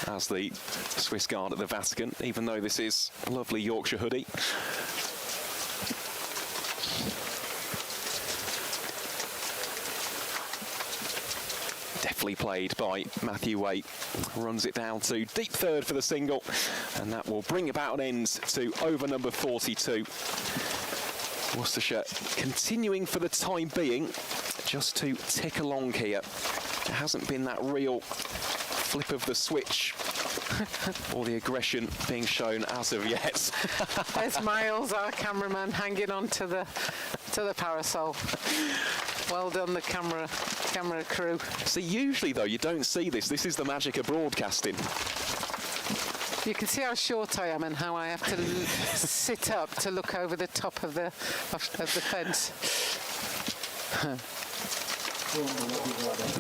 as the Swiss Guard at the Vatican, even though this is a lovely Yorkshire hoodie. Deftly played by Matthew Waite. Runs it down to deep third for the single, and that will bring about an end to over number 42. Worcestershire continuing for the time being just to tick along here. There hasn't been that real flip of the switch or the aggression being shown as of yet. There's Miles, our cameraman, hanging on to the parasol. Well done, the camera crew. See, usually though, you don't see this. This is the magic of broadcasting. You can see how short I am and how I have to sit up to look over the top of the fence.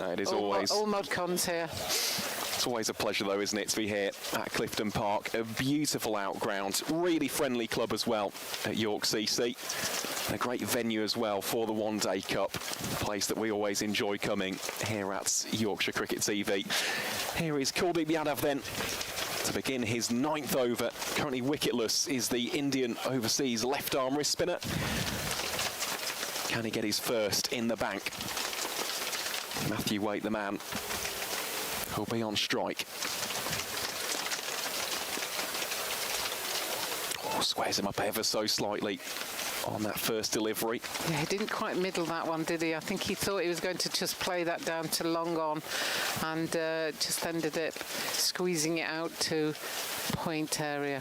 No, it is always... All mod cons here. It's always a pleasure, though, isn't it, to be here at Clifton Park. A beautiful outground, really friendly club as well at York CC. And a great venue as well for the One Day Cup, a place that we always enjoy coming here at Yorkshire Cricket TV. Here is Kuldeep Yadav then to begin his 9th over. Currently wicketless is the Indian overseas left-arm wrist spinner. Can he get his first in the bank? Matthew Waite, the man who'll be on strike. Oh, squares him up ever so slightly on that first delivery. Yeah, he didn't quite middle that one, did he? I think he thought he was going to just play that down to long on and just ended up squeezing it out to point area.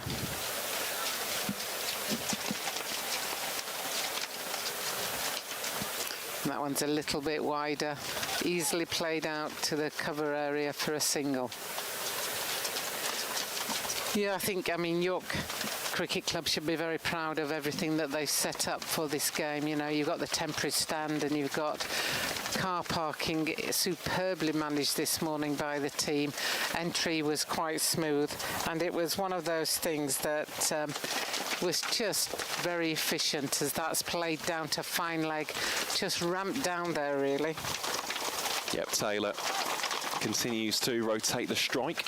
And that one's a little bit wider, easily played out to the cover area for a single. Yeah, I mean, York Cricket Club should be very proud of everything that they've set up for this game. You know, you've got the temporary stand and you've got car parking superbly managed this morning by the team. Entry was quite smooth, and it was one of those things that was just very efficient as that's played down to fine leg, just ramped down there really. Yep, Taylor continues to rotate the strike.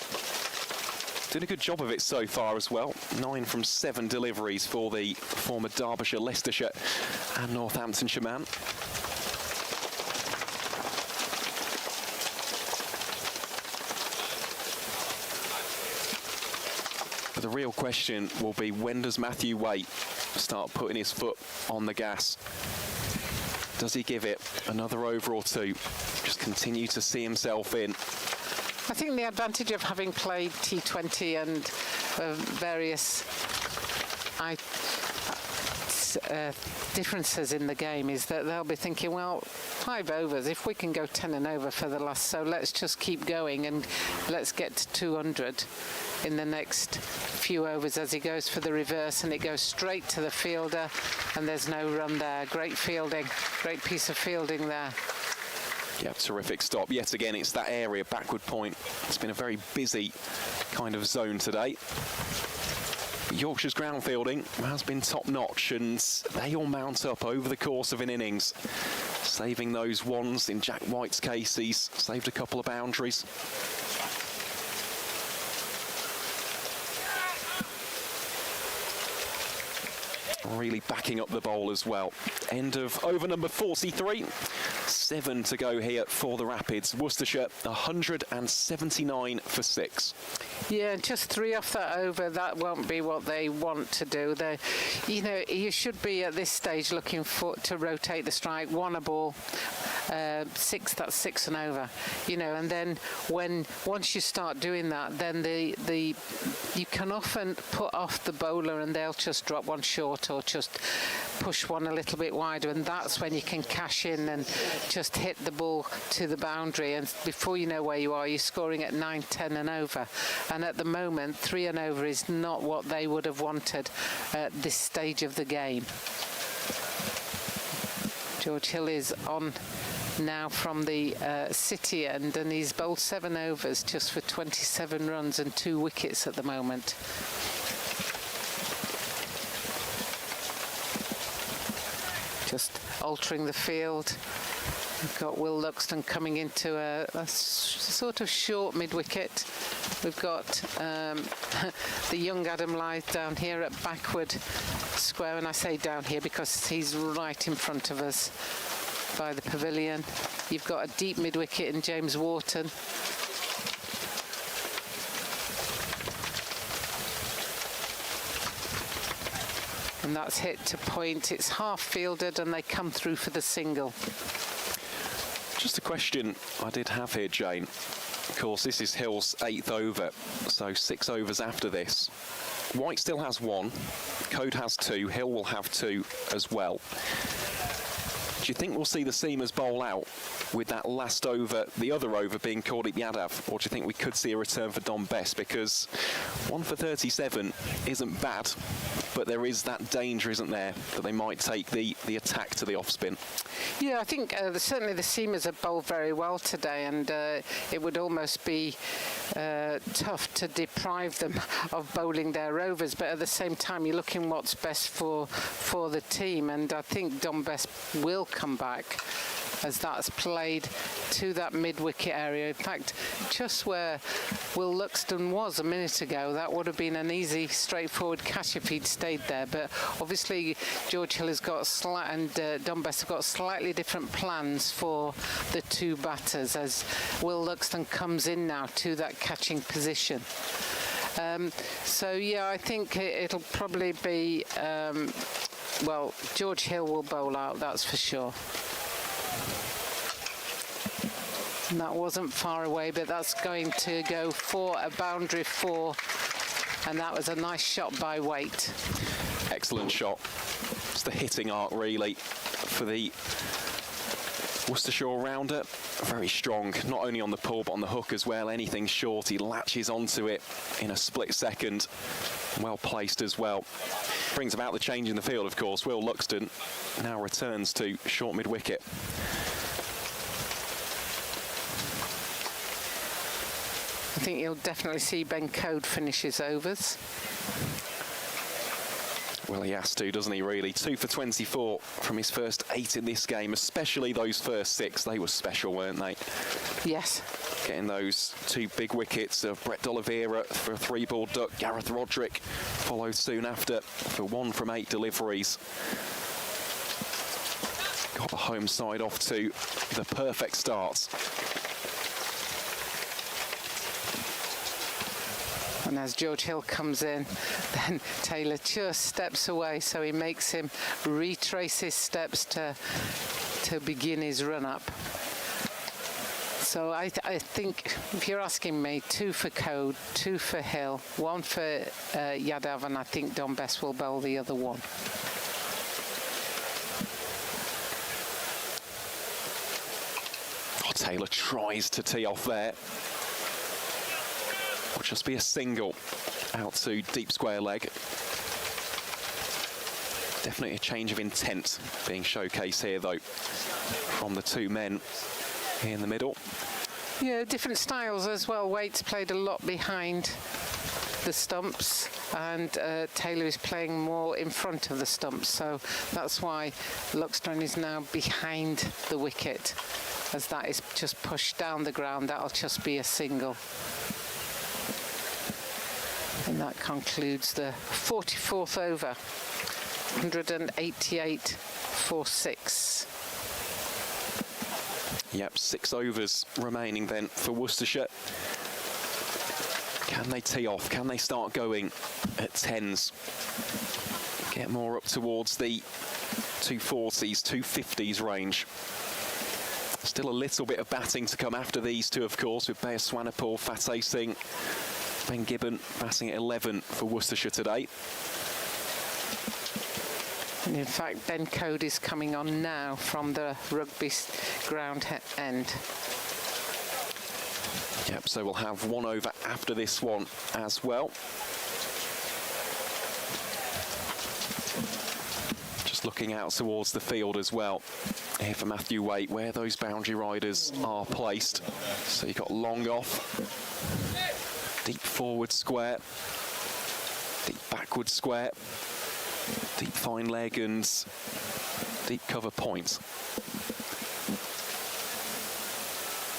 Did a good job of it so far as well. 9 from 7 deliveries for the former Derbyshire, Leicestershire and Northamptonshire man. But the real question will be, when does Matthew Waite start putting his foot on the gas? Does he give it another over or two? Just continue to see himself in. I think the advantage of having played T20 and various differences in the game is that they'll be thinking, well, 5 overs, if we can go 10 and over for the last, so let's just keep going and let's get to 200 in the next few overs as he goes for the reverse, and it goes straight to the fielder and there's no run there. Great fielding, great piece of fielding there. Yeah, terrific stop. Yet again, it's that area, backward point. It's been a very busy kind of zone today. But Yorkshire's ground fielding has been top-notch, and they all mount up over the course of an innings, saving those ones. In Jack White's case, he's saved a couple of boundaries. Really backing up the bowl as well. End of over number 43. 7 to go here for the Rapids. Worcestershire 179 for 6. Yeah, just 3 off that over. That won't be what they want to do. They, you know, you should be at this stage looking to rotate the strike, 1 a ball. 6, that's 6 and over, you know, and then once you start doing that, then you can often put off the bowler and they'll just drop one short or just push one a little bit wider, and that's when you can cash in and just hit the ball to the boundary, and before you know where you are, you're scoring at 9, 10 and over. And at the moment, 3 and over is not what they would have wanted at this stage of the game. George Hill is on now from the city end, and he's bowled 7 overs just for 27 runs and 2 wickets at the moment. Just altering the field. We've got Will Luxton coming into a sort of short mid-wicket. We've got the young Adam Lyth down here at backward square, and I say down here because he's right in front of us by the pavilion. You've got a deep mid-wicket in James Wharton. And that's hit to point. It's half fielded and they come through for the single. Just a question I did have here, Jane. Of course, this is Hill's 8th over, so 6 overs after this. White still has 1, Code has 2, Hill will have 2 as well. Do you think we'll see the seamers bowl out with that last over, the other over being Kuldeep Yadav, or do you think we could see a return for Dom Bess? Because 1 for 37 isn't bad, but there is that danger, isn't there, that they might take the attack to the off-spin. Yeah, I think certainly the seamers have bowled very well today, and it would almost be tough to deprive them of bowling their overs, but at the same time you're looking what's best for the team, and I think Dom Bess will come back as that's played to that mid-wicket area. In fact, just where Will Luxton was a minute ago, that would have been an easy, straightforward catch if he'd stayed there. But obviously, George Hill has got and Don Bess have got slightly different plans for the two batters as Will Luxton comes in now to that catching position. So yeah, I think it'll probably be well, George Hill will bowl out, that's for sure. And that wasn't far away, but that's going to go for a boundary 4, and that was a nice shot by Waite. Excellent shot. It's the hitting arc, really, for the Worcestershire all-rounder. Very strong, not only on the pull, but on the hook as well. Anything short, he latches onto it in a split second. Well placed as well. Brings about the change in the field, of course. Will Luxton now returns to short mid-wicket. I think you'll definitely see Ben Code finish his overs. Well, he has to, doesn't he, really? 2 for 24 from his first 8 in this game, especially those first 6. They were special, weren't they? Yes. Getting those 2 big wickets of Brett D'Oliveira for a 3-ball duck. Gareth Roderick followed soon after for 1 from 8 deliveries. Got the home side off to the perfect start. And as George Hill comes in, then Taylor just steps away, so he makes him retrace his steps to begin his run-up. So I think, if you're asking me, 2 for Code, 2 for Hill, 1 for Yadav, and I think Don Bess will bowl the other one. Oh, Taylor tries to tee off there. Will just be a single out to deep square leg. Definitely a change of intent being showcased here, though, from the 2 men here in the middle. Yeah, different styles as well. Waite's played a lot behind the stumps, and Taylor is playing more in front of the stumps, so that's why Luxton is now behind the wicket. As that is just pushed down the ground, that'll just be a single. And that concludes the 44th over, 188 for 6. Yep, 6 overs remaining then for Worcestershire. Can they tee off? Can they start going at 10s? Get more up towards the 240s, 250s range. Still a little bit of batting to come after these 2, of course, with Bayer Swanepoel, Fateh Singh, Ben Gibbon batting at 11 for Worcestershire today. And in fact, Ben Code is coming on now from the rugby ground end. Yep, so we'll have 1 over after this one as well. Just looking out towards the field as well. Here for Matthew Waite, where those boundary riders are placed. So you've got long off, deep forward square, deep backward square, deep fine leg and deep cover point.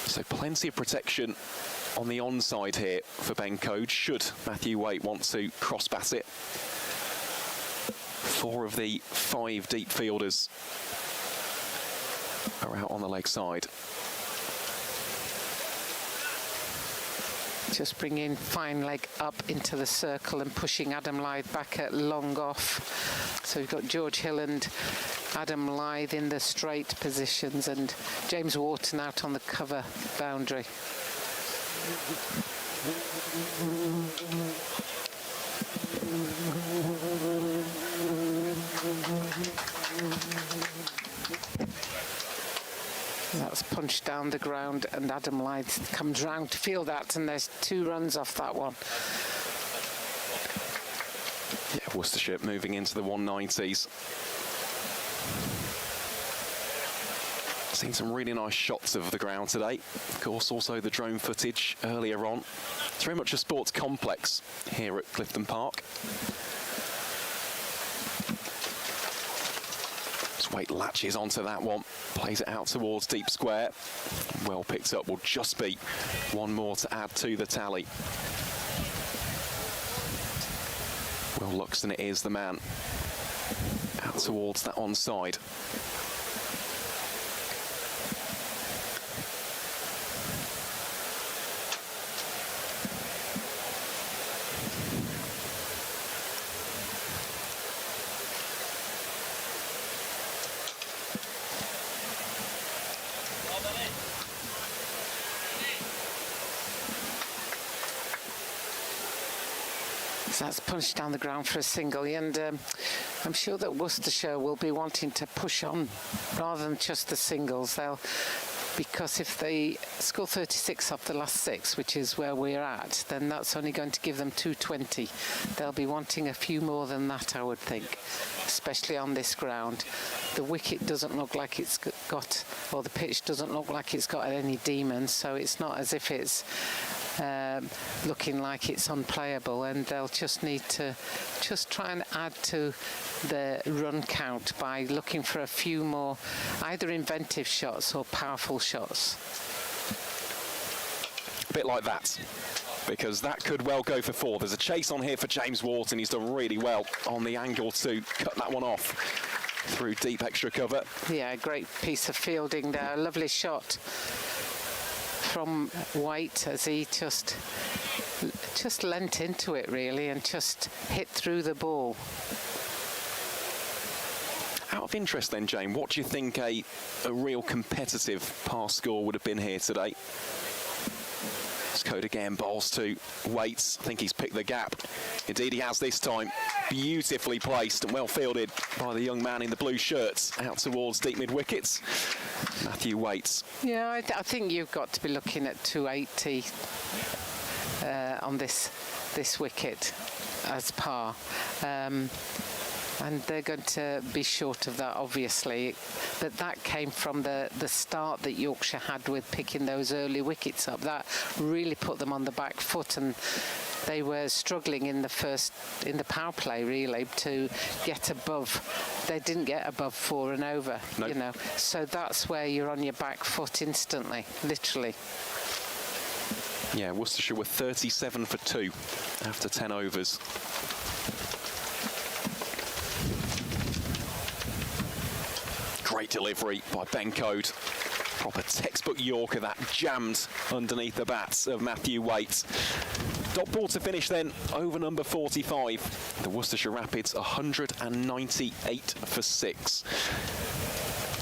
So plenty of protection on the onside here for Ben Code, should Matthew Waite want to cross bat it. 4 of the 5 deep fielders are out on the leg side. Just bringing fine leg up into the circle and pushing Adam Lythe back at long off. So we've got George Hill and Adam Lythe in the straight positions, and James Wharton out on the cover boundary. That's punched down the ground, and Adam Lythe comes round to feel that, and there's 2 runs off that one. Yeah, Worcestershire moving into the 190s. Seen some really nice shots of the ground today. Of course, also the drone footage earlier on. It's very much a sports complex here at Clifton Park. It's Braithwaite latches onto that one, plays it out towards deep square. Well picked up, will just be one more to add to the tally. Will Luxton is the man out towards that onside. So that's punched down the ground for a single, and I'm sure that Worcestershire will be wanting to push on rather than just the singles. Because if they score 36 off the last 6, which is where we're at, then that's only going to give them 220. They'll be wanting a few more than that, I would think, especially on this ground. The wicket doesn't look like it's got, or the pitch doesn't look like it's got any demons, so it's not as if it's looking like it's unplayable, and they'll just need to just try and add to the run count by looking for a few more either inventive shots or powerful shots. A bit like that, because that could well go for 4. There's a chase on here for James Wharton. He's done really well on the angle to cut that one off through deep extra cover. Yeah, great piece of fielding there. Lovely shot from White as he just leant into it really and just hit through the ball. Out of interest then, Jane, what do you think a real competitive pass score would have been here today? Code again, bowls to Waits. I think he's picked the gap. Indeed he has this time. Beautifully placed and well fielded by the young man in the blue shirts out towards deep mid wickets. Matthew Waits. Yeah, I think you've got to be looking at 280 on this wicket as par. And they're going to be short of that, obviously. But that came from the start that Yorkshire had with picking those early wickets up. That really put them on the back foot, and they were struggling in the power play, really, to get above. They didn't get above 4 and over, nope. You know. So that's where you're on your back foot instantly, literally. Yeah, Worcestershire were 37 for 2 after 10 overs. Great delivery by Ben Code. Proper textbook Yorker, that jammed underneath the bats of Matthew Waits. Dot ball to finish then, over number 45. The Worcestershire Rapids 198 for 6.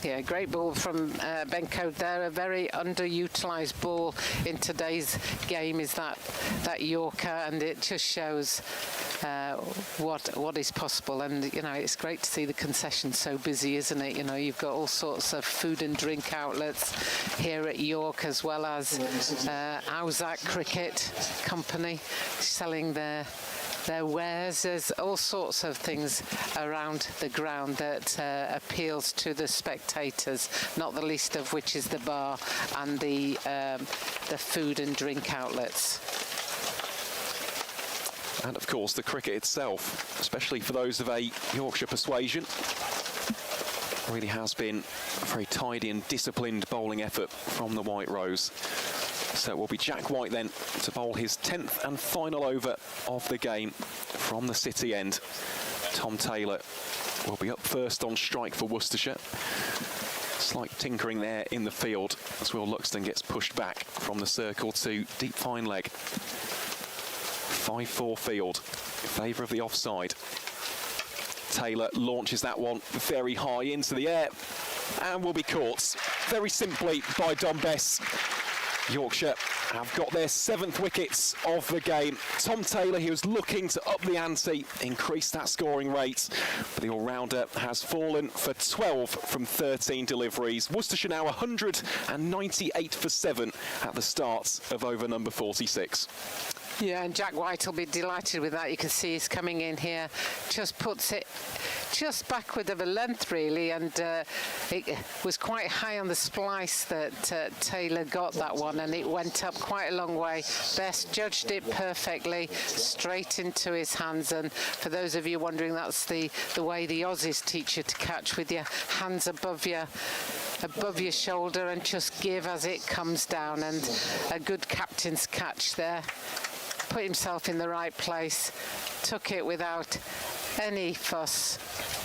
Yeah, great ball from Ben Code there. A very underutilised ball in today's game is that Yorker, and it just shows what is possible. And you know, it's great to see the concession so busy, isn't it? You know, you've got all sorts of food and drink outlets here at York, as well as Auzac Cricket Company selling their wares. There's all sorts of things around the ground that appeals to the spectators, not the least of which is the bar and the food and drink outlets. And of course the cricket itself, especially for those of a Yorkshire persuasion, really has been a very tidy and disciplined bowling effort from the White Rose. So it will be Jack White then to bowl his 10th and final over of the game from the City end. Tom Taylor will be up first on strike for Worcestershire. Slight tinkering there in the field as Will Luxton gets pushed back from the circle to deep fine leg. 5-4 field in favour of the offside. Taylor launches that one very high into the air and will be caught very simply by Dom Bess. Yorkshire have got their 7th wickets of the game. Tom Taylor, he was looking to up the ante, increase that scoring rate, but the all-rounder has fallen for 12 from 13 deliveries. Worcestershire now 198 for 7 at the start of over number 46. Yeah, and Jack White will be delighted with that. You can see he's coming in here, just puts it just backward of a length really, and it was quite high on the splice that Taylor got that one, and it went up quite a long way. Best judged it perfectly, straight into his hands, and for those of you wondering, that's the way the Aussies teach you to catch, with your hands above your shoulder and just give as it comes down, and a good captain's catch there. Put himself in the right place, took it without any fuss,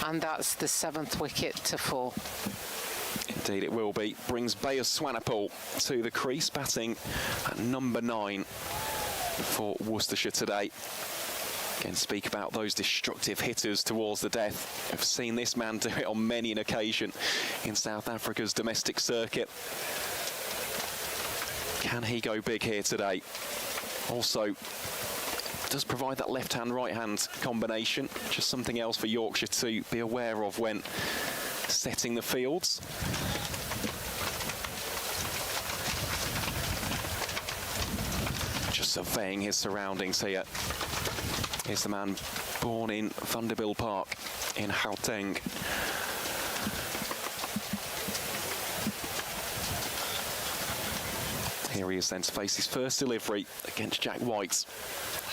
and that's the 7th wicket to fall. Indeed it will be. Brings Bayer Swanepoel to the crease, batting at number 9 for Worcestershire today. Again, speak about those destructive hitters towards the death. I've seen this man do it on many an occasion in South Africa's domestic circuit. Can he go big here today? Also, does provide that left-hand, right-hand combination. Just something else for Yorkshire to be aware of when setting the fields. Just surveying his surroundings here. Here's the man born in Vanderbilt Park in Gauteng. Here he is then to face his first delivery against Jack White.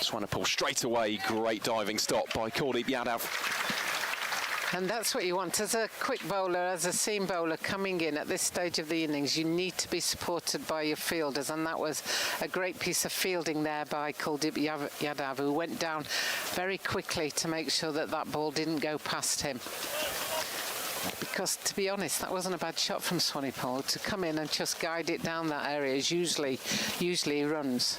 Swanepoel straight away, great diving stop by Kuldeep Yadav. And that's what you want as a quick bowler, as a seam bowler coming in at this stage of the innings. You need to be supported by your fielders, and that was a great piece of fielding there by Kuldeep Yadav, who went down very quickly to make sure that that ball didn't go past him. Because, to be honest, that wasn't a bad shot from Swanepoel. To come in and just guide it down that area is usually runs.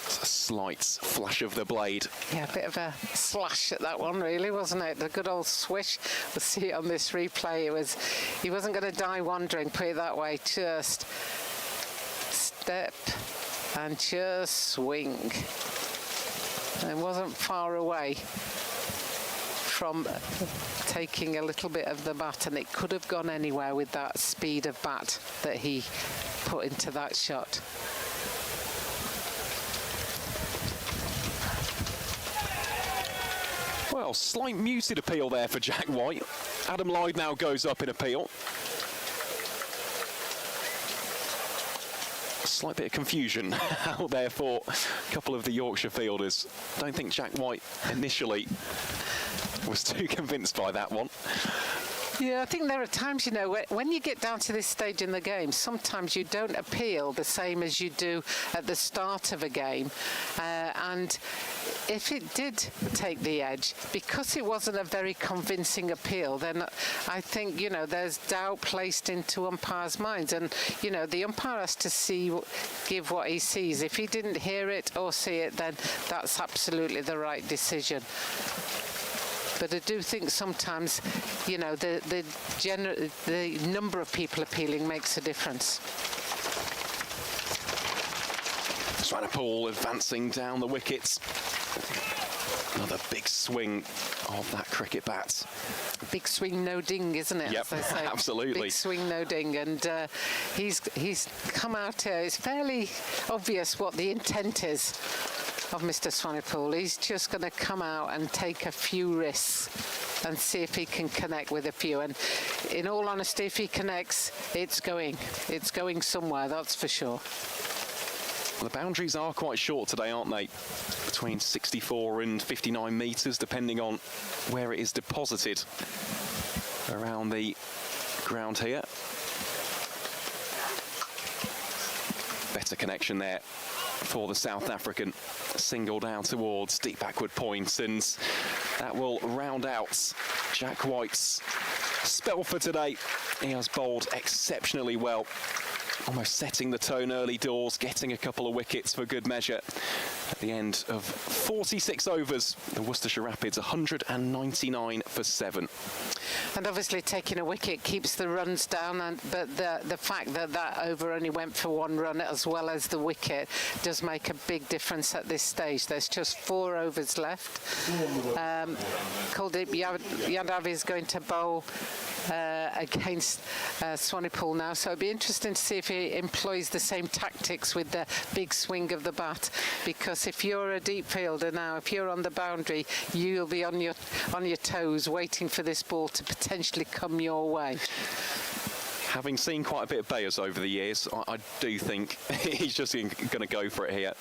It's a slight flash of the blade. Yeah, a bit of a slash at that one, really, wasn't it? The good old swish. We'll see it on this replay. He wasn't going to die wandering, put it that way. Just step and just swing. It wasn't far away from taking a little bit of the bat, and it could have gone anywhere with that speed of bat that he put into that shot. Well, slight muted appeal there for Jack White. Adam Lloyd now goes up in appeal. Slight bit of confusion out there for a couple of the Yorkshire fielders. Don't think Jack White initially was too convinced by that one. Yeah, I think there are times, you know, when you get down to this stage in the game, sometimes you don't appeal the same as you do at the start of a game. And if it did take the edge, because it wasn't a very convincing appeal, then I think, you know, there's doubt placed into umpires' minds. And, you know, the umpire has to give what he sees. If he didn't hear it or see it, then that's absolutely the right decision. But I do think sometimes, you know, the number of people appealing makes a difference. Swanepoel advancing down the wickets. Another big swing of that cricket bat. Big swing, no ding, isn't it? Yep, as they say. absolutely. Big swing, no ding. And he's come out here. It's fairly obvious what the intent is of Mr. Swanepoel. He's just going to come out and take a few risks and see if he can connect with a few. And in all honesty, if he connects, it's going somewhere, that's for sure. The boundaries are quite short today, aren't they? Between 64 and 59 metres, depending on where it is deposited around the ground here. Better connection there for the South African, singled down towards deep backward points, and that will round out Jack White's spell for today. He has bowled exceptionally well, almost setting the tone early doors, getting a couple of wickets for good measure. At the end of 46 overs, the Worcestershire Rapids 199 for 7. And obviously taking a wicket keeps the runs down, but the fact that that over only went for 1 run as well as the wicket does make a big difference at this stage. There's just 4 overs left. Kuldeep Yadav is going to bowl against Swanepoel now. So it'll be interesting to see if he employs the same tactics with the big swing of the bat. Because if you're a deep fielder now, if you're on the boundary, you'll be on your toes, waiting for this ball to potentially come your way. Having seen quite a bit of Bayers over the years, I do think he's just going to go for it here,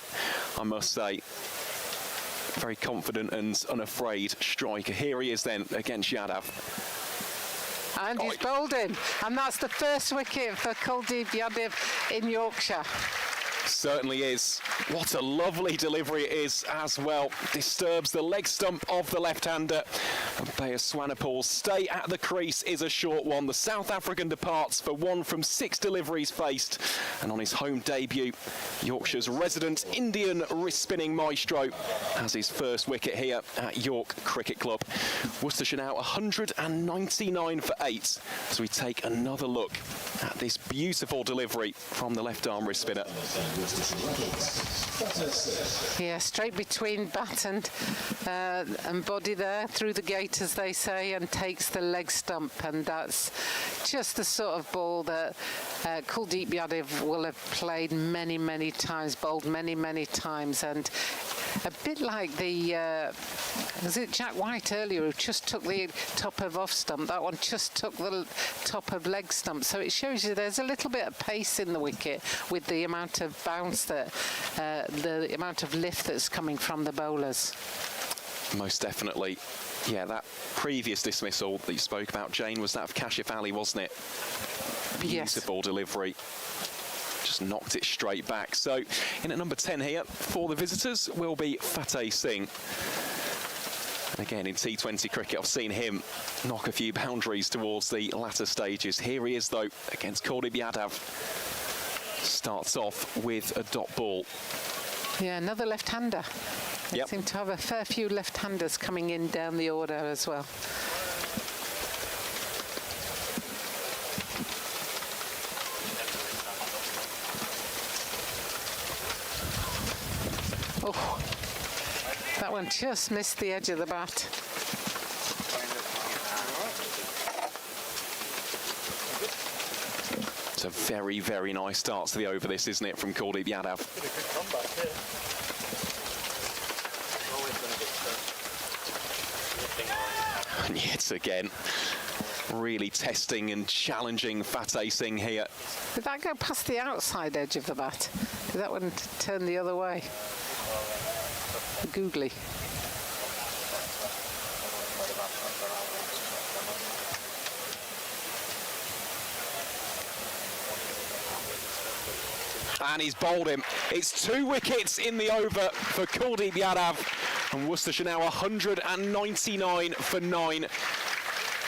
I must say. Very confident and unafraid striker. Here he is then against Yadav. And he's bowled in. And that's the first wicket for Kuldeep Yadav in Yorkshire. Certainly is. What a lovely delivery it is as well. Disturbs the leg stump of the left-hander. And Bayers Swanepoel's stay at the crease is a short one. The South African departs for 1 from 6 deliveries faced. And on his home debut, Yorkshire's resident Indian wrist-spinning maestro has his first wicket here at York Cricket Club. Worcestershire now 199 for 8 as we take another look at this beautiful delivery from the left-arm wrist spinner. Yeah, straight between bat and body there, through the gate, as they say, and takes the leg stump. And that's just the sort of ball that Kuldeep Yadav will have played many, many times, bowled many, many times. And a bit like was it Jack White earlier who just took the top of off stump? That one just took the top of leg stump. So it shows you there's a little bit of pace in the wicket with the amount of bounce that, the amount of lift that's coming from the bowlers. Most definitely. Yeah, that previous dismissal that you spoke about, Jane, was that of Kashif Ali, wasn't it? Beautiful delivery. Just knocked it straight back. So in at number 10 here for the visitors will be Fateh Singh. And again, in T20 cricket, I've seen him knock a few boundaries towards the latter stages. Here he is, though, against Kuldeep Yadav. Starts off with a dot ball. Yeah, another left-hander. They seem to have a fair few left-handers coming in down the order as well. Oh, that one just missed the edge of the bat. It's a very, very nice start to the over, this, isn't it, from Kuldeep Yadav? And yet again, really testing and challenging Fateh Singh here. Did that go past the outside edge of the bat? Did that one turn the other way? Googly. And he's bowled him. It's 2 wickets in the over for Kuldeep Yadav. And Worcestershire now 199 for 9.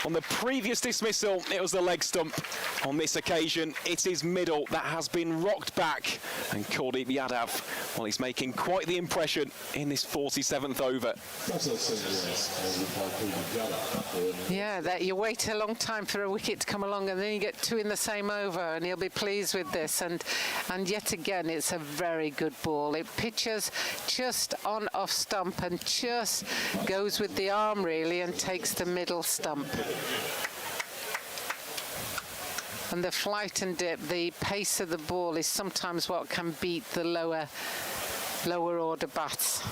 On the previous dismissal, it was the leg stump. On this occasion, it is middle that has been rocked back. And Kuldeep Yadav, well, he's making quite the impression in this 47th over. Yeah, that you wait a long time for a wicket to come along and then you get 2 in the same over and he'll be pleased with this. And yet again, it's a very good ball. It pitches just on off stump and just goes with the arm, really, and takes the middle stump. And the flight and dip, the pace of the ball is sometimes what can beat the lower order bats.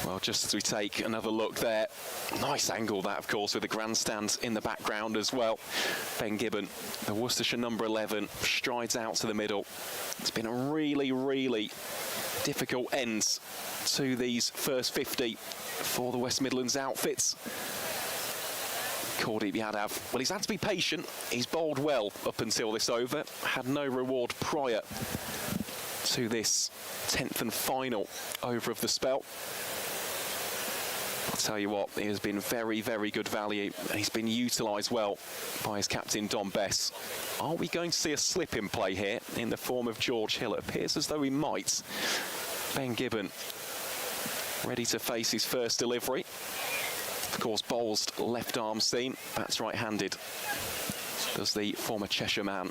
Well, just as we take another look there, nice angle that, of course, with the grandstand in the background as well. Ben Gibbon, the Worcestershire number 11, strides out to the middle. It's been a really, really difficult end to these first 50 for the West Midlands outfits. Kuldeep Yadav, well, he's had to be patient. He's bowled well up until this over. Had no reward prior to this 10th and final over of the spell. I'll tell you what, he has been very, very good value, and he's been utilised well by his captain, Dom Bess. Are we going to see a slip in play here in the form of George Hill? It appears as though we might. Ben Gibbon ready to face his first delivery. Of course, bowls left arm seam, bats right-handed. Does the former Cheshire man.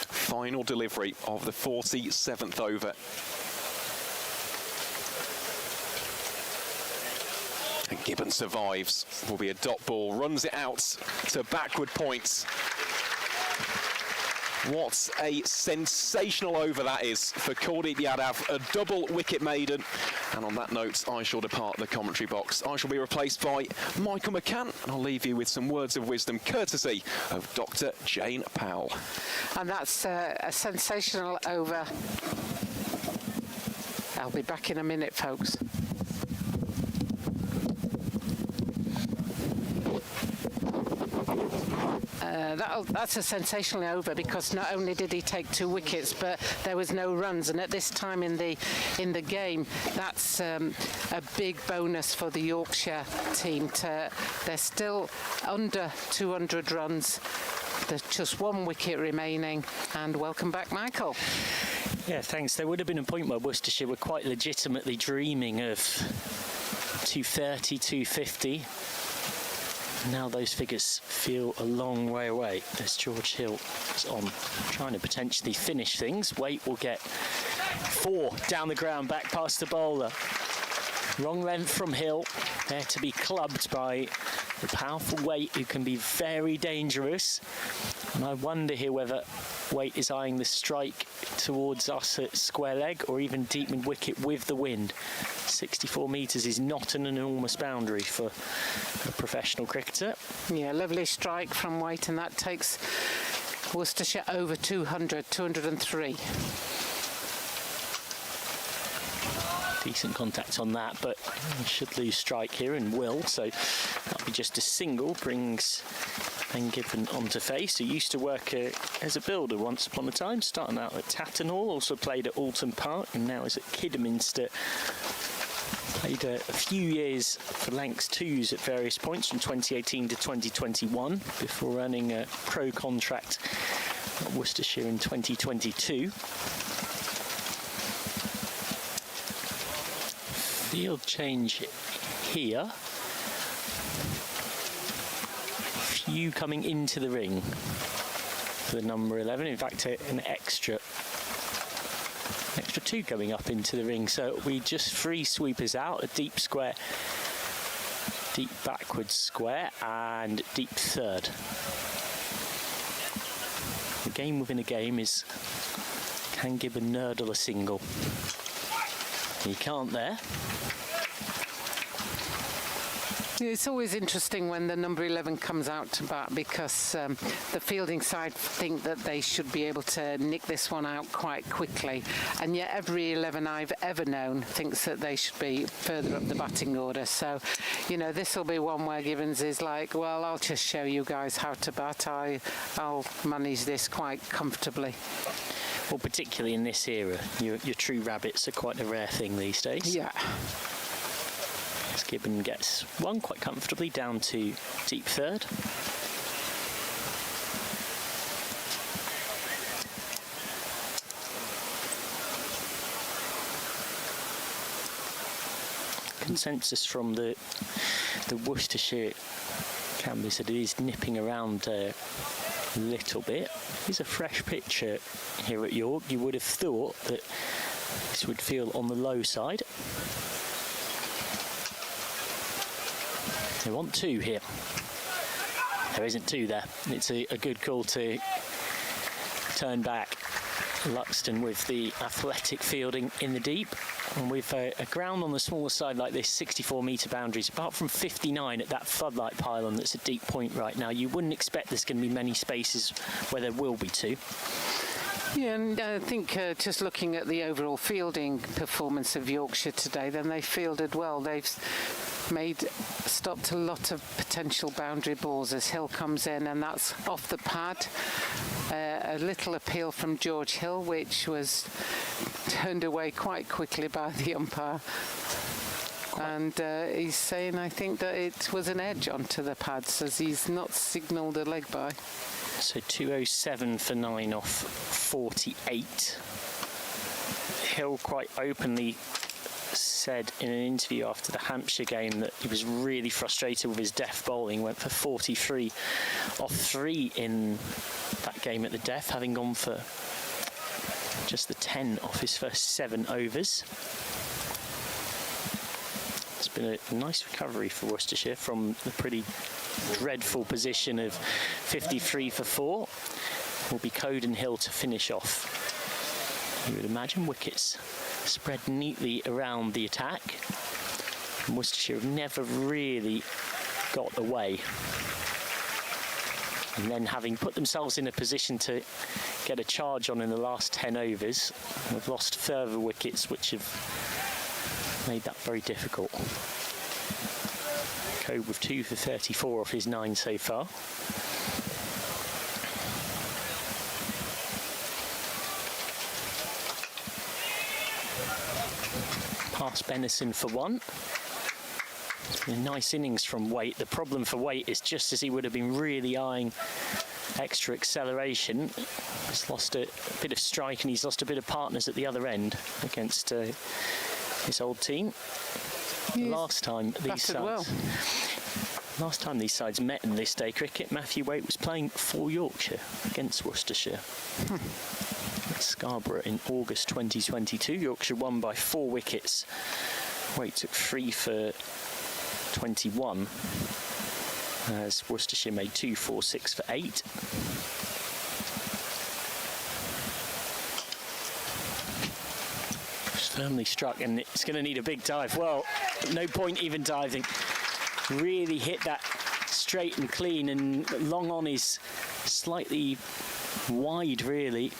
Final delivery of the 47th over. And Gibbon survives. Will be a dot ball, runs it out to backward points. What a sensational over that is for Cordy Yadav, a double wicket maiden. And on that note, I shall depart the commentary box. I shall be replaced by Michael McCann, and I'll leave you with some words of wisdom courtesy of Dr. Jane Powell. And that's a sensational over. I'll be back in a minute, folks. That's a sensational over, because not only did he take 2 wickets, but there was no runs, and at this time in the game, that's a big bonus for the Yorkshire team. They're still under 200 runs. There's just 1 wicket remaining, and welcome back, Michael. Yeah, thanks. There would have been a point where Worcestershire were quite legitimately dreaming of 230, 250. Now those figures feel a long way away as George Hill is on, trying to potentially finish things. Waite will get 4 down the ground, back past the bowler. Wrong length from Hill, there to be clubbed by the powerful Waite, who can be very dangerous. And I wonder here whether Waite is eyeing the strike towards us at square leg or even deep mid wicket with the wind. 64 metres is not an enormous boundary for a professional cricketer. Yeah, lovely strike from Waite, and that takes Worcestershire over 200, 203. Decent contact on that, but should lose strike here and will, so that'll be just a single. Brings Ben Gibbon onto face, who used to work as a builder once upon a time, starting out at Tattenhall, also played at Alton Park, and now is at Kidderminster. Played a few years for Lancs 2s at various points from 2018 to 2021 before earning a pro contract at Worcestershire in 2022. Field change here. Few coming into the ring for the number 11. In fact, an extra 2 coming up into the ring. So we just 3 sweepers out, a deep square, deep backward square, and deep third. The game within a game is, can Gibbon nurdle a single? He can't there. It's always interesting when the number 11 comes out to bat, because the fielding side think that they should be able to nick this one out quite quickly, and yet every 11 I've ever known thinks that they should be further up the batting order. So, you know, this will be one where Gibbons is like, well, I'll just show you guys how to bat. I'll manage this quite comfortably. Well, particularly in this era, your true rabbits are quite a rare thing these days. Yeah. Gibbon gets 1 quite comfortably down to deep third. Consensus from the Worcestershire canvas that it is nipping around a little bit. It's a fresh pitch here at York. You would have thought that this would feel on the low side. They want 2 here. There isn't 2 there. It's a good call to turn back. Luxton with the athletic fielding in the deep. And with a ground on the smaller side like this, 64 metre boundaries, apart from 59 at that floodlight pylon that's a deep point right now, you wouldn't expect there's going to be many spaces where there will be 2. Yeah, and I think just looking at the overall fielding performance of Yorkshire today, then they fielded well. They've stopped a lot of potential boundary balls as Hill comes in, and that's off the pad. A little appeal from George Hill, which was turned away quite quickly by the umpire. And he's saying, I think, that it was an edge onto the pads, as he's not signalled a leg by. So 207 for 9 off 48. Hill quite openly said in an interview after the Hampshire game that he was really frustrated with his deaf bowling. Went for 43 off 3 in that game at the deaf, having gone for just the 10 off his first 7 overs. It's It's been a nice recovery for Worcestershire from the pretty dreadful position of 53 for 4. Will be Code and Hill to finish off. You would imagine wickets spread neatly around the attack. And Worcestershire have never really got away. And then having put themselves in a position to get a charge on in the last 10 overs, have lost further wickets which have made that very difficult. Code with 2 for 34 off his 9 so far. Past Benison for 1. It's been a nice innings from Waite. The problem for Waite is just as he would have been really eyeing extra acceleration, he's lost a bit of strike and he's lost a bit of partners at the other end against his old team. Last time these sides met in this day cricket, Matthew Waite was playing for Yorkshire against Worcestershire. At Scarborough in August 2022. Yorkshire won by 4 wickets. Waite took 3 for 21, as Worcestershire made 2, 4, 6 for 8. Just firmly struck, and it's going to need a big dive. Well, no point even diving. Really hit that straight and clean, and long on is slightly wide, really,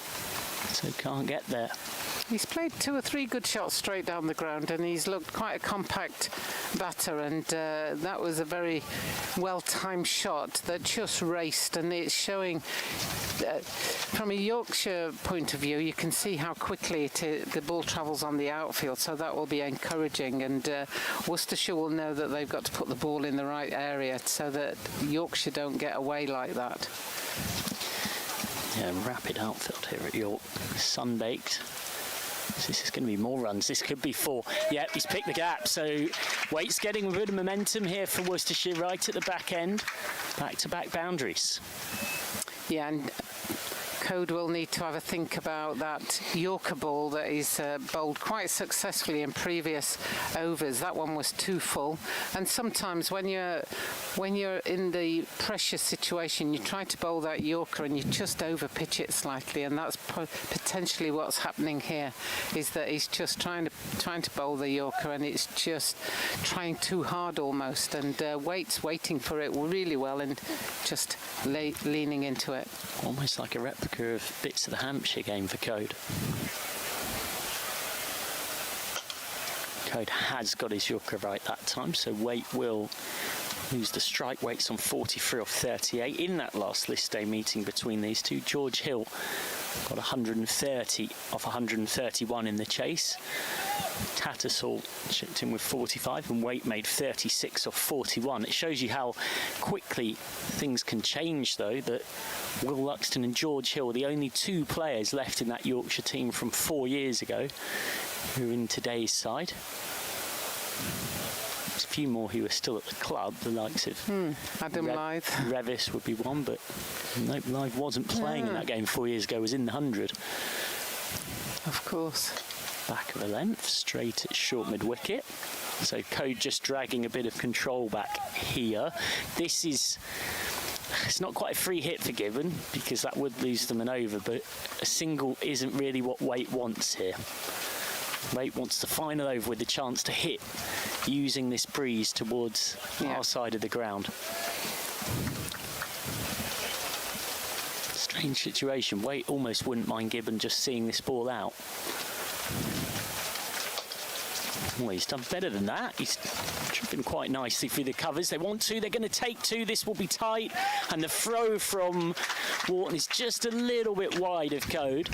so can't get there. He's played 2 or 3 good shots straight down the ground, and he's looked quite a compact batter, and that was a very well-timed shot that just raced, and it's showing from a Yorkshire point of view, you can see how quickly the ball travels on the outfield, so that will be encouraging, and Worcestershire will know that they've got to put the ball in the right area so that Yorkshire don't get away like that. Yeah, rapid outfield here at York. Sun-baked. This is going to be more runs. This could be 4. Yeah, he's picked the gap. So Waite's getting a bit of momentum here for Worcestershire right at the back end. Back-to-back boundaries. Yeah, and Code will need to have a think about that Yorker ball that he's bowled quite successfully in previous overs. That one was too full, and sometimes when you're in the pressure situation, you try to bowl that Yorker and you just over pitch it slightly, and that's potentially what's happening here. Is that he's just trying to bowl the Yorker, and it's just trying too hard almost, and Waite's waiting for it really well and just leaning into it. Almost like a replica of bits of the Hampshire game for Code. Code has got his Yorker right that time, so Waite will lose the strike. Waite's on 43 off 38 in that last list day meeting between these two. George Hill got 130 off 131 in the chase. Tattersall chipped in with 45, and Waite made 36 off 41. It shows you how quickly things can change, though, that Will Luxton and George Hill, the only 2 players left in that Yorkshire team from 4 years ago, who are in today's side. There's a few more who are still at the club, the likes of Adam Lythe. Revis would be one, but nope, Lythe wasn't playing in that game 4 years ago, was in the 100. Of course. Back of the length, straight at short mid-wicket. So Code just dragging a bit of control back here. It's not quite a free hit for Gibbon, because that would lose them an over, but a single isn't really what Waite wants here. Waite wants the final over with the chance to hit using this breeze towards our side of the ground. Strange situation. Waite almost wouldn't mind Gibbon just seeing this ball out. Well, he's done better than that. He's tripping quite nicely through the covers. They want 2. They're going to take 2. This will be tight. And the throw from Wharton is just a little bit wide of Code.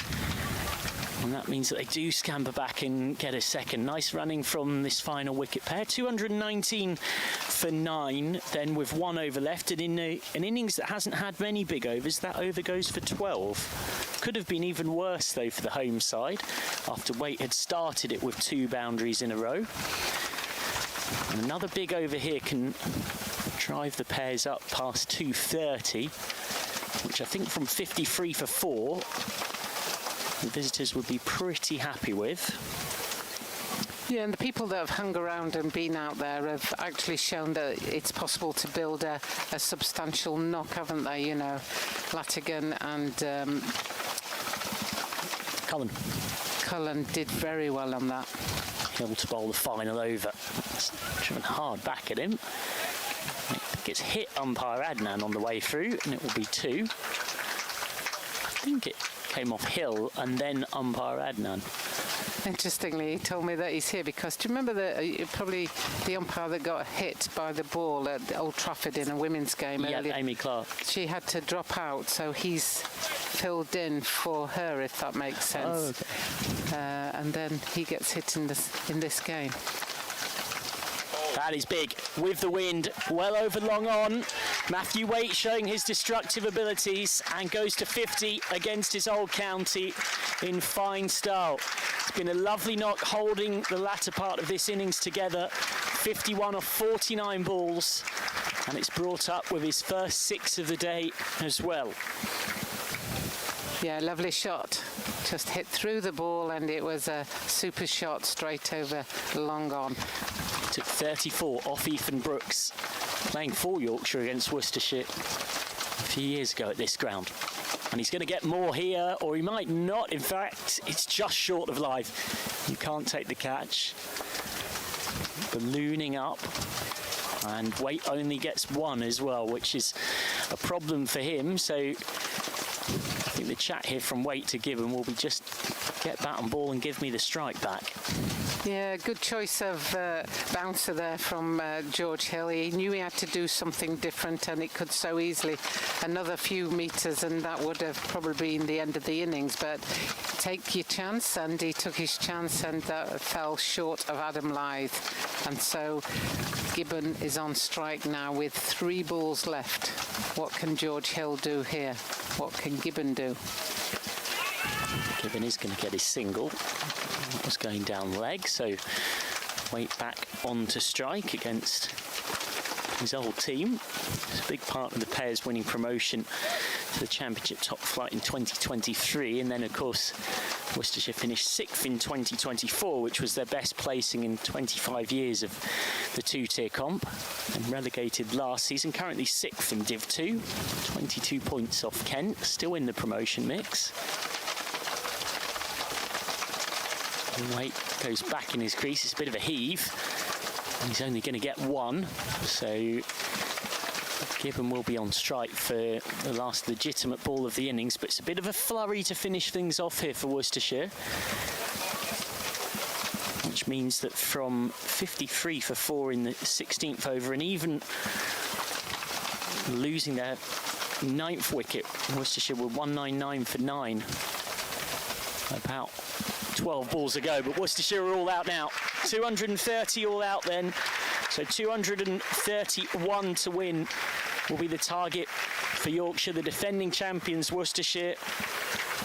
And that means that they do scamper back and get a second. Nice running from this final wicket pair. 219 for 9, then with 1 over left. And in an innings that hasn't had many big overs, that over goes for 12. Could have been even worse, though, for the home side, after Waite had started it with 2 boundaries in a row. And another big over here can drive the pairs up past 230, which I think from 53 for 4, the visitors would be pretty happy with. Yeah, and the people that have hung around and been out there have actually shown that it's possible to build a substantial knock, haven't they? You know, Latigan and Cullen did very well on that. Hill to bowl the final over. Driven hard back at him. It gets hit umpire Adnan on the way through, and it will be 2. I think it came off Hill and then umpire Adnan. Interestingly, he told me that he's here because do you remember probably the umpire that got hit by the ball at Old Trafford in a women's game earlier? Yeah, Amy Clark. She had to drop out, so he's filled in for her, if that makes sense. Oh, okay. And then he gets hit in this game. That is big. With the wind, well over long on. Matthew Waite showing his destructive abilities and goes to 50 against his old county in fine style. It's been a lovely knock holding the latter part of this innings together. 51 off 49 balls. And it's brought up with his first 6 of the day as well. Yeah, lovely shot. Just hit through the ball and it was a super shot straight over long on. Took 34 off Ethan Brooks, playing for Yorkshire against Worcestershire a few years ago at this ground. And he's going to get more here, or he might not. In fact, it's just short of live. You can't take the catch. Ballooning up. And Waite only gets 1 as well, which is a problem for him. So I think the chat here from Waite to Gibbon will be just get bat and ball and give me the strike back. Yeah, good choice of bouncer there from George Hill. He knew he had to do something different and it could so easily another few metres and that would have probably been the end of the innings. But take your chance, and he took his chance and fell short of Adam Lythe. And so Gibbon is on strike now with 3 balls left. What can George Hill do here? What can Gibbon do? Gibbon is going to get his single. That was going down leg, so Waite back on to strike against his old team. It's a big part of the pairs winning promotion to the Championship top flight in 2023, and then of course Worcestershire finished 6th in 2024, which was their best placing in 25 years of the 2-tier comp, and relegated last season, currently 6th in Div 2, 22 points off Kent, still in the promotion mix. Waite goes back in his crease. It's a bit of a heave. And he's only going to get 1. So Gibbon will be on strike for the last legitimate ball of the innings. But it's a bit of a flurry to finish things off here for Worcestershire. Which means that from 53 for 4 in the 16th over, and even losing their 9th wicket, Worcestershire were 199 for 9. About 12 balls ago, but Worcestershire are all out now. 230 all out then, so 231 to win will be the target for Yorkshire. The defending champions Worcestershire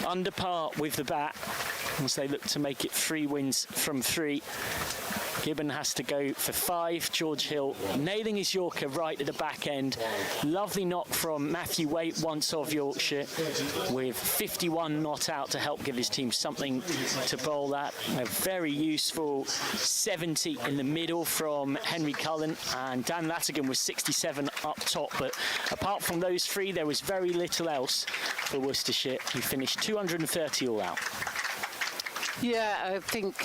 under par with the bat as they look to make it 3 wins from 3. Gibbon has to go for 5. George Hill nailing his Yorker right at the back end. Lovely knock from Matthew Waite, once of Yorkshire, with 51 not out to help give his team something to bowl at. A very useful 70 in the middle from Henry Cullen, and Dan Latigan was 67 up top. But apart from those 3, there was very little else for Worcestershire, who finished 230 all out. Yeah, I think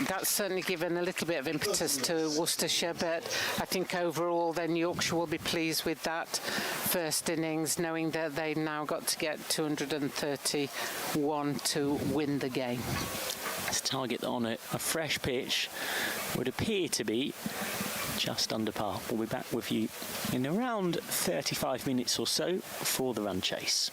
that's certainly given a little bit of impetus to Worcestershire, but I think overall then Yorkshire will be pleased with that first innings, knowing that they've now got to get 231 to win the game. This target on a fresh pitch would appear to be just under par. We'll be back with you in around 35 minutes or so for the run chase.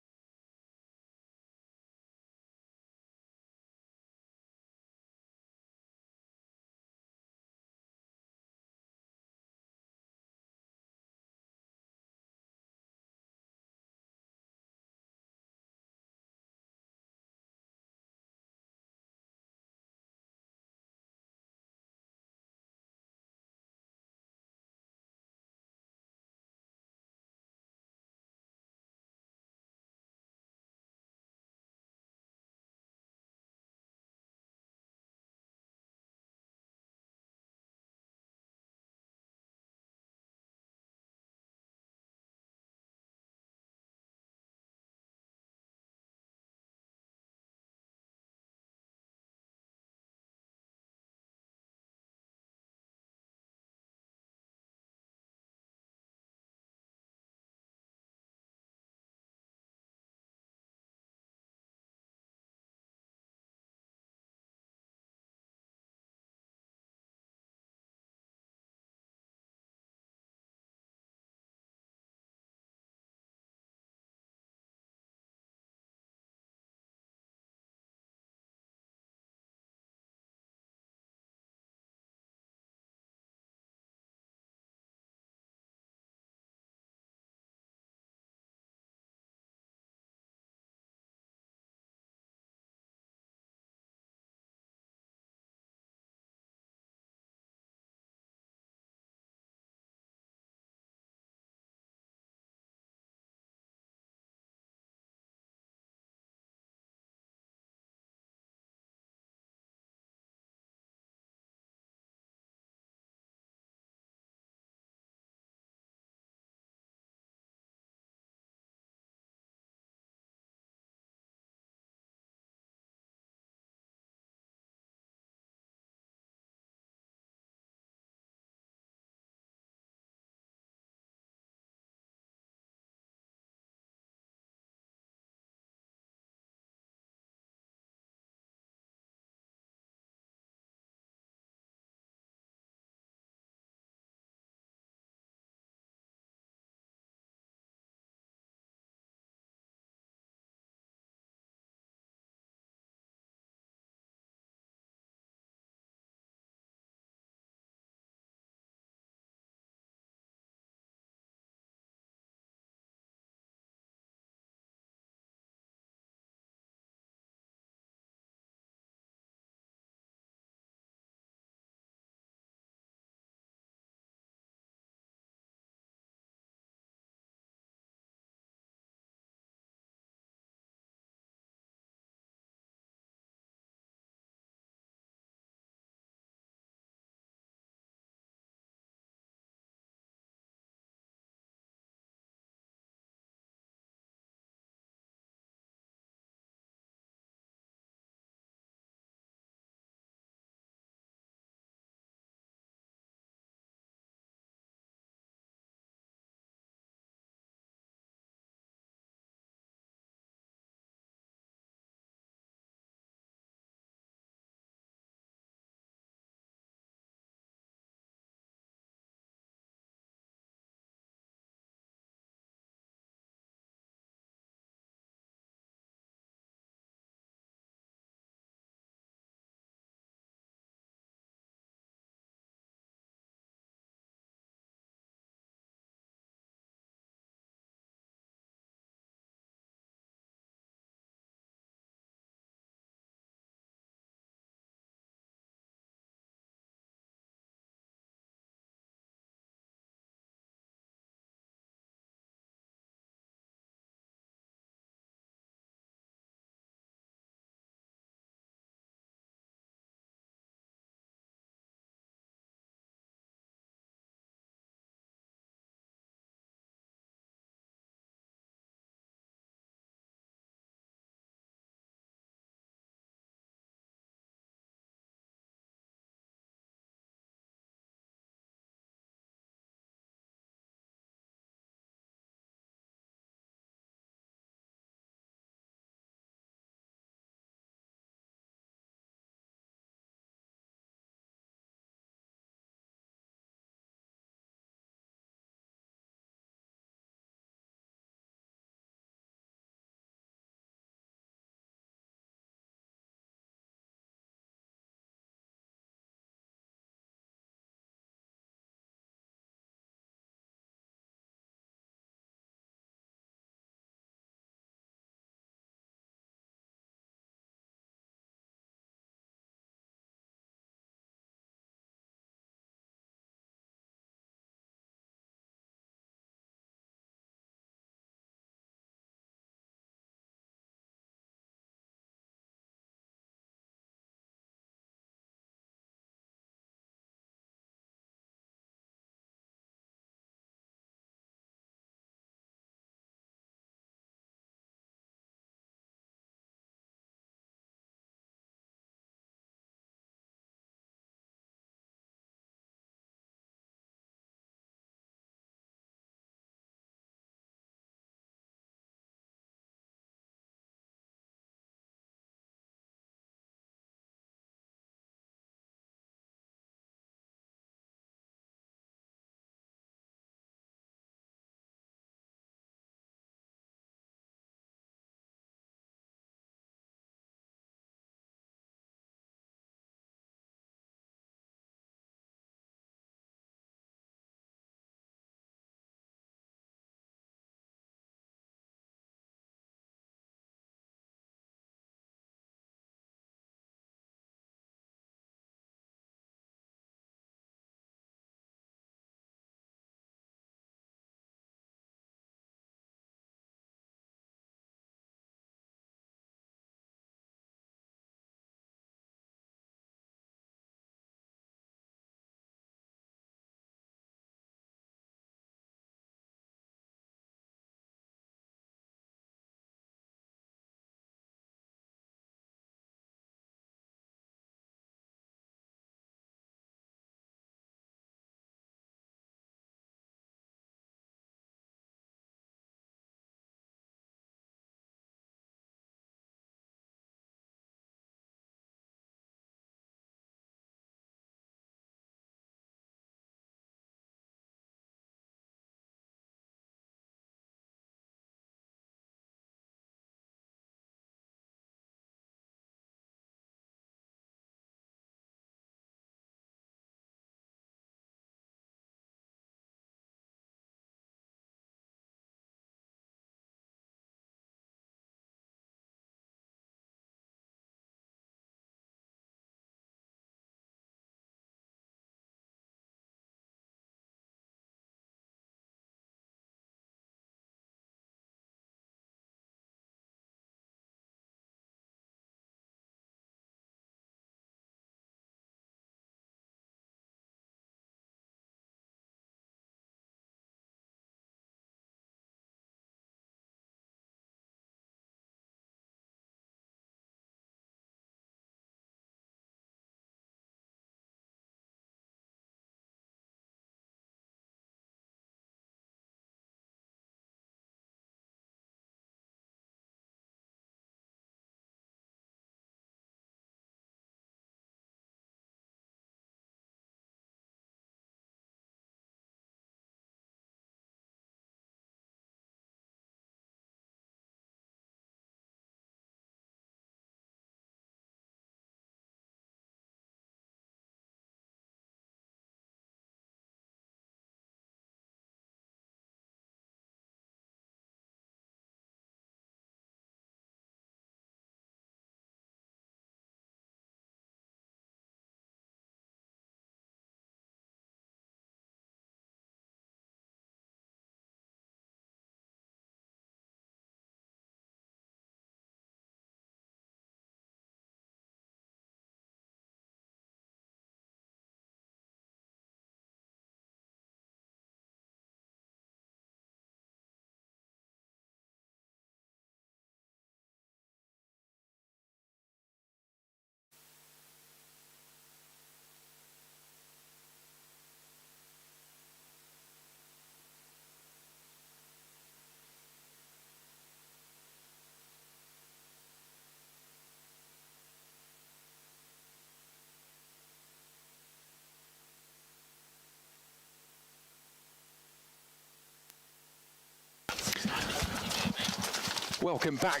Welcome back.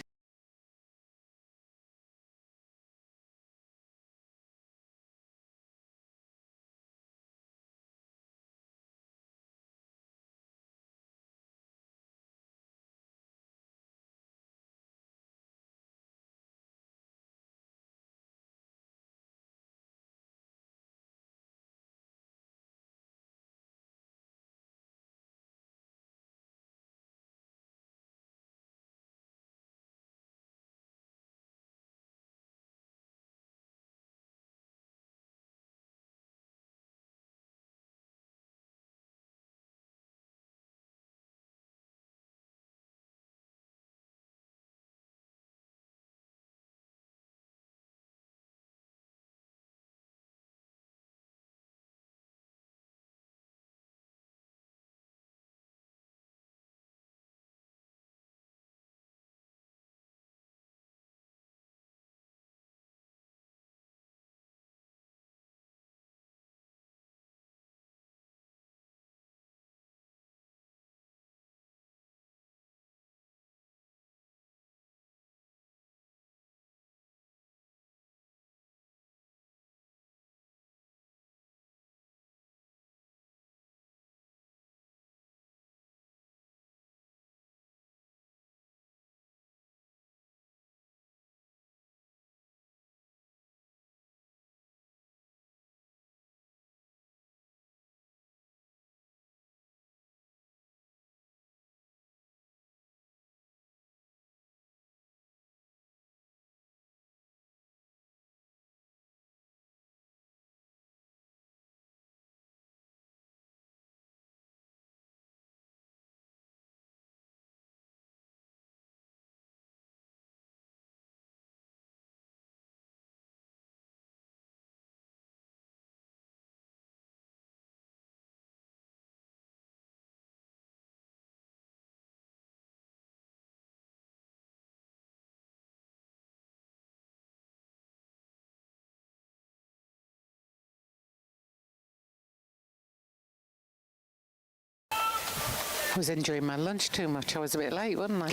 I was enjoying my lunch too much. I was a bit late, wasn't I?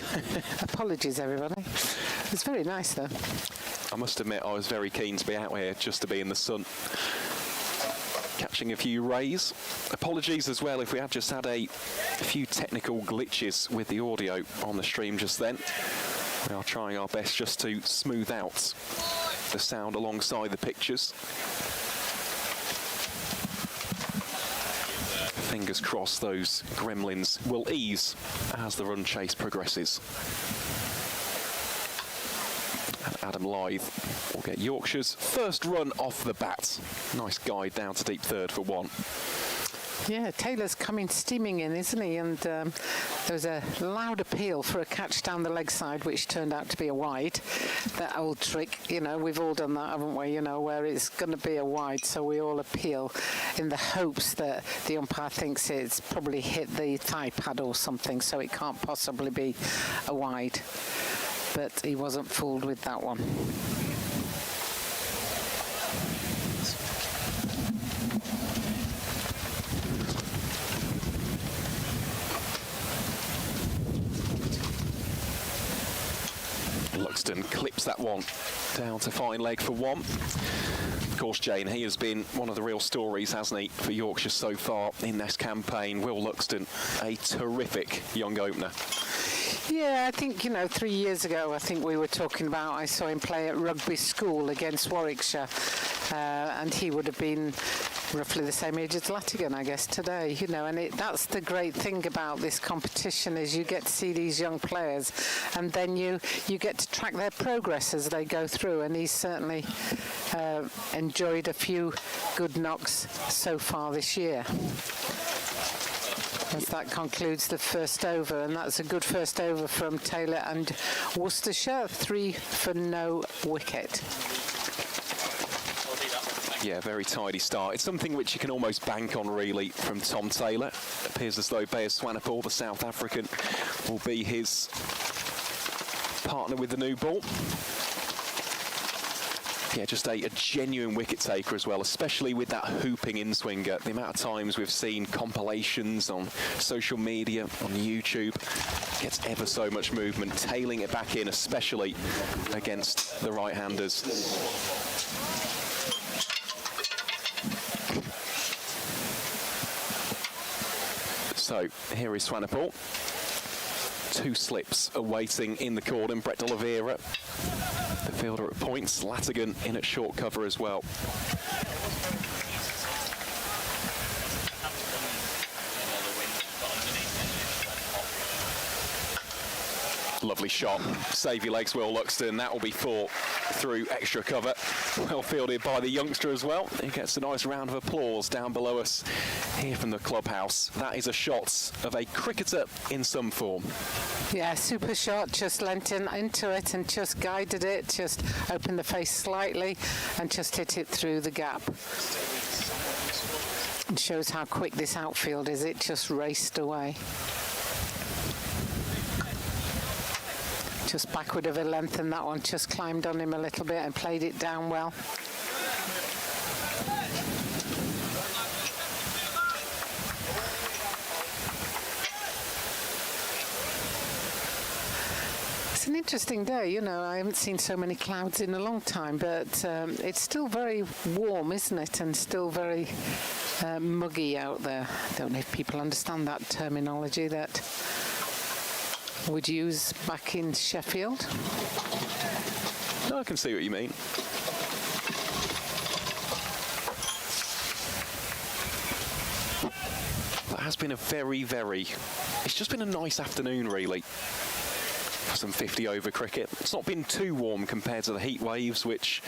Apologies, everybody. It was very nice, though. I must admit, I was very keen to be out here just to be in the sun, catching a few rays. Apologies as well if we have just had a few technical glitches with the audio on the stream just then. We are trying our best just to smooth out the sound alongside the pictures. Fingers crossed those gremlins will ease as the run chase progresses. And Adam Lythe will get Yorkshire's first run off the bat. Nice guide down to deep third for one. Yeah, Taylor's coming steaming in, isn't he? And there was a loud appeal for a catch down the leg side, which turned out to be a wide. That old trick, you know, we've all done that, haven't we? You know, where it's going to be a wide, so we all appeal in the hopes that the umpire thinks it's probably hit the thigh pad or something, so it can't possibly be a wide. But he wasn't fooled with that one. Luxton clips that one down to fine leg for one. Of course, Jane, he has been one of the real stories, hasn't he, for Yorkshire so far in this campaign. Will Luxton, a terrific young opener. Yeah, I think, you know, 3 years ago, I think we were talking about, I saw him play at rugby school against Warwickshire, and he would have been roughly the same age as Latigan, I guess, today, you know, and that's the great thing about this competition is you get to see these young players and then you get to track their progress as they go through, and he's certainly enjoyed a few good knocks so far this year. As that concludes the first over, and that's a good first over from Taylor and Worcestershire, 3 for no wicket. Yeah, very tidy start. It's something which you can almost bank on, really, from Tom Taylor. It appears as though Bear Swanepoel, the South African, will be his partner with the new ball. Yeah, just a genuine wicket taker as well, especially with that hooping in-swinger. The amount of times we've seen compilations on social media, on YouTube, gets ever so much movement, tailing it back in, especially against the right-handers. So here is Swanepoel. 2 slips awaiting in the cordon. Brett de Oliveira, the fielder at points. Latigan in at short cover as well. Lovely shot. Save your legs, Will Luxton. That will be 4 through extra cover. Well fielded by the youngster as well. He gets a nice round of applause down below us here from the clubhouse. That is a shot of a cricketer in some form. Yeah, super shot, just leant into it and just guided it, just opened the face slightly and just hit it through the gap. It shows how quick this outfield is. It just raced away. Just backward of a length, and that one just climbed on him a little bit and played it down well. It's an interesting day, you know. I haven't seen so many clouds in a long time, but it's still very warm, isn't it? And still very muggy out there. I don't know if people understand that terminology that would use back in Sheffield. No, I can see what you mean. That has been a it's just been a nice afternoon, really, for some 50-over cricket. It's not been too warm compared to the heat waves which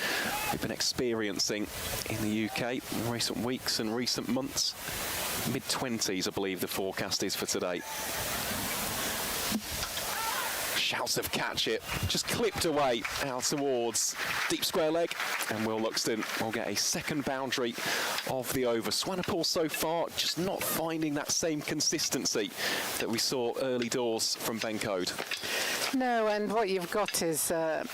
we've been experiencing in the UK in recent weeks and recent months. Mid-20s, I believe the forecast is for today. Shouts of catch it, just clipped away out towards deep square leg, and Will Luxton will get a second boundary of the over. Swanepoel so far just not finding that same consistency that we saw early doors from Ben Code. No, and what you've got is a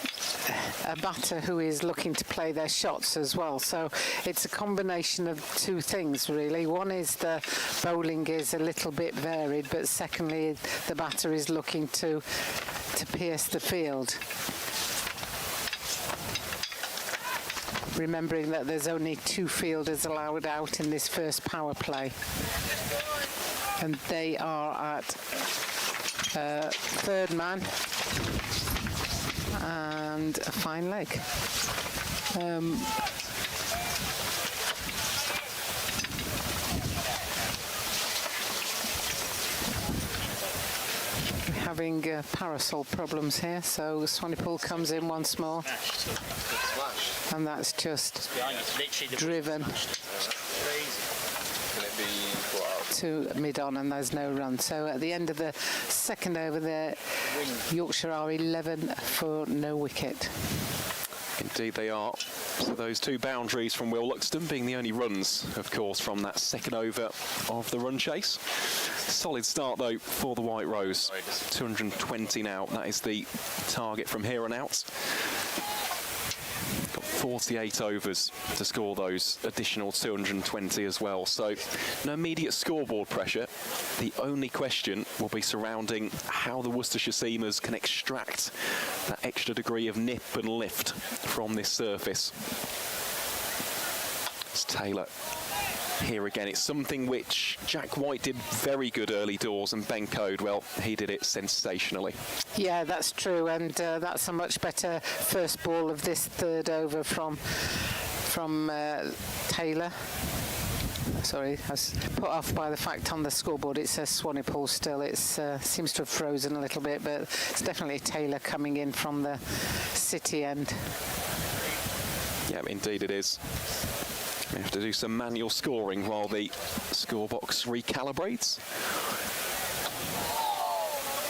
batter who is looking to play their shots as well. So it's a combination of 2 things, really. One is the bowling is a little bit varied, but secondly, the batter is looking to pierce the field. Remembering that there's only 2 fielders allowed out in this first power play. And they are at third man and a fine leg. Having parasol problems here, so Swanepoel comes in once more, and that's just driven to mid-on, and there's no run. So at the end of the second over there, Yorkshire are 11 for no wicket. Indeed they are. So those 2 boundaries from Will Luxton being the only runs, of course, from that second over of the run chase. Solid start, though, for the White Rose. 220 now. That is the target from here on out. Got 48 overs to score those additional 220 as well. So no immediate scoreboard pressure. The only question will be surrounding how the Worcestershire seamers can extract that extra degree of nip and lift from this surface. It's Taylor. Here again, it's something which Jack White did very good early doors, and Ben Code, well, he did it sensationally. Yeah, that's true, and that's a much better first ball of this third over from Taylor. Sorry, I was put off by the fact on the scoreboard it says Swanepoel still. It seems to have frozen a little bit, but it's definitely Taylor coming in from the city end. Yeah, indeed it is. We have to do some manual scoring while the scorebox recalibrates.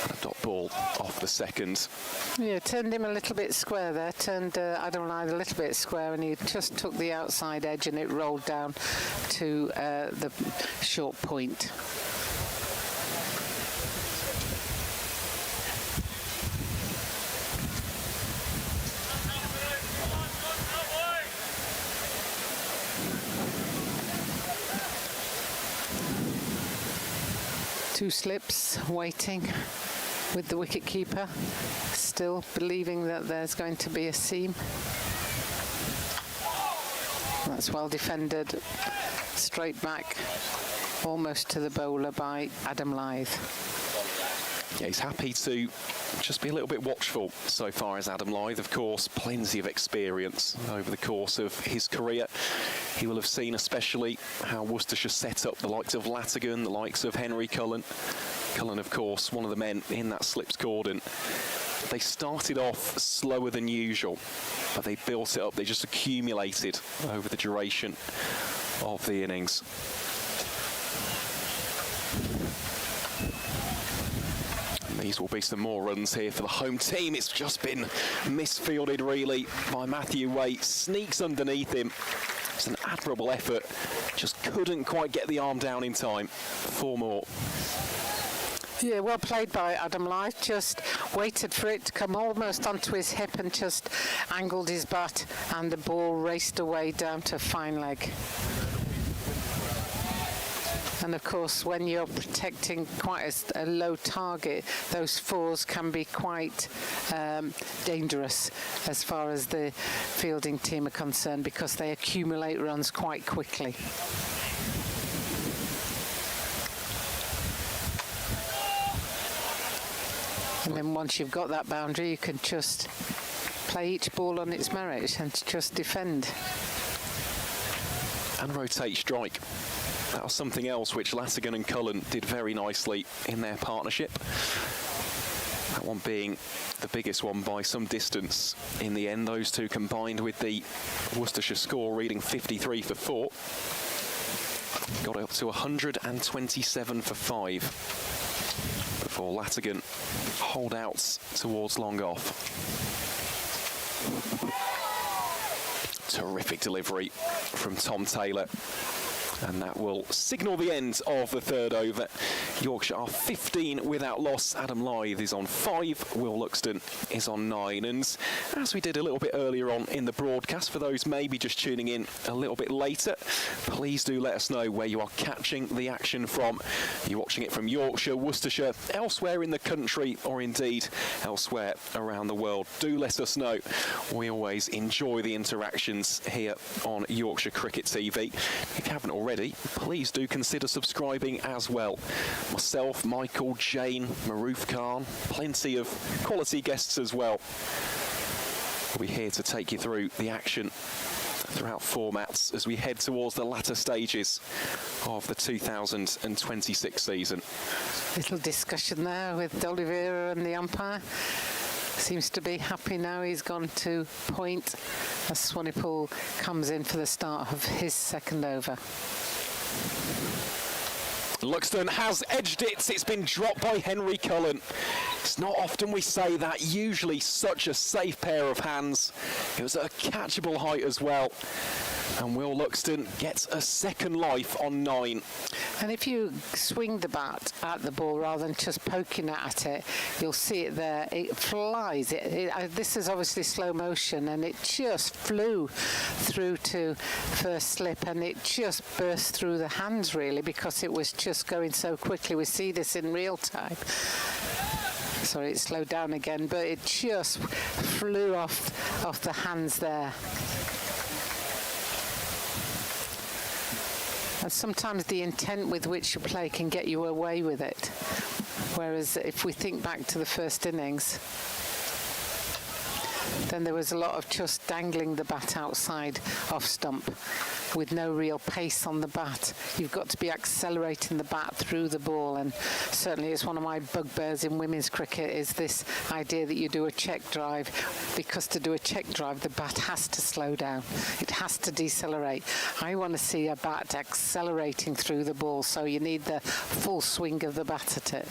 And a dot ball off the second. Yeah, turned him a little bit square there. Turned Adam Lyth a little bit square, and he just took the outside edge and it rolled down to the short point. 2 slips waiting with the wicket keeper, still believing that there's going to be a seam. That's well defended, straight back, almost to the bowler by Adam Lythe. Yeah, he's happy to just be a little bit watchful so far as Adam Lythe. Of course, plenty of experience over the course of his career. He will have seen especially how Worcestershire set up the likes of Latigan, the likes of Henry Cullen. Cullen, of course, one of the men in that slips cordon. They started off slower than usual, but they built it up. They just accumulated over the duration of the innings. These will be some more runs here for the home team. It's just been misfielded, really, by Matthew Waite. Sneaks underneath him. It's an admirable effort. Just couldn't quite get the arm down in time. 4 more. Yeah, well played by Adam Lythe. Just waited for it to come almost onto his hip and just angled his bat, and the ball raced away down to fine leg. And of course, when you're protecting quite a low target, those 4s can be quite dangerous as far as the fielding team are concerned, because they accumulate runs quite quickly. And then once you've got that boundary, you can just play each ball on its merit and just defend. And rotate strike. That was something else which Latigan and Cullen did very nicely in their partnership. That one being the biggest one by some distance in the end. Those two combined with the Worcestershire score reading 53 for 4. Got up to 127 for 5 before Latigan holdouts towards long off. Terrific delivery from Tom Taylor. And that will signal the end of the 3rd over. Yorkshire are 15 without loss. Adam Lythe is on 5. Will Luxton is on 9. And as we did a little bit earlier on in the broadcast, for those maybe just tuning in a little bit later, please do let us know where you are catching the action from. Are you watching it from Yorkshire, Worcestershire, elsewhere in the country, or indeed elsewhere around the world? Do let us know. We always enjoy the interactions here on Yorkshire Cricket TV. If you haven't already, please do consider subscribing as well. Myself, Michael, Jane, Maroof Khan, plenty of quality guests as well. We'll be here to take you through the action throughout formats as we head towards the latter stages of the 2026 season. Little discussion there with D'Oliveira and the umpire. Seems to be happy now he's gone to point as Swanepoel comes in for the start of his 2nd over. Luxton has edged it. It's been dropped by Henry Cullen. It's not often we say that. Usually such a safe pair of hands. It was at a catchable height as well. And Will Luxton gets a 2nd life on 9. And if you swing the bat at the ball rather than just poking at it, you'll see it there. It flies. This is obviously slow motion, and it just flew through to first slip, and it just burst through the hands, really, because it was just going so quickly. We see this in real time. Sorry, it slowed down again, but it just flew off the hands there. And sometimes the intent with which you play can get you away with it. Whereas if we think back to the first innings, then there was a lot of just dangling the bat outside off stump with no real pace on the bat. You've got to be accelerating the bat through the ball, and certainly it's one of my bugbears in women's cricket is this idea that you do a check drive, because to do a check drive the bat has to slow down. It has to decelerate. I want to see a bat accelerating through the ball, so you need the full swing of the bat at it.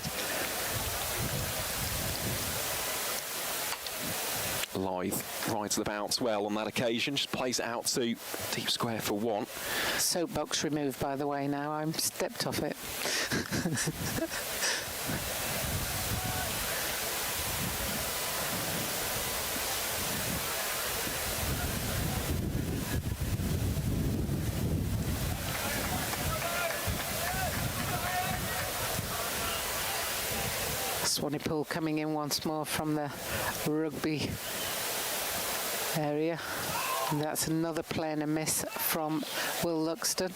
Lythe rides the bounce well on that occasion, just plays it out to deep square for 1. Soapbox removed, by the way, now. I'm stepped off it. Swanepoel coming in once more from the rugby area. And that's another play and a miss from Will Luxton.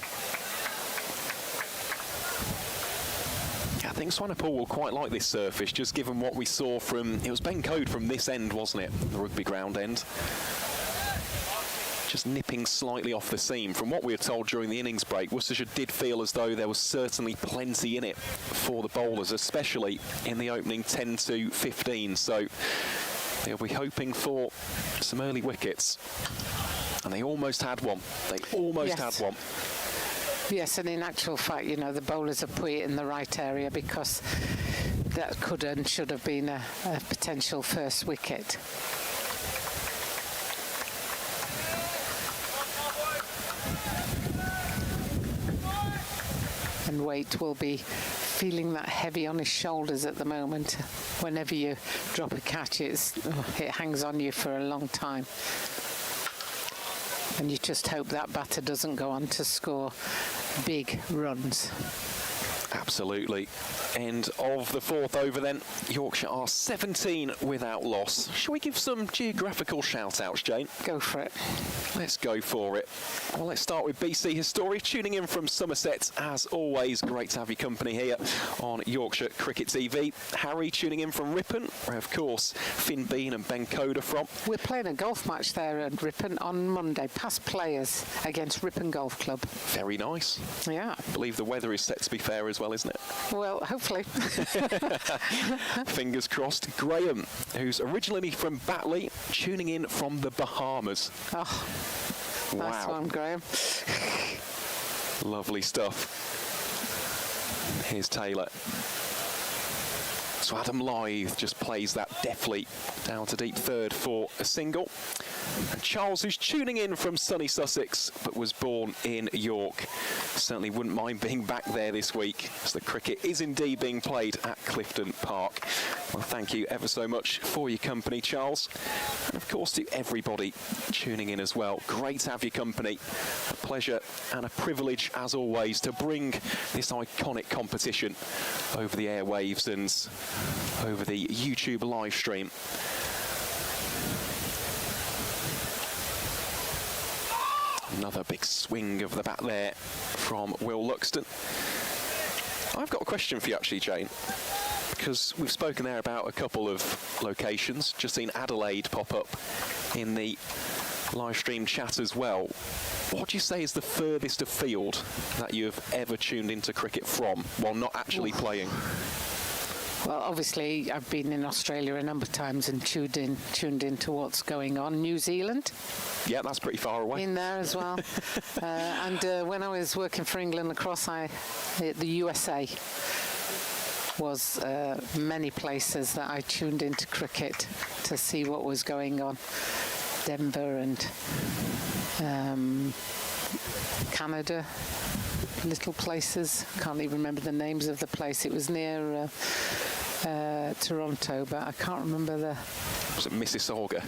I think Swanepoel will quite like this surface, just given what we saw from, it was Ben Code from this end, wasn't it? The rugby ground end. Just nipping slightly off the seam. From what we were told during the innings break, Worcestershire did feel as though there was certainly plenty in it for the bowlers, especially in the opening 10 to 15. So they'll be hoping for some early wickets. And they almost had one. They almost had one. Yes, and in actual fact, you know, the bowlers have put it in the right area because that could and should have been a potential first wicket. And Waite will be feeling that heavy on his shoulders at the moment. Whenever you drop a catch, it hangs on you for a long time. And you just hope that batter doesn't go on to score big runs. Absolutely. End of the fourth over then. Yorkshire are 17 without loss. Shall we give some geographical shout-outs, Jane? Go for it. Let's go for it. Well, let's start with BC History, tuning in from Somerset. As always, great to have your company here on Yorkshire Cricket TV. Harry tuning in from Ripon, where, of course, Finn Bean and Ben Code are from. We're playing a golf match there at Ripon on Monday. Past players against Ripon Golf Club. Very nice. Yeah. I believe the weather is set to be fair as well, isn't it? Well, hopefully. Fingers crossed. Graham, who's originally from Batley, tuning in from the Bahamas. Oh, wow. Nice one, Graham. Lovely stuff. Here's Taylor. So Adam Lythe just plays that deftly down to deep third for a single. And Charles, who's tuning in from sunny Sussex, but was born in York, certainly wouldn't mind being back there this week, as the cricket is indeed being played at Clifton Park. Well, thank you ever so much for your company, Charles. And of course to everybody tuning in as well. Great to have your company. A pleasure and a privilege, as always, to bring this iconic competition over the airwaves and over the YouTube live stream. Another big swing of the bat there from Will Luxton. I've got a question for you actually, Jane, because we've spoken there about a couple of locations. Just seen Adelaide pop up in the live stream chat as well. What do you say is the furthest afield that you have ever tuned into cricket from while not actually playing? Well, obviously, I've been in Australia a number of times and tuned in to what's going on. New Zealand. Yeah, that's pretty far away. In there as well. And when I was working for England Lacrosse, the USA was many places that I tuned into cricket to see what was going on. Denver and Canada. Little places, can't even remember the names of the place. It was near Toronto, but I can't remember the. Was it Mississauga?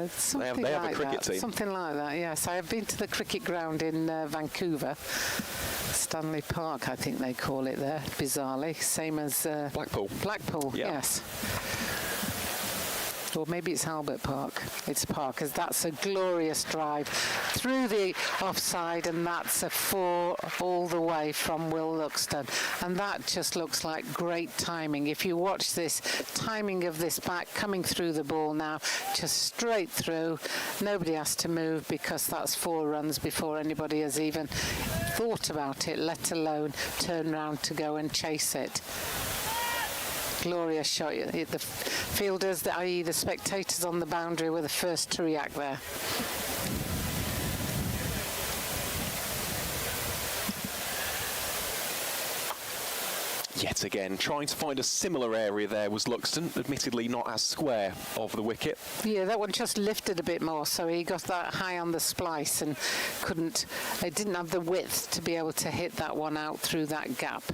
Something they have like a cricket that. team. Something like that. Yes, I have been to the cricket ground in Vancouver, Stanley Park, I think they call it there. Bizarrely, same as Blackpool. Blackpool, Yeah. yes. Or maybe it's Albert Park. It's Park, because that's a glorious drive through the offside, and that's a 4 all the way from Will Luxton. And that just looks like great timing. If you watch this timing of this back coming through the ball now, just straight through, nobody has to move because that's 4 runs before anybody has even thought about it, let alone turn round to go and chase it. Glorious shot. The fielders, i.e. the spectators on the boundary, were the first to react there. Yet again, trying to find a similar area there was Luxton, admittedly not as square of the wicket. Yeah, that one just lifted a bit more, so he got that high on the splice and it didn't have the width to be able to hit that one out through that gap.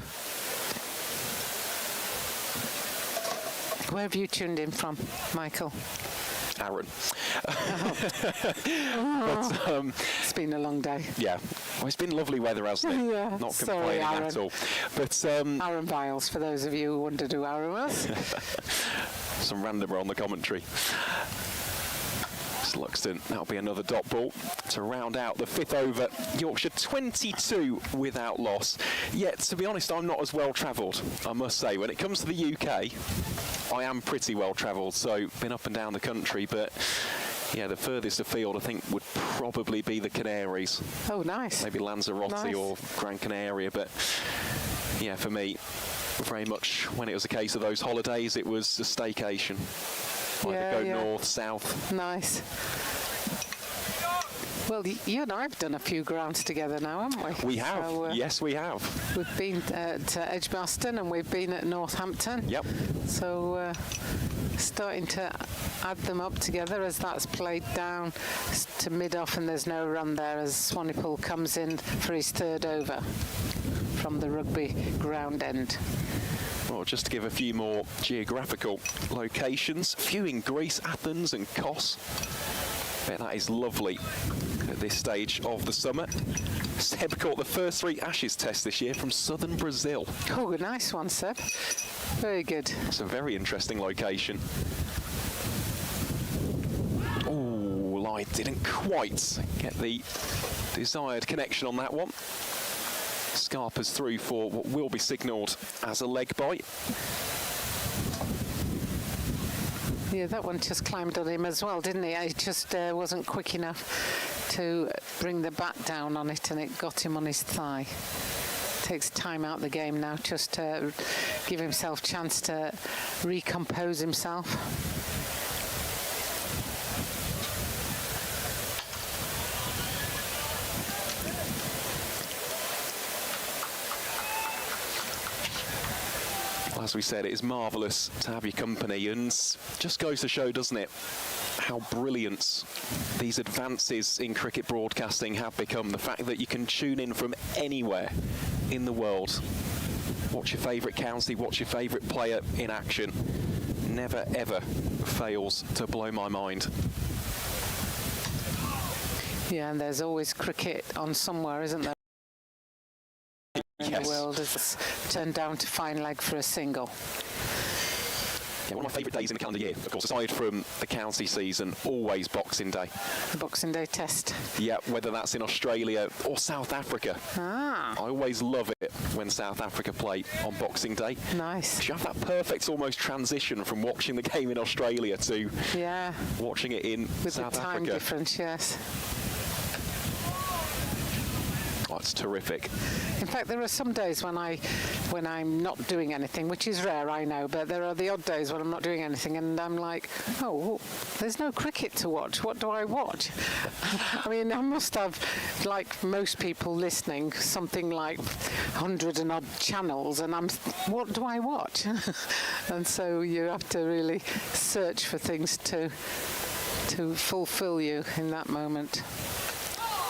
Where have you tuned in from, Michael? Aaron. It's been a long day. Yeah, well, it's been lovely weather, hasn't it? Yeah, Not sorry, complaining Aaron. at all. But Aaron Viles, for those of you who wondered who Aaron was. some randomer on the commentary. Sluxton, that'll be another dot ball to round out the 5th over. Yorkshire 22 without loss. Yet, to be honest, I'm not as well travelled, I must say. When it comes to the UK, I am pretty well travelled, so been up and down the country, but yeah, the furthest afield I think would probably be the Canaries. Oh, nice. Maybe Lanzarote Nice. or Gran Canaria, but yeah, for me, very much when it was a case of those holidays, it was a staycation. Either go north, south. Nice. Well, you and I have done a few grounds together now, haven't we? We have. So, Yes, we have. We've been at Edgbaston and we've been at Northampton. Yep. So starting to add them up together as that's played down to mid-off and there's no run there as Swanepoel comes in for his 3rd over from the rugby ground end. Well, just to give a few more geographical locations, a few in Greece, Athens and Kos. Bet that is lovely at this stage of the summer. Seb caught the first 3 Ashes tests this year from southern Brazil. Oh, nice one, Seb. Very good. It's a very interesting location. Oh, line didn't quite get the desired connection on that one. Scarpers through for what will be signalled as a leg bite. Yeah, that one just climbed on him as well, didn't he? He just wasn't quick enough to bring the bat down on it and it got him on his thigh. Takes time out the game now just to give himself a chance to recompose himself. As we said, it is marvellous to have your company, and just goes to show, doesn't it, how brilliant these advances in cricket broadcasting have become. The fact that you can tune in from anywhere in the world, watch your favourite county, watch your favourite player in action, never ever fails to blow my mind. Yeah, and there's always cricket on somewhere, isn't there? In the world is turned down to fine leg for a single. Yeah, one of my favourite days in the calendar year, of course, aside from the county season, always Boxing Day. The Boxing Day test. Yeah, whether that's in Australia or South Africa. Ah. I always love it when South Africa play on Boxing Day. Nice. You have that perfect almost transition from watching the game in Australia to watching it in with South the time Africa. difference, yes. Oh, it's terrific. In fact, there are some days when I'm not doing anything, which is rare, I know, but there are the odd days when I'm not doing anything and I'm like, oh, there's no cricket to watch. What do I watch? I mean, I must have, like most people listening, something like 100 and odd channels, and what do I watch? And so you have to really search for things to fulfill you in that moment.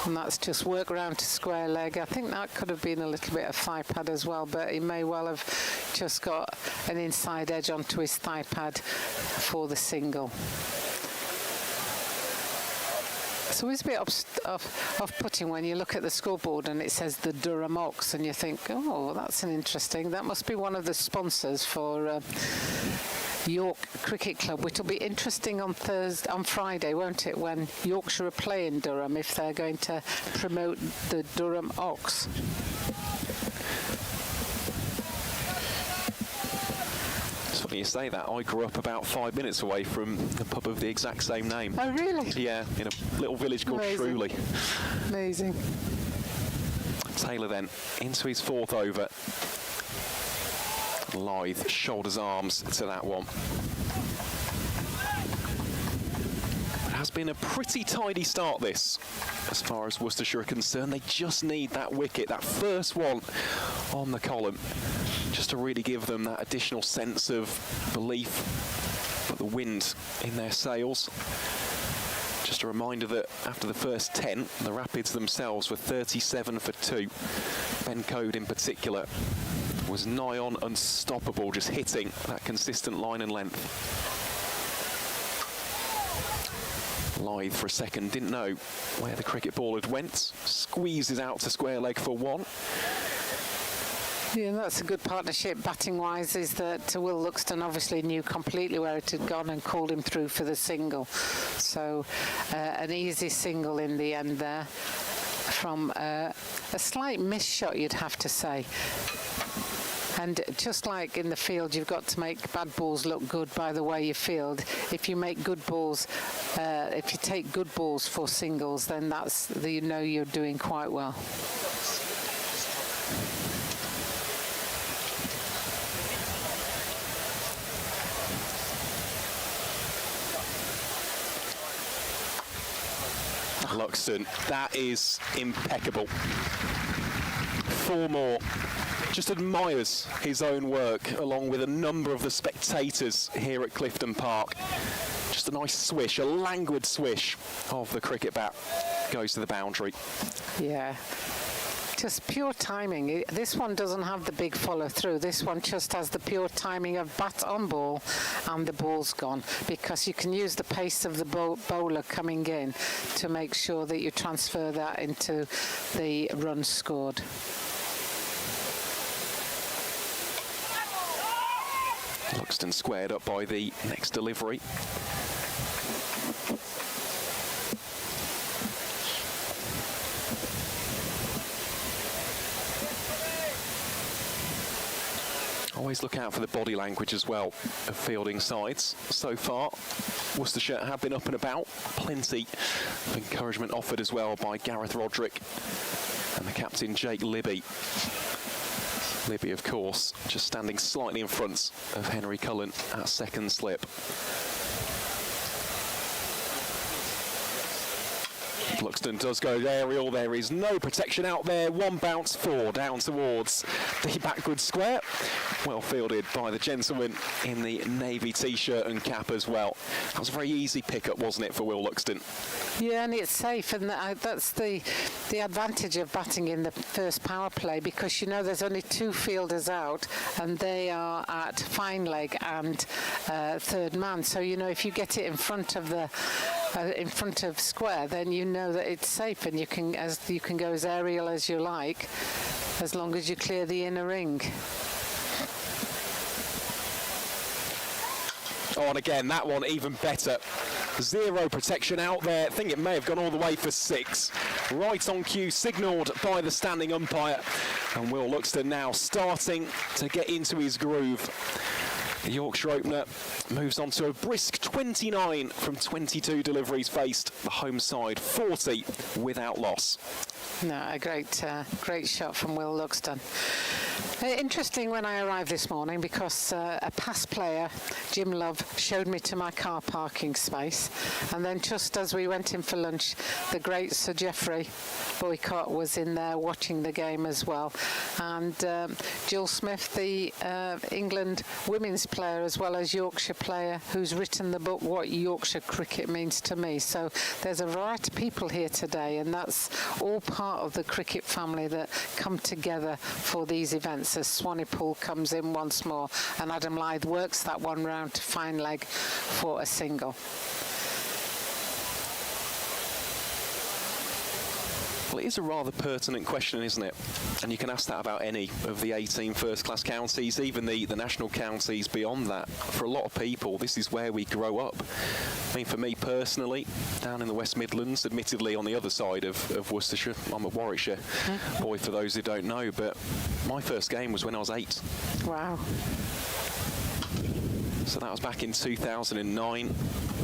And that's just work round to square leg. I think that could have been a little bit of thigh pad as well, but he may well have just got an inside edge onto his thigh pad for the single. It's always a bit off-putting when you look at the scoreboard and it says the Durham Ox and you think, oh, that's an interesting, that must be one of the sponsors for York Cricket Club, which will be interesting on Friday, won't it, when Yorkshire are playing Durham, if they're going to promote the Durham Ox. It's funny you say that. I grew up about 5 minutes away from the pub of the exact same name. Oh, really? Yeah, in a little village called Shrewley. Amazing. Taylor then into his 4th over. Lithe shoulders arms to that one. It has been a pretty tidy start, this, as far as Worcestershire are concerned. They just need that wicket, that first one on the column, just to really give them that additional sense of belief, put the wind in their sails. Just a reminder that after the first 10, the Rapids themselves were 37 for 2. Ben Code in particular was nigh on unstoppable, just hitting that consistent line and length. Lithe for a second, didn't know where the cricket ball had went. Squeezes out to square leg for one. Yeah, that's a good partnership batting-wise, is that Will Luxton obviously knew completely where it had gone and called him through for the single. So an easy single in the end there from a slight miss shot, you'd have to say. And just like in the field, you've got to make bad balls look good by the way you field. If you make good balls, if you take good balls for singles, then that's you know you're doing quite well. Luxton, that is impeccable. 4 more. Just admires his own work along with a number of the spectators here at Clifton Park. Just a nice swish, a languid swish of the cricket bat goes to the boundary. Yeah. Just pure timing. This one doesn't have the big follow through. This one just has the pure timing of bat on ball and the ball's gone, because you can use the pace of the bowler coming in to make sure that you transfer that into the run scored. Luxton squared up by the next delivery. Always look out for the body language as well of fielding sides. So far, Worcestershire have been up and about. Plenty of encouragement offered as well by Gareth Roderick and the captain Jake Libby. Libby, of course, just standing slightly in front of Henry Cullen at second slip. Luxton does go aerial. There is no protection out there. 1 bounce, 4 down towards the backward square. Well fielded by the gentleman in the navy t-shirt and cap as well. That was a very easy pickup, wasn't it, for Will Luxton? Yeah, and it's safe, and that's the advantage of batting in the first power play, because you know there's only 2 fielders out, and they are at fine leg and third man. So you know if you get it in front of the square, then you know that it's safe, and you can go as aerial as you like, as long as you clear the inner ring. Oh, and again, that one even better. 0 protection out there. I think it may have gone all the way for 6. Right on cue, signalled by the standing umpire. And Will Luxton now starting to get into his groove. The Yorkshire opener moves on to a brisk 29 from 22 deliveries faced. The home side 40 without loss. No, a great shot from Will Luxton. Interesting when I arrived this morning, because a past player, Jim Love, showed me to my car parking space, and then just as we went in for lunch, the great Sir Geoffrey Boycott was in there watching the game as well, and Jill Smith, the England women's player as well as Yorkshire player, who's written the book What Yorkshire Cricket Means to Me. So there's a variety of people here today, and that's all part of the cricket family that come together for these events as Swanepoel comes in once more, and Adam Lithe works that one round to fine leg for a single. Well, it is a rather pertinent question, isn't it? And you can ask that about any of the 18 first-class counties, even the national counties beyond that. For a lot of people, this is where we grow up. I mean, for me personally, down in the West Midlands, admittedly on the other side of Worcestershire, I'm a Warwickshire boy for those who don't know, but my first game was when I was 8. Wow. So that was back in 2009.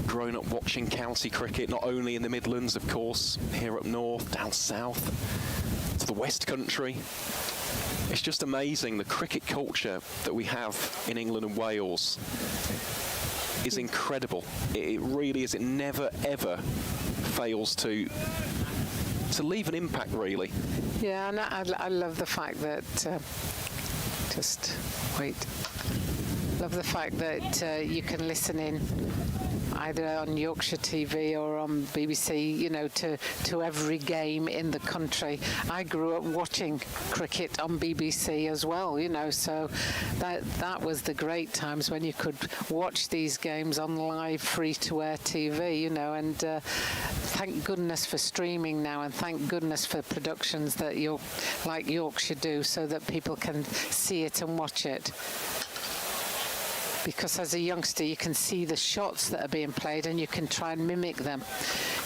Grown up watching county cricket, not only in the Midlands, of course, here up north, down south, to the West Country. It's just amazing. The cricket culture that we have in England and Wales is incredible. It really is. It never, ever fails to leave an impact, really. Yeah, and I love the fact that... Just wait. Love the fact that you can listen in either on Yorkshire TV or on BBC, you know, to every game in the country. I grew up watching cricket on BBC as well, you know, so that was the great times when you could watch these games on live free-to-air TV, you know, and thank goodness for streaming now, and thank goodness for productions that like Yorkshire do, so that people can see it and watch it. Because as a youngster you can see the shots that are being played and you can try and mimic them.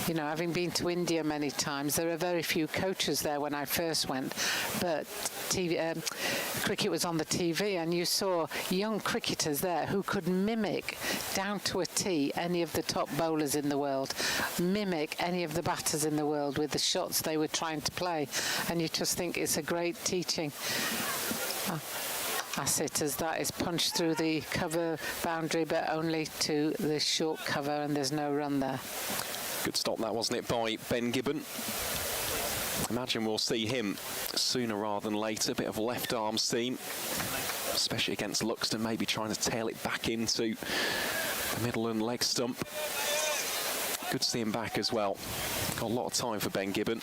You know, having been to India many times, there are very few coaches there when I first went, but cricket was on the TV and you saw young cricketers there who could mimic down to a T any of the top bowlers in the world, mimic any of the batters in the world with the shots they were trying to play, and you just think it's a great teaching. That's it, as that is punched through the cover boundary, but only to the short cover, and there's no run there. Good stop that, wasn't it, by Ben Gibbon? Imagine we'll see him sooner rather than later. Bit of left arm seam, especially against Luxton, maybe trying to tail it back into the middle and leg stump. Good to see him back as well. Got a lot of time for Ben Gibbon.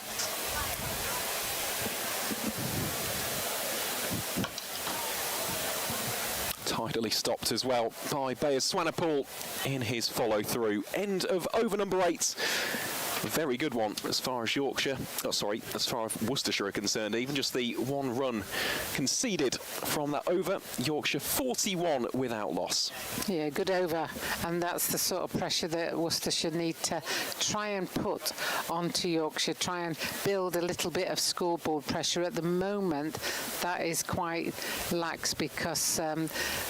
Tidily stopped as well by Bayers Swanepoel in his follow through. End of over number 8. A very good one as far as Yorkshire, as far as Worcestershire are concerned. Even just the one run conceded from that over. Yorkshire 41 without loss. Yeah, good over, and that's the sort of pressure that Worcestershire need to try and put onto Yorkshire, try and build a little bit of scoreboard pressure. At the moment, that is quite lax because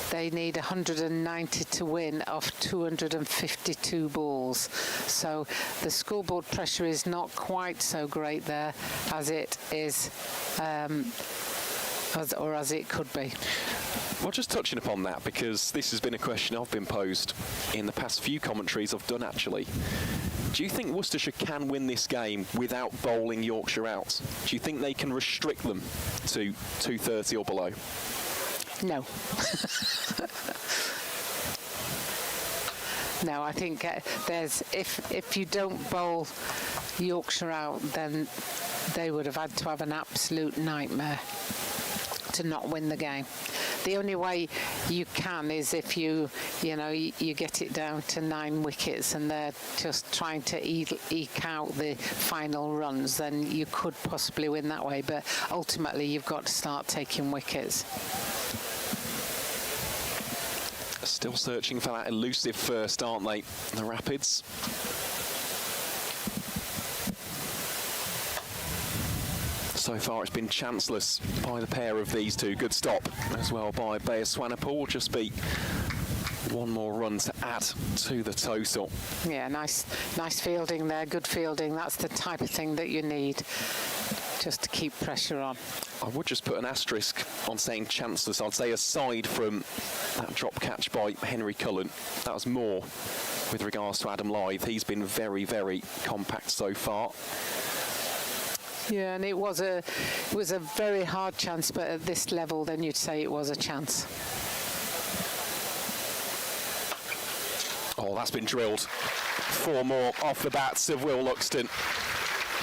they need 190 to win off 252 balls. So the scoreboard pressure is not quite so great there as it is, as it could be. Well, just touching upon that, because this has been a question I've been posed in the past few commentaries I've done actually. Do you think Worcestershire can win this game without bowling Yorkshire out? Do you think they can restrict them to 230 or below? No. No, I think there's if you don't bowl Yorkshire out, then they would have had to have an absolute nightmare to not win the game. The only way you can is if you get it down to 9 wickets and they're just trying to eke out the final runs, then you could possibly win that way. But ultimately, you've got to start taking wickets. Still searching for that elusive first, aren't they, the Rapids? So far it's been chanceless by the pair of these two. Good stop as well by Bayers Swanepoel. Just be one more run to add to the total. Yeah, nice fielding there, good fielding. That's the type of thing that you need just to keep pressure on. I would just put an asterisk on saying chanceless. I'd say aside from that drop catch by Henry Cullen, that was more with regards to Adam Lyth. He's been very, very compact so far. Yeah, and it was a very hard chance, but at this level, then you'd say it was a chance. Oh, that's been drilled. 4 more off the bats of Will Luxton,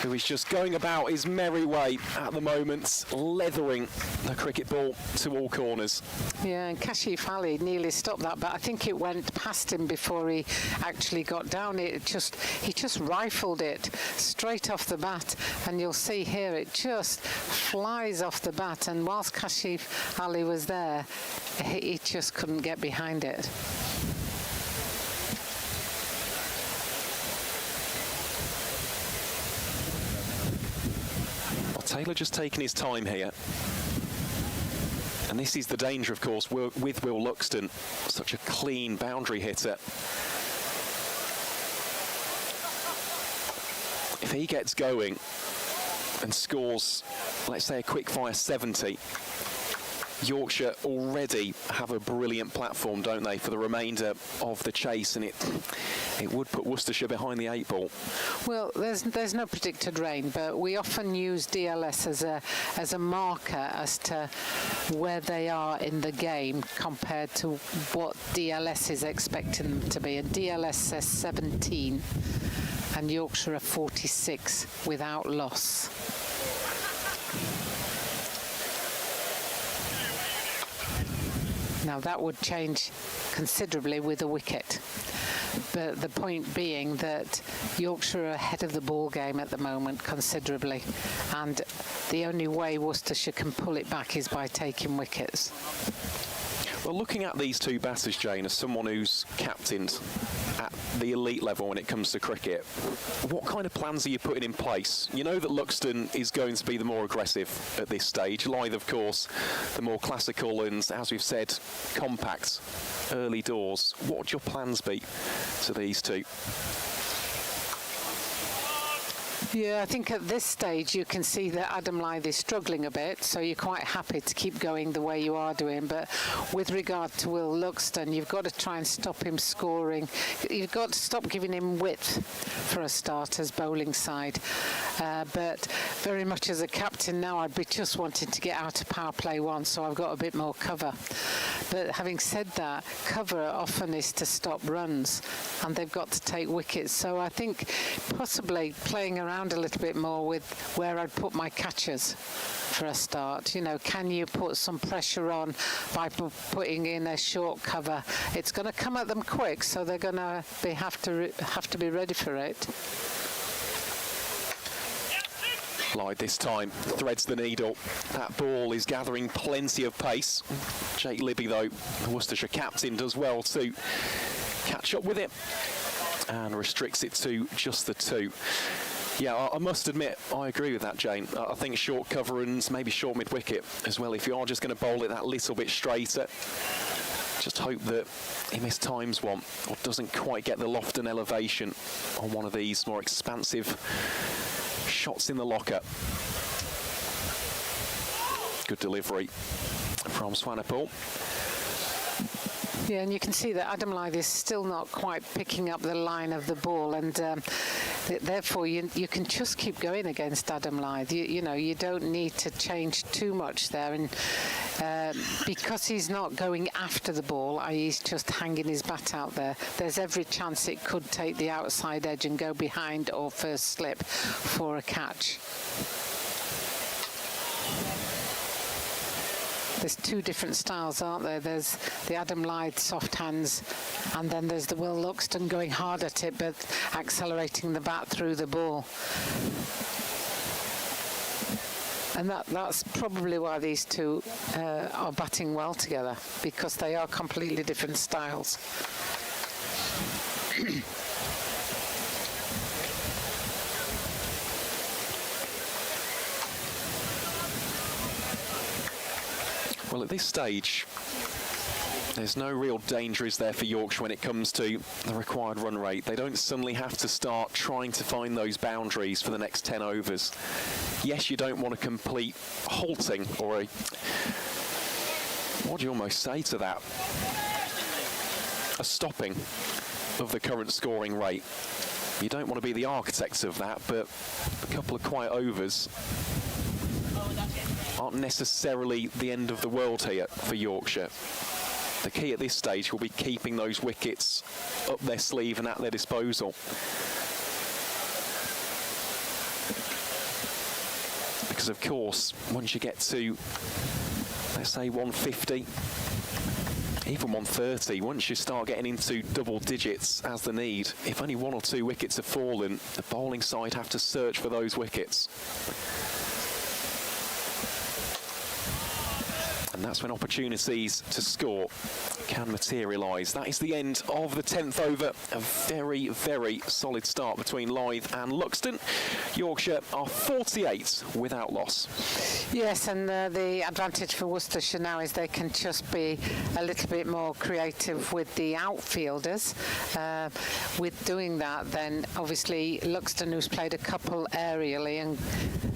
who is just going about his merry way at the moment, leathering the cricket ball to all corners. Yeah, and Kashif Ali nearly stopped that, but I think it went past him before he actually got down. He just rifled it straight off the bat, and you'll see here it just flies off the bat, and whilst Kashif Ali was there, he just couldn't get behind it. Taylor just taking his time here. And this is the danger, of course, with Will Luxton, such a clean boundary hitter. If he gets going and scores, let's say, a quick fire 70, Yorkshire already have a brilliant platform, don't they, for the remainder of the chase, and it would put Worcestershire behind the 8 ball. Well, there's no predicted rain, but we often use DLS as a marker as to where they are in the game compared to what DLS is expecting them to be. And DLS says 17, and Yorkshire are 46 without loss. Now that would change considerably with a wicket. But the point being that Yorkshire are ahead of the ball game at the moment considerably, and the only way Worcestershire can pull it back is by taking wickets. Well, looking at these two batters, Jane, as someone who's captained at the elite level when it comes to cricket, what kind of plans are you putting in place? You know that Luxton is going to be the more aggressive at this stage. Lythe, of course, the more classical and, as we've said, compact early doors. What would your plans be to these two? Yeah, I think at this stage you can see that Adam Lythe is struggling a bit, so you're quite happy to keep going the way you are doing. But with regard to Will Luxton, you've got to try and stop him scoring. You've got to stop giving him width for a starter's bowling side. But very much as a captain now, I'd be just wanting to get out of power play 1, so I've got a bit more cover. But having said that, cover often is to stop runs, and they've got to take wickets. So I think possibly playing around a little bit more with where I'd put my catchers for a start. You know, can you put some pressure on by putting in a short cover? It's going to come at them quick, so they're going to have to be ready for it. Lythe this time threads the needle. That ball is gathering plenty of pace. Jake Libby, though, the Worcestershire captain, does well to catch up with it and restricts it to just the 2. Yeah, I must admit, I agree with that, Jane. I think short cover and maybe short mid-wicket as well. If you are just going to bowl it that little bit straighter, just hope that he mistimes one or doesn't quite get the loft and elevation on one of these more expansive shots in the locker. Good delivery from Swanepoel. Yeah, and you can see that Adam Lythe is still not quite picking up the line of the ball, and therefore you can just keep going against Adam Lythe. You know, you don't need to change too much there, and because he's not going after the ball, i.e. he's just hanging his bat out there, there's every chance it could take the outside edge and go behind or first slip for a catch. There's 2 different styles, aren't there? There's the Adam Lythe soft hands, and then there's the Will Luxton going hard at it but accelerating the bat through the ball. And that's probably why these two are batting well together, because they are completely different styles. Well, at this stage, there's no real danger, is there, for Yorkshire when it comes to the required run rate. They don't suddenly have to start trying to find those boundaries for the next 10 overs. Yes, you don't want a complete halting or a... what do you almost say to that? A stopping of the current scoring rate. You don't want to be the architect of that, but a couple of quiet overs aren't necessarily the end of the world here for Yorkshire. The key at this stage will be keeping those wickets up their sleeve and at their disposal. Because of course, once you get to, let's say 150, even 130, once you start getting into double digits as the need, if only 1 or 2 wickets have fallen, the bowling side have to search for those wickets. And that's when opportunities to score can materialise. That is the end of the 10th over. A very, very solid start between Lythe and Luxton. Yorkshire are 48 without loss. Yes, and the advantage for Worcestershire now is they can just be a little bit more creative with the outfielders. With doing that, then obviously Luxton, who's played a couple aerially, and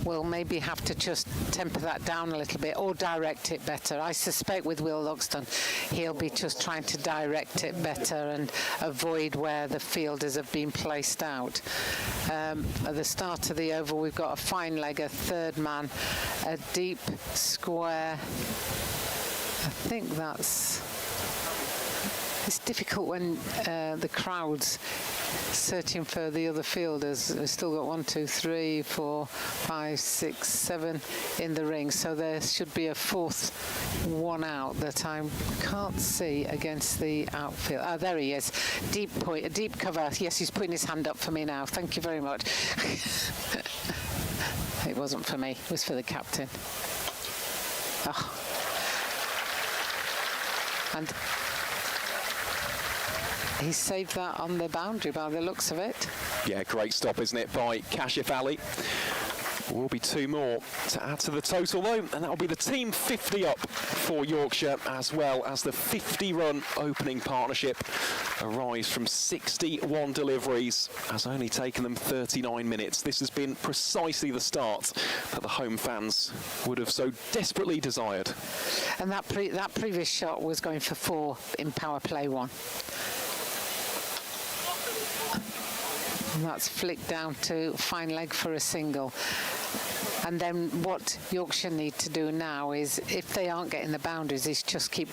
will maybe have to just temper that down a little bit or direct it better better. I suspect with Will Luxton, he'll be just trying to direct it better and avoid where the fielders have been placed out. At the start of the over, we've got a fine leg, a third man, a deep square. I think that's... It's difficult when the crowd's searching for the other fielders. We've still got 1, 2, 3, 4, 5, 6, 7 in the ring, so there should be a fourth one out that I can't see against the outfield. Oh, there he is. Deep point, a deep cover. Yes, he's putting his hand up for me now. Thank you very much. It wasn't for me, it was for the captain. Oh. And he saved that on the boundary by the looks of it. Yeah, great stop, isn't it, by Kashif Ali. Will be 2 more to add to the total, though, and that will be the team 50 up for Yorkshire, as well as the 50-run opening partnership. A rise from 61 deliveries has only taken them 39 minutes. This has been precisely the start that the home fans would have so desperately desired. And that previous shot was going for 4 in power play 1. And that's flicked down to fine leg for a single. And then what Yorkshire need to do now is, if they aren't getting the boundaries, is just keep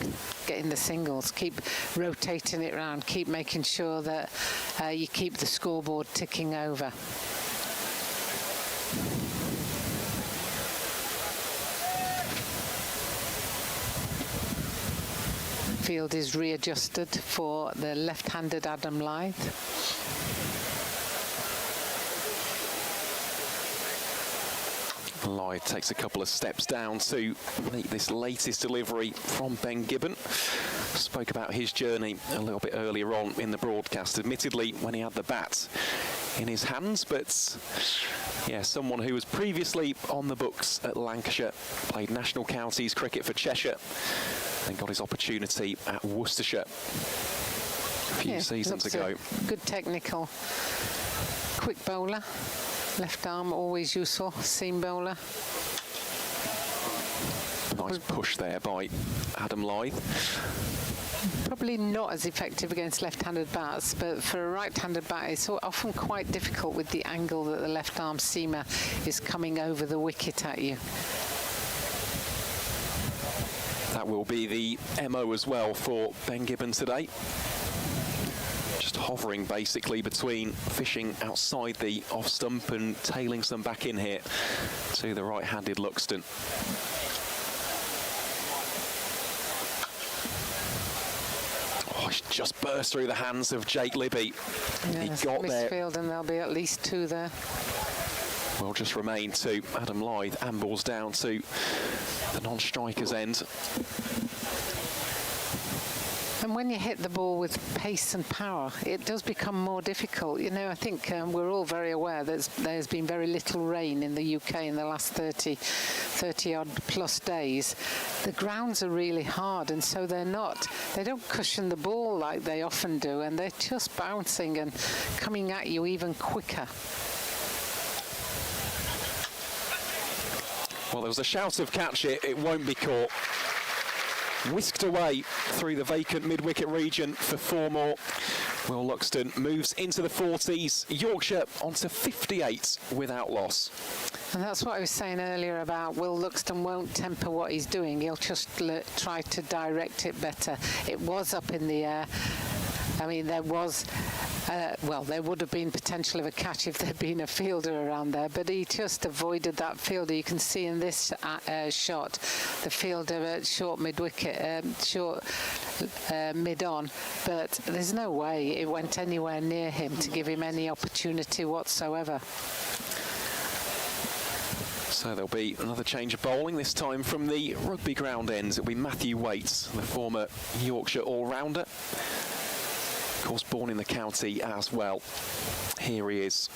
getting the singles, keep rotating it around, keep making sure that you keep the scoreboard ticking over. Field is readjusted for the left-handed Adam Lyth. Lyth takes a couple of steps down to meet this latest delivery from Ben Gibbon. Spoke about his journey a little bit earlier on in the broadcast, admittedly when he had the bat in his hands, but yeah, someone who was previously on the books at Lancashire, played national counties cricket for Cheshire, and got his opportunity at Worcestershire a few seasons ago. Good technical, quick bowler. Left arm always useful, seam bowler. Nice push there by Adam Lyth. Probably not as effective against left-handed bats, but for a right-handed bat it's often quite difficult with the angle that the left arm seamer is coming over the wicket at you. That will be the MO as well for Ben Gibbon today. Just hovering basically between fishing outside the off stump and tailing some back in here to the right-handed Luxton. Oh, it's just burst through the hands of Jake Libby. Yes, he got there. Misfield, and there'll be at least 2 there. Will just remain to Adam Lyth. Ambles down to the non-striker's end. And when you hit the ball with pace and power, it does become more difficult. You know, I think we're all very aware that there's been very little rain in the UK in the last 30 odd plus days. The grounds are really hard, and so they don't cushion the ball like they often do, and they're just bouncing and coming at you even quicker. Well, there was a shout of catch it won't be caught. Whisked away through the vacant mid-wicket region for 4 more. Will Luxton moves into the 40s. Yorkshire onto 58 without loss. And that's what I was saying earlier about Will Luxton won't temper what he's doing. He'll just try to direct it better. It was up in the air. I mean, there was, there would have been potential of a catch if there'd been a fielder around there, but he just avoided that fielder. You can see in this shot, the fielder at short mid-wicket, short mid-on, but there's no way it went anywhere near him to give him any opportunity whatsoever. So there'll be another change of bowling, this time from the rugby ground ends. It'll be Matthew Waite, the former Yorkshire all-rounder. Of course, born in the county as well. Here he is.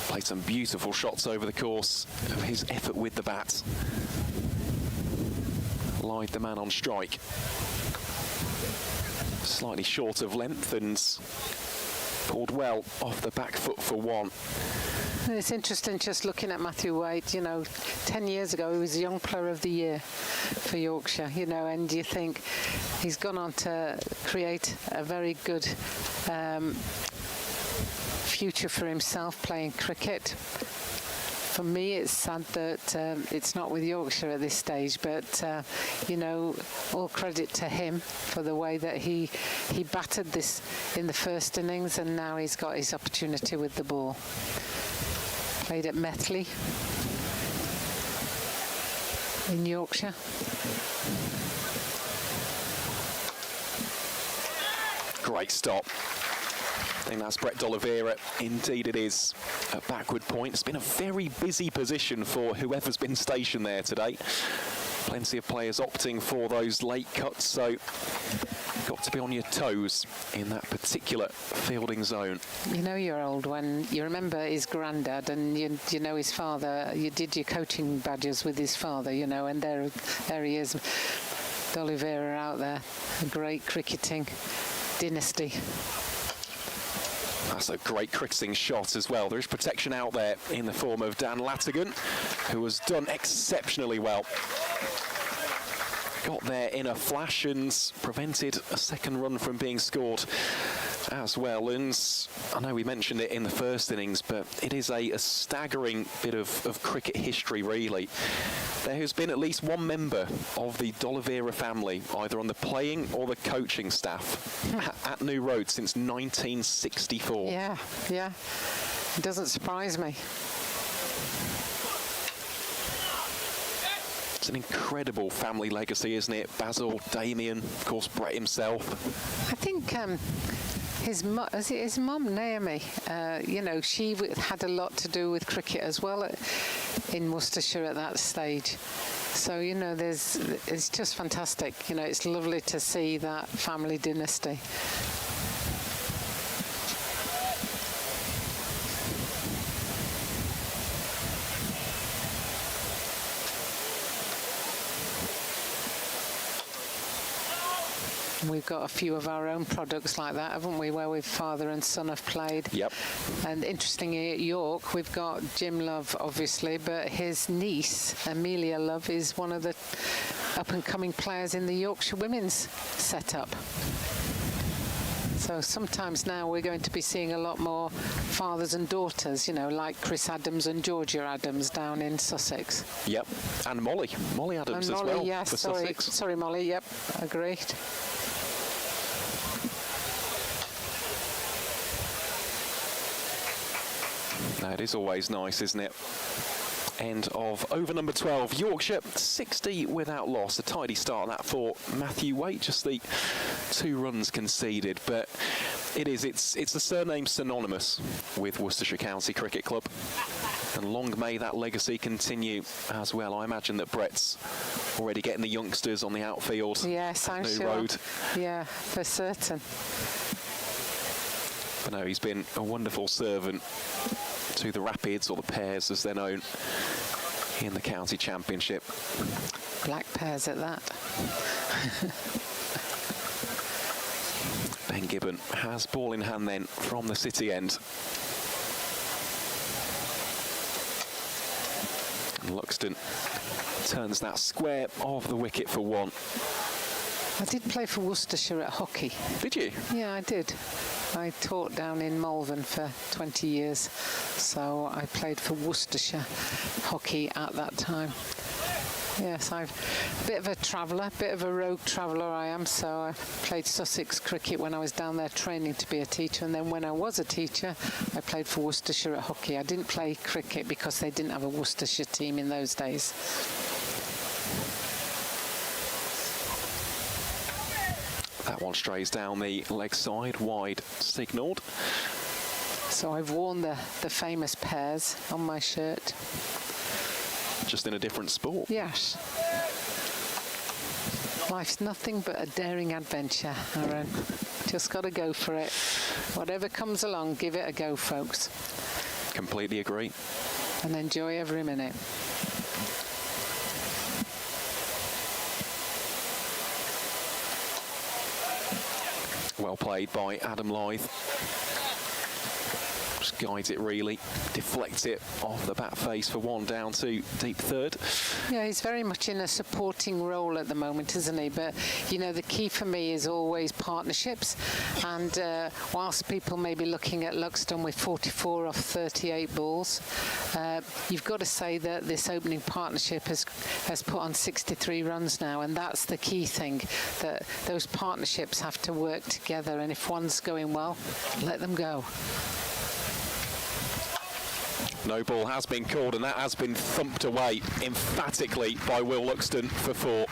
Played some beautiful shots over the course of his effort with the bat. Lied the man on strike. Slightly short of length and pulled well off the back foot for 1. It's interesting just looking at Matthew Waite. 10 years ago he was Young Player of the Year for Yorkshire, and you think he's gone on to create a very good future for himself playing cricket. For me, it's sad that it's not with Yorkshire at this stage, but, all credit to him for the way that he battered this in the first innings, and now he's got his opportunity with the ball. Played at Methley in Yorkshire. Great stop. I think that's Brett D'Oliveira. Indeed it is. At backward point. It's been a very busy position for whoever's been stationed there today. Plenty of players opting for those late cuts, so got to be on your toes in that particular fielding zone. You're old when you remember his granddad, and you know his father. You did your coaching badges with his father, and there he is, D'Oliveira out there, a great cricketing dynasty. That's a great cricketing shot as well. There is protection out there in the form of Dan Latigan, who has done exceptionally well. Got there in a flash and prevented a second run from being scored as well. And I know we mentioned it in the first innings, but it is a staggering bit of cricket history, really. There has been at least one member of the D'Oliveira family, either on the playing or the coaching staff, at New Road since 1964. Yeah. It doesn't surprise me. It's an incredible family legacy, isn't it? Basil, Damien, of course, Brett himself. I think his mum, Naomi, she had a lot to do with cricket as well in Worcestershire at that stage. So, it's just fantastic. It's lovely to see that family dynasty. We've got a few of our own products like that, haven't we, where we've father and son have played. Yep. And interestingly, at York, we've got Jim Love, obviously, but his niece, Amelia Love, is one of the up-and-coming players in the Yorkshire women's setup. So sometimes now we're going to be seeing a lot more fathers and daughters, like Chris Adams and Georgia Adams down in Sussex. Yep. And Molly Adams and Molly, as well. yes, for Sussex. Sorry, Molly. Yep, agreed. No, it is always nice, isn't it? End of over number 12. Yorkshire 60 without loss. A tidy start that for Matthew Waite. Just the 2 runs conceded, but it's the surname synonymous with Worcestershire County Cricket Club, and long may that legacy continue as well. I imagine that Brett's already getting the youngsters on the outfield. Yes, I'm New sure. Road. Yeah, for certain. But no, he's been a wonderful servant to the Rapids, or the Pears as they're known, in the county championship. Black Pears at that. Ben Gibbon has ball in hand then from the city end. And Luxton turns that square of the wicket for 1. I did play for Worcestershire at hockey. Did you? Yeah, I did. I taught down in Malvern for 20 years, so I played for Worcestershire hockey at that time. Yes, I'm a bit of a traveller, bit of a rogue traveller I am, so I played Sussex cricket when I was down there training to be a teacher, and then when I was a teacher, I played for Worcestershire at hockey. I didn't play cricket because they didn't have a Worcestershire team in those days. That one strays down the leg side, wide signalled. So I've worn the famous Pears on my shirt. Just in a different sport. Yes. Life's nothing but a daring adventure, Aaron. Just got to go for it. Whatever comes along, give it a go, folks. Completely agree. And enjoy every minute. Well played by Adam Lythe. Just guides it really, deflects it off the back face for one down to deep third. Yeah, he's very much in a supporting role at the moment, isn't he? But, you know, the key for me is always partnerships. And whilst people may be looking at Luxton with 44 off 38 balls, you've got to say that this opening partnership has put on 63 runs now, and that's the key thing, that those partnerships have to work together, and if one's going well, let them go. No ball has been called, and that has been thumped away emphatically by Will Luxton for 4.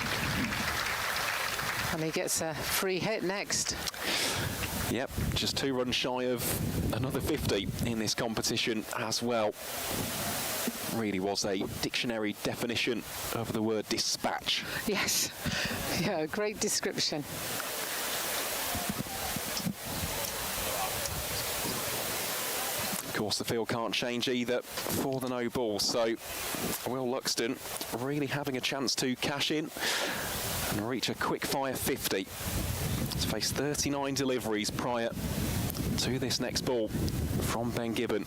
And he gets a free hit next. Yep, just 2 runs shy of another 50 in this competition as well. Really was a dictionary definition of the word dispatch. Yes, yeah, great description. Of course, the field can't change either for the no ball, so Will Luxton really having a chance to cash in and reach a quick fire 50. He's faced 39 deliveries prior to this next ball from Ben Gibbon.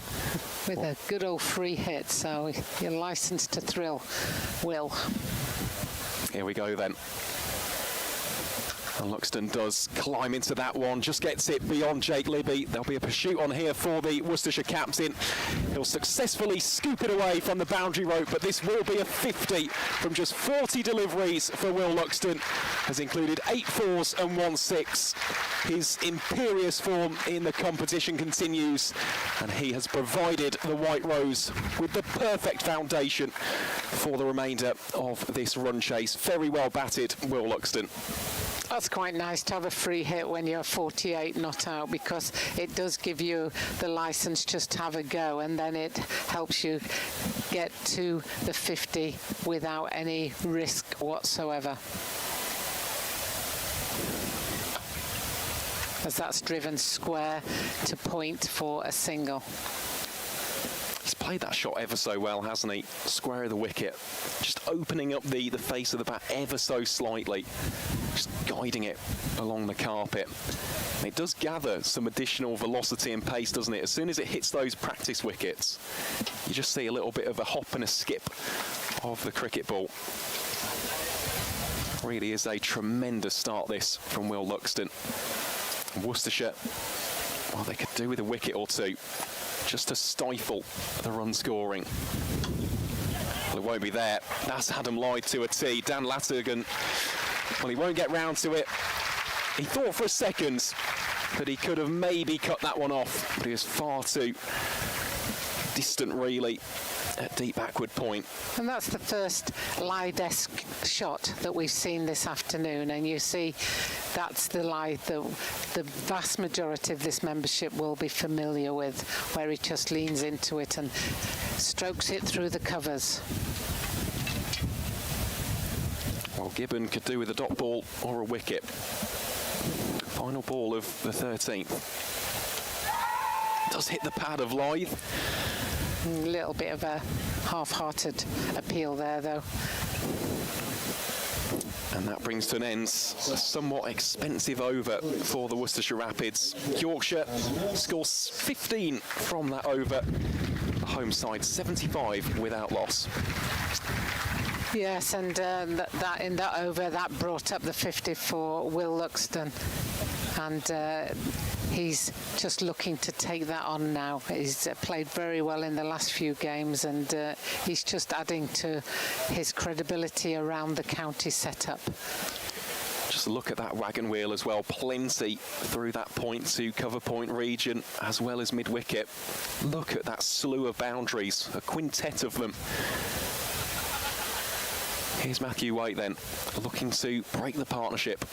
With a good old free hit, so you're licensed to thrill, Will. Here we go then. And Luxton does climb into that one, just gets it beyond Jake Libby. There'll be a pursuit on here for the Worcestershire captain. He'll successfully scoop it away from the boundary rope, but this will be a 50 from just 40 deliveries for Will Luxton. Has included 8 4s and 1 6. His imperious form in the competition continues, and he has provided the White Rose with the perfect foundation for the remainder of this run chase. Very well batted, Will Luxton. That's quite nice to have a free hit when you're 48 not out, because it does give you the license just to have a go, and then it helps you get to the 50 without any risk whatsoever. As that's driven square to point for a single. He's played that shot ever so well, hasn't he? Square of the wicket, just opening up the face of the bat ever so slightly, just guiding it along the carpet. And it does gather some additional velocity and pace, doesn't it? As soon as it hits those practice wickets, you just see a little bit of a hop and a skip of the cricket ball. Really is a tremendous start, this, from Will Luxton. Worcestershire, well, they could do with a wicket or two just to stifle the run scoring. Well, it won't be there. That's Adam Lloyd to a tee. Dan Latigan, well, he won't get round to it. He thought for a second that he could have maybe cut that one off, but he was far too distant, really, at deep backward point. And that's the first lie-esque shot that we've seen this afternoon, and you see that's the lie that the vast majority of this membership will be familiar with, where he just leans into it and strokes it through the covers. Well, Gibbon could do with a dot ball or a wicket. Final ball of the 13th. Does hit the pad of Lloyd. A little bit of a half-hearted appeal there, though. And that brings to an end a somewhat expensive over for the Worcestershire Rapids. Yorkshire scores 15 from that over. The home side 75 without loss. Yes, and that in that over, that brought up the 50 for Will Luxton. And he's just looking to take that on now. He's played very well in the last few games, and he's just adding to his credibility around the county setup. Just look at that wagon wheel as well. Plenty through that point to cover point region as well as mid-wicket. Look at that slew of boundaries, a quintet of them. Here's Matthew Waite then, looking to break the partnership.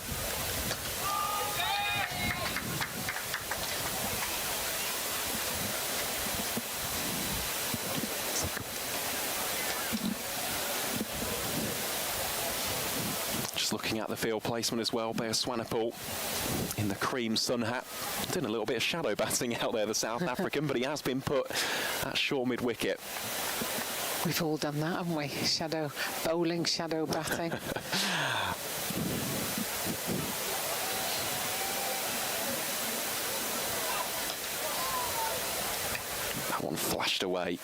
Looking at the field placement as well, Bear Swanepoel in the cream sun hat, doing a little bit of shadow batting out there, the South African, but he has been put at short mid-wicket. We've all done that, haven't we? Shadow bowling, shadow batting. snatched away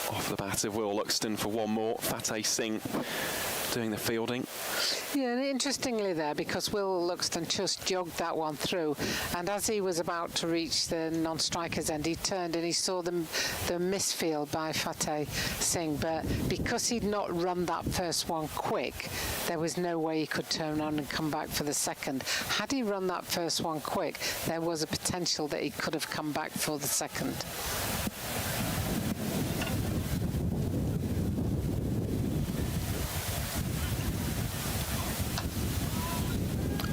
off the bat of Will Luxton for one more. Fateh Singh doing the fielding. Yeah, and interestingly there, because Will Luxton just jogged that one through, and as he was about to reach the non-striker's end, he turned and he saw the misfield by Fateh Singh, but because he'd not run that first one quick, there was no way he could turn on and come back for the second. Had he run that first one quick, there was a potential that he could have come back for the second.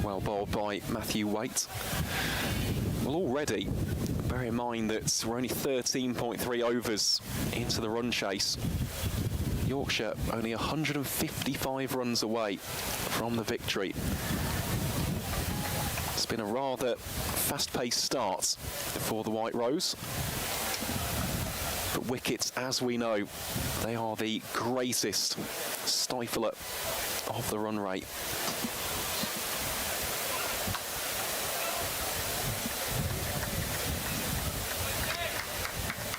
Well bowled by Matthew Waite. Well, already, bear in mind that we're only 13.3 overs into the run chase. Yorkshire only 155 runs away from the victory. It's been a rather fast-paced start for the White Rose. But wickets, as we know, they are the greatest stifler of the run rate.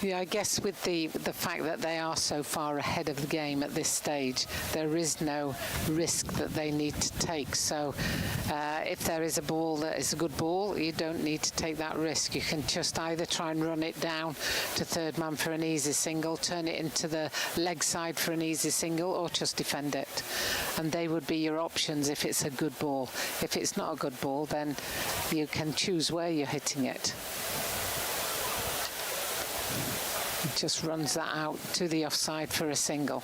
Yeah, I guess with the fact that they are so far ahead of the game at this stage, there is no risk that they need to take. So if there is a ball that is a good ball, you don't need to take that risk. You can just either try and run it down to third man for an easy single, turn it into the leg side for an easy single, or just defend it. And they would be your options if it's a good ball. If it's not a good ball, then you can choose where you're hitting it. It just runs that out to the offside for a single.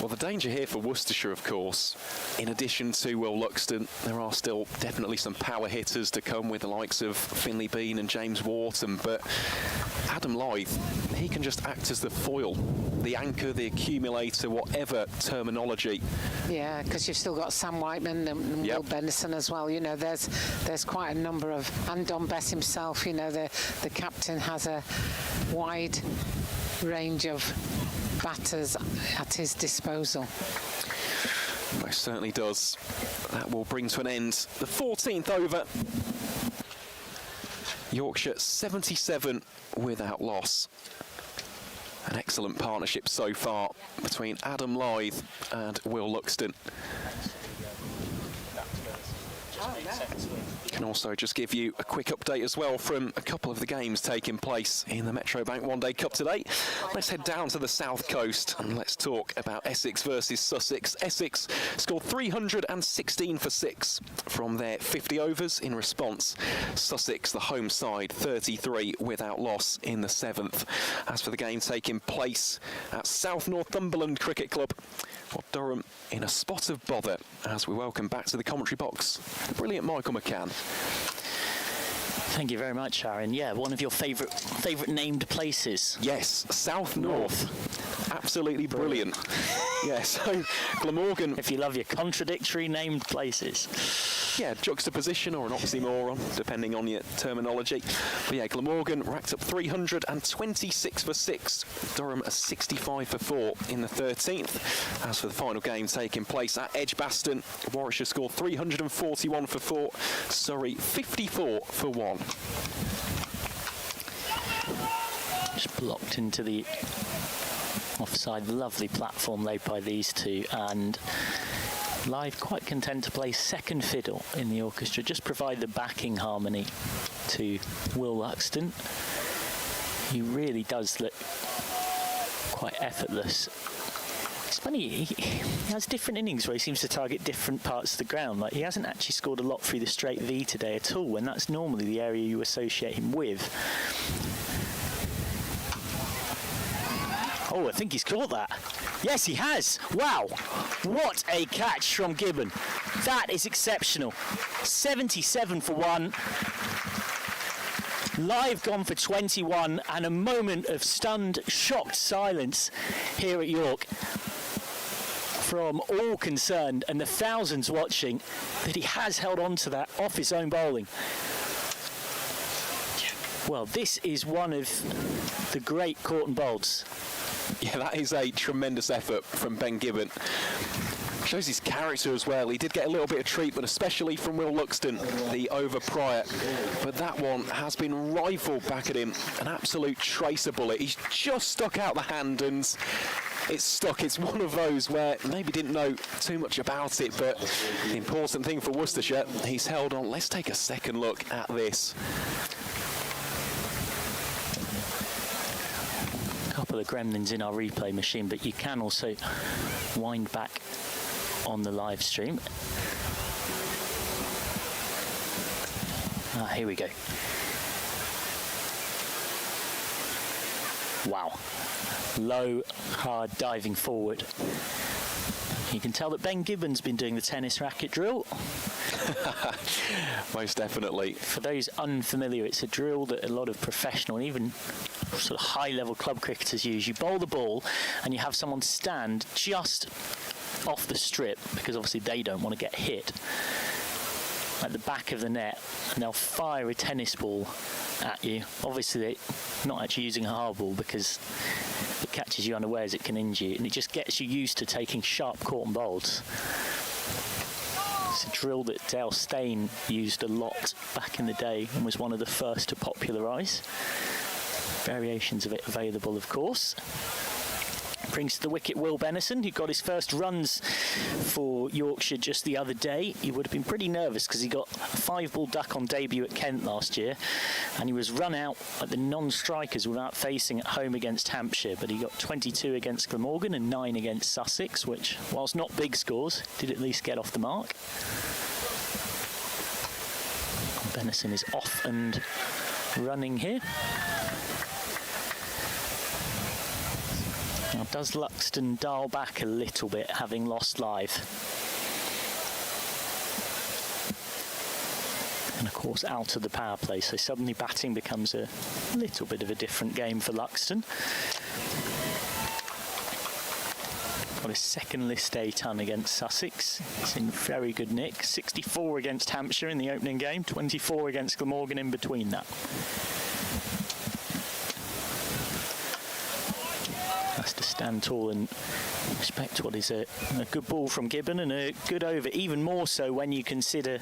Well, the danger here for Worcestershire, of course, in addition to Will Luxton, there are still definitely some power hitters to come with the likes of Finlay Bean and James Wharton, but Adam Lyth, he can just act as the foil, the anchor, the accumulator, whatever terminology. Yeah, because you've still got Sam Whiteman and Will Bennison as well. You know, there's quite a number of, and Don Bess himself. You know, the captain has a wide range of batters at his disposal. Most certainly does. That will bring to an end the 14th over. Yorkshire 77 without loss. An excellent partnership so far between Adam Lyth and Will Luxton. Can also just give you a quick update as well from a couple of the games taking place in the Metro Bank One Day Cup today. Let's head down to the south coast and let's talk about Essex versus Sussex. Essex scored 316 for 6 from their 50 overs in response. Sussex, the home side, 33 without loss in the 7th. As for the game taking place at South Northumberland Cricket Club, well, Durham in a spot of bother as we welcome back to the commentary box the brilliant Michael McCann. Thank you very much, Aaron. Yeah, one of your favourite named places. Yes, South North. Absolutely brilliant. Yeah, so Glamorgan. If you love your contradictory named places. Yeah, juxtaposition or an oxymoron, depending on your terminology. But yeah, Glamorgan racked up 326 for 6. Durham a 65 for 4 in the 13th. As for the final game taking place at Edgbaston, Warwickshire scored 341 for 4. Surrey 54 for 1. Just blocked into the offside. Lovely platform laid by these two, and Live quite content to play second fiddle in the orchestra, just provide the backing harmony to Will Luxton. He really does look quite effortless. It's funny, he has different innings where he seems to target different parts of the ground. Like, he hasn't actually scored a lot through the straight V today at all, and that's normally the area you associate him with. Oh, I think he's caught that. Yes, he has. Wow. What a catch from Gibbon. That is exceptional. 77 for 1. Live gone for 21, and a moment of stunned, shocked silence here at York from all concerned and the thousands watching, that he has held on to that off his own bowling. Well, this is one of the great caught and bowls. Yeah, that is a tremendous effort from Ben Gibbon. Shows his character as well. He did get a little bit of treatment, especially from Will Luxton, the over prior. But that one has been rifled back at him. An absolute tracer bullet. He's just stuck out the hand and it's stuck. It's one of those where maybe didn't know too much about it, but the important thing for Worcestershire, he's held on. Let's take a second look at this. A couple of gremlins in our replay machine, but you can also wind back on the live stream. Here we go. Wow. Low, hard diving forward. You can tell that Ben Gibbon's been doing the tennis racket drill. Most definitely. For those unfamiliar, it's a drill that a lot of professional and even sort of high-level club cricketers use. You bowl the ball and you have someone stand just off the strip, because obviously they don't want to get hit, at the back of the net, and they'll fire a tennis ball at you. Obviously they're not actually using a hard ball, because if it catches you unawares it can injure you, and it just gets you used to taking sharp caught bowls. It's a drill that Dale Steyn used a lot back in the day and was one of the first to popularise. Variations of it available, of course. Brings to the wicket Will Benison, who got his first runs for Yorkshire just the other day. He would have been pretty nervous because he got a 5-ball duck on debut at Kent last year, and he was run out at the non-strikers without facing at home against Hampshire, but he got 22 against Glamorgan and 9 against Sussex, which, whilst not big scores, did at least get off the mark. Benison is off and running here. Now, does Luxton dial back a little bit, having lost live? And of course out of the power play, so suddenly batting becomes a little bit of a different game for Luxton. Got his second list A ton against Sussex. It's in very good nick. 64 against Hampshire in the opening game, 24 against Glamorgan in between that. Has to stand tall and respect what is a good ball from Gibbon, and a good over, even more so when you consider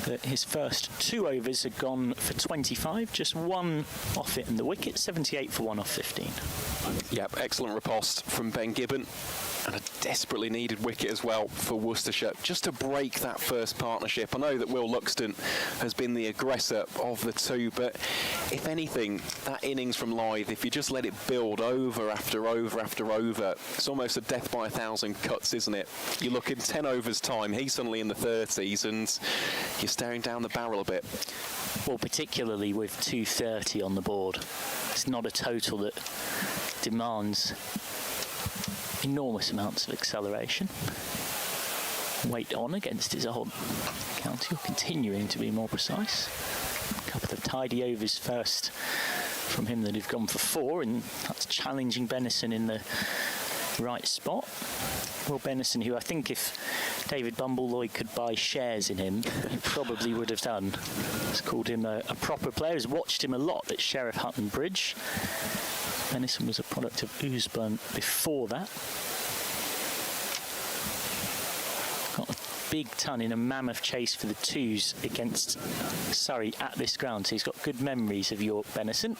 that his first 2 overs had gone for 25, just 1 off it and the wicket, 78 for 1 off 15. Yep, excellent riposte from Ben Gibbon, and a desperately needed wicket as well for Worcestershire, just to break that first partnership. I know that Will Luxton has been the aggressor of the two, but if anything, that innings from Lythe, if you just let it build over after over after over, it's almost a death by 1,000 cuts, isn't it? You look in 10 overs time, he's suddenly in the 30s, and you're staring down the barrel a bit. Well, particularly with 230 on the board. It's not a total that demands enormous amounts of acceleration. Weight on against his old county, or continuing to be more precise. A couple of tidy overs first from him that have gone for 4, and that's challenging Benison in the right spot. Will Benison, who I think if David Bumbleloy could buy shares in him, he probably would have done. He's called him a proper player. He's watched him a lot at Sheriff Hutton Bridge. Benison was a product of Oosburn before that. Got a big ton in a mammoth chase for the 2s against Surrey at this ground, so he's got good memories of York Benison.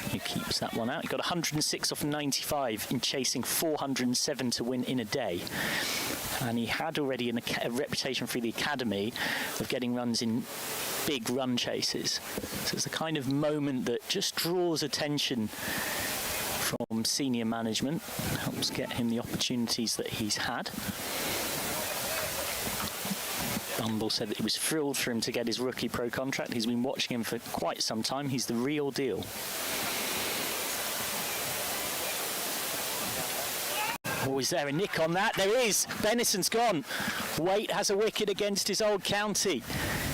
He keeps that one out. He got 106 off 95 in chasing 407 to win in a day. And he had already a reputation through the academy of getting runs in big run chases. So it's the kind of moment that just draws attention from senior management, helps get him the opportunities that he's had. Bumble said that he was thrilled for him to get his rookie pro contract. He's been watching him for quite some time. He's the real deal. Oh, is there a nick on that? There is. Benison's gone. Waite has a wicket against his old county.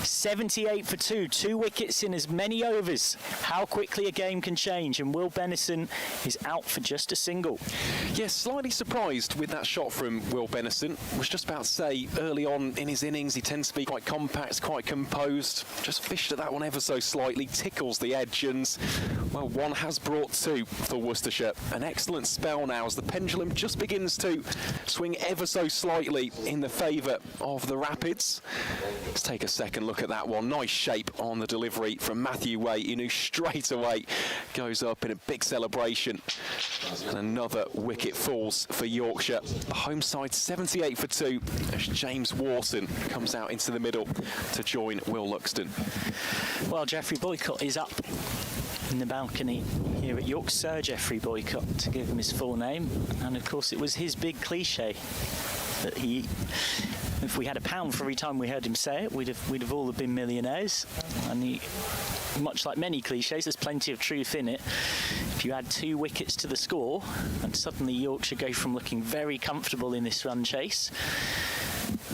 78 for 2, 2 wickets in as many overs. How quickly a game can change, and Will Bennison is out for just a single. Yes, slightly surprised with that shot from Will Bennison. Was just about to say, early on in his innings, he tends to be quite compact, quite composed. Just fished at that one ever so slightly, tickles the edge, and, well, one has brought 2 for Worcestershire. An excellent spell now as the pendulum just begins to swing ever so slightly in the favour of the Rapids. Let's take a second look at that one. Nice shape on the delivery from Matthew Waite. He knew straight away goes up in a big celebration. And another wicket falls for Yorkshire. The home side 78 for 2 as James Wharton comes out into the middle to join Will Luxton. Well, Geoffrey Boycott is up in the balcony here at York. Sir Geoffrey Boycott, to give him his full name. And of course it was his big cliche that if we had £1 for every time we heard him say it, we'd have all been millionaires. And much like many cliches, there's plenty of truth in it. If you add 2 wickets to the score, and suddenly Yorkshire go from looking very comfortable in this run chase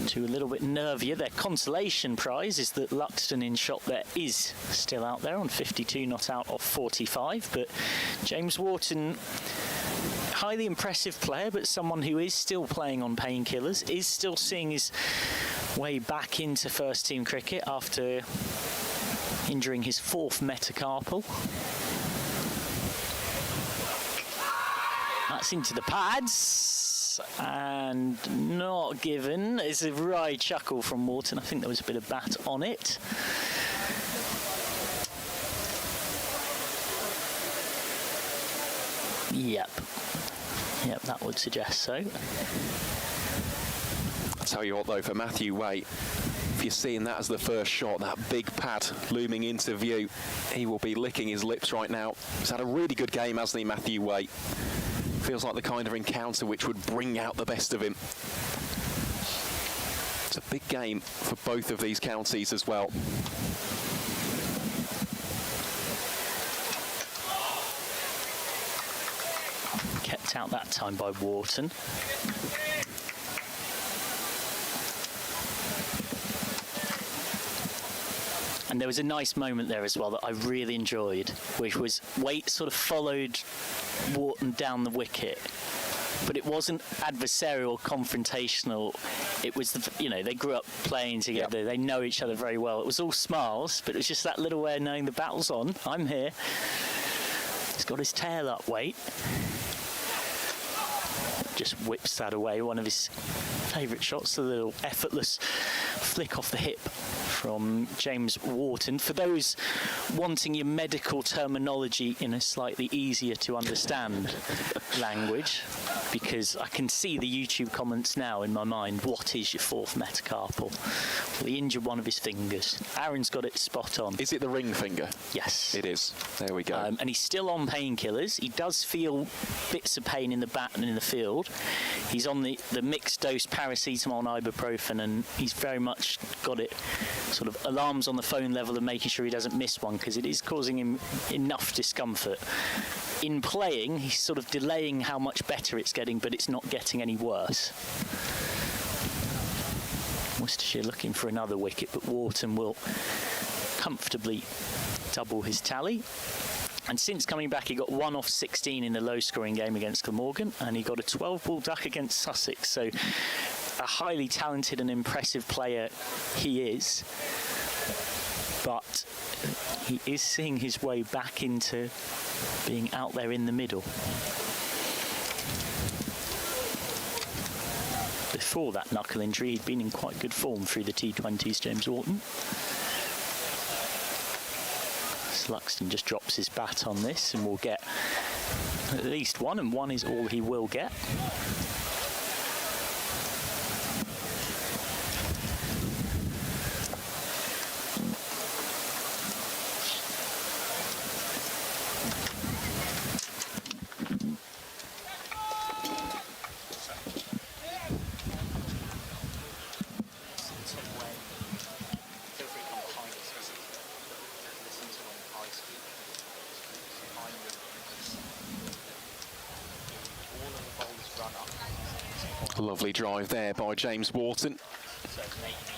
to a little bit nervier. Their consolation prize is that Luxton in shot there is still out there on 52 not out of 45, but James Wharton, highly impressive player, but someone who is still playing on painkillers, is still seeing his way back into first team cricket after injuring his 4th metacarpal. That's into the pads and not given. It's a wry chuckle from Wharton. I think there was a bit of bat on it. Yep, that would suggest so. I'll tell you what though, for Matthew Waite, if you're seeing that as the first shot, that big pad looming into view, he will be licking his lips right now. He's had a really good game, hasn't he, Matthew Waite? Feels like the kind of encounter which would bring out the best of him. It's a big game for both of these counties as well. Kept out that time by Wharton. And there was a nice moment there as well that I really enjoyed, which was Waite sort of followed Wharton down the wicket, but it wasn't adversarial, confrontational. It was, they grew up playing together. Yep. They know each other very well. It was all smiles, but it was just that little way of knowing the battle's on. I'm here. He's got his tail up, Waite. Just whips that away. One of his favourite shots, a little effortless flick off the hip from James Wharton. For those wanting your medical terminology in a slightly easier to understand language, because I can see the YouTube comments now in my mind. What is your 4th metacarpal? Well, he injured one of his fingers. Aaron's got it spot on. Is it the ring finger? Yes. It is. There we go. And he's still on painkillers. He does feel bits of pain in the bat and in the field. He's on the mixed dose paracetamol and ibuprofen, and he's very much got it sort of alarms on the phone level of making sure he doesn't miss one, because it is causing him enough discomfort. In playing, he's sort of delaying how much better it's getting, but it's not getting any worse. Worcestershire looking for another wicket, but Wharton will comfortably double his tally. And since coming back, he got 1 off 16 in the low-scoring game against Glamorgan, and he got a 12-ball duck against Sussex. So a highly talented and impressive player he is, but he is seeing his way back into being out there in the middle. Before that knuckle injury, he'd been in quite good form through the T20s, James Wharton. Luxton just drops his bat on this and will get at least 1, and 1 is all he will get. Lovely drive there by James Wharton.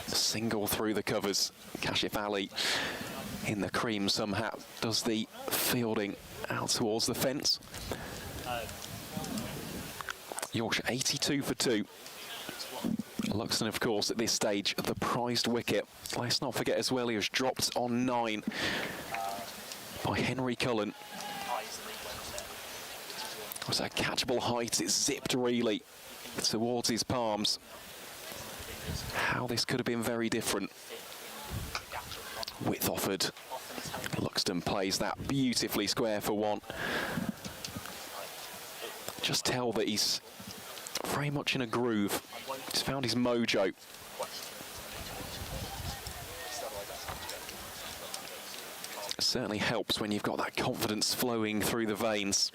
Single through the covers. Kashif Ali in the cream somehow does the fielding out towards the fence. Yorkshire 82 for 2. Luxton, of course, at this stage, the prized wicket. Let's not forget as well, he was dropped on 9 by Henry Cullen. It was a catchable height, it zipped really towards his palms. How this could have been very different. Width offered. Luxton plays that beautifully square for 1. Just tell that he's very much in a groove. He's found his mojo. It certainly helps when you've got that confidence flowing through the veins.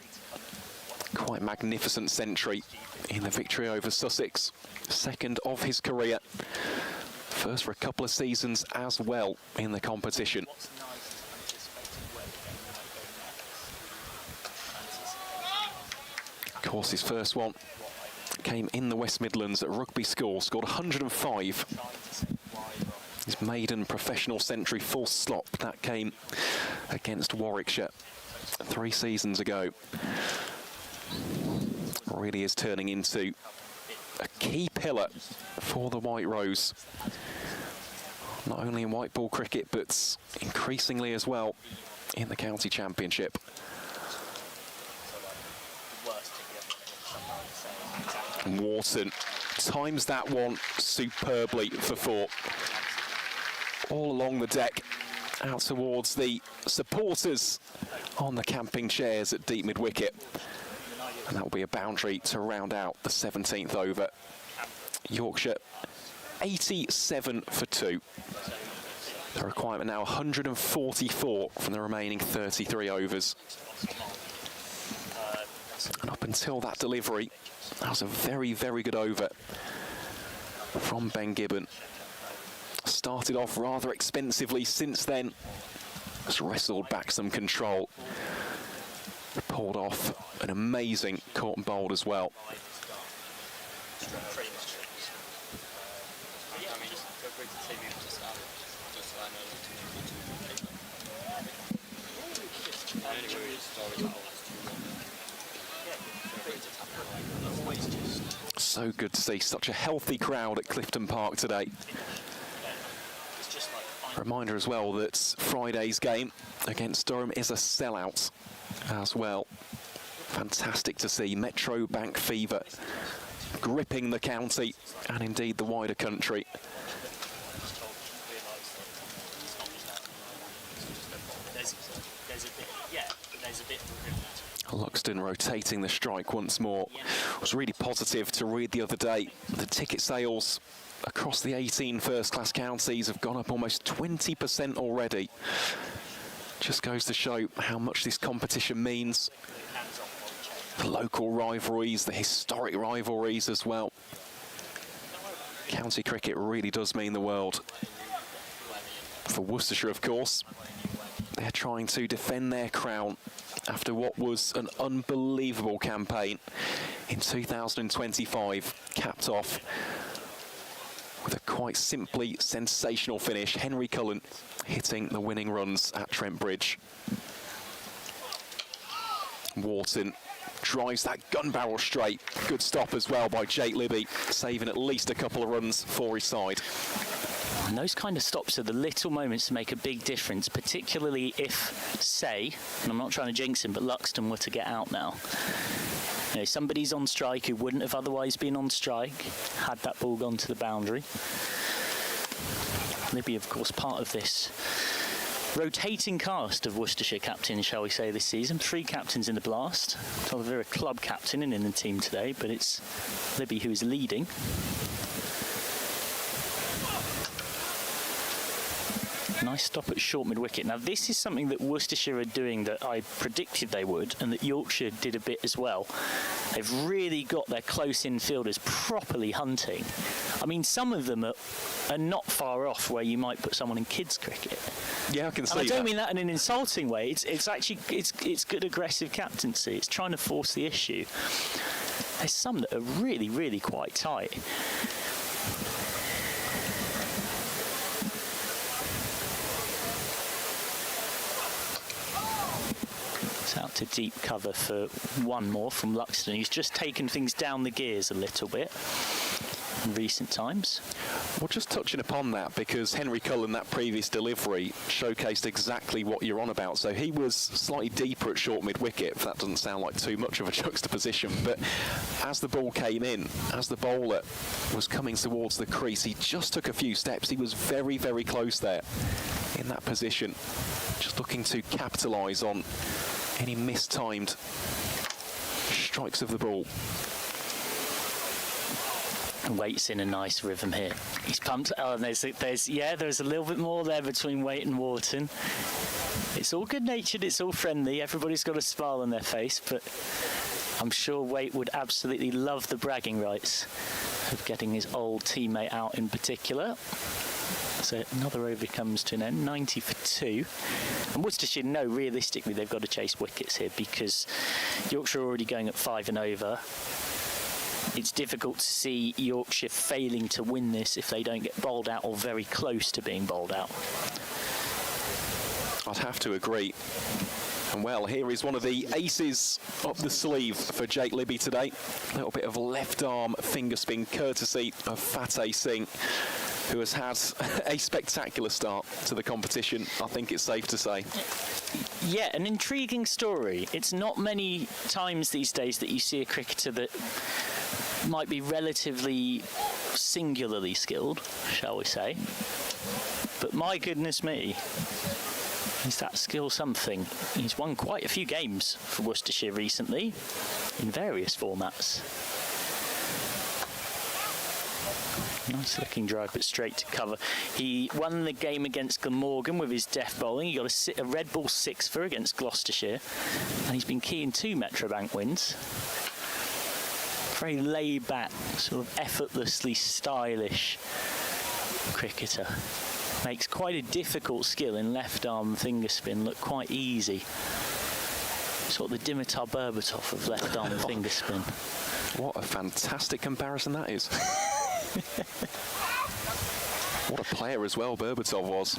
Quite magnificent century in the victory over Sussex. Second of his career. First for a couple of seasons as well in the competition. Of course, his first one came in the West Midlands at Rugby School, scored 105. His maiden professional century full stop, that came against Warwickshire 3 seasons ago. Really is turning into a key pillar for the White Rose. Not only in white ball cricket, but increasingly as well in the county championship. Wharton times that one superbly for 4. All along the deck, out towards the supporters on the camping chairs at deep mid-wicket. And that will be a boundary to round out the 17th over. Yorkshire 87 for 2. The requirement now 144 from the remaining 33 overs. And up until that delivery, that was a very, very good over from Ben Gibbon. Started off rather expensively since then. Has wrestled back some control. Pulled off an amazing caught and bowled as well. So good to see such a healthy crowd at Clifton Park today. Reminder as well that Friday's game against Durham is a sellout as well. Fantastic to see Metro Bank fever gripping the county and indeed the wider country. Luxton rotating the strike once more. It was really positive to read the other day. The ticket sales across the 18 first-class counties have gone up almost 20% already. Just goes to show how much this competition means. The local rivalries, the historic rivalries as well. County cricket really does mean the world. For Worcestershire, of course, they're trying to defend their crown after what was an unbelievable campaign in 2025, capped off with a quite simply sensational finish. Henry Cullen hitting the winning runs at Trent Bridge. Wharton drives that gun barrel straight. Good stop as well by Jake Libby, saving at least a couple of runs for his side. And those kind of stops are the little moments to make a big difference, particularly if, say, and I'm not trying to jinx him, but Luxton were to get out now. You know, somebody's on strike who wouldn't have otherwise been on strike, had that ball gone to the boundary. Libby, of course, part of this rotating cast of Worcestershire captains, shall we say, this season. 3 captains in the blast. Oliver, a club captain in the team today, but it's Libby who is leading. Nice stop at short mid-wicket. Now, this is something that Worcestershire are doing that I predicted they would, and that Yorkshire did a bit as well. They've really got their close-in fielders properly hunting. I mean, some of them are not far off where you might put someone in kids' cricket. Yeah, I can see and I don't that. mean that in an insulting way. It's actually it's good aggressive captaincy. It's trying to force the issue. There's some that are really, really quite tight. Out to deep cover for one more from Luxton. He's just taken things down the gears a little bit in recent times. Well, just touching upon that, because Henry Cullen, that previous delivery, showcased exactly what you're on about. So he was slightly deeper at short mid-wicket, if that doesn't sound like too much of a juxtaposition. But as the ball came in, as the bowler was coming towards the crease, he just took a few steps. He was very, very close there in that position, just looking to capitalise on any mistimed strikes of the ball. Waite's in a nice rhythm here. He's pumped. Oh, and there's a little bit more there between Waite and Wharton. It's all good-natured. It's all friendly. Everybody's got a smile on their face, but I'm sure Waite would absolutely love the bragging rights of getting his old teammate out in particular. So another over comes to an end, 90 for 2. And Worcestershire know realistically they've got to chase wickets here because Yorkshire are already going at 5 and over. It's difficult to see Yorkshire failing to win this if they don't get bowled out or very close to being bowled out. I'd have to agree. And well, here is one of the aces up the sleeve for Jake Libby today. A little bit of left arm finger spin courtesy of Fateh Singh, who has had a spectacular start to the competition, I think it's safe to say. Yeah, an intriguing story. It's not many times these days that you see a cricketer that might be relatively singularly skilled, shall we say. But my goodness me, is that skill something? He's won quite a few games for Worcestershire recently in various formats. Nice looking drive, but straight to cover. He won the game against Glamorgan with his deft bowling. He got a red ball 6-for against Gloucestershire, and he's been key in 2 Metrobank wins. Very laid back, sort of effortlessly stylish cricketer. Makes quite a difficult skill in left arm finger spin look quite easy. Sort of the Dimitar Berbatov of left arm finger spin. What a fantastic comparison that is. What a player as well Berbatov was.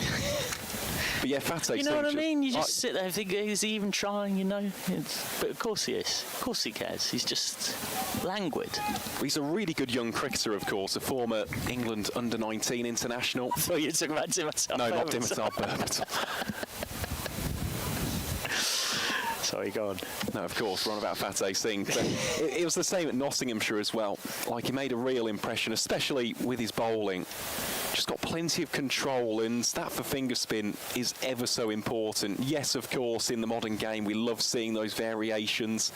But yeah, Fateh, you know what I mean? You just sit there and think, is he even trying, you know? But of course he is. Of course he cares. He's just languid. He's a really good young cricketer, of course, a former England under-19 international. I thought you were talking about Dimitar. No, not Dimitar Berbatov. Sorry, go on. No, of course, we're on about Fateh Singh. But it was the same at Nottinghamshire as well. Like, he made a real impression, especially with his bowling. Just got plenty of control, and that for finger spin is ever so important. Yes, of course, in the modern game, we love seeing those variations.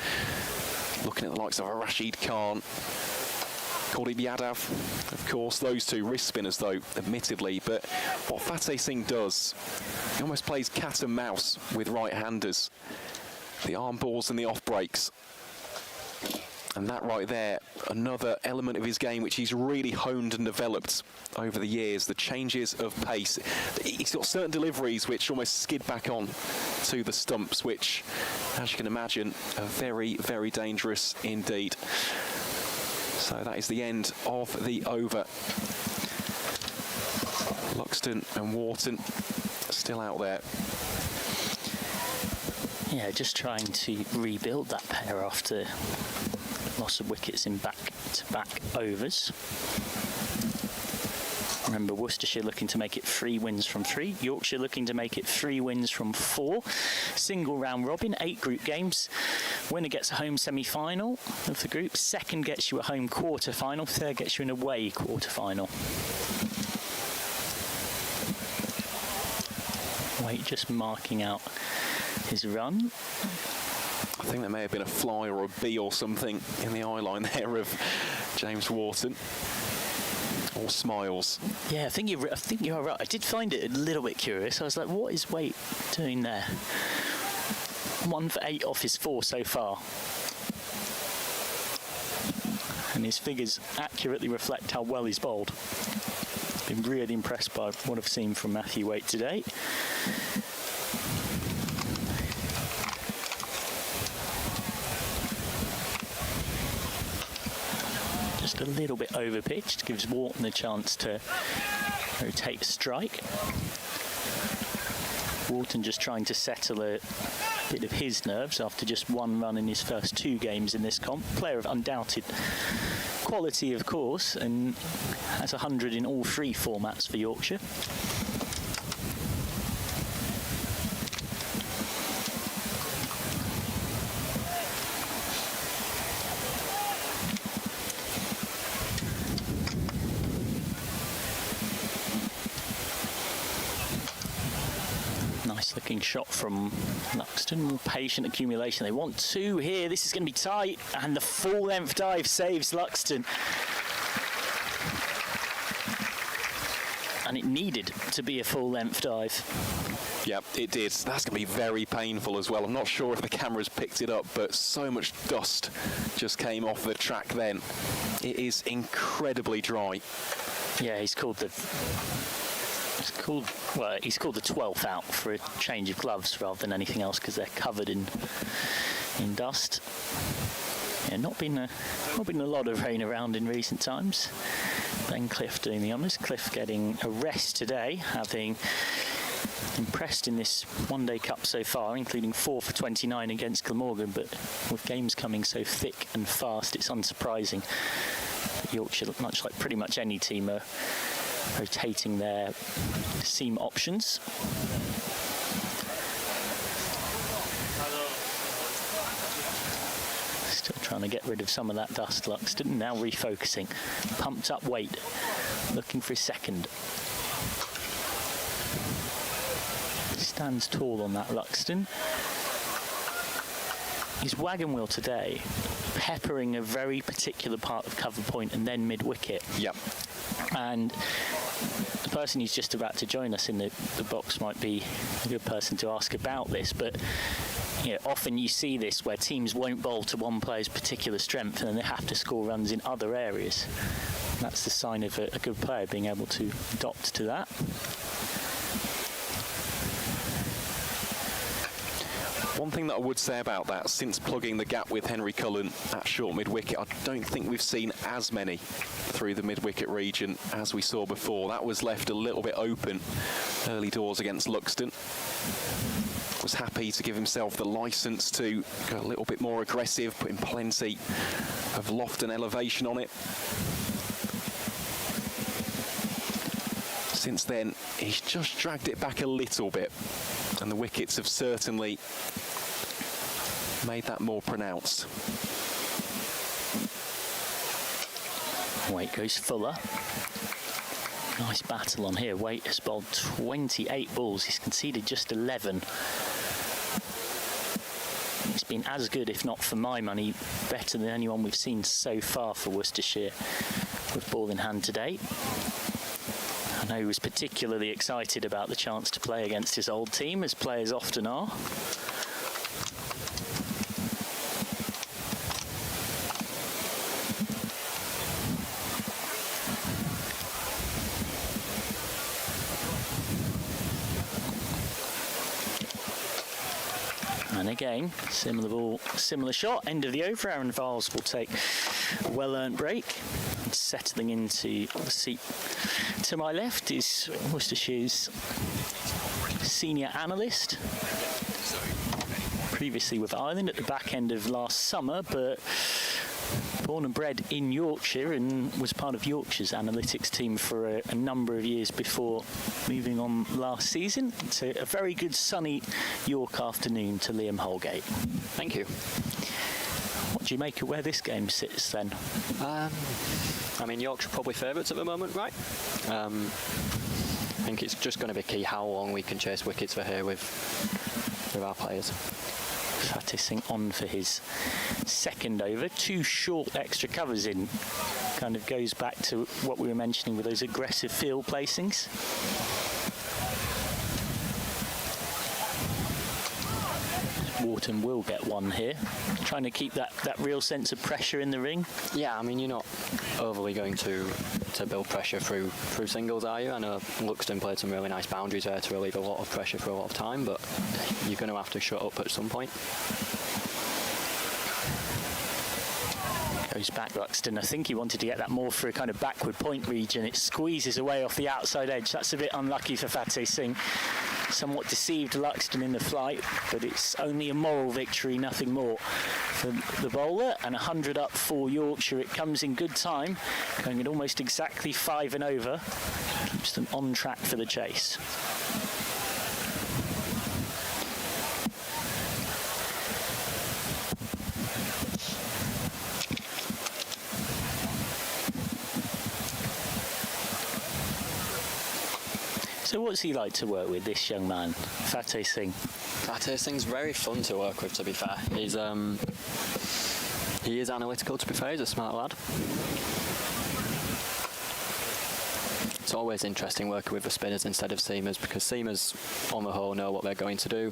Looking at the likes of a Rashid Khan, Kuldeep Yadav, of course, those two wrist spinners, though, admittedly. But what Fateh Singh does, he almost plays cat and mouse with right-handers. The arm balls and the off breaks. And that right there, another element of his game which he's really honed and developed over the years, the changes of pace. He's got certain deliveries which almost skid back on to the stumps, which, as you can imagine, are very, very dangerous indeed. So that is the end of the over. Luxton and Wharton still out there. Yeah, just trying to rebuild that pair after loss of wickets in back-to-back overs. Remember, Worcestershire looking to make it 3 wins from 3. Yorkshire looking to make it 3 wins from 4. Single round robin, 8 group games. Winner gets a home semi-final of the group. Second gets you a home quarter-final. Third gets you an away quarter-final. Wait, just marking out his run. I think there may have been a fly or a bee or something in the eye line there of James Wharton. All smiles. Yeah, I think you're right. I did find it a little bit curious. I was like, what is Waite doing there? 1 for 8 off his 4 so far. And his figures accurately reflect how well he's bowled. Been really impressed by what I've seen from Matthew Waite today. Just a little bit over-pitched, gives Wharton a chance to rotate a strike. Wharton just trying to settle a bit of his nerves after just one run in his first 2 games in this comp. Player of undoubted quality, of course, and has 100 in all 3 formats for Yorkshire. Nice looking shot from Luxton. Patient accumulation. They want 2 here. This is going to be tight. And the full length dive saves Luxton. And it needed to be a full length dive. Yep, it did. That's going to be very painful as well. I'm not sure if the cameras picked it up, but so much dust just came off the track then. It is incredibly dry. Yeah, he's called the 12th out for a change of gloves rather than anything else because they're covered in dust. Yeah, not been a lot of rain around in recent times. Ben Cliff doing the honours. Cliff getting a rest today, having impressed in this one-day cup so far, including 4 for 29 against Glamorgan, but with games coming so thick and fast, it's unsurprising that Yorkshire, much like pretty much any team, are rotating their seam options. Still trying to get rid of some of that dust, Luxton. Now refocusing. Pumped up weight. Looking for his second. Stands tall on that Luxton. His wagon wheel today, peppering a very particular part of cover point and then mid-wicket. Yep. And the person who's just about to join us in the box might be a good person to ask about this, but you know, often you see this where teams won't bowl to one player's particular strength and then they have to score runs in other areas. That's the sign of a good player being able to adopt to that. One thing that I would say about that, since plugging the gap with Henry Cullen at short mid-wicket, I don't think we've seen as many through the mid-wicket region as we saw before. That was left a little bit open early doors against Luxton. Was happy to give himself the licence to go a little bit more aggressive, putting plenty of loft and elevation on it. Since then, he's just dragged it back a little bit, and the wickets have certainly made that more pronounced. Waite goes Fuller. Nice battle on here. Waite has bowled 28 balls. He's conceded just 11. It's been as good, if not for my money, better than anyone we've seen so far for Worcestershire with ball in hand today. I know he was particularly excited about the chance to play against his old team, as players often are. And again, similar ball, similar shot, end of the over. Aaron Vars will take a well-earned break. And settling into the seat to my left is Worcestershire's senior analyst. Previously with Ireland at the back end of last summer, but born and bred in Yorkshire and was part of Yorkshire's analytics team for a number of years before moving on last season. It's a very good sunny York afternoon to Liam Holgate. Thank you. What do you make of where this game sits then? I mean, Yorkshire probably favourites at the moment, right? I think it's just going to be key how long we can chase wickets for here with our players. Fatih Singh on for his second over. 2 short extra covers in. Kind of goes back to what we were mentioning with those aggressive field placings. Wharton will get one here. Trying to keep that real sense of pressure in the ring. Yeah, I mean, you're not overly going to build pressure through singles, are you? I know Luxton played some really nice boundaries there to relieve a lot of pressure for a lot of time, but you're going to have to shut up at some point. Goes back Luxton. I think he wanted to get that more for a kind of backward point region. It squeezes away off the outside edge. That's a bit unlucky for Fatih Singh. somewhat deceived Luxton in the flight, but it's only a moral victory, nothing more for the bowler. And 100 up for Yorkshire. It comes in good time, going at almost exactly 5 and over. Keeps them on track for the chase. So what's he like to work with, this young man, Fateh Singh? Fateh Singh's very fun to work with, to be fair. He is analytical, to be fair. He's a smart lad. It's always interesting working with the spinners instead of seamers, because seamers, on the whole, know what they're going to do.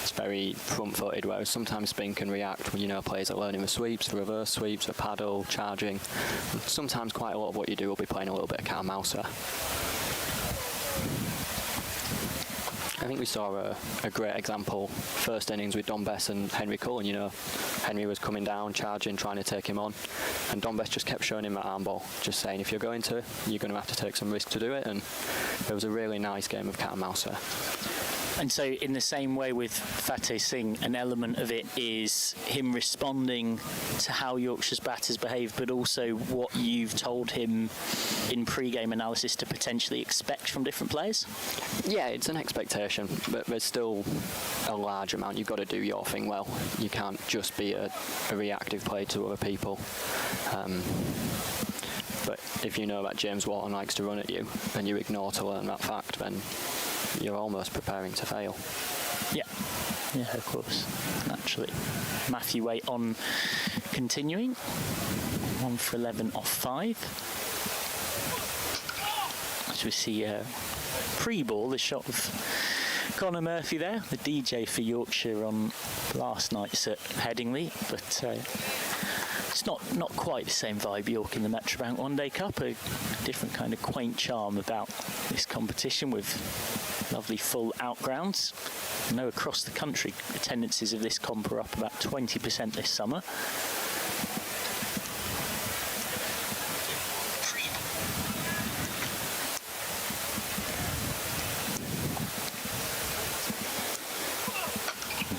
It's very front-footed, whereas sometimes spin can react when, players are learning the sweeps, the reverse sweeps, the paddle, charging. Sometimes quite a lot of what you do will be playing a little bit of cat and mouse there. I think we saw a great example first innings with Don Bess and Henry Cullen. Henry was coming down, charging, trying to take him on, and Don Bess just kept showing him that arm ball, just saying, if you're going to have to take some risk to do it. And it was a really nice game of cat and mouse there. And so in the same way with Fateh Singh, an element of it is him responding to how Yorkshire's batters behave, but also what you've told him in pre-game analysis to potentially expect from different players? Yeah, it's an expectation, but there's still a large amount. You've got to do your thing well. You can't just be a reactive player to other people. But if you know that James Wharton likes to run at you and you ignore to learn that fact, then you're almost preparing to fail. Yeah, of course, naturally. Matthew Waite on continuing. 1 for 11 off 5. As we see pre-ball, the shot of Connor Murphy there, the DJ for Yorkshire on last night's at Headingley, but it's not quite the same vibe York in the Metrobank One Day Cup. A different kind of quaint charm about this competition with lovely full outgrounds. I know across the country attendances of this comp are up about 20% this summer.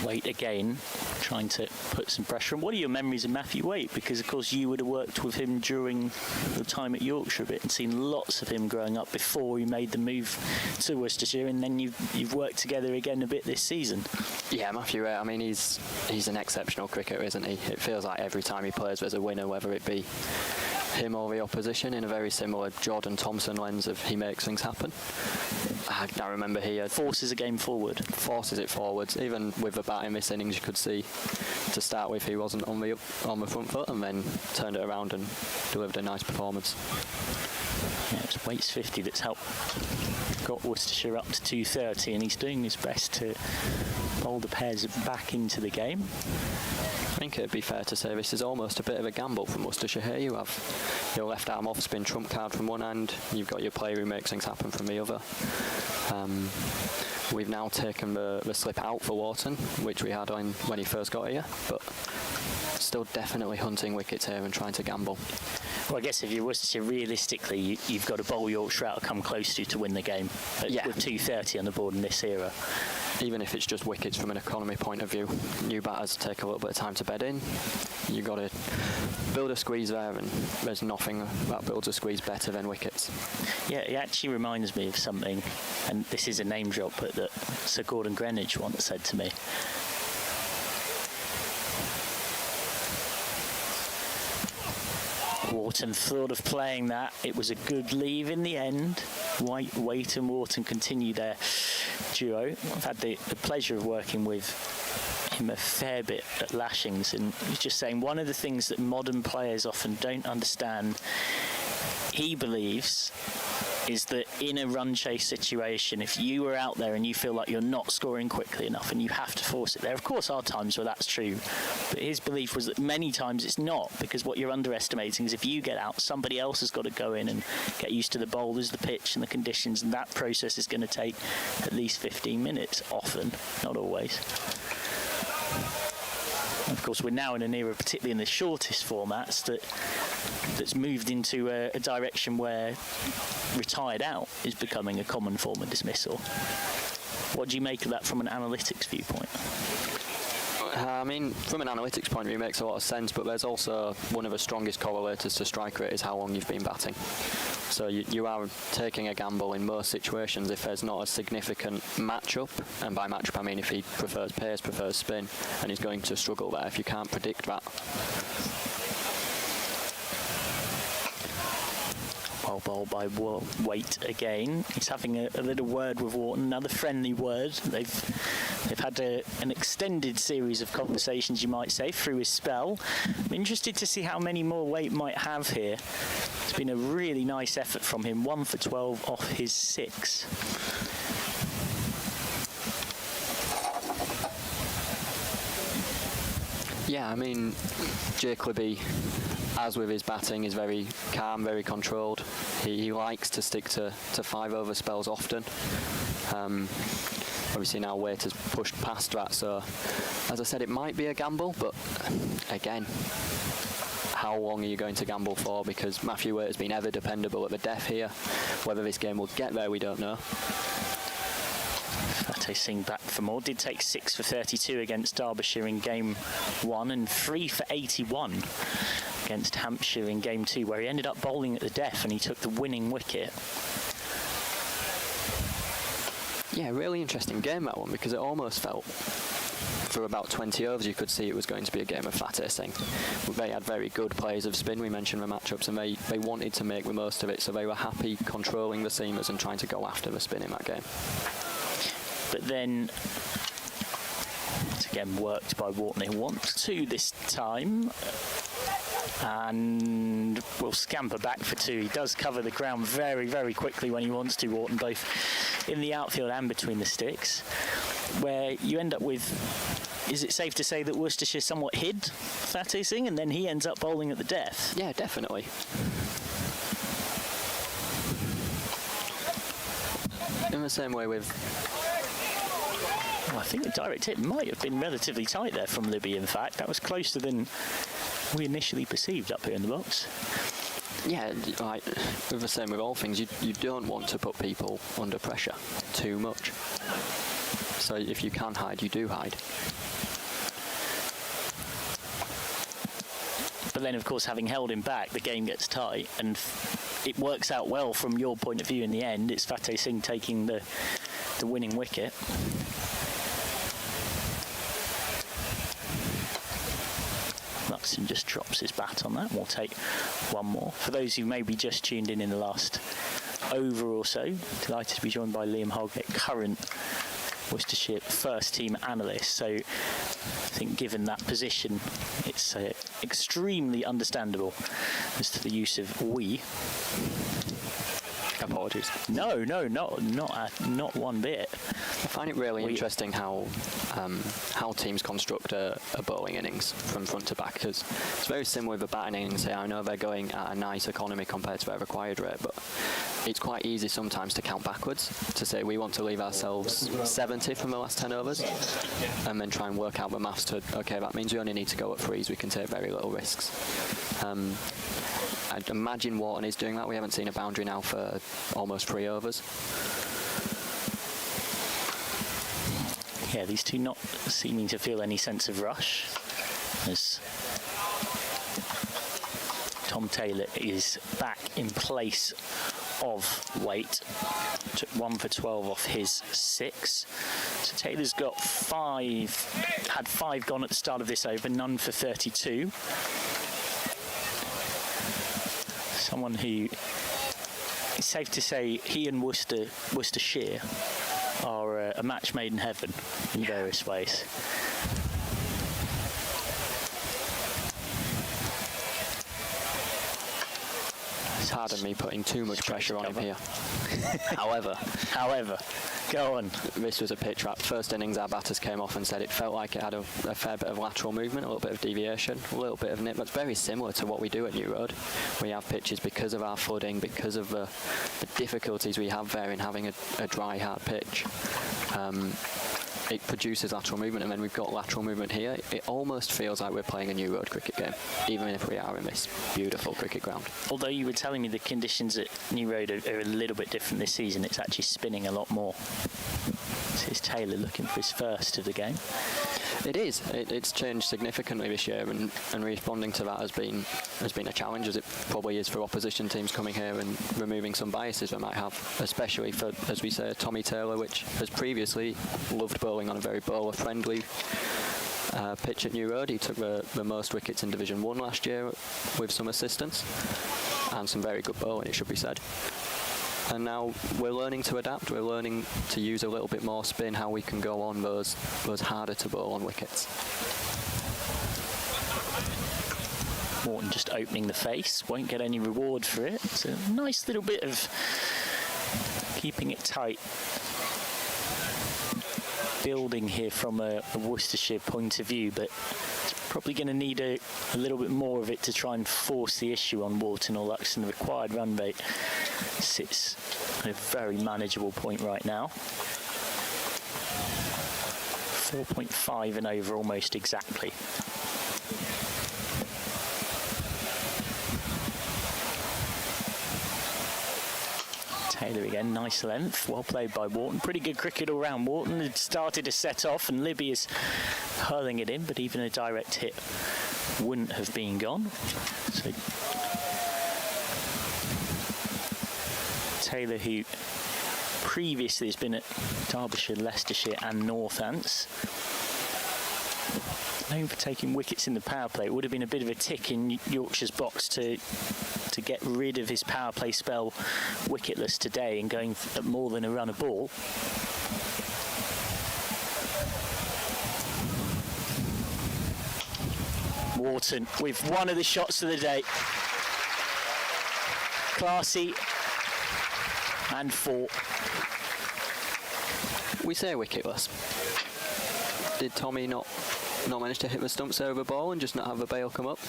Waite again, trying to put some pressure on. What are your memories of Matthew Waite? Because, of course, you would have worked with him during your time at Yorkshire a bit and seen lots of him growing up before he made the move to Worcestershire, and then you've worked together again a bit this season. Yeah, Matthew Waite, I mean, he's an exceptional cricketer, isn't he? It feels like every time he plays there's a winner, whether it be him or the opposition, in a very similar Jordan Thompson lens of he makes things happen. I remember he forces a game forward. Forces it forwards. Even with the bat in this innings, you could see to start with he wasn't on the front foot, and then turned it around and delivered a nice performance. Yeah, it's Waite's 50 that's got Worcestershire up to 230, and he's doing his best to bowl the pairs back into the game. I think it'd be fair to say this is almost a bit of a gamble from Worcestershire here. You have your left arm off spin trump card from one end, you've got your player who makes things happen from the other. We've now taken the slip out for Wharton, which we had on when he first got here, but still definitely hunting wickets here and trying to gamble. Well, I guess if you're Worcestershire, realistically, you've got to bowl Yorkshire out to come close to win the game. Yeah. With 230 on the board in this era. Even if it's just wickets from an economy point of view, new batters take a little bit of time to bed in. You've got to build a squeeze there, and there's nothing that builds a squeeze better than wickets. Yeah, it actually reminds me of something, and this is a name drop, but that Sir Gordon Greenwich once said to me. Wharton thought of playing that. It was a good leave in the end. Waite and Wharton continue their duo. I've had the pleasure of working with him a fair bit at Lashings, and he's just saying one of the things that modern players often don't understand, he believes, is that in a run chase situation, if you are out there and you feel like you're not scoring quickly enough and you have to force it, there of course are times where that's true, but his belief was that many times it's not, because what you're underestimating is if you get out, somebody else has got to go in and get used to the boulders, the pitch and the conditions, and that process is going to take at least 15 minutes, often, not always. Of course, we're now in an era, particularly in the shortest formats, that's moved into a direction where retired out is becoming a common form of dismissal. What do you make of that from an analytics viewpoint? I mean, from an analytics point of view, it makes a lot of sense, but there's also one of the strongest correlators to strike rate is how long you've been batting. So you are taking a gamble in most situations if there's not a significant match-up, and by match-up I mean if he prefers pace, prefers spin, and he's going to struggle there if you can't predict that. Well bowled by Waite again. He's having a little word with Wharton, another friendly word. They've had an extended series of conversations, you might say, through his spell. I'm interested to see how many more Waite might have here. It's been a really nice effort from him, 1 for 12 off his 6. Yeah, I mean, Jake Libby, as with his batting, is very calm, very controlled. He likes to stick to 5 over spells often. Obviously now Waite has pushed past that, so as I said, it might be a gamble, but again, how long are you going to gamble for? Because Matthew Waite has been ever dependable at the death here. Whether this game will get there, we don't know. Vertu Singh back for more. Did take 6 for 32 against Derbyshire in game 1 and 3 for 81 against Hampshire in game 2, where he ended up bowling at the death and he took the winning wicket. Yeah, really interesting game, that one, because it almost felt, for about 20 overs, you could see it was going to be a game of Vertu Singh. They had very good players of spin, we mentioned the matchups, and they wanted to make the most of it, so they were happy controlling the seamers and trying to go after the spin in that game. But then, it's again worked by Wharton. He wants to this time. And will scamper back for 2. He does cover the ground very, very quickly when he wants to, Wharton, both in the outfield and between the sticks, where you end up with, is it safe to say that Worcestershire somewhat hid Vertu Singh and then he ends up bowling at the death? Yeah, definitely. In the same way with... Well, I think the direct hit might have been relatively tight there from Libby, in fact. That was closer than we initially perceived up here in the box. Yeah, like with the same with all things, you don't want to put people under pressure too much. So if you can hide, you do hide. But then, of course, having held him back, the game gets tight, and it works out well from your point of view in the end. It's Vertu Singh taking the winning wicket. Luxon just drops his bat on that. We'll take one more. For those who maybe just tuned in the last over or so, delighted to be joined by Liam Holgate, current Worcestershire first team analyst. So I think given that position, it's extremely understandable as to the use of we. Apologies. No, not one bit. I find it really interesting how teams construct a bowling innings from front to back, because it's very similar with a batting innings. I know they're going at a nice economy compared to their required rate, but it's quite easy sometimes to count backwards, to say we want to leave ourselves 70 from the last 10 overs, and then try and work out the maths to, okay, that means we only need to go at 3s, we can take very little risks. I'd imagine Wharton is doing that. We haven't seen a boundary now for almost 3 overs. Yeah, these two not seeming to feel any sense of rush, as Tom Taylor is back in place of Waite. Took 1 for 12 off his 6. So Taylor's got had 5 gone at the start of this over, none for 32. Someone who, it's safe to say, he and Worcestershire are a match made in heaven in various ways. It's hard on me putting too much pressure on him here. However, go on. This was a pitch wrap. First innings, our batters came off and said it felt like it had a fair bit of lateral movement, a little bit of deviation, a little bit of nip. That's very similar to what we do at New Road. We have pitches because of our flooding, because of the difficulties we have there in having a dry, hard pitch. It produces lateral movement, and then we've got lateral movement here. It almost feels like we're playing a New Road cricket game, even if we are in this beautiful cricket ground. Although you were telling me the conditions at New Road are a little bit different this season, it's actually spinning a lot more. Here's Taylor looking for his first of the game. It is. It's changed significantly this year, and responding to that has been a challenge, as it probably is for opposition teams coming here and removing some biases they might have, especially for, as we say, Tommy Taylor, which has previously loved bowling on a very bowler-friendly pitch at New Road. He took the most wickets in Division 1 last year with some assistance and some very good bowling, it should be said. And now we're learning to adapt, we're learning to use a little bit more spin, how we can go on those harder to bowl on wickets. Morton just opening the face, won't get any reward for it. It's a nice little bit of keeping it tight. Building here from a Worcestershire point of view, but it's probably going to need a little bit more of it to try and force the issue on Wharton or Luxton. The required run rate sits at a very manageable point right now. 4.5 and over almost exactly. Taylor again, nice length, well played by Wharton. Pretty good cricket all round. Wharton had started to set off and Libby is hurling it in, but even a direct hit wouldn't have been gone. So Taylor, who previously has been at Derbyshire, Leicestershire and Northants, known for taking wickets in the power play. It would have been a bit of a tick in Yorkshire's box to get rid of his power play spell wicketless today and going at more than a run a ball. Wharton with one of the shots of the day. Classy and 4. We say wicketless. Did Tommy not manage to hit the stumps over the ball and just not have the bail come up?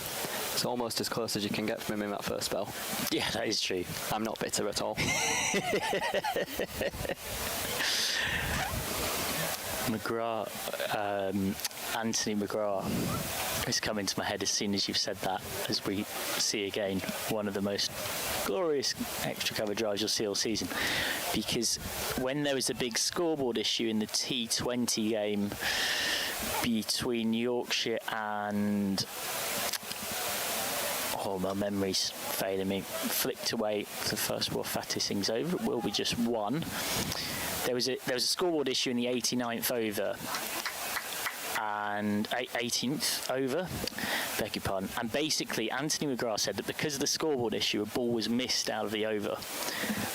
It's almost as close as you can get from him in that first spell. Yeah, that is true. I'm not bitter at all. McGrath, Anthony McGrath has come into my head as soon as you've said that, as we see again one of the most glorious extra cover drives you'll see all season, because when there was a big scoreboard issue in the T20 game between Yorkshire and my memory's failing me, flicked away the first ball. Fatty Singh's over. It will be just 1. There was a scoreboard issue in the 89th over and 18th over, beg your pardon. And basically, Anthony McGrath said that because of the scoreboard issue, a ball was missed out of the over.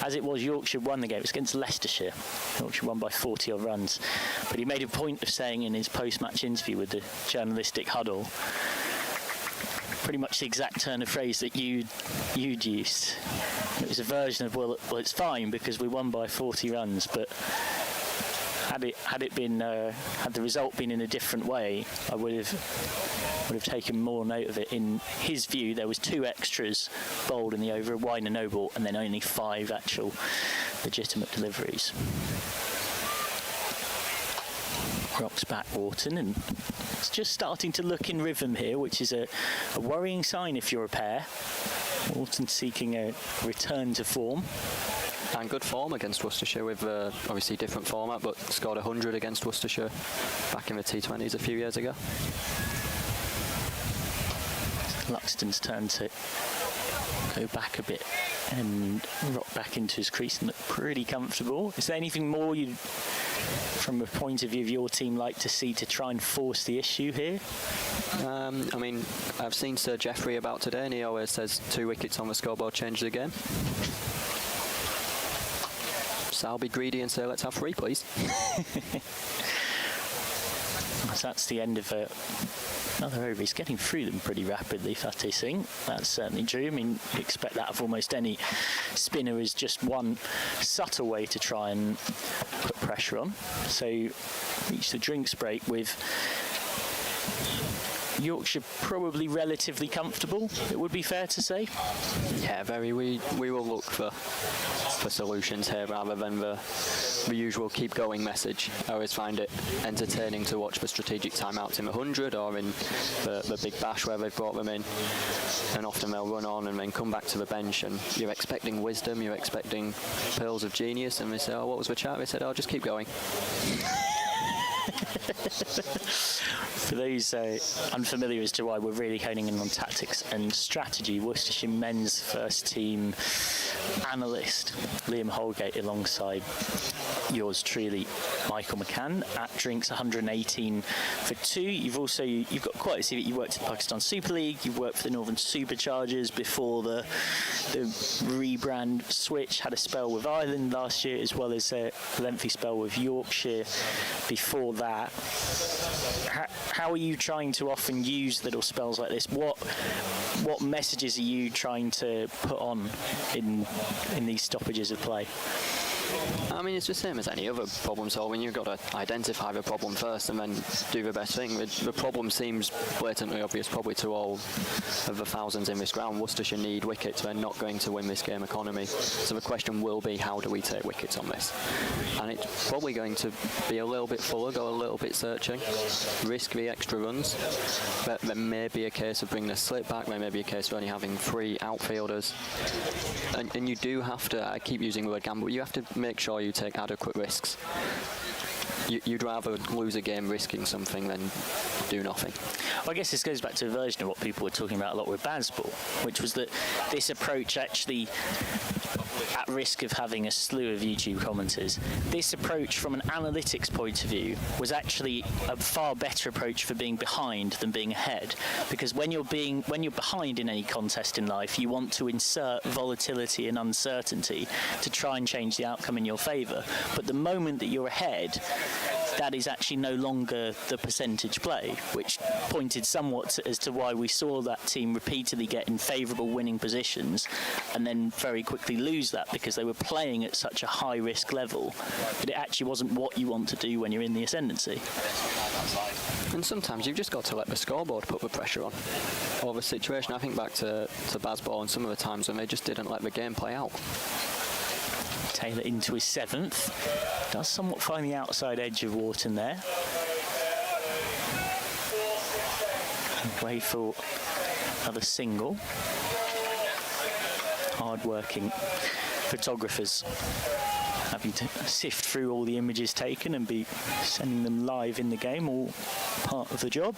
As it was, Yorkshire won the game. It was against Leicestershire. Yorkshire won by 40 odd runs. But he made a point of saying in his post-match interview with the journalistic huddle, pretty much the exact turn of phrase that you'd used. It was a version of, well, it's fine because we won by 40 runs, but had the result been in a different way, I would have taken more note of it. In his view, there was 2 extras bowled in the over, a wide and a no ball, and then only 5 actual legitimate deliveries. Rocks back Wharton, and it's just starting to look in rhythm here, which is a worrying sign if you're a pair. Wharton seeking a return to form. And good form against Worcestershire with obviously different format, but scored 100 against Worcestershire back in the T20s a few years ago. Luxton's turn to go back a bit and rock back into his crease and look pretty comfortable. Is there anything more you'd, from a point of view of your team, like to see to try and force the issue here? I mean, I've seen Sir Geoffrey about today, and he always says 2 wickets on the scoreboard change the game. So I'll be greedy and say let's have 3, please. So that's the end of another over. He's getting through them pretty rapidly, Fateh Singh. That's certainly true. I mean, you expect that of almost any spinner, is just one subtle way to try and put pressure on. So reach the drinks break with Yorkshire probably relatively comfortable, it would be fair to say. Yeah, very. We will look for solutions here rather than the usual keep going message. I always find it entertaining to watch the strategic timeouts in the 100 or in the big bash where they've brought them in, and often they'll run on and then come back to the bench and you're expecting wisdom, you're expecting pearls of genius, and they say, oh, what was the chat? They said, oh, just keep going. For those unfamiliar as to why we're really honing in on tactics and strategy, Worcestershire men's first team analyst Liam Holgate alongside yours truly, Michael McCann, at Drinks 118 for 2. You've got quite a CV. You worked at the Pakistan Super League, you worked for the Northern Superchargers before the rebrand switch, had a spell with Ireland last year as well as a lengthy spell with Yorkshire before that. How are you trying to often use little spells like this? What messages are you trying to put on in these stoppages of play? I mean, it's the same as any other problem solving. You've got to identify the problem first and then do the best thing. The problem seems blatantly obvious probably to all of the thousands in this ground. Worcestershire need wickets. They're not going to win this game economy. So the question will be, how do we take wickets on this? And it's probably going to be a little bit fuller, go a little bit searching, risk the extra runs. But there may be a case of bringing a slip back. There may be a case of only having 3 outfielders. And you do have to, I keep using the word gamble, you have to make sure you take adequate risks. You'd rather lose a game risking something than do nothing. Well, I guess this goes back to a version of what people were talking about a lot with Bazball, which was that this approach actually, at risk of having a slew of YouTube commenters, this approach from an analytics point of view was actually a far better approach for being behind than being ahead. Because when you're behind in any contest in life, you want to insert volatility and uncertainty to try and change the outcome in your favour. But the moment that you're ahead, that is actually no longer the percentage play, which pointed somewhat as to why we saw that team repeatedly get in favourable winning positions and then very quickly lose that because they were playing at such a high risk level. But it actually wasn't what you want to do when you're in the ascendancy. And sometimes you've just got to let the scoreboard put the pressure on. Or the situation, I think back to Bazball and some of the times when they just didn't let the game play out. Taylor into his 7th. Does somewhat find the outside edge of Wharton there. And Gray for another single. Hard-working photographers having to sift through all the images taken and be sending them live in the game, all part of the job.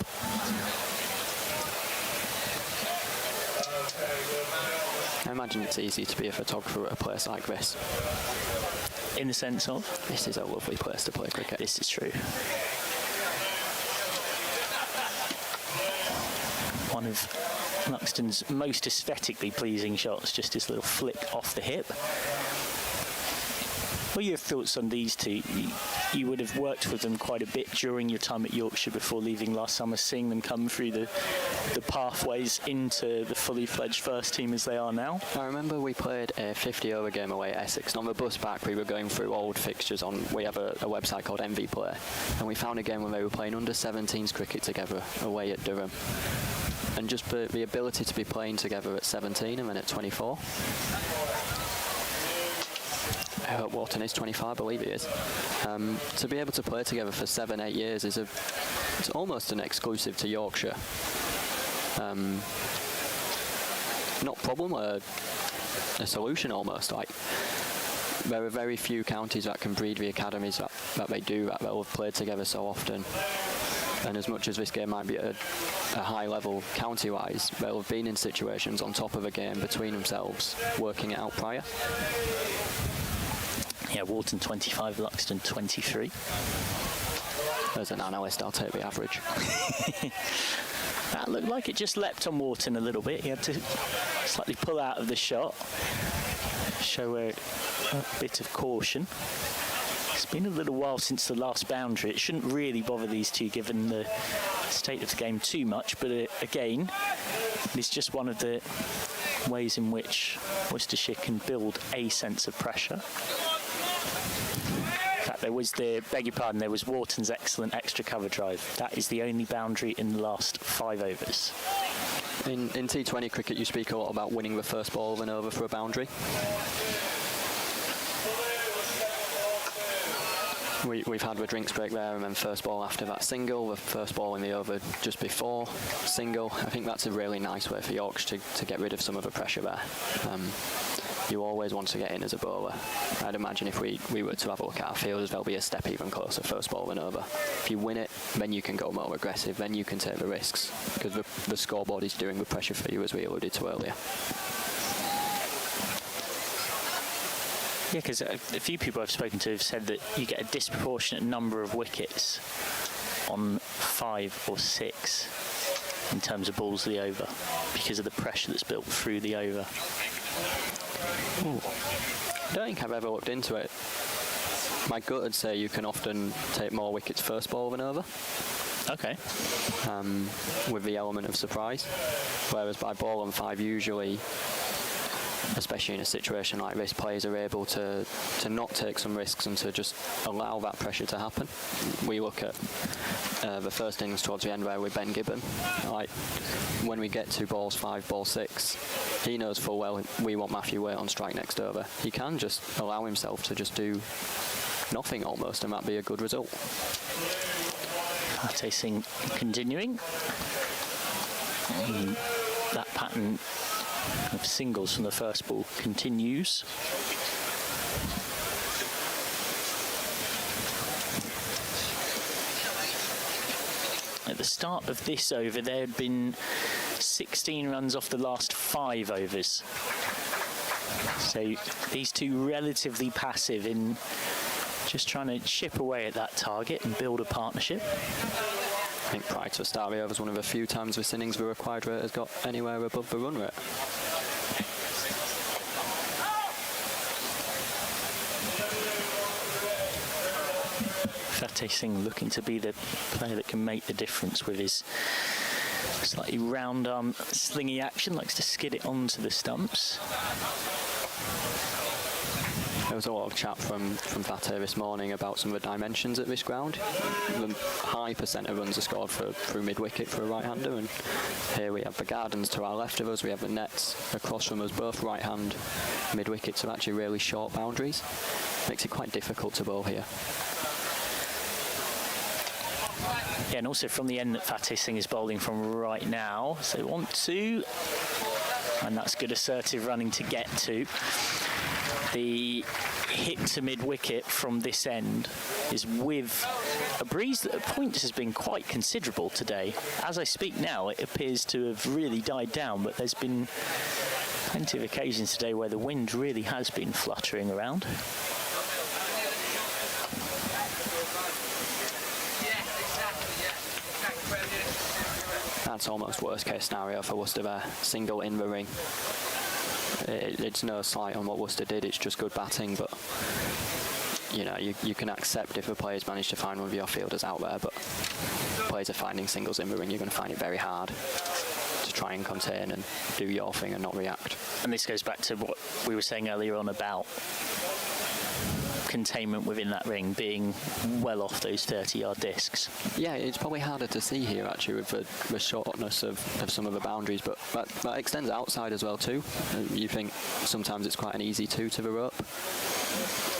I imagine it's easy to be a photographer at a place like this. In the sense of? This is a lovely place to play cricket. This is true. One of Luxton's most aesthetically pleasing shots, just this little flick off the hip. What are your thoughts on these two? You would have worked with them quite a bit during your time at Yorkshire before leaving last summer, seeing them come through the pathways into the fully fledged first team as they are now. I remember we played a 50-over game away at Essex, and on the bus back we were going through old fixtures we have a website called MV Play, and we found a game when they were playing under 17s cricket together away at Durham. And just the ability to be playing together at 17 and then at 24. Wharton is 25, I believe he is. To be able to play together for 7-8 years it's almost an exclusive to Yorkshire. Not problem, a solution almost. Like, there are very few counties that can breed the academies that they do, that they'll have played together so often. And as much as this game might be at a high level county-wise, they'll have been in situations on top of a game between themselves, working it out prior. Yeah, Wharton 25, Luxton 23. As an analyst, I'll take the average. That looked like it just leapt on Wharton a little bit. He had to slightly pull out of the shot, show a bit of caution. It's been a little while since the last boundary. It shouldn't really bother these two given the state of the game too much, but again, it's just one of the ways in which Worcestershire can build a sense of pressure. that. There was there was Wharton's excellent extra cover drive. That is the only boundary in the last 5 overs. In T20 cricket, you speak a lot about winning the first ball of an over for a boundary. We've had the drinks break there, and then first ball after that single, the first ball in the over just before single. I think that's a really nice way for Yorkshire to get rid of some of the pressure there. You always want to get in as a bowler. I'd imagine if we were to have a look at our fielders, they'll be a step even closer first ball and over. If you win it, then you can go more aggressive, then you can take the risks, because the scoreboard is doing the pressure for you, as we alluded to earlier. Yeah, because a few people I've spoken to have said that you get a disproportionate number of wickets on 5 or 6 in terms of balls of the over, because of the pressure that's built through the over. Ooh. I don't think I've ever looked into it. My gut would say you can often take more wickets first ball than over. Okay. With the element of surprise. Whereas by ball on 5, usually, especially in a situation like this, players are able to not take some risks and to just allow that pressure to happen. We look at the first innings towards the end where with Ben Gibbon, like when we get to balls 5, ball 6, he knows full well we want Matthew Waite on strike next over. He can just allow himself to just do nothing almost, and that'd be a good result. Fateh Singh continuing. That pattern of singles from the first ball continues. At the start of this over, there had been 16 runs off the last 5 overs. So these two relatively passive in just trying to chip away at that target and build a partnership. I think prior to the start of the over was one of the few times this innings the required rate has got anywhere above the run rate. Fateh Singh looking to be the player that can make the difference with his slightly round arm slingy action, likes to skid it onto the stumps. There was a lot of chat from Fateh this morning about some of the dimensions at this ground. The high percent of runs are scored through mid-wicket for a right-hander, and here we have the gardens to our left of us, we have the nets across from us, both right-hand mid-wickets are actually really short boundaries. Makes it quite difficult to bowl here. Yeah, and also from the end that Fateh Singh is bowling from right now, so 1-2, and that's good assertive running to get to. The hit to mid-wicket from this end is with a breeze that at points has been quite considerable today. As I speak now, it appears to have really died down, but there's been plenty of occasions today where the wind really has been fluttering around. That's almost worst case scenario for Worcester there. Single in the ring. It's no slight on what Worcester did, it's just good batting, but you know, you can accept if the players manage to find one of your fielders out there, but players are finding singles in the ring, you're going to find it very hard to try and contain and do your thing and not react. And this goes back to what we were saying earlier on about containment within that ring being well off those 30-yard discs. Yeah, it's probably harder to see here actually with the shortness of some of the boundaries, but that extends outside as well too. You think sometimes it's quite an easy 2 to the rope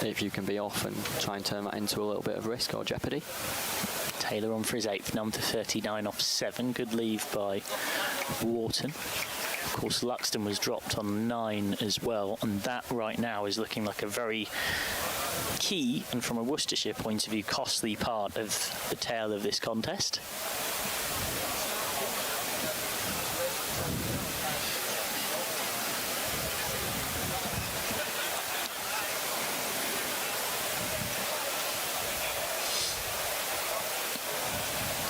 if you can be off and try and turn that into a little bit of risk or jeopardy. Taylor on for his 8th, number 39 off 7. Good leave by Wharton. Of course, Luxton was dropped on 9 as well, and that right now is looking like a very key, and from a Worcestershire point of view, costly part of the tail of this contest.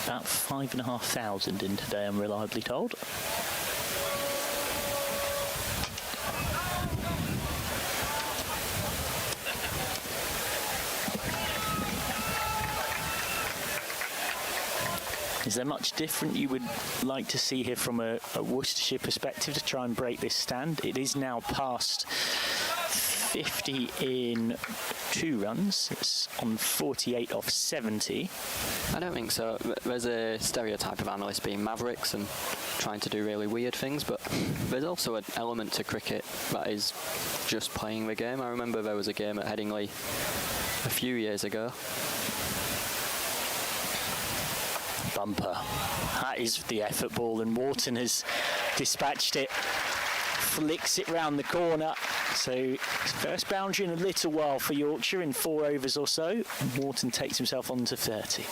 About 5,500 in today, I'm reliably told. Is there much different you would like to see here from a Worcestershire perspective to try and break this stand? It is now past 50 in 2 runs. It's on 48 off 70. I don't think so. There's a stereotype of analysts being mavericks and trying to do really weird things, but there's also an element to cricket that is just playing the game. I remember there was a game at Headingley a few years ago. Bumper. That is the effort ball, and Wharton has dispatched it. Flicks it round the corner. So first boundary in a little while for Yorkshire in 4 overs or so. And Wharton takes himself on to 30.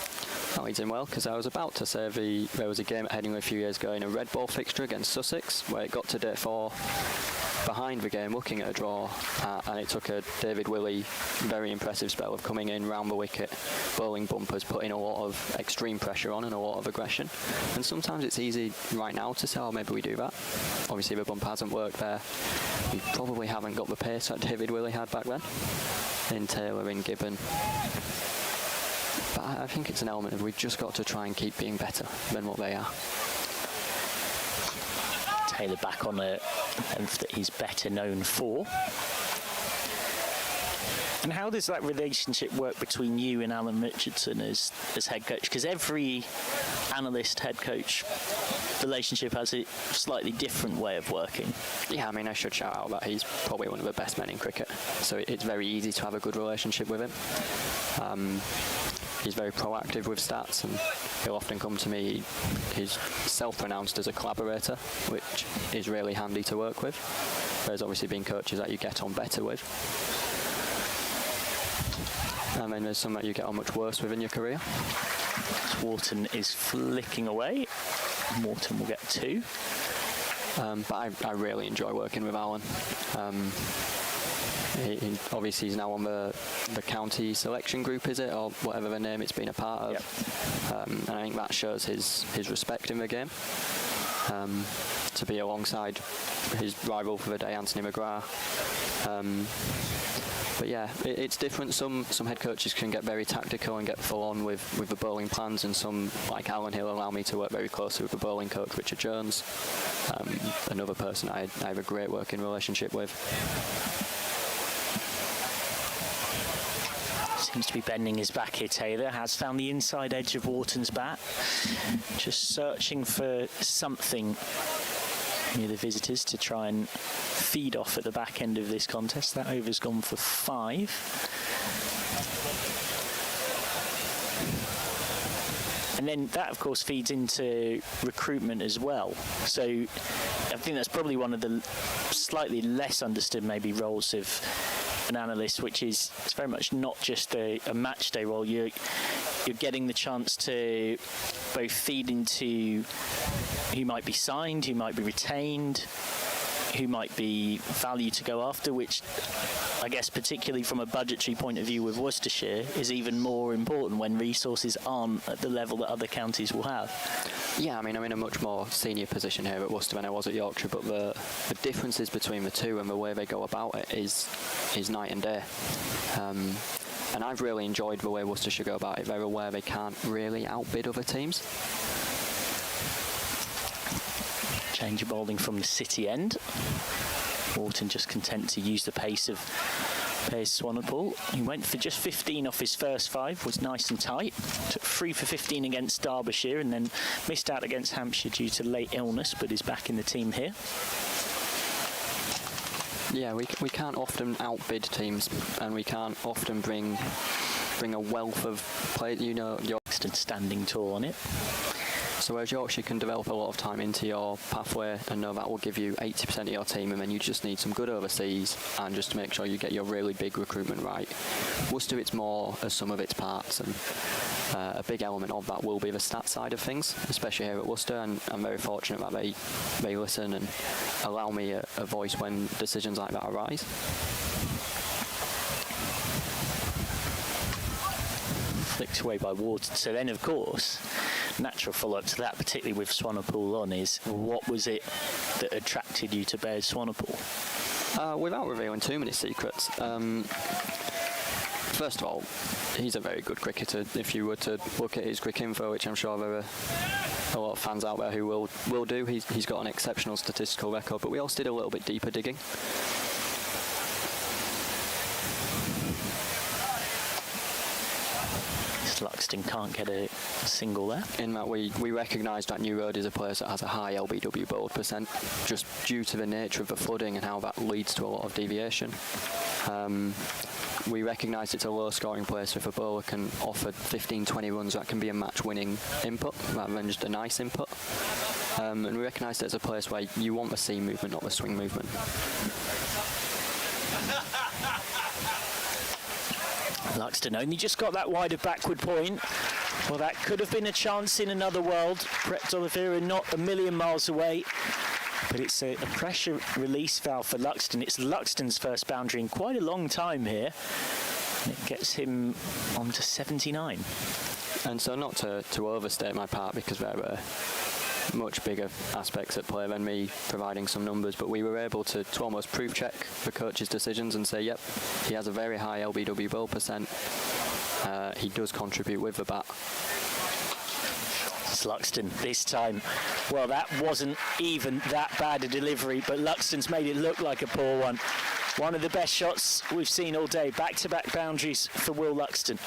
That leads in well, because I was about to say there was a game at Headingley a few years ago in a red ball fixture against Sussex where it got to day 4 behind the game looking at a draw, and it took a David Willey very impressive spell of coming in round the wicket, bowling bumpers, putting a lot of extreme pressure on and a lot of aggression. And sometimes it's easy right now to say, oh, maybe we do that. Obviously the bump hasn't worked there. We probably haven't got the pace that David Willey had back then in Taylor, in Gibbon. But I think it's an element of we've just got to try and keep being better than what they are. Taylor back on a length that he's better known for. And how does that relationship work between you and Alan Richardson as head coach? Because every analyst head coach relationship has a slightly different way of working. Yeah, I mean, I should shout out that he's probably one of the best men in cricket, so it's very easy to have a good relationship with him. He's very proactive with stats, and he'll often come to me. He's self-pronounced as a collaborator, which is really handy to work with. There's obviously been coaches that you get on better with. I mean, there's some that you get on much worse with in your career. Wharton is flicking away. Wharton will get 2. But I really enjoy working with Alan. Obviously he's now on the county selection group, is it, or whatever the name it's been a part of. Yep. And I think that shows his respect in the game. To be alongside his rival for the day, Anthony McGrath. But yeah, it's different. Some head coaches can get very tactical and get full on with the bowling plans, and some, like Alan, he'll allow me to work very closely with the bowling coach, Richard Jones. Another person I have a great working relationship with. Seems to be bending his back here, Taylor. Has found the inside edge of Wharton's bat. Just searching for something near the visitors to try and feed off at the back end of this contest. That over's gone for 5. And then that, of course, feeds into recruitment as well. So I think that's probably one of the slightly less understood maybe roles of an analyst, which is it's very much not just a match day role. You're getting the chance to both feed into who might be signed, who might be retained, who might be value to go after, which I guess particularly from a budgetary point of view with Worcestershire is even more important when resources aren't at the level that other counties will have. Yeah, I mean, I'm in a much more senior position here at Worcester than I was at Yorkshire, but the differences between the two and the way they go about it is night and day. And I've really enjoyed the way Worcestershire go about it. They're aware they can't really outbid other teams. Change of bowling from the city end. Wharton just content to use the pace of Piers Swanepoel. He went for just 15 off his first 5, was nice and tight. Took 3 for 15 against Derbyshire and then missed out against Hampshire due to late illness, but is back in the team here. Yeah, we can't often outbid teams, and we can't often bring a wealth of players. You know, Yorkshire standing tall on it. So whereas Yorkshire can develop a lot of time into your pathway and know that will give you 80% of your team, and then you just need some good overseas and just to make sure you get your really big recruitment right. Worcester, it's more as some of its parts, and a big element of that will be the stat side of things, especially here at Worcester, and I'm very fortunate that they listen and allow me a voice when decisions like that arise. Flicked away by Wharton. So then, of course, natural follow-up to that, particularly with Swanepoel on, is what was it that attracted you to Piers Swanepoel? Without revealing too many secrets, first of all, he's a very good cricketer. If you were to look at his cricket info, which I'm sure there are a lot of fans out there who will do, he's got an exceptional statistical record, but we also did a little bit deeper digging. Luxton can't get a single there. In that we recognise that New Road is a place that has a high LBW bowled percent, just due to the nature of the flooding and how that leads to a lot of deviation. We recognise it's a low scoring place. If a bowler can offer 15-20 runs, that can be a match winning input rather than just a nice input. And we recognise that it's a place where you want the seam movement, not the swing movement. Luxton only just got that wider backward point. Well, that could have been a chance in another world. Brett Oliveira not a million miles away. But it's a pressure release valve for Luxton. It's Luxton's first boundary in quite a long time here. And it gets him on to 79. And so not to overstate my part, because there were much bigger aspects at play than me providing some numbers, but we were able to almost proof check the coach's decisions and say, yep, he has a very high LBW bowl percent. He does contribute with the bat. It's Luxton this time. Well, that wasn't even that bad a delivery, but Luxton's made it look like a poor one. One of the best shots we've seen all day. Back-to-back boundaries for Will Luxton.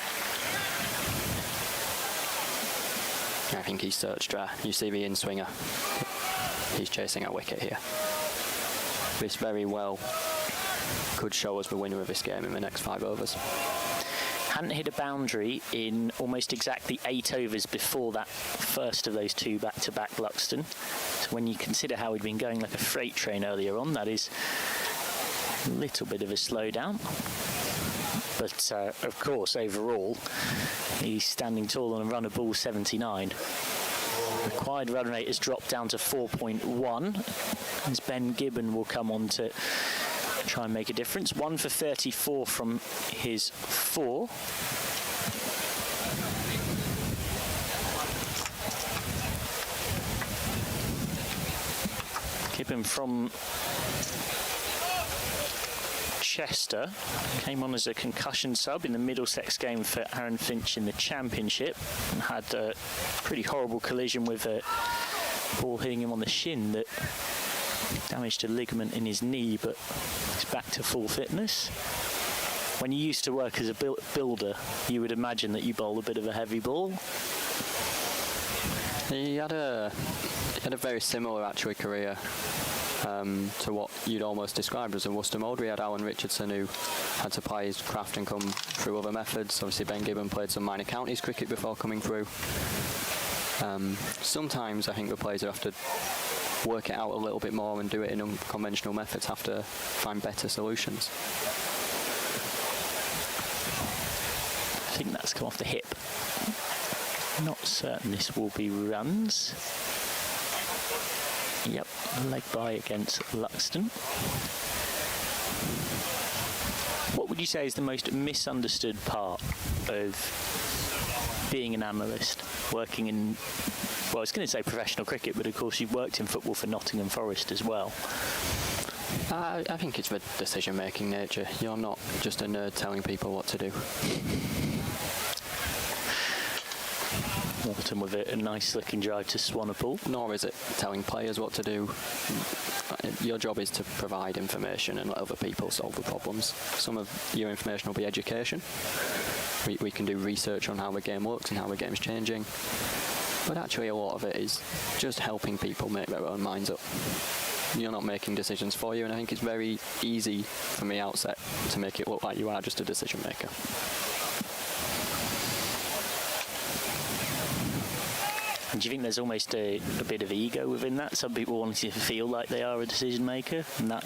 I think he's searched. You see the in-swinger. He's chasing a wicket here. This very well could show us the winner of this game in the next 5 overs. Hadn't hit a boundary in almost exactly 8 overs before that first of those 2 back-to-back Luxton. So when you consider how he'd been going like a freight train earlier on, that is a little bit of a slowdown. But of course, overall, he's standing tall on a run of ball 79. Required run rate has dropped down to 4.1, as Ben Gibbon will come on to try and make a difference. 1 for 34 from his 4. Gibbon from Chester came on as a concussion sub in the Middlesex game for Aaron Finch in the Championship and had a pretty horrible collision with a ball hitting him on the shin that damaged a ligament in his knee, but he's back to full fitness. When you used to work as a builder, you would imagine that you bowl a bit of a heavy ball. He had a very similar actually career to what you'd almost describe as a Worcester mould. We had Alan Richardson, who had to apply his craft and come through other methods. Obviously Ben Gibbon played some minor counties cricket before coming through. Sometimes I think the players who have to work it out a little bit more and do it in unconventional methods have to find better solutions. I think that's come off the hip. Not certain this will be runs. Yep, leg by against Luxton. What would you say is the most misunderstood part of being an analyst, working in, well, I was going to say professional cricket, but of course you've worked in football for Nottingham Forest as well? I think it's the decision-making nature. You're not just a nerd telling people what to do. Walton with a nice looking drive to Swanepoel. Nor is it telling players what to do. Your job is to provide information and let other people solve the problems. Some of your information will be education. We can do research on how the game works and how the game's changing. But actually a lot of it is just helping people make their own minds up. You're not making decisions for you, and I think it's very easy from the outset to make it look like you are just a decision maker. And do you think there's almost a bit of ego within that? Some people want to feel like they are a decision maker, and that...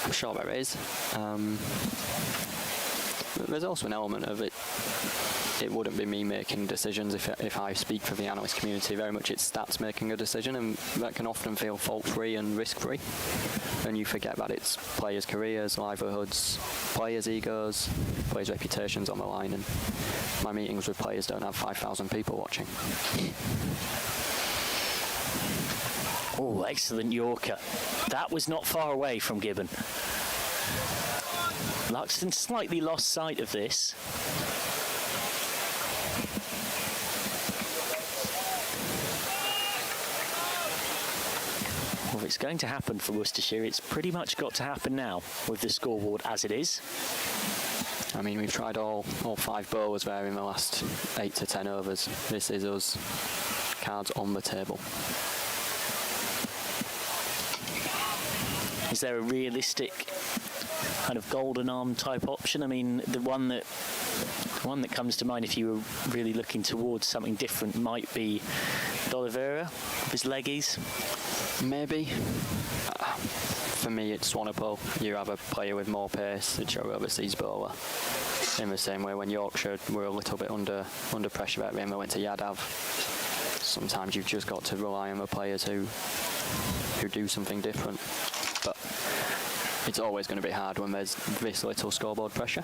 I'm sure there is. There's also an element of it. It wouldn't be me making decisions if I speak for the analyst community. Very much it's stats making a decision, and that can often feel fault-free and risk-free. And you forget that it's players' careers, livelihoods, players' egos, players' reputations on the line. And my meetings with players don't have 5,000 people watching. Oh, excellent Yorker. That was not far away from Gibbon. Luxton slightly lost sight of this. Well, if it's going to happen for Worcestershire, it's pretty much got to happen now with the scoreboard as it is. I mean, we've tried all 5 bowlers there in the last 8 to 10 overs. This is us, cards on the table. Is there a realistic kind of golden arm type option? I mean, the one that comes to mind if you were really looking towards something different might be D'Oliveira, his leggies. Maybe. For me, it's Swanepoel. You have a player with more pace, it's your overseas bowler. In the same way, when Yorkshire were a little bit under pressure at the end, they went to Yadav. Sometimes you've just got to rely on the players who do something different. But it's always going to be hard when there's this little scoreboard pressure.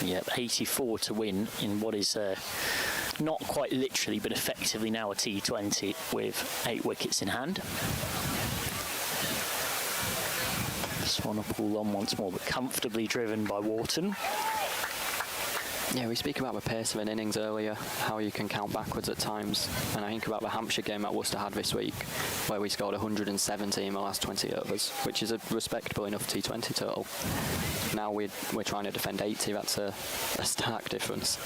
Yep, 84 to win in what is not quite literally, but effectively now a T20 with 8 wickets in hand. Swanepoel on once more, but comfortably driven by Wharton. Yeah, we speak about the pace of an innings earlier, how you can count backwards at times, and I think about the Hampshire game that Worcester had this week, where we scored 170 in the last 20 overs, which is a respectable enough T20 total. Now we're trying to defend 80, that's a stark difference.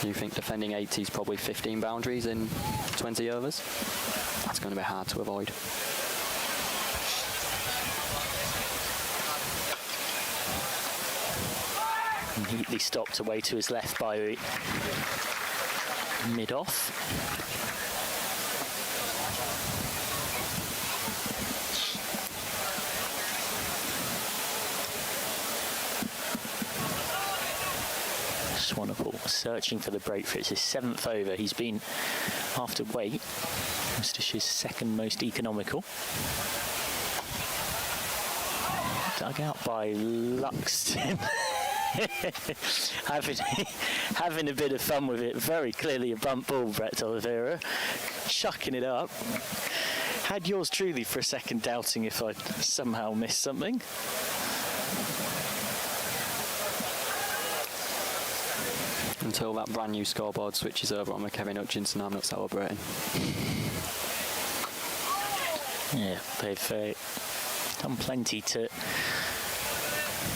You think defending 80 is probably 15 boundaries in 20 overs? That's going to be hard to avoid. Neatly stopped away to his left by mid-off. Swanepoel searching for the breakthrough. It's his 7th over. He's been, after weight, Worcestershire's 2nd most economical. Dug out by Luxton. having a bit of fun with it. Very clearly a bump ball, Brett Oliveira. Chucking it up. Had yours truly for a second doubting if I'd somehow missed something. Until that brand new scoreboard switches over on the Kevin Hutchinson, I'm not celebrating. Yeah, they've done plenty to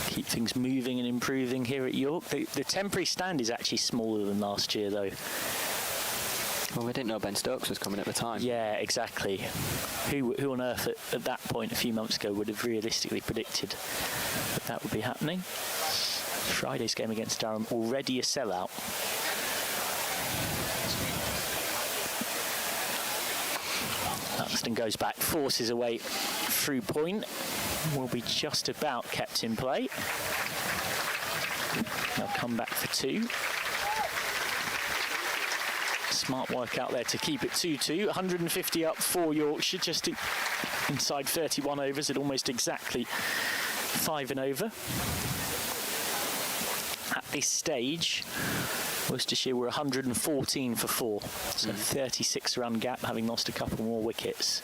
keep things moving and improving here at York. The temporary stand is actually smaller than last year, though. Well, we didn't know Ben Stokes was coming at the time. Yeah, exactly. Who on earth at that point a few months ago would have realistically predicted that would be happening? Friday's game against Durham, already a sellout. Luxton goes back, forces away through point. Will be just about kept in play. They'll come back for 2. Smart work out there to keep it 2-2. 150 up for Yorkshire, just inside 31 overs at almost exactly 5 and over. At this stage, Worcestershire were 114 for 4, so 36 run gap, having lost a couple more wickets.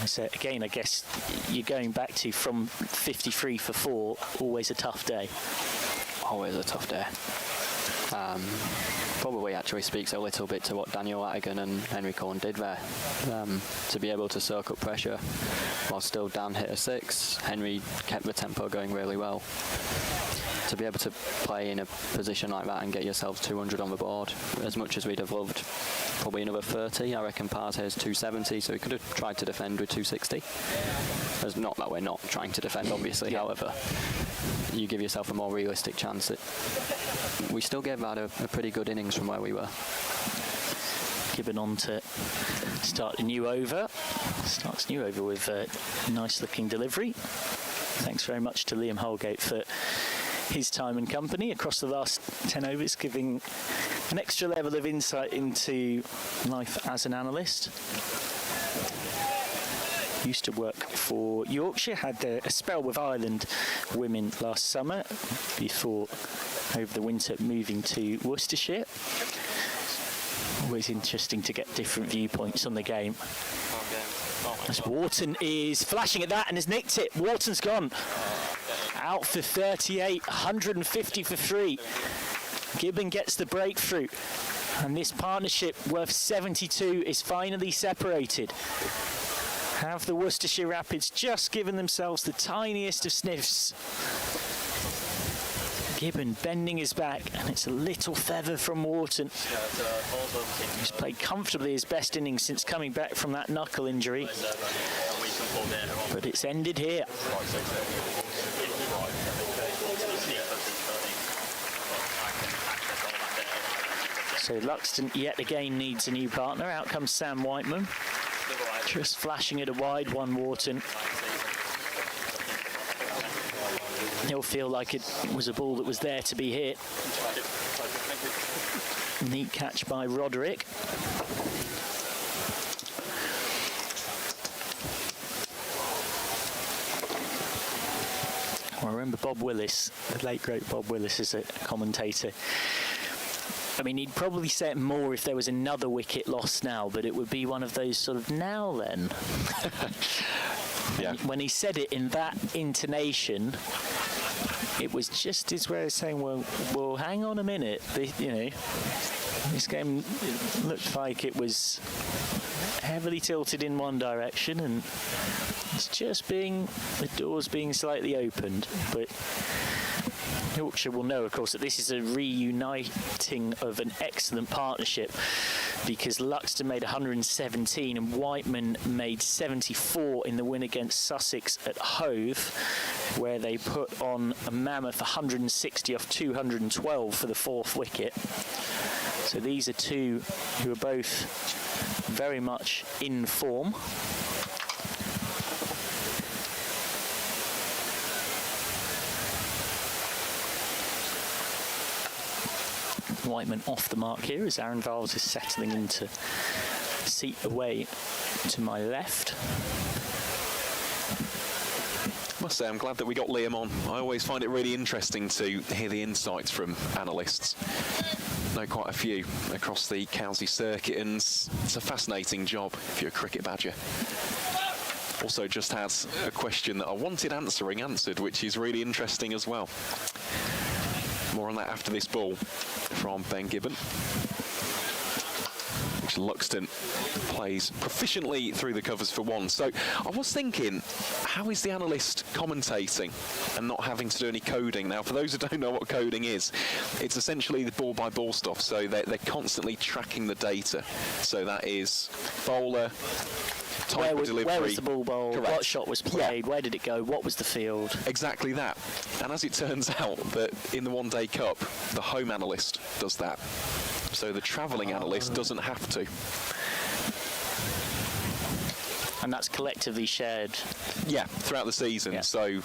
So again, I guess you're going back to from 53 for 4, always a tough day. Always a tough day. Probably actually speaks a little bit to what Daniel Latigan and Henry Cohen did there. To be able to soak up pressure while still Dan hit a 6, Henry kept the tempo going really well. To be able to play in a position like that and get yourselves 200 on the board, as much as we'd have loved probably another 30, I reckon Pars has 270, so he could have tried to defend with 260. It's not that we're not trying to defend, obviously, however, you give yourself a more realistic chance. We still gave that a pretty good innings from where we were. Gibbon on to start a new over. Starts new over with a nice looking delivery. Thanks very much to Liam Holgate for his time and company across the last 10 overs, giving an extra level of insight into life as an analyst. Used to work for Yorkshire, had a spell with Ireland women last summer before over the winter moving to Worcestershire. Always interesting to get different viewpoints on the game. As Wharton is flashing at that and has nicked it. Wharton's gone. Out for 38, 150 for 3. Gibbon gets the breakthrough. And this partnership worth 72 is finally separated. Have the Worcestershire Rapids just given themselves the tiniest of sniffs? Gibbon bending his back, and it's a little feather from Wharton. He's played comfortably his best innings since coming back from that knuckle injury. But it's ended here. So Luxton yet again needs a new partner. Out comes Sam Whiteman. Just flashing it a wide one, Wharton. He'll feel like it was a ball that was there to be hit. Neat catch by Roderick. I remember Bob Willis, the late great Bob Willis, as a commentator. I mean, he'd probably say it more if there was another wicket lost now, but it would be one of those sort of now then. Yeah. When he said it in that intonation, it was just his way of saying, well, hang on a minute. This game looked like it was heavily tilted in one direction, and it's just the doors being slightly opened. But Yorkshire will know, of course, that this is a reuniting of an excellent partnership, because Luxton made 117 and Whiteman made 74 in the win against Sussex at Hove, where they put on a mammoth 160 off 212 for the fourth wicket. So these are two who are both very much in form. Whiteman off the mark here as Aaron Viles is settling into the seat away to my left. I must say, I'm glad that we got Liam on. I always find it really interesting to hear the insights from analysts. Know quite a few across the county circuit, and it's a fascinating job if you're a cricket badger. Also just had a question that I wanted answered, which is really interesting as well. More on that after this ball from Ben Gibbon, which Luxton plays proficiently through the covers for one. So I was thinking, how is the analyst commentating and not having to do any coding? Now, for those who don't know what coding is, it's essentially the ball-by-ball stuff. So they're constantly tracking the data. So that is bowler, type of delivery. Where was the ball bowled? Correct. What shot was played? Yeah. Where did it go? What was the field? Exactly that. And as it turns out, that in the One Day Cup, the home analyst does that. So the travelling analyst doesn't have to. And that's collectively shared? Yeah, throughout the season. Yeah. So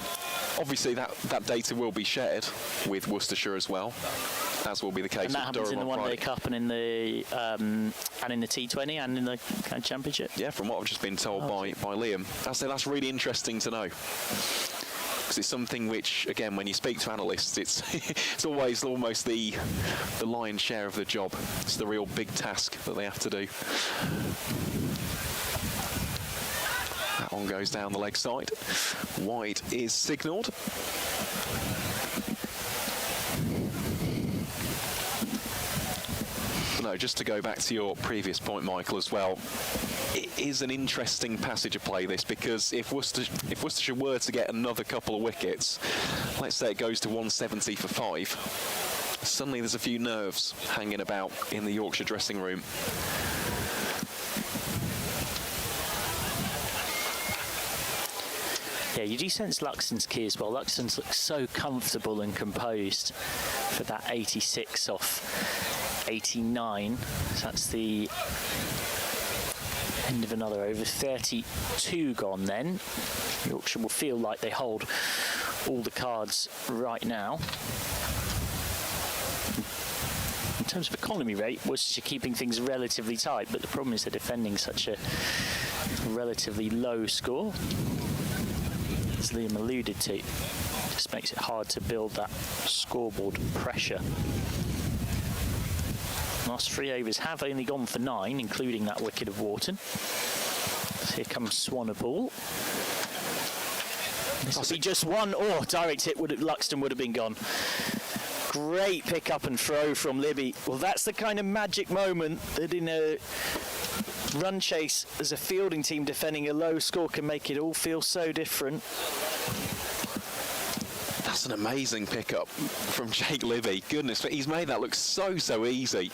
obviously that data will be shared with Worcestershire as well, as will be the case with Durham on Friday. And that happens in the One Day Cup and in the T20 and in the Championship? Yeah, from what I've just been told by Liam. I say that's really interesting to know. Because it's something which, again, when you speak to analysts, it's always almost the lion's share of the job. It's the real big task that they have to do. That one goes down the leg side. Wide is signalled. No, just to go back to your previous point, Michael, as well, it is an interesting passage of play, this, because if Worcestershire were to get another couple of wickets, let's say it goes to 170 for 5, suddenly there's a few nerves hanging about in the Yorkshire dressing room. Yeah, you do sense Luxton's key as well. Luxton's looks so comfortable and composed for that 86 off 89. So that's the end of another over. 32 gone then. Yorkshire will feel like they hold all the cards right now. In terms of economy rate, Worcestershire keeping things relatively tight, but the problem is they're defending such a relatively low score. As Liam alluded to, just makes it hard to build that scoreboard pressure. Last 3 overs have only gone for 9, including that wicket of Wharton. So here comes Swanepoel. This will be just one. Oh, direct hit. Luxton would have been gone. Great pick up and throw from Libby. Well, that's the kind of magic moment that in a run chase as a fielding team defending a low score can make it all feel so different. That's an amazing pickup from Jake Libby. Goodness, but he's made that look so easy.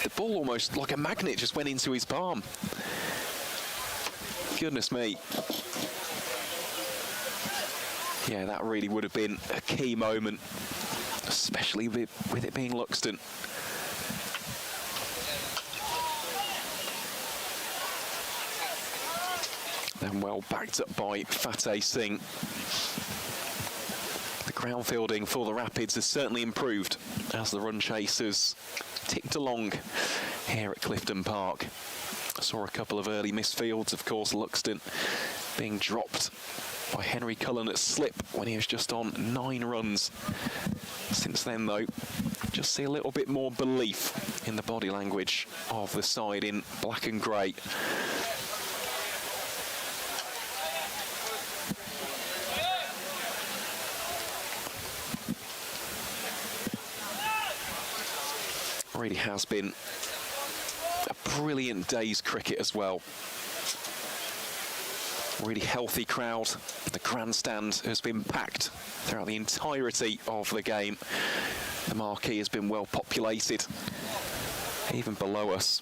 The ball almost like a magnet just went into his palm. Goodness me. Yeah, that really would have been a key moment, especially with it being Luxton. Then well backed up by Fateh Singh. The ground fielding for the Rapids has certainly improved as the run chasers ticked along here at Clifton Park. Saw a couple of early missed fields, of course, Luxton being dropped by Henry Cullen at slip when he was just on 9 runs. Since then, though, just see a little bit more belief in the body language of the side in black and grey. Really has been a brilliant day's cricket as well. Really healthy crowd. The grandstand has been packed throughout the entirety of the game. The marquee has been well populated. Even below us,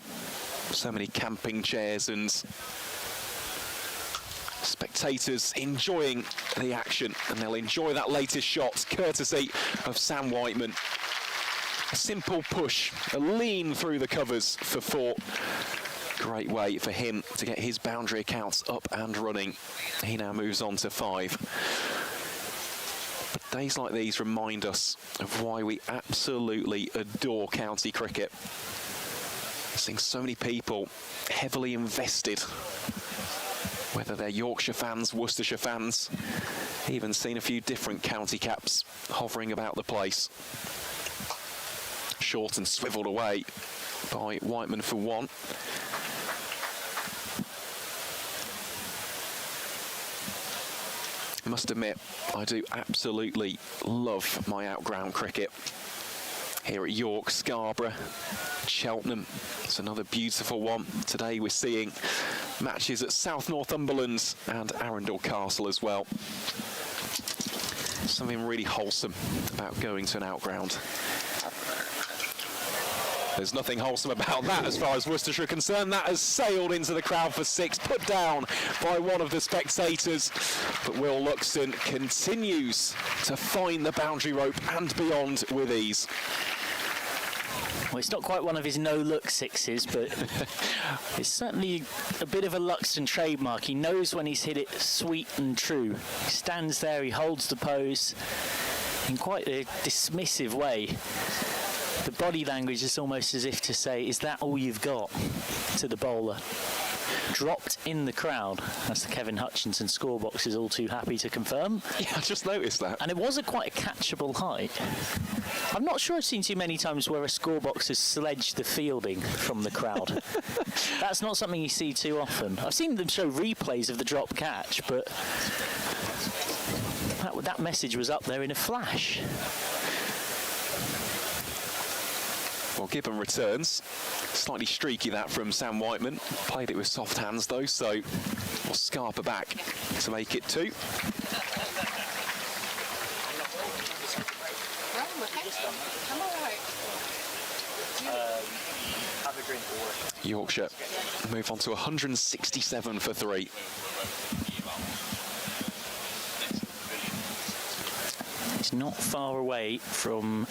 so many camping chairs and spectators enjoying the action, and they'll enjoy that latest shot courtesy of Sam Whiteman. A simple push, a lean through the covers for 4. Great way for him to get his boundary accounts up and running. He now moves on to 5. But days like these remind us of why we absolutely adore county cricket. Seeing so many people heavily invested, whether they're Yorkshire fans, Worcestershire fans, even seen a few different county caps hovering about the place. Short and swivelled away by Whiteman for 1. I must admit, I do absolutely love my outground cricket. Here at York, Scarborough, Cheltenham, it's another beautiful one. Today we're seeing matches at South Northumberland and Arundel Castle as well. Something really wholesome about going to an outground. There's nothing wholesome about that as far as Worcestershire are concerned. That has sailed into the crowd for 6, put down by one of the spectators. But Will Luxton continues to find the boundary rope and beyond with ease. Well, it's not quite one of his no-look 6s, but it's certainly a bit of a Luxton trademark. He knows when he's hit it sweet and true. He stands there, he holds the pose in quite a dismissive way. The body language is almost as if to say, is that all you've got, to the bowler. Dropped in the crowd, as the Kevin Hutchinson scorebox is all too happy to confirm. Yeah, I just noticed that. And it was quite a catchable height. I'm not sure I've seen too many times where a scorebox has sledged the fielding from the crowd. That's not something you see too often. I've seen them show replays of the drop catch, but that message was up there in a flash. Well, Gibbon returns. Slightly streaky that from Sam Whiteman. Played it with soft hands though, so we'll Scarper back to make it 2. Yorkshire move on to 167 for 3. It's not far away from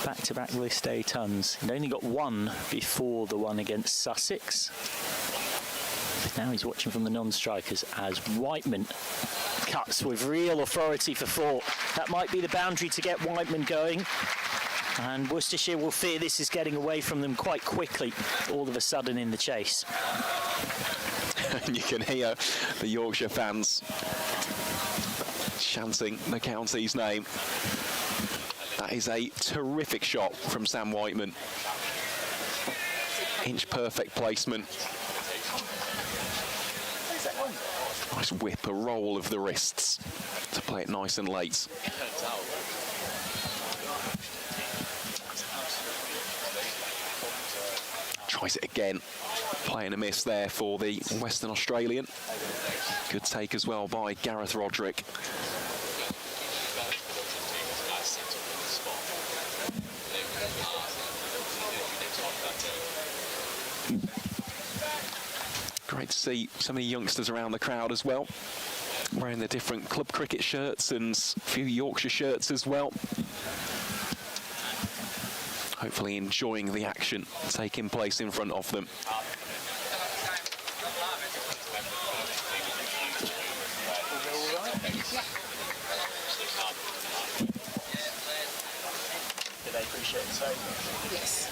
back-to-back list A tons. He'd only got 1 before the one against Sussex. Now he's watching from the non-strikers as Whiteman cuts with real authority for 4. That might be the boundary to get Whiteman going. And Worcestershire will fear this is getting away from them quite quickly, all of a sudden in the chase. And you can hear the Yorkshire fans chanting the county's name. That is a terrific shot from Sam Whiteman. Inch perfect placement. Nice whip, a roll of the wrists to play it nice and late. tries it again. Playing a miss there for the Western Australian. Good take as well by Gareth Roderick. Great to see so many youngsters around the crowd as well, wearing the different club cricket shirts and a few Yorkshire shirts as well. Hopefully enjoying the action taking place in front of them. Do they appreciate the same? Yes.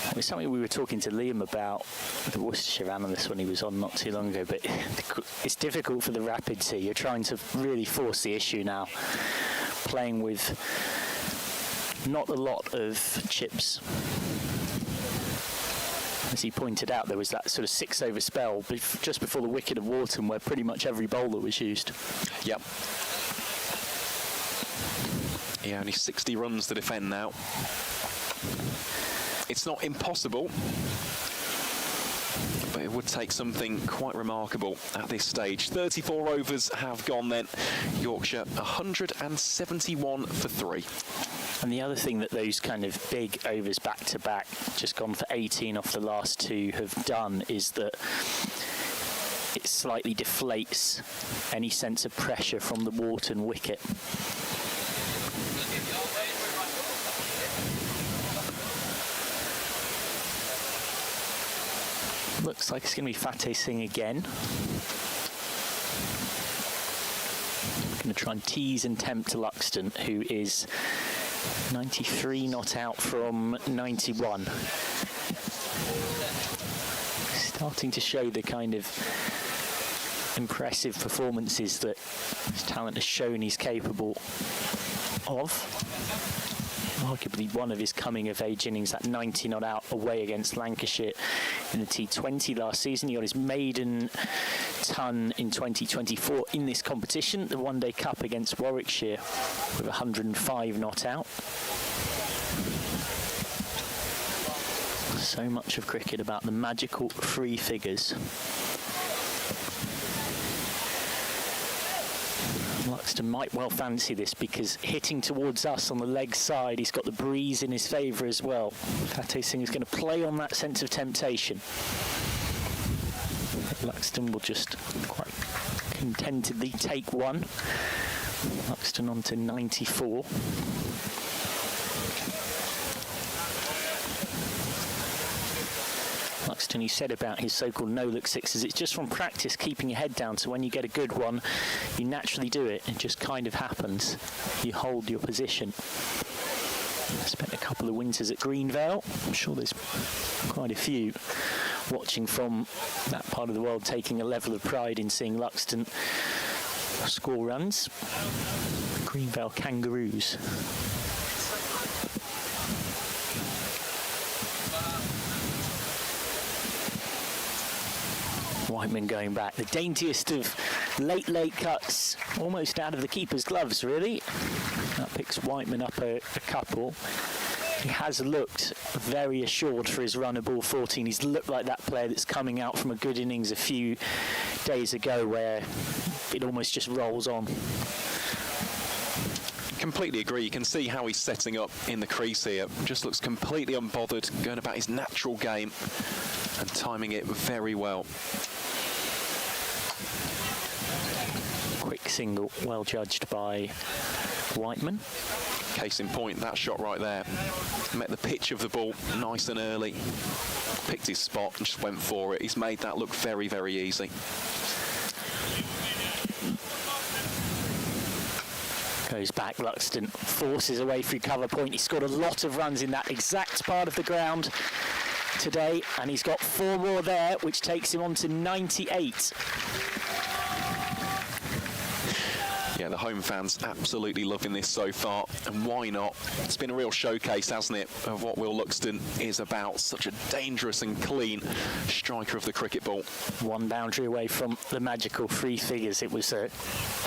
It was something we were talking to Liam about, the Worcestershire analyst, when he was on not too long ago, but it's difficult for the Rapids here. You're trying to really force the issue now, playing with not a lot of chips. As he pointed out, there was that sort of 6-over spell just before the wicket of Wharton where pretty much every bowler was used. Yep. Yeah, only 60 runs to defend now. It's not impossible, but it would take something quite remarkable at this stage. 34 overs have gone then. Yorkshire 171 for 3. And the other thing that those kind of big overs back-to-back, just gone for 18 off the last 2, have done is that it slightly deflates any sense of pressure from the Wharton wicket. Looks like it's going to be Fateh Singh again. Going to try and tease and tempt Luxton, who is 93 not out from 91. Starting to show the kind of impressive performances that his talent has shown he's capable of. Arguably one of his coming-of-age innings, that 90 not out away against Lancashire in the T20 last season. He got his maiden ton in 2024 in this competition, the One Day Cup against Warwickshire, with 105 not out. So much of cricket about the magical 3 figures. Luxton might well fancy this because hitting towards us on the leg side, he's got the breeze in his favour as well. Fateh Singh is going to play on that sense of temptation. Luxton will just quite contentedly take one. Luxton on to 94. Luxton, he said about his so-called no-look sixes, it's just from practice keeping your head down, so when you get a good one, you naturally do it. It just kind of happens. You hold your position. I spent a couple of winters at Greenvale. I'm sure there's quite a few watching from that part of the world taking a level of pride in seeing Luxton score runs. Greenvale Kangaroos. Whiteman going back. The daintiest of late cuts, almost out of the keeper's gloves, really. That picks Whiteman up a couple. He has looked very assured for his run of ball 14. He's looked like that player that's coming out from a good innings a few days ago where it almost just rolls on. Completely agree. You can see how he's setting up in the crease here. Just looks completely unbothered, going about his natural game and timing it very well. Quick single, well judged by Whiteman. Case in point, that shot right there. Met the pitch of the ball nice and early. Picked his spot and just went for it. He's made that look very, very easy. Goes back, Luxton forces away through cover point. He scored a lot of runs in that exact part of the ground. today, and he's got 4 more there, which takes him on to 98. Yeah, the home fans absolutely loving this so far, and why not? It's been a real showcase, hasn't it, of what Will Luxton is about. Such a dangerous and clean striker of the cricket ball. 1 boundary away from the magical 3 figures. It was a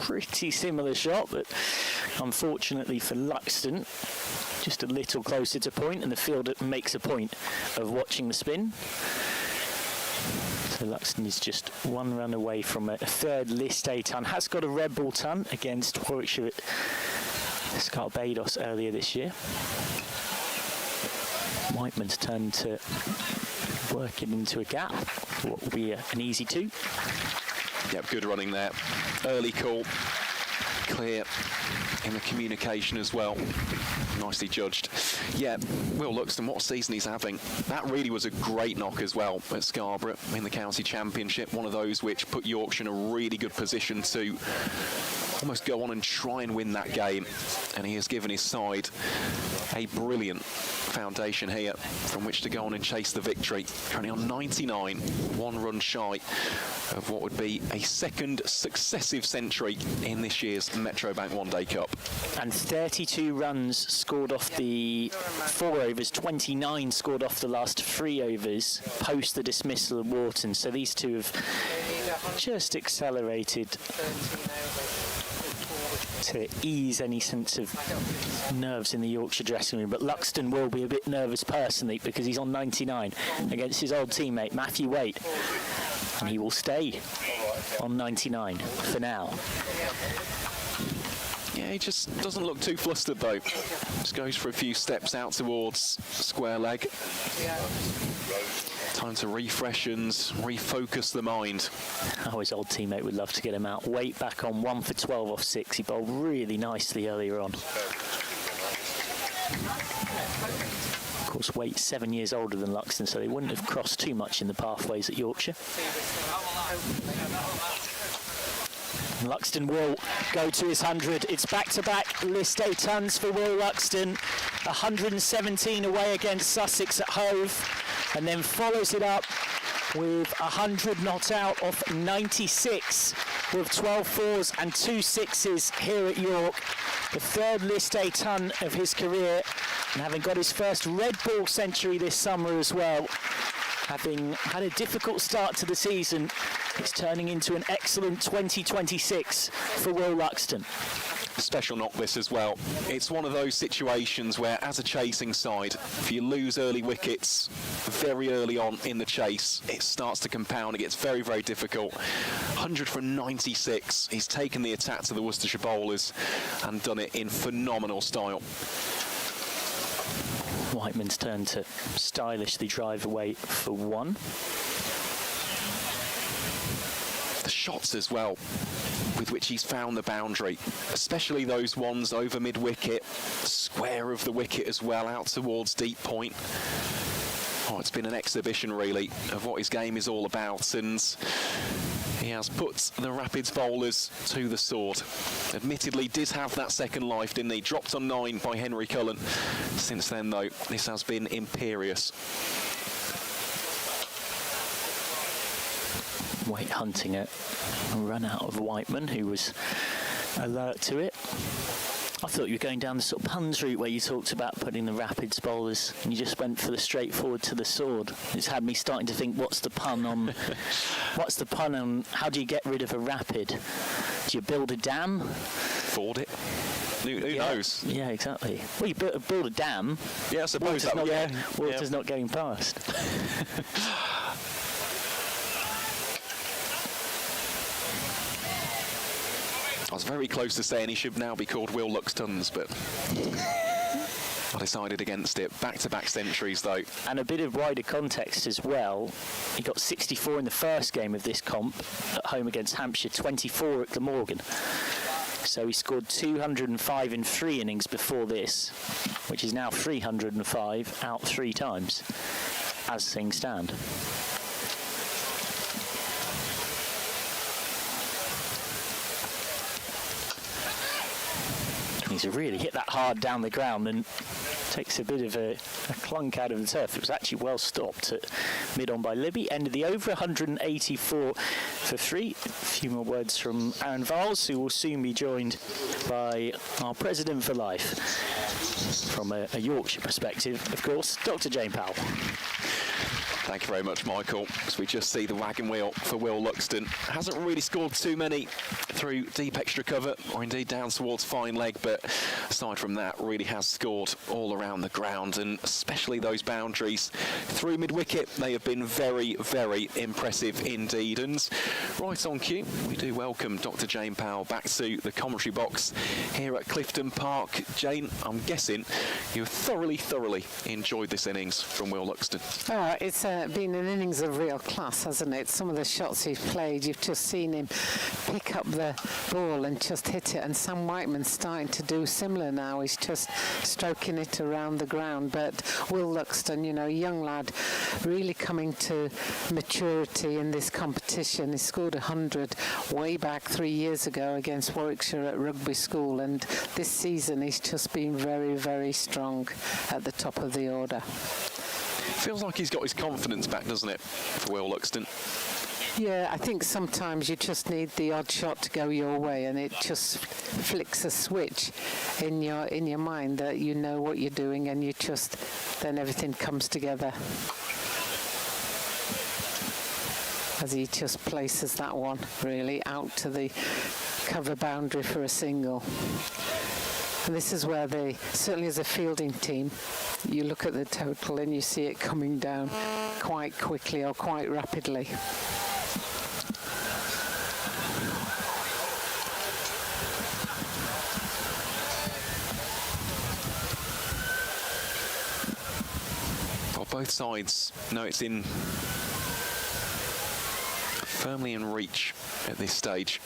pretty similar shot, but unfortunately for Luxton, just a little closer to point, and the fielder makes a point of watching the spin. So Luxton is just 1 run away from a 3rd List A ton. Has got a red ball ton against Warwickshire at Scarbados earlier this year. Whiteman's turn to work it into a gap. What will be an easy 2. Yep, good running there. Early call. Clear in the communication as well. Nicely judged. Yeah, Will Luxton, what a season he's having. That really was a great knock as well at Scarborough in the county championship. One of those which put Yorkshire in a really good position to almost go on and try and win that game. And he has given his side a brilliant foundation here from which to go on and chase the victory. Currently on 99, 1 run shy of what would be a 2nd successive century in this year's Metrobank One Day Cup. And 32 runs scored off the 4 overs, 29 scored off the last 3 overs post the dismissal of Wharton. So these two have just accelerated to ease any sense of nerves in the Yorkshire dressing room. But Luxton will be a bit nervous personally because he's on 99 against his old teammate Matthew Waite, and he will stay on 99 for now. Yeah, he just doesn't look too flustered though. Just goes for a few steps out towards square leg. Time to refresh and refocus the mind. Oh, his old teammate would love to get him out. Waite back on 1 for 12 off 6. He bowled really nicely earlier on. Of course, Waite's 7 years older than Luxton, so they wouldn't have crossed too much in the pathways at Yorkshire. Luxton will go to his 100. It's back-to-back List A tons for Will Luxton. 117 away against Sussex at Hove, and then follows it up with 100 not out off 96 with 12 fours and 2 sixes here at York. The 3rd List A ton of his career, and having got his first red ball century this summer as well. Having had a difficult start to the season, it's turning into an excellent 2026 for Will Luxton. Special knock this as well. It's one of those situations where, as a chasing side, if you lose early wickets very early on in the chase, it starts to compound. It gets very, very difficult. 100 from 96. He's taken the attack to the Worcestershire bowlers and done it in phenomenal style. Whiteman's turn to stylishly drive away for 1. The shots as well with which he's found the boundary, especially those ones over mid-wicket, square of the wicket as well, out towards deep point. Oh, it's been an exhibition really of what his game is all about, and he has put the Rapids bowlers to the sword. Admittedly did have that second life, didn't he? Dropped on 9 by Henry Cullen. Since then though, this has been imperious. Waite hunting a run out of Whiteman, who was alert to it. I thought you were going down the sort of puns route where you talked about putting the Rapids bowlers, and you just went for the straightforward to the sword. It's had me starting to think, what's the pun on how do you get rid of a rapid? Do you build a dam? Ford it. Who knows? Yeah, exactly. Well, you build a dam. Yeah, I suppose water's not going past. I was very close to saying he should now be called Will Luxtons, but I decided against it. Back-to-back centuries, though. And a bit of wider context as well. He got 64 in the first game of this comp at home against Hampshire, 24 at Glamorgan. So he scored 205 in 3 innings before this, which is now 305 out 3 times, as things stand. He's really hit that hard down the ground, and takes a bit of a clunk out of the turf. It was actually well stopped at mid-on by Libby. End of the over, 184 for 3. A few more words from Aaron Viles, who will soon be joined by our President for Life. From a Yorkshire perspective, of course, Dr. Jane Powell. Thank you very much, Michael. As we just see the wagon wheel for Will Luxton. Hasn't really scored too many through deep extra cover or indeed down towards fine leg, but aside from that, really has scored all around the ground, and especially those boundaries through mid-wicket. They have been very, very impressive indeed. And right on cue, we do welcome Dr. Jane Powell back to the commentary box here at Clifton Park. Jane, I'm guessing you thoroughly enjoyed this innings from Will Luxton. Oh, it's been an innings of real class, hasn't it? Some of the shots he's played, you've just seen him pick up the ball and just hit it, and Sam Whiteman's starting to do similar now. He's just stroking it around the ground. But Will Luxton, you know, young lad, really coming to maturity in this competition. He scored 100 way back 3 years ago against Warwickshire at rugby school, and this season he's just been very, very strong at the top of the order. Feels like he's got his confidence back, doesn't it, for Will Luxton? Yeah, I think sometimes you just need the odd shot to go your way, and it just flicks a switch in your mind that you know what you're doing, and you just, then everything comes together. As he just places that one really out to the cover boundary for a single. And this is where they, certainly as a fielding team, you look at the total and you see it coming down quite quickly or quite rapidly. Well, both sides know it's in firmly in reach at this stage.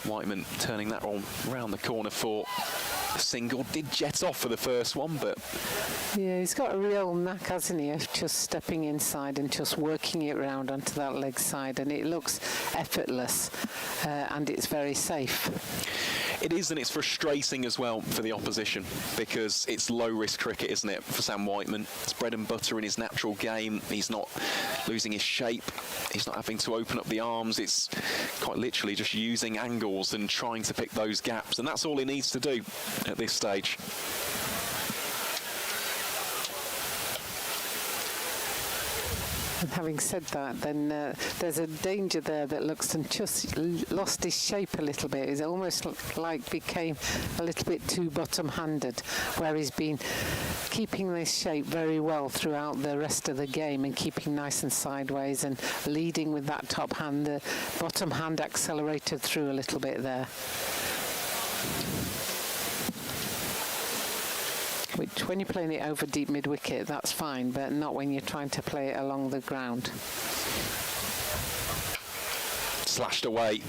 Whiteman turning that one round the corner for a single. Did jet off for the first one, but... Yeah, he's got a real knack, hasn't he, of just stepping inside and just working it round onto that leg side, and it looks effortless and it's very safe. It is, and it's frustrating as well for the opposition because it's low-risk cricket, isn't it, for Sam Whiteman? It's bread and butter in his natural game. He's not losing his shape. He's not having to open up the arms. It's quite literally just using angles and trying to pick those gaps, and that's all he needs to do at this stage. And having said that, then there's a danger there that Luxton just lost his shape a little bit. It's almost like became a little bit too bottom-handed, where he's been keeping this shape very well throughout the rest of the game and keeping nice and sideways and leading with that top hand. The bottom hand accelerated through a little bit there. Which, when you're playing it over deep mid-wicket, that's fine, but not when you're trying to play it along the ground. Slashed away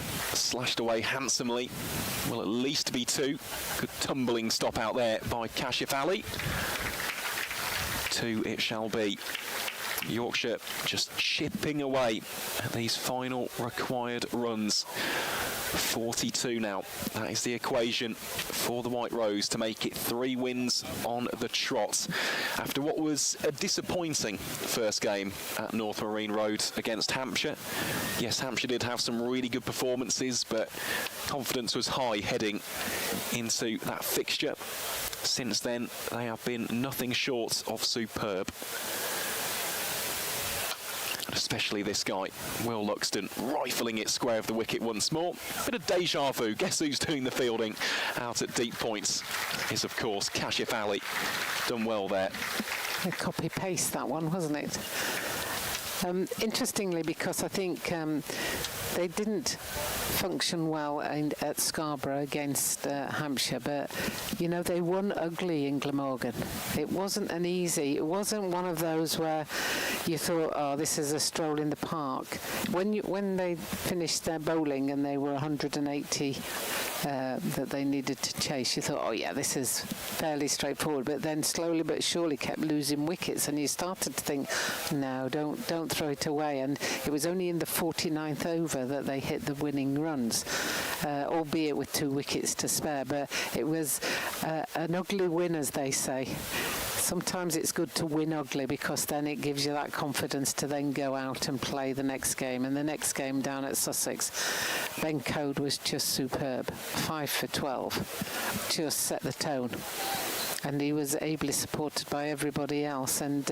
handsomely. Will at least be 2. Good tumbling stop out there by Kashif Ali. 2 it shall be. Yorkshire just chipping away at these final required runs. 42 now. That is the equation for the White Rose to make it 3 wins on the trot. After what was a disappointing first game at North Marine Road against Hampshire. Yes, Hampshire did have some really good performances, but confidence was high heading into that fixture. Since then, they have been nothing short of superb. Especially this guy, Will Luxton, rifling it square of the wicket once more. Bit of deja vu. Guess who's doing the fielding out at deep points is, of course, Kashif Ali. Done well there. A copy-paste, that one, wasn't it? Interestingly, because I think they didn't function well at Scarborough against Hampshire, but you know, they won ugly in Glamorgan. It wasn't it wasn't one of those where you thought, oh, this is a stroll in the park. When they finished their bowling and they were 180 that they needed to chase. You thought, oh yeah, this is fairly straightforward, but then slowly but surely kept losing wickets, and you started to think, no, don't throw it away. And it was only in the 49th over that they hit the winning runs, albeit with 2 wickets to spare. But it was an ugly win, as they say. Sometimes it's good to win ugly, because then it gives you that confidence to then go out and play the next game. And the next game down at Sussex, Ben Code was just superb. 5 for 12, just set the tone. And he was ably supported by everybody else. And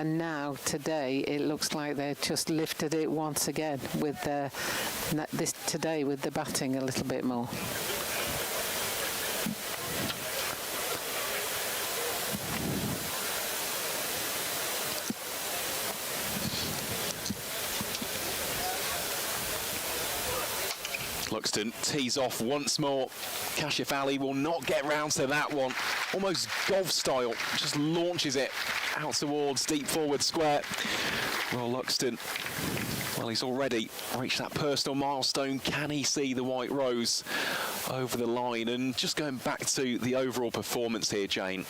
now, today, it looks like they've just lifted it once again with today with the batting a little bit more. Luxton tees off once more. Kashif Ali will not get round to that one. Almost golf style, just launches it out towards deep forward square. Well, Luxton, well, he's already reached that personal milestone. Can he see the white rose over the line? And just going back to the overall performance here, Jane,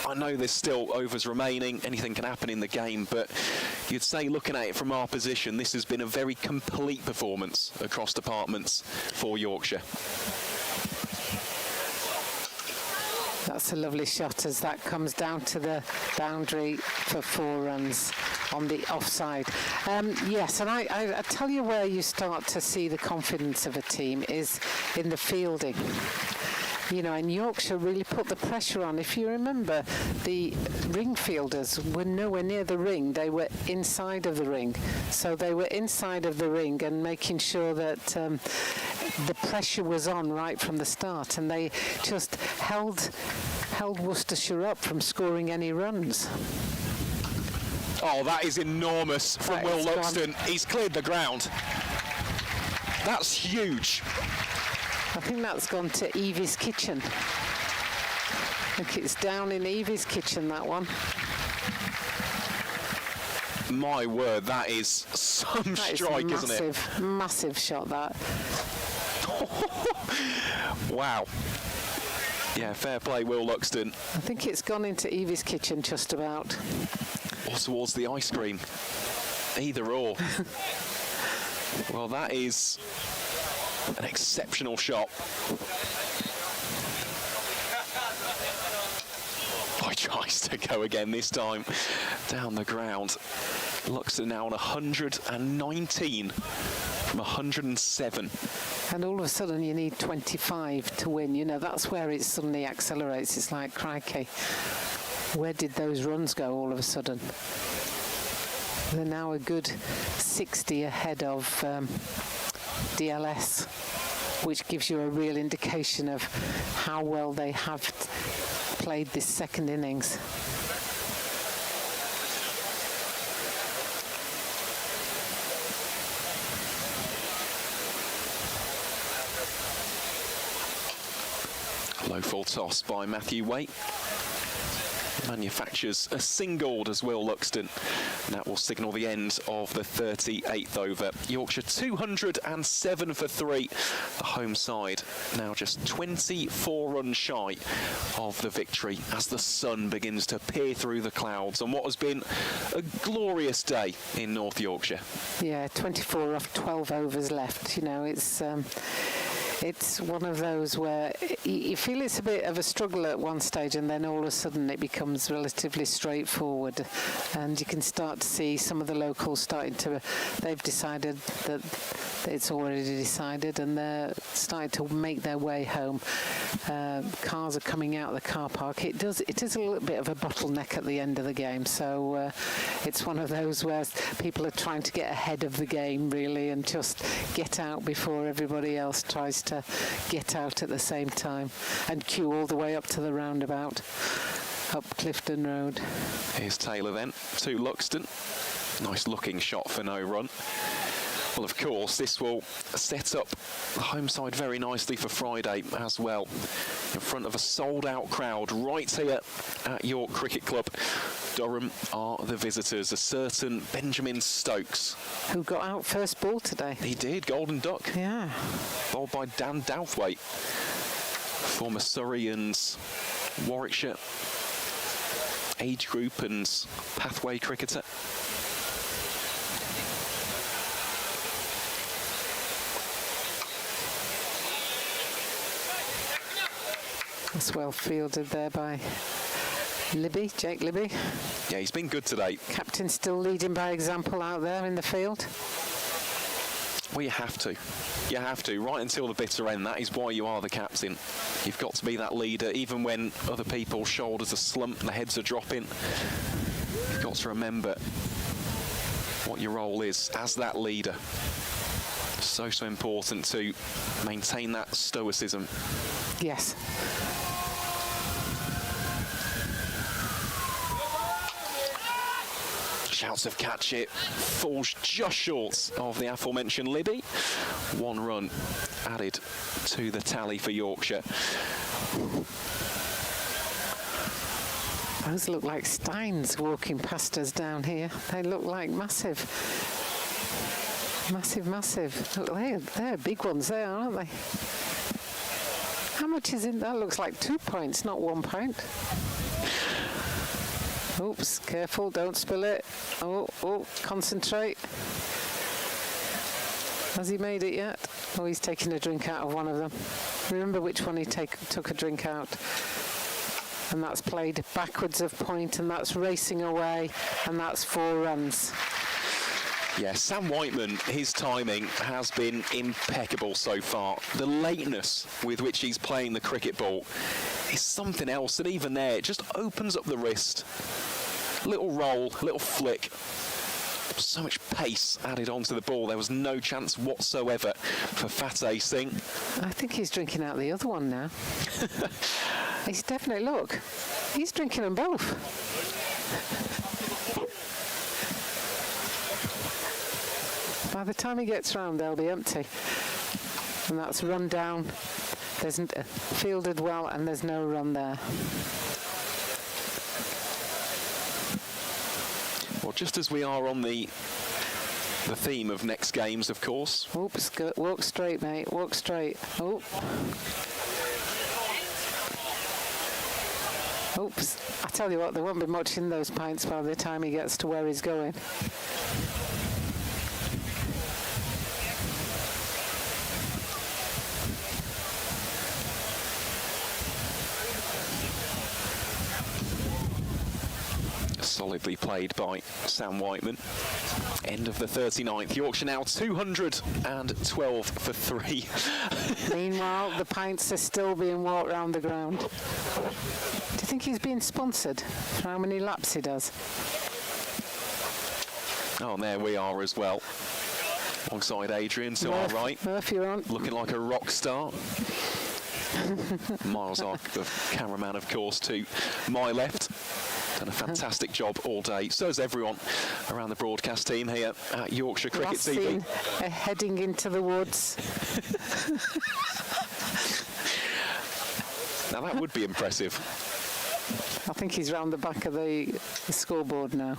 I know there's still overs remaining, anything can happen in the game, but you'd say, looking at it from our position, this has been a very complete performance across departments for Yorkshire. That's a lovely shot as that comes down to the boundary for 4 runs on the offside. Yes, and I tell you where you start to see the confidence of a team is in the fielding. You know, and Yorkshire really put the pressure on. If you remember, the ring fielders were nowhere near the ring. They were inside of the ring. So they were inside of the ring and making sure that the pressure was on right from the start. And they just held Worcestershire up from scoring any runs. Oh, that is enormous from Will Luxton. He's cleared the ground. That's huge. I think that's gone to Evie's kitchen. I think it's down in Evie's kitchen, that one. My word, that is some strike, isn't it? Massive shot, that. Wow. Yeah, fair play, Will Luxton. I think it's gone into Evie's kitchen just about. Or towards the ice cream. Either or. Well, that is an exceptional shot. Boy tries to go again this time down the ground. Luxton now on 119 from 107. And all of a sudden you need 25 to win. You know, that's where it suddenly accelerates. It's like, crikey, where did those runs go all of a sudden? They're now a good 60 ahead of DLS, which gives you a real indication of how well they have played this second innings. Low full toss by Matthew Waite. Manufactures a singled as Will Luxton. And that will signal the end of the 38th over. Yorkshire 207 for 3. The home side now just 24 runs shy of the victory as the sun begins to peer through the clouds on what has been a glorious day in North Yorkshire. Yeah, 24 off 12 overs left. You know, it's one of those where you feel it's a bit of a struggle at one stage, and then all of a sudden it becomes relatively straightforward, and you can start to see some of the locals starting to, they've decided that it's already decided, and they're starting to make their way home. Cars are coming out of the car park. It is a little bit of a bottleneck at the end of the game, so it's one of those where people are trying to get ahead of the game really and just get out before everybody else tries to get out at the same time, and queue all the way up to the roundabout up Clifton Road. Here's Taylor then to Luxton. Nice looking shot for no run. Well, of course, this will set up the home side very nicely for Friday as well, in front of a sold-out crowd right here at York Cricket Club. Durham are the visitors. A certain Benjamin Stokes. Who got out first ball today? He did, Golden Duck. Yeah. Bowled by Dan Douthwaite, former Surrey and Warwickshire age group and pathway cricketer. That's well fielded there by Libby, Jake Libby. Yeah, he's been good today. Captain still leading by example out there in the field. Well, you have to. You have to, right until the bitter end. That is why you are the captain. You've got to be that leader, even when other people's shoulders are slumped and the heads are dropping. You've got to remember what your role is as that leader. So important to maintain that stoicism. Yes. Shouts of catch it, falls just short of the aforementioned Libby. 1 run added to the tally for Yorkshire. Those look like Steins walking past us down here. They look like massive. Massive. Look, they're big ones there, aren't they? How much is in that? Looks like 2 points, not 1 point. Oops, careful, don't spill it. Oh, concentrate. Has he made it yet? Oh, he's taking a drink out of one of them. Remember which one he took a drink out. And that's played backwards of point, and that's racing away, and that's 4 runs. Yeah, Sam Whiteman, his timing has been impeccable so far. The lateness with which he's playing the cricket ball is something else, and even there, it just opens up the wrist. Little roll, little flick. So much pace added onto the ball. There was no chance whatsoever for Fateh Singh. I think he's drinking out the other one now. He's definitely, look, he's drinking them both. By the time he gets round, they'll be empty. And that's run down. There's fielded well, and there's no run there. Well, just as we are on the theme of next games, of course. Oops, walk straight, mate. Walk straight. Oh. Oops. I tell you what, there won't be much in those pints by the time he gets to where he's going. Solidly played by Sam Whiteman. End of the 39th. Yorkshire now 212 for 3. Meanwhile, the pints are still being walked round the ground. Do you think he's being sponsored for how many laps he does? Oh, and there we are as well. Alongside Adrian to our right. Murph, you're on. Looking like a rock star. Miles Ark, the cameraman, of course, to my left. Done a fantastic job all day. So has everyone around the broadcast team here at Yorkshire Cricket Last TV. seen, heading into the woods. Now that would be impressive. I think he's round the back of the scoreboard now.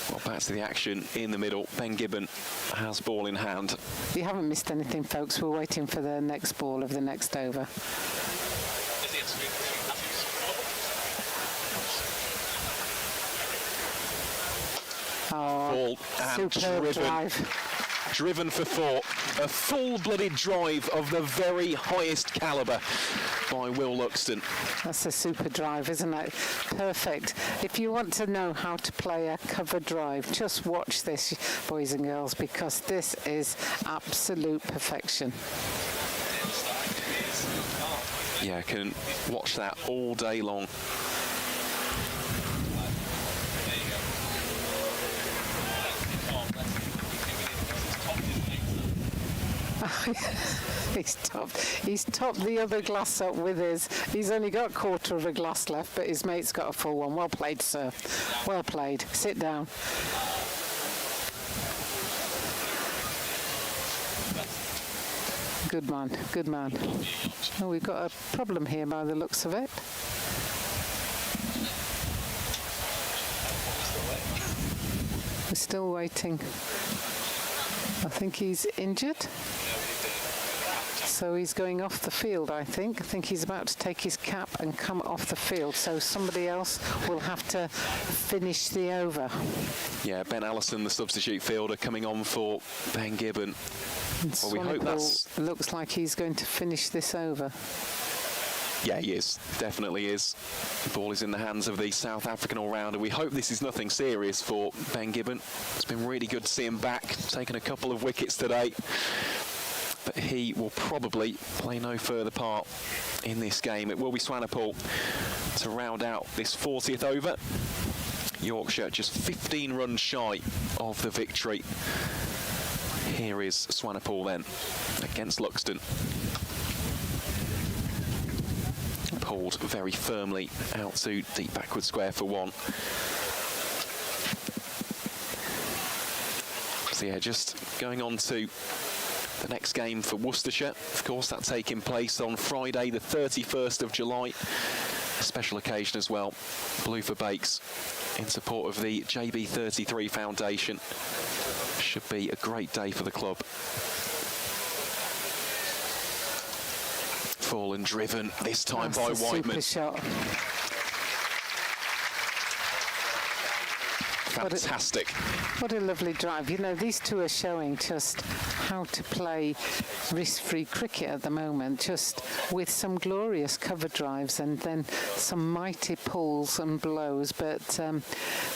Well, back to the action in the middle. Ben Gibbon has ball in hand. You haven't missed anything, folks. We're waiting for the next ball of the next over. Oh, Ball and superb drive. Driven for 4. A full-blooded drive of the very highest calibre by Will Luxton. That's a super drive, isn't it? Perfect. If you want to know how to play a cover drive, just watch this, boys and girls, because this is absolute perfection. Yeah, I can watch that all day long. He's topped the other glass up with his. He's only got a quarter of a glass left, but his mate's got a full one. Well played, sir. Well played. Sit down. Good man, good man. Oh, we've got a problem here by the looks of it. We're still waiting. I think he's injured. So he's going off the field, I think. I think he's about to take his cap and come off the field. So somebody else will have to finish the over. Yeah, Ben Allison, the substitute fielder, coming on for Ben Gibbon. Well, we hope that's... Looks like he's going to finish this over. Yeah, he is. Definitely is. The ball is in the hands of the South African all-rounder. We hope this is nothing serious for Ben Gibbon. It's been really good to see him back, taking a couple of wickets today. But he will probably play no further part in this game. It will be Swanepoel to round out this 40th over. Yorkshire just 15 runs shy of the victory. Here is Swanepoel then against Luxton. Pulled very firmly out to deep backward square for one. So yeah, just going on to the next game for Worcestershire. Of course, that's taking place on Friday, the 31st of July. A special occasion as well. Blue for Bakes in support of the JB33 Foundation. Should be a great day for the club. Fallen driven this time by Whiteman. Super shot. Fantastic. What a lovely drive. You know, these two are showing just how to play risk-free cricket at the moment, just with some glorious cover drives and then some mighty pulls and blows. But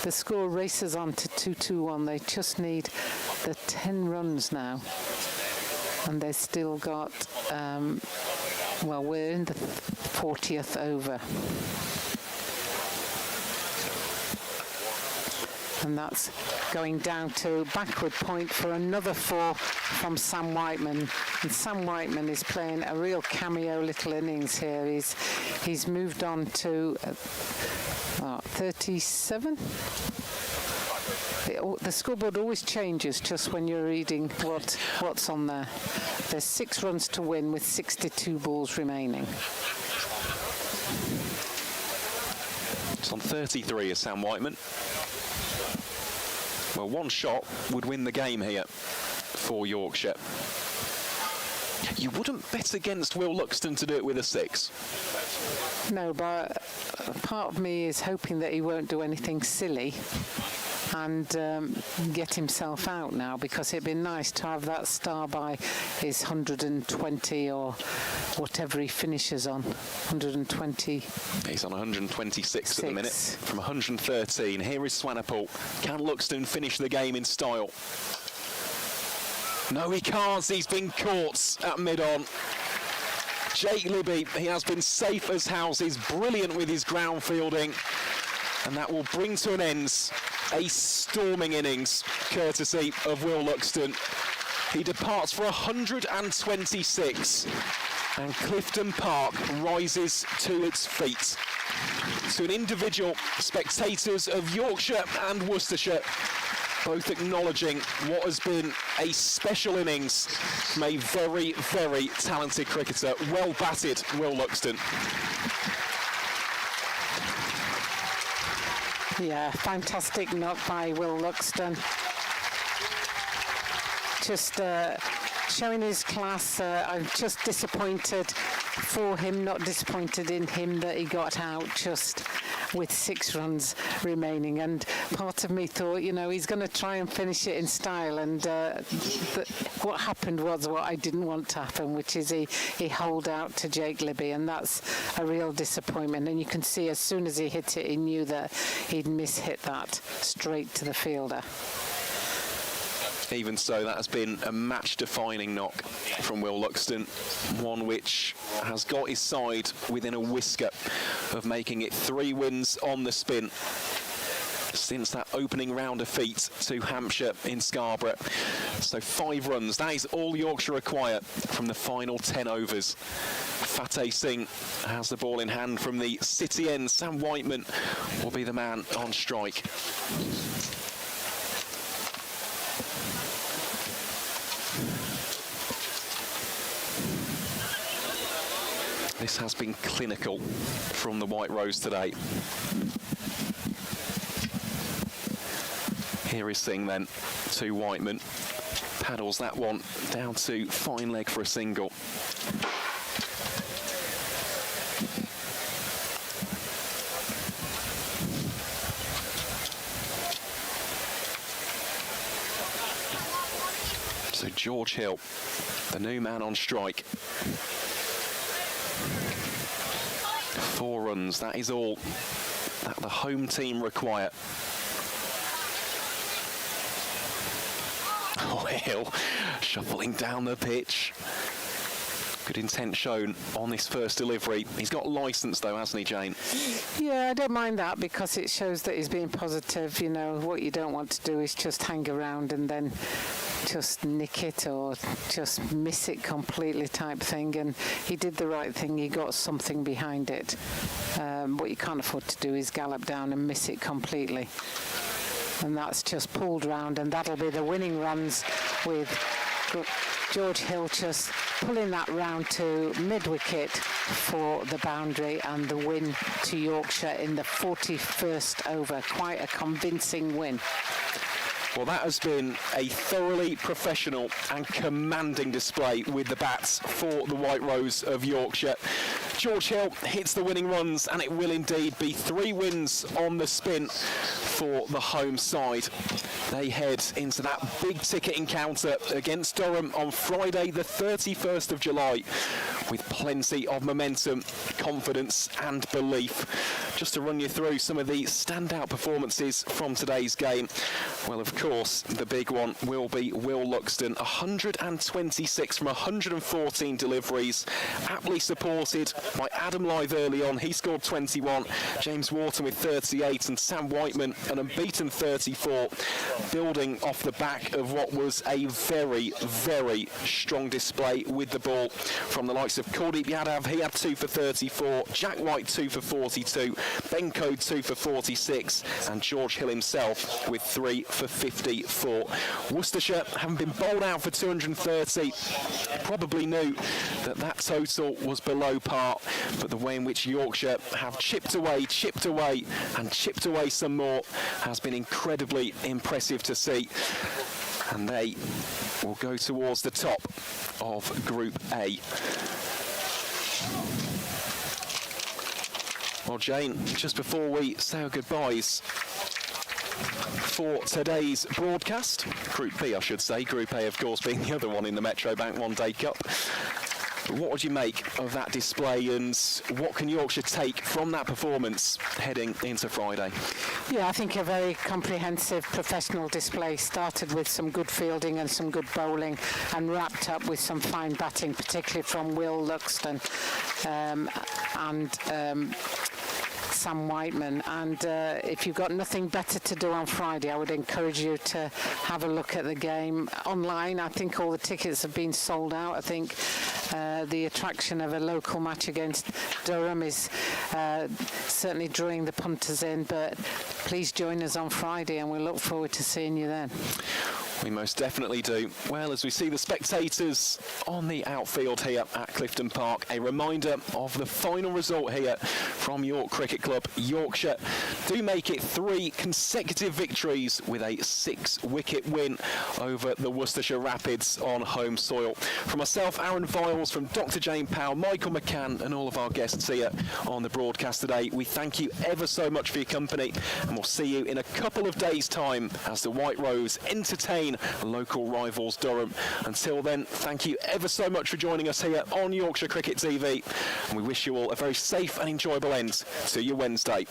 the score races on to 2-2-1. They just need the 10 runs now. And they've still got, well, we're in the 40th over. And that's going down to backward point for another 4 from Sam Whiteman. And Sam Whiteman is playing a real cameo little innings here. He's moved on to 37. The scoreboard always changes just when you're reading what's on there. There's 6 runs to win with 62 balls remaining. It's on 33 is Sam Whiteman. Well, one shot would win the game here for Yorkshire. You wouldn't bet against Will Luxton to do it with a 6. No, but part of me is hoping that he won't do anything silly and get himself out now, because it'd be nice to have that star by his 120 or whatever he finishes on. 120. He's on 126 at the minute from 113. Here is Swanepoel. Can Luxton finish the game in style? No, he can't. He's been caught at mid-on. Jake Libby, he has been safe as houses, brilliant with his ground fielding, and that will bring to an end a storming innings courtesy of Will Luxton. He departs for 126, and Clifton Park rises to its feet. To an individual, spectators of Yorkshire and Worcestershire both acknowledging what has been a special innings from a very, very talented cricketer. Well batted, Will Luxton. Yeah, fantastic knock by Will Luxton. Just showing his class. I'm just disappointed for him, not disappointed in him that he got out just with 6 runs remaining. And part of me thought, you know, he's going to try and finish it in style. And what happened was what I didn't want to happen, which is he holed out to Jake Libby. And that's a real disappointment. And you can see as soon as he hit it, he knew that he'd mishit that straight to the fielder. Even so, that has been a match-defining knock from Will Luxton, one which has got his side within a whisker of making it 3 wins on the spin since that opening round defeat to Hampshire in Scarborough. So 5 runs, that is all Yorkshire require from the final 10 overs. Fateh Singh has the ball in hand from the city end. Sam Whiteman will be the man on strike. This has been clinical from the White Rose today. Here is Singh then to Whiteman. Paddles that one down to fine leg for a single. So George Hill, the new man on strike. 4 runs, that is all that the home team require. Oh, Hill shuffling down the pitch. Good intent shown on this first delivery. He's got licence though, hasn't he, Jane? Yeah, I don't mind that because it shows that he's being positive. You know, what you don't want to do is just hang around and then just nick it or just miss it completely type thing. And he did the right thing. He got something behind it. What you can't afford to do is gallop down and miss it completely. And that's just pulled round, and that'll be the winning runs with George Hill just pulling that round to mid-wicket for the boundary and the win to Yorkshire in the 41st over. Quite a convincing win. Well, that has been a thoroughly professional and commanding display with the bats for the White Rose of Yorkshire. George Hill hits the winning runs, and it will indeed be 3 wins on the spin for the home side. They head into that big ticket encounter against Durham on Friday the 31st of July with plenty of momentum, confidence and belief. Just to run you through some of the standout performances from today's game. Well, of course, the big one will be Will Luxton, 126 from 114 deliveries, aptly supported by Adam Lythe early on. He scored 21, James Wharton with 38 and Sam Whiteman an unbeaten 34, building off the back of what was a very, very strong display with the ball from the likes of Kuldeep Yadav. He had 2 for 34, Jack White 2 for 42, Ben Code 2 for 46 and George Hill himself with 3 for 54. Worcestershire, having been bowled out for 230, probably knew that that total was below par, but the way in which Yorkshire have chipped away and chipped away some more has been incredibly impressive to see, and they will go towards the top of Group A. Well, Jane, just before we say our goodbyes for today's broadcast, Group B I should say, Group A of course being the other one in the Metro Bank One Day Cup, what would you make of that display, and what can Yorkshire take from that performance heading into Friday? Yeah, I think a very comprehensive professional display. Started with some good fielding and some good bowling and wrapped up with some fine batting, particularly from Will Luxton and Sam Whiteman. And if you've got nothing better to do on Friday, I would encourage you to have a look at the game online. I think all the tickets have been sold out. I think the attraction of a local match against Durham is certainly drawing the punters in, but please join us on Friday and we look forward to seeing you then. We most definitely do. Well, as we see the spectators on the outfield here at Clifton Park, a reminder of the final result here from York Cricket Club. Yorkshire do make it 3 consecutive victories with a 6-wicket win over the Worcestershire Rapids on home soil. From myself, Aaron Viles, from Dr. Jane Powell, Michael McCann and all of our guests here on the broadcast today, we thank you ever so much for your company, and we'll see you in a couple of days' time as the White Rose entertain local rivals Durham. Until then, thank you ever so much for joining us here on Yorkshire Cricket TV, and we wish you all a very safe and enjoyable end to your Wednesday.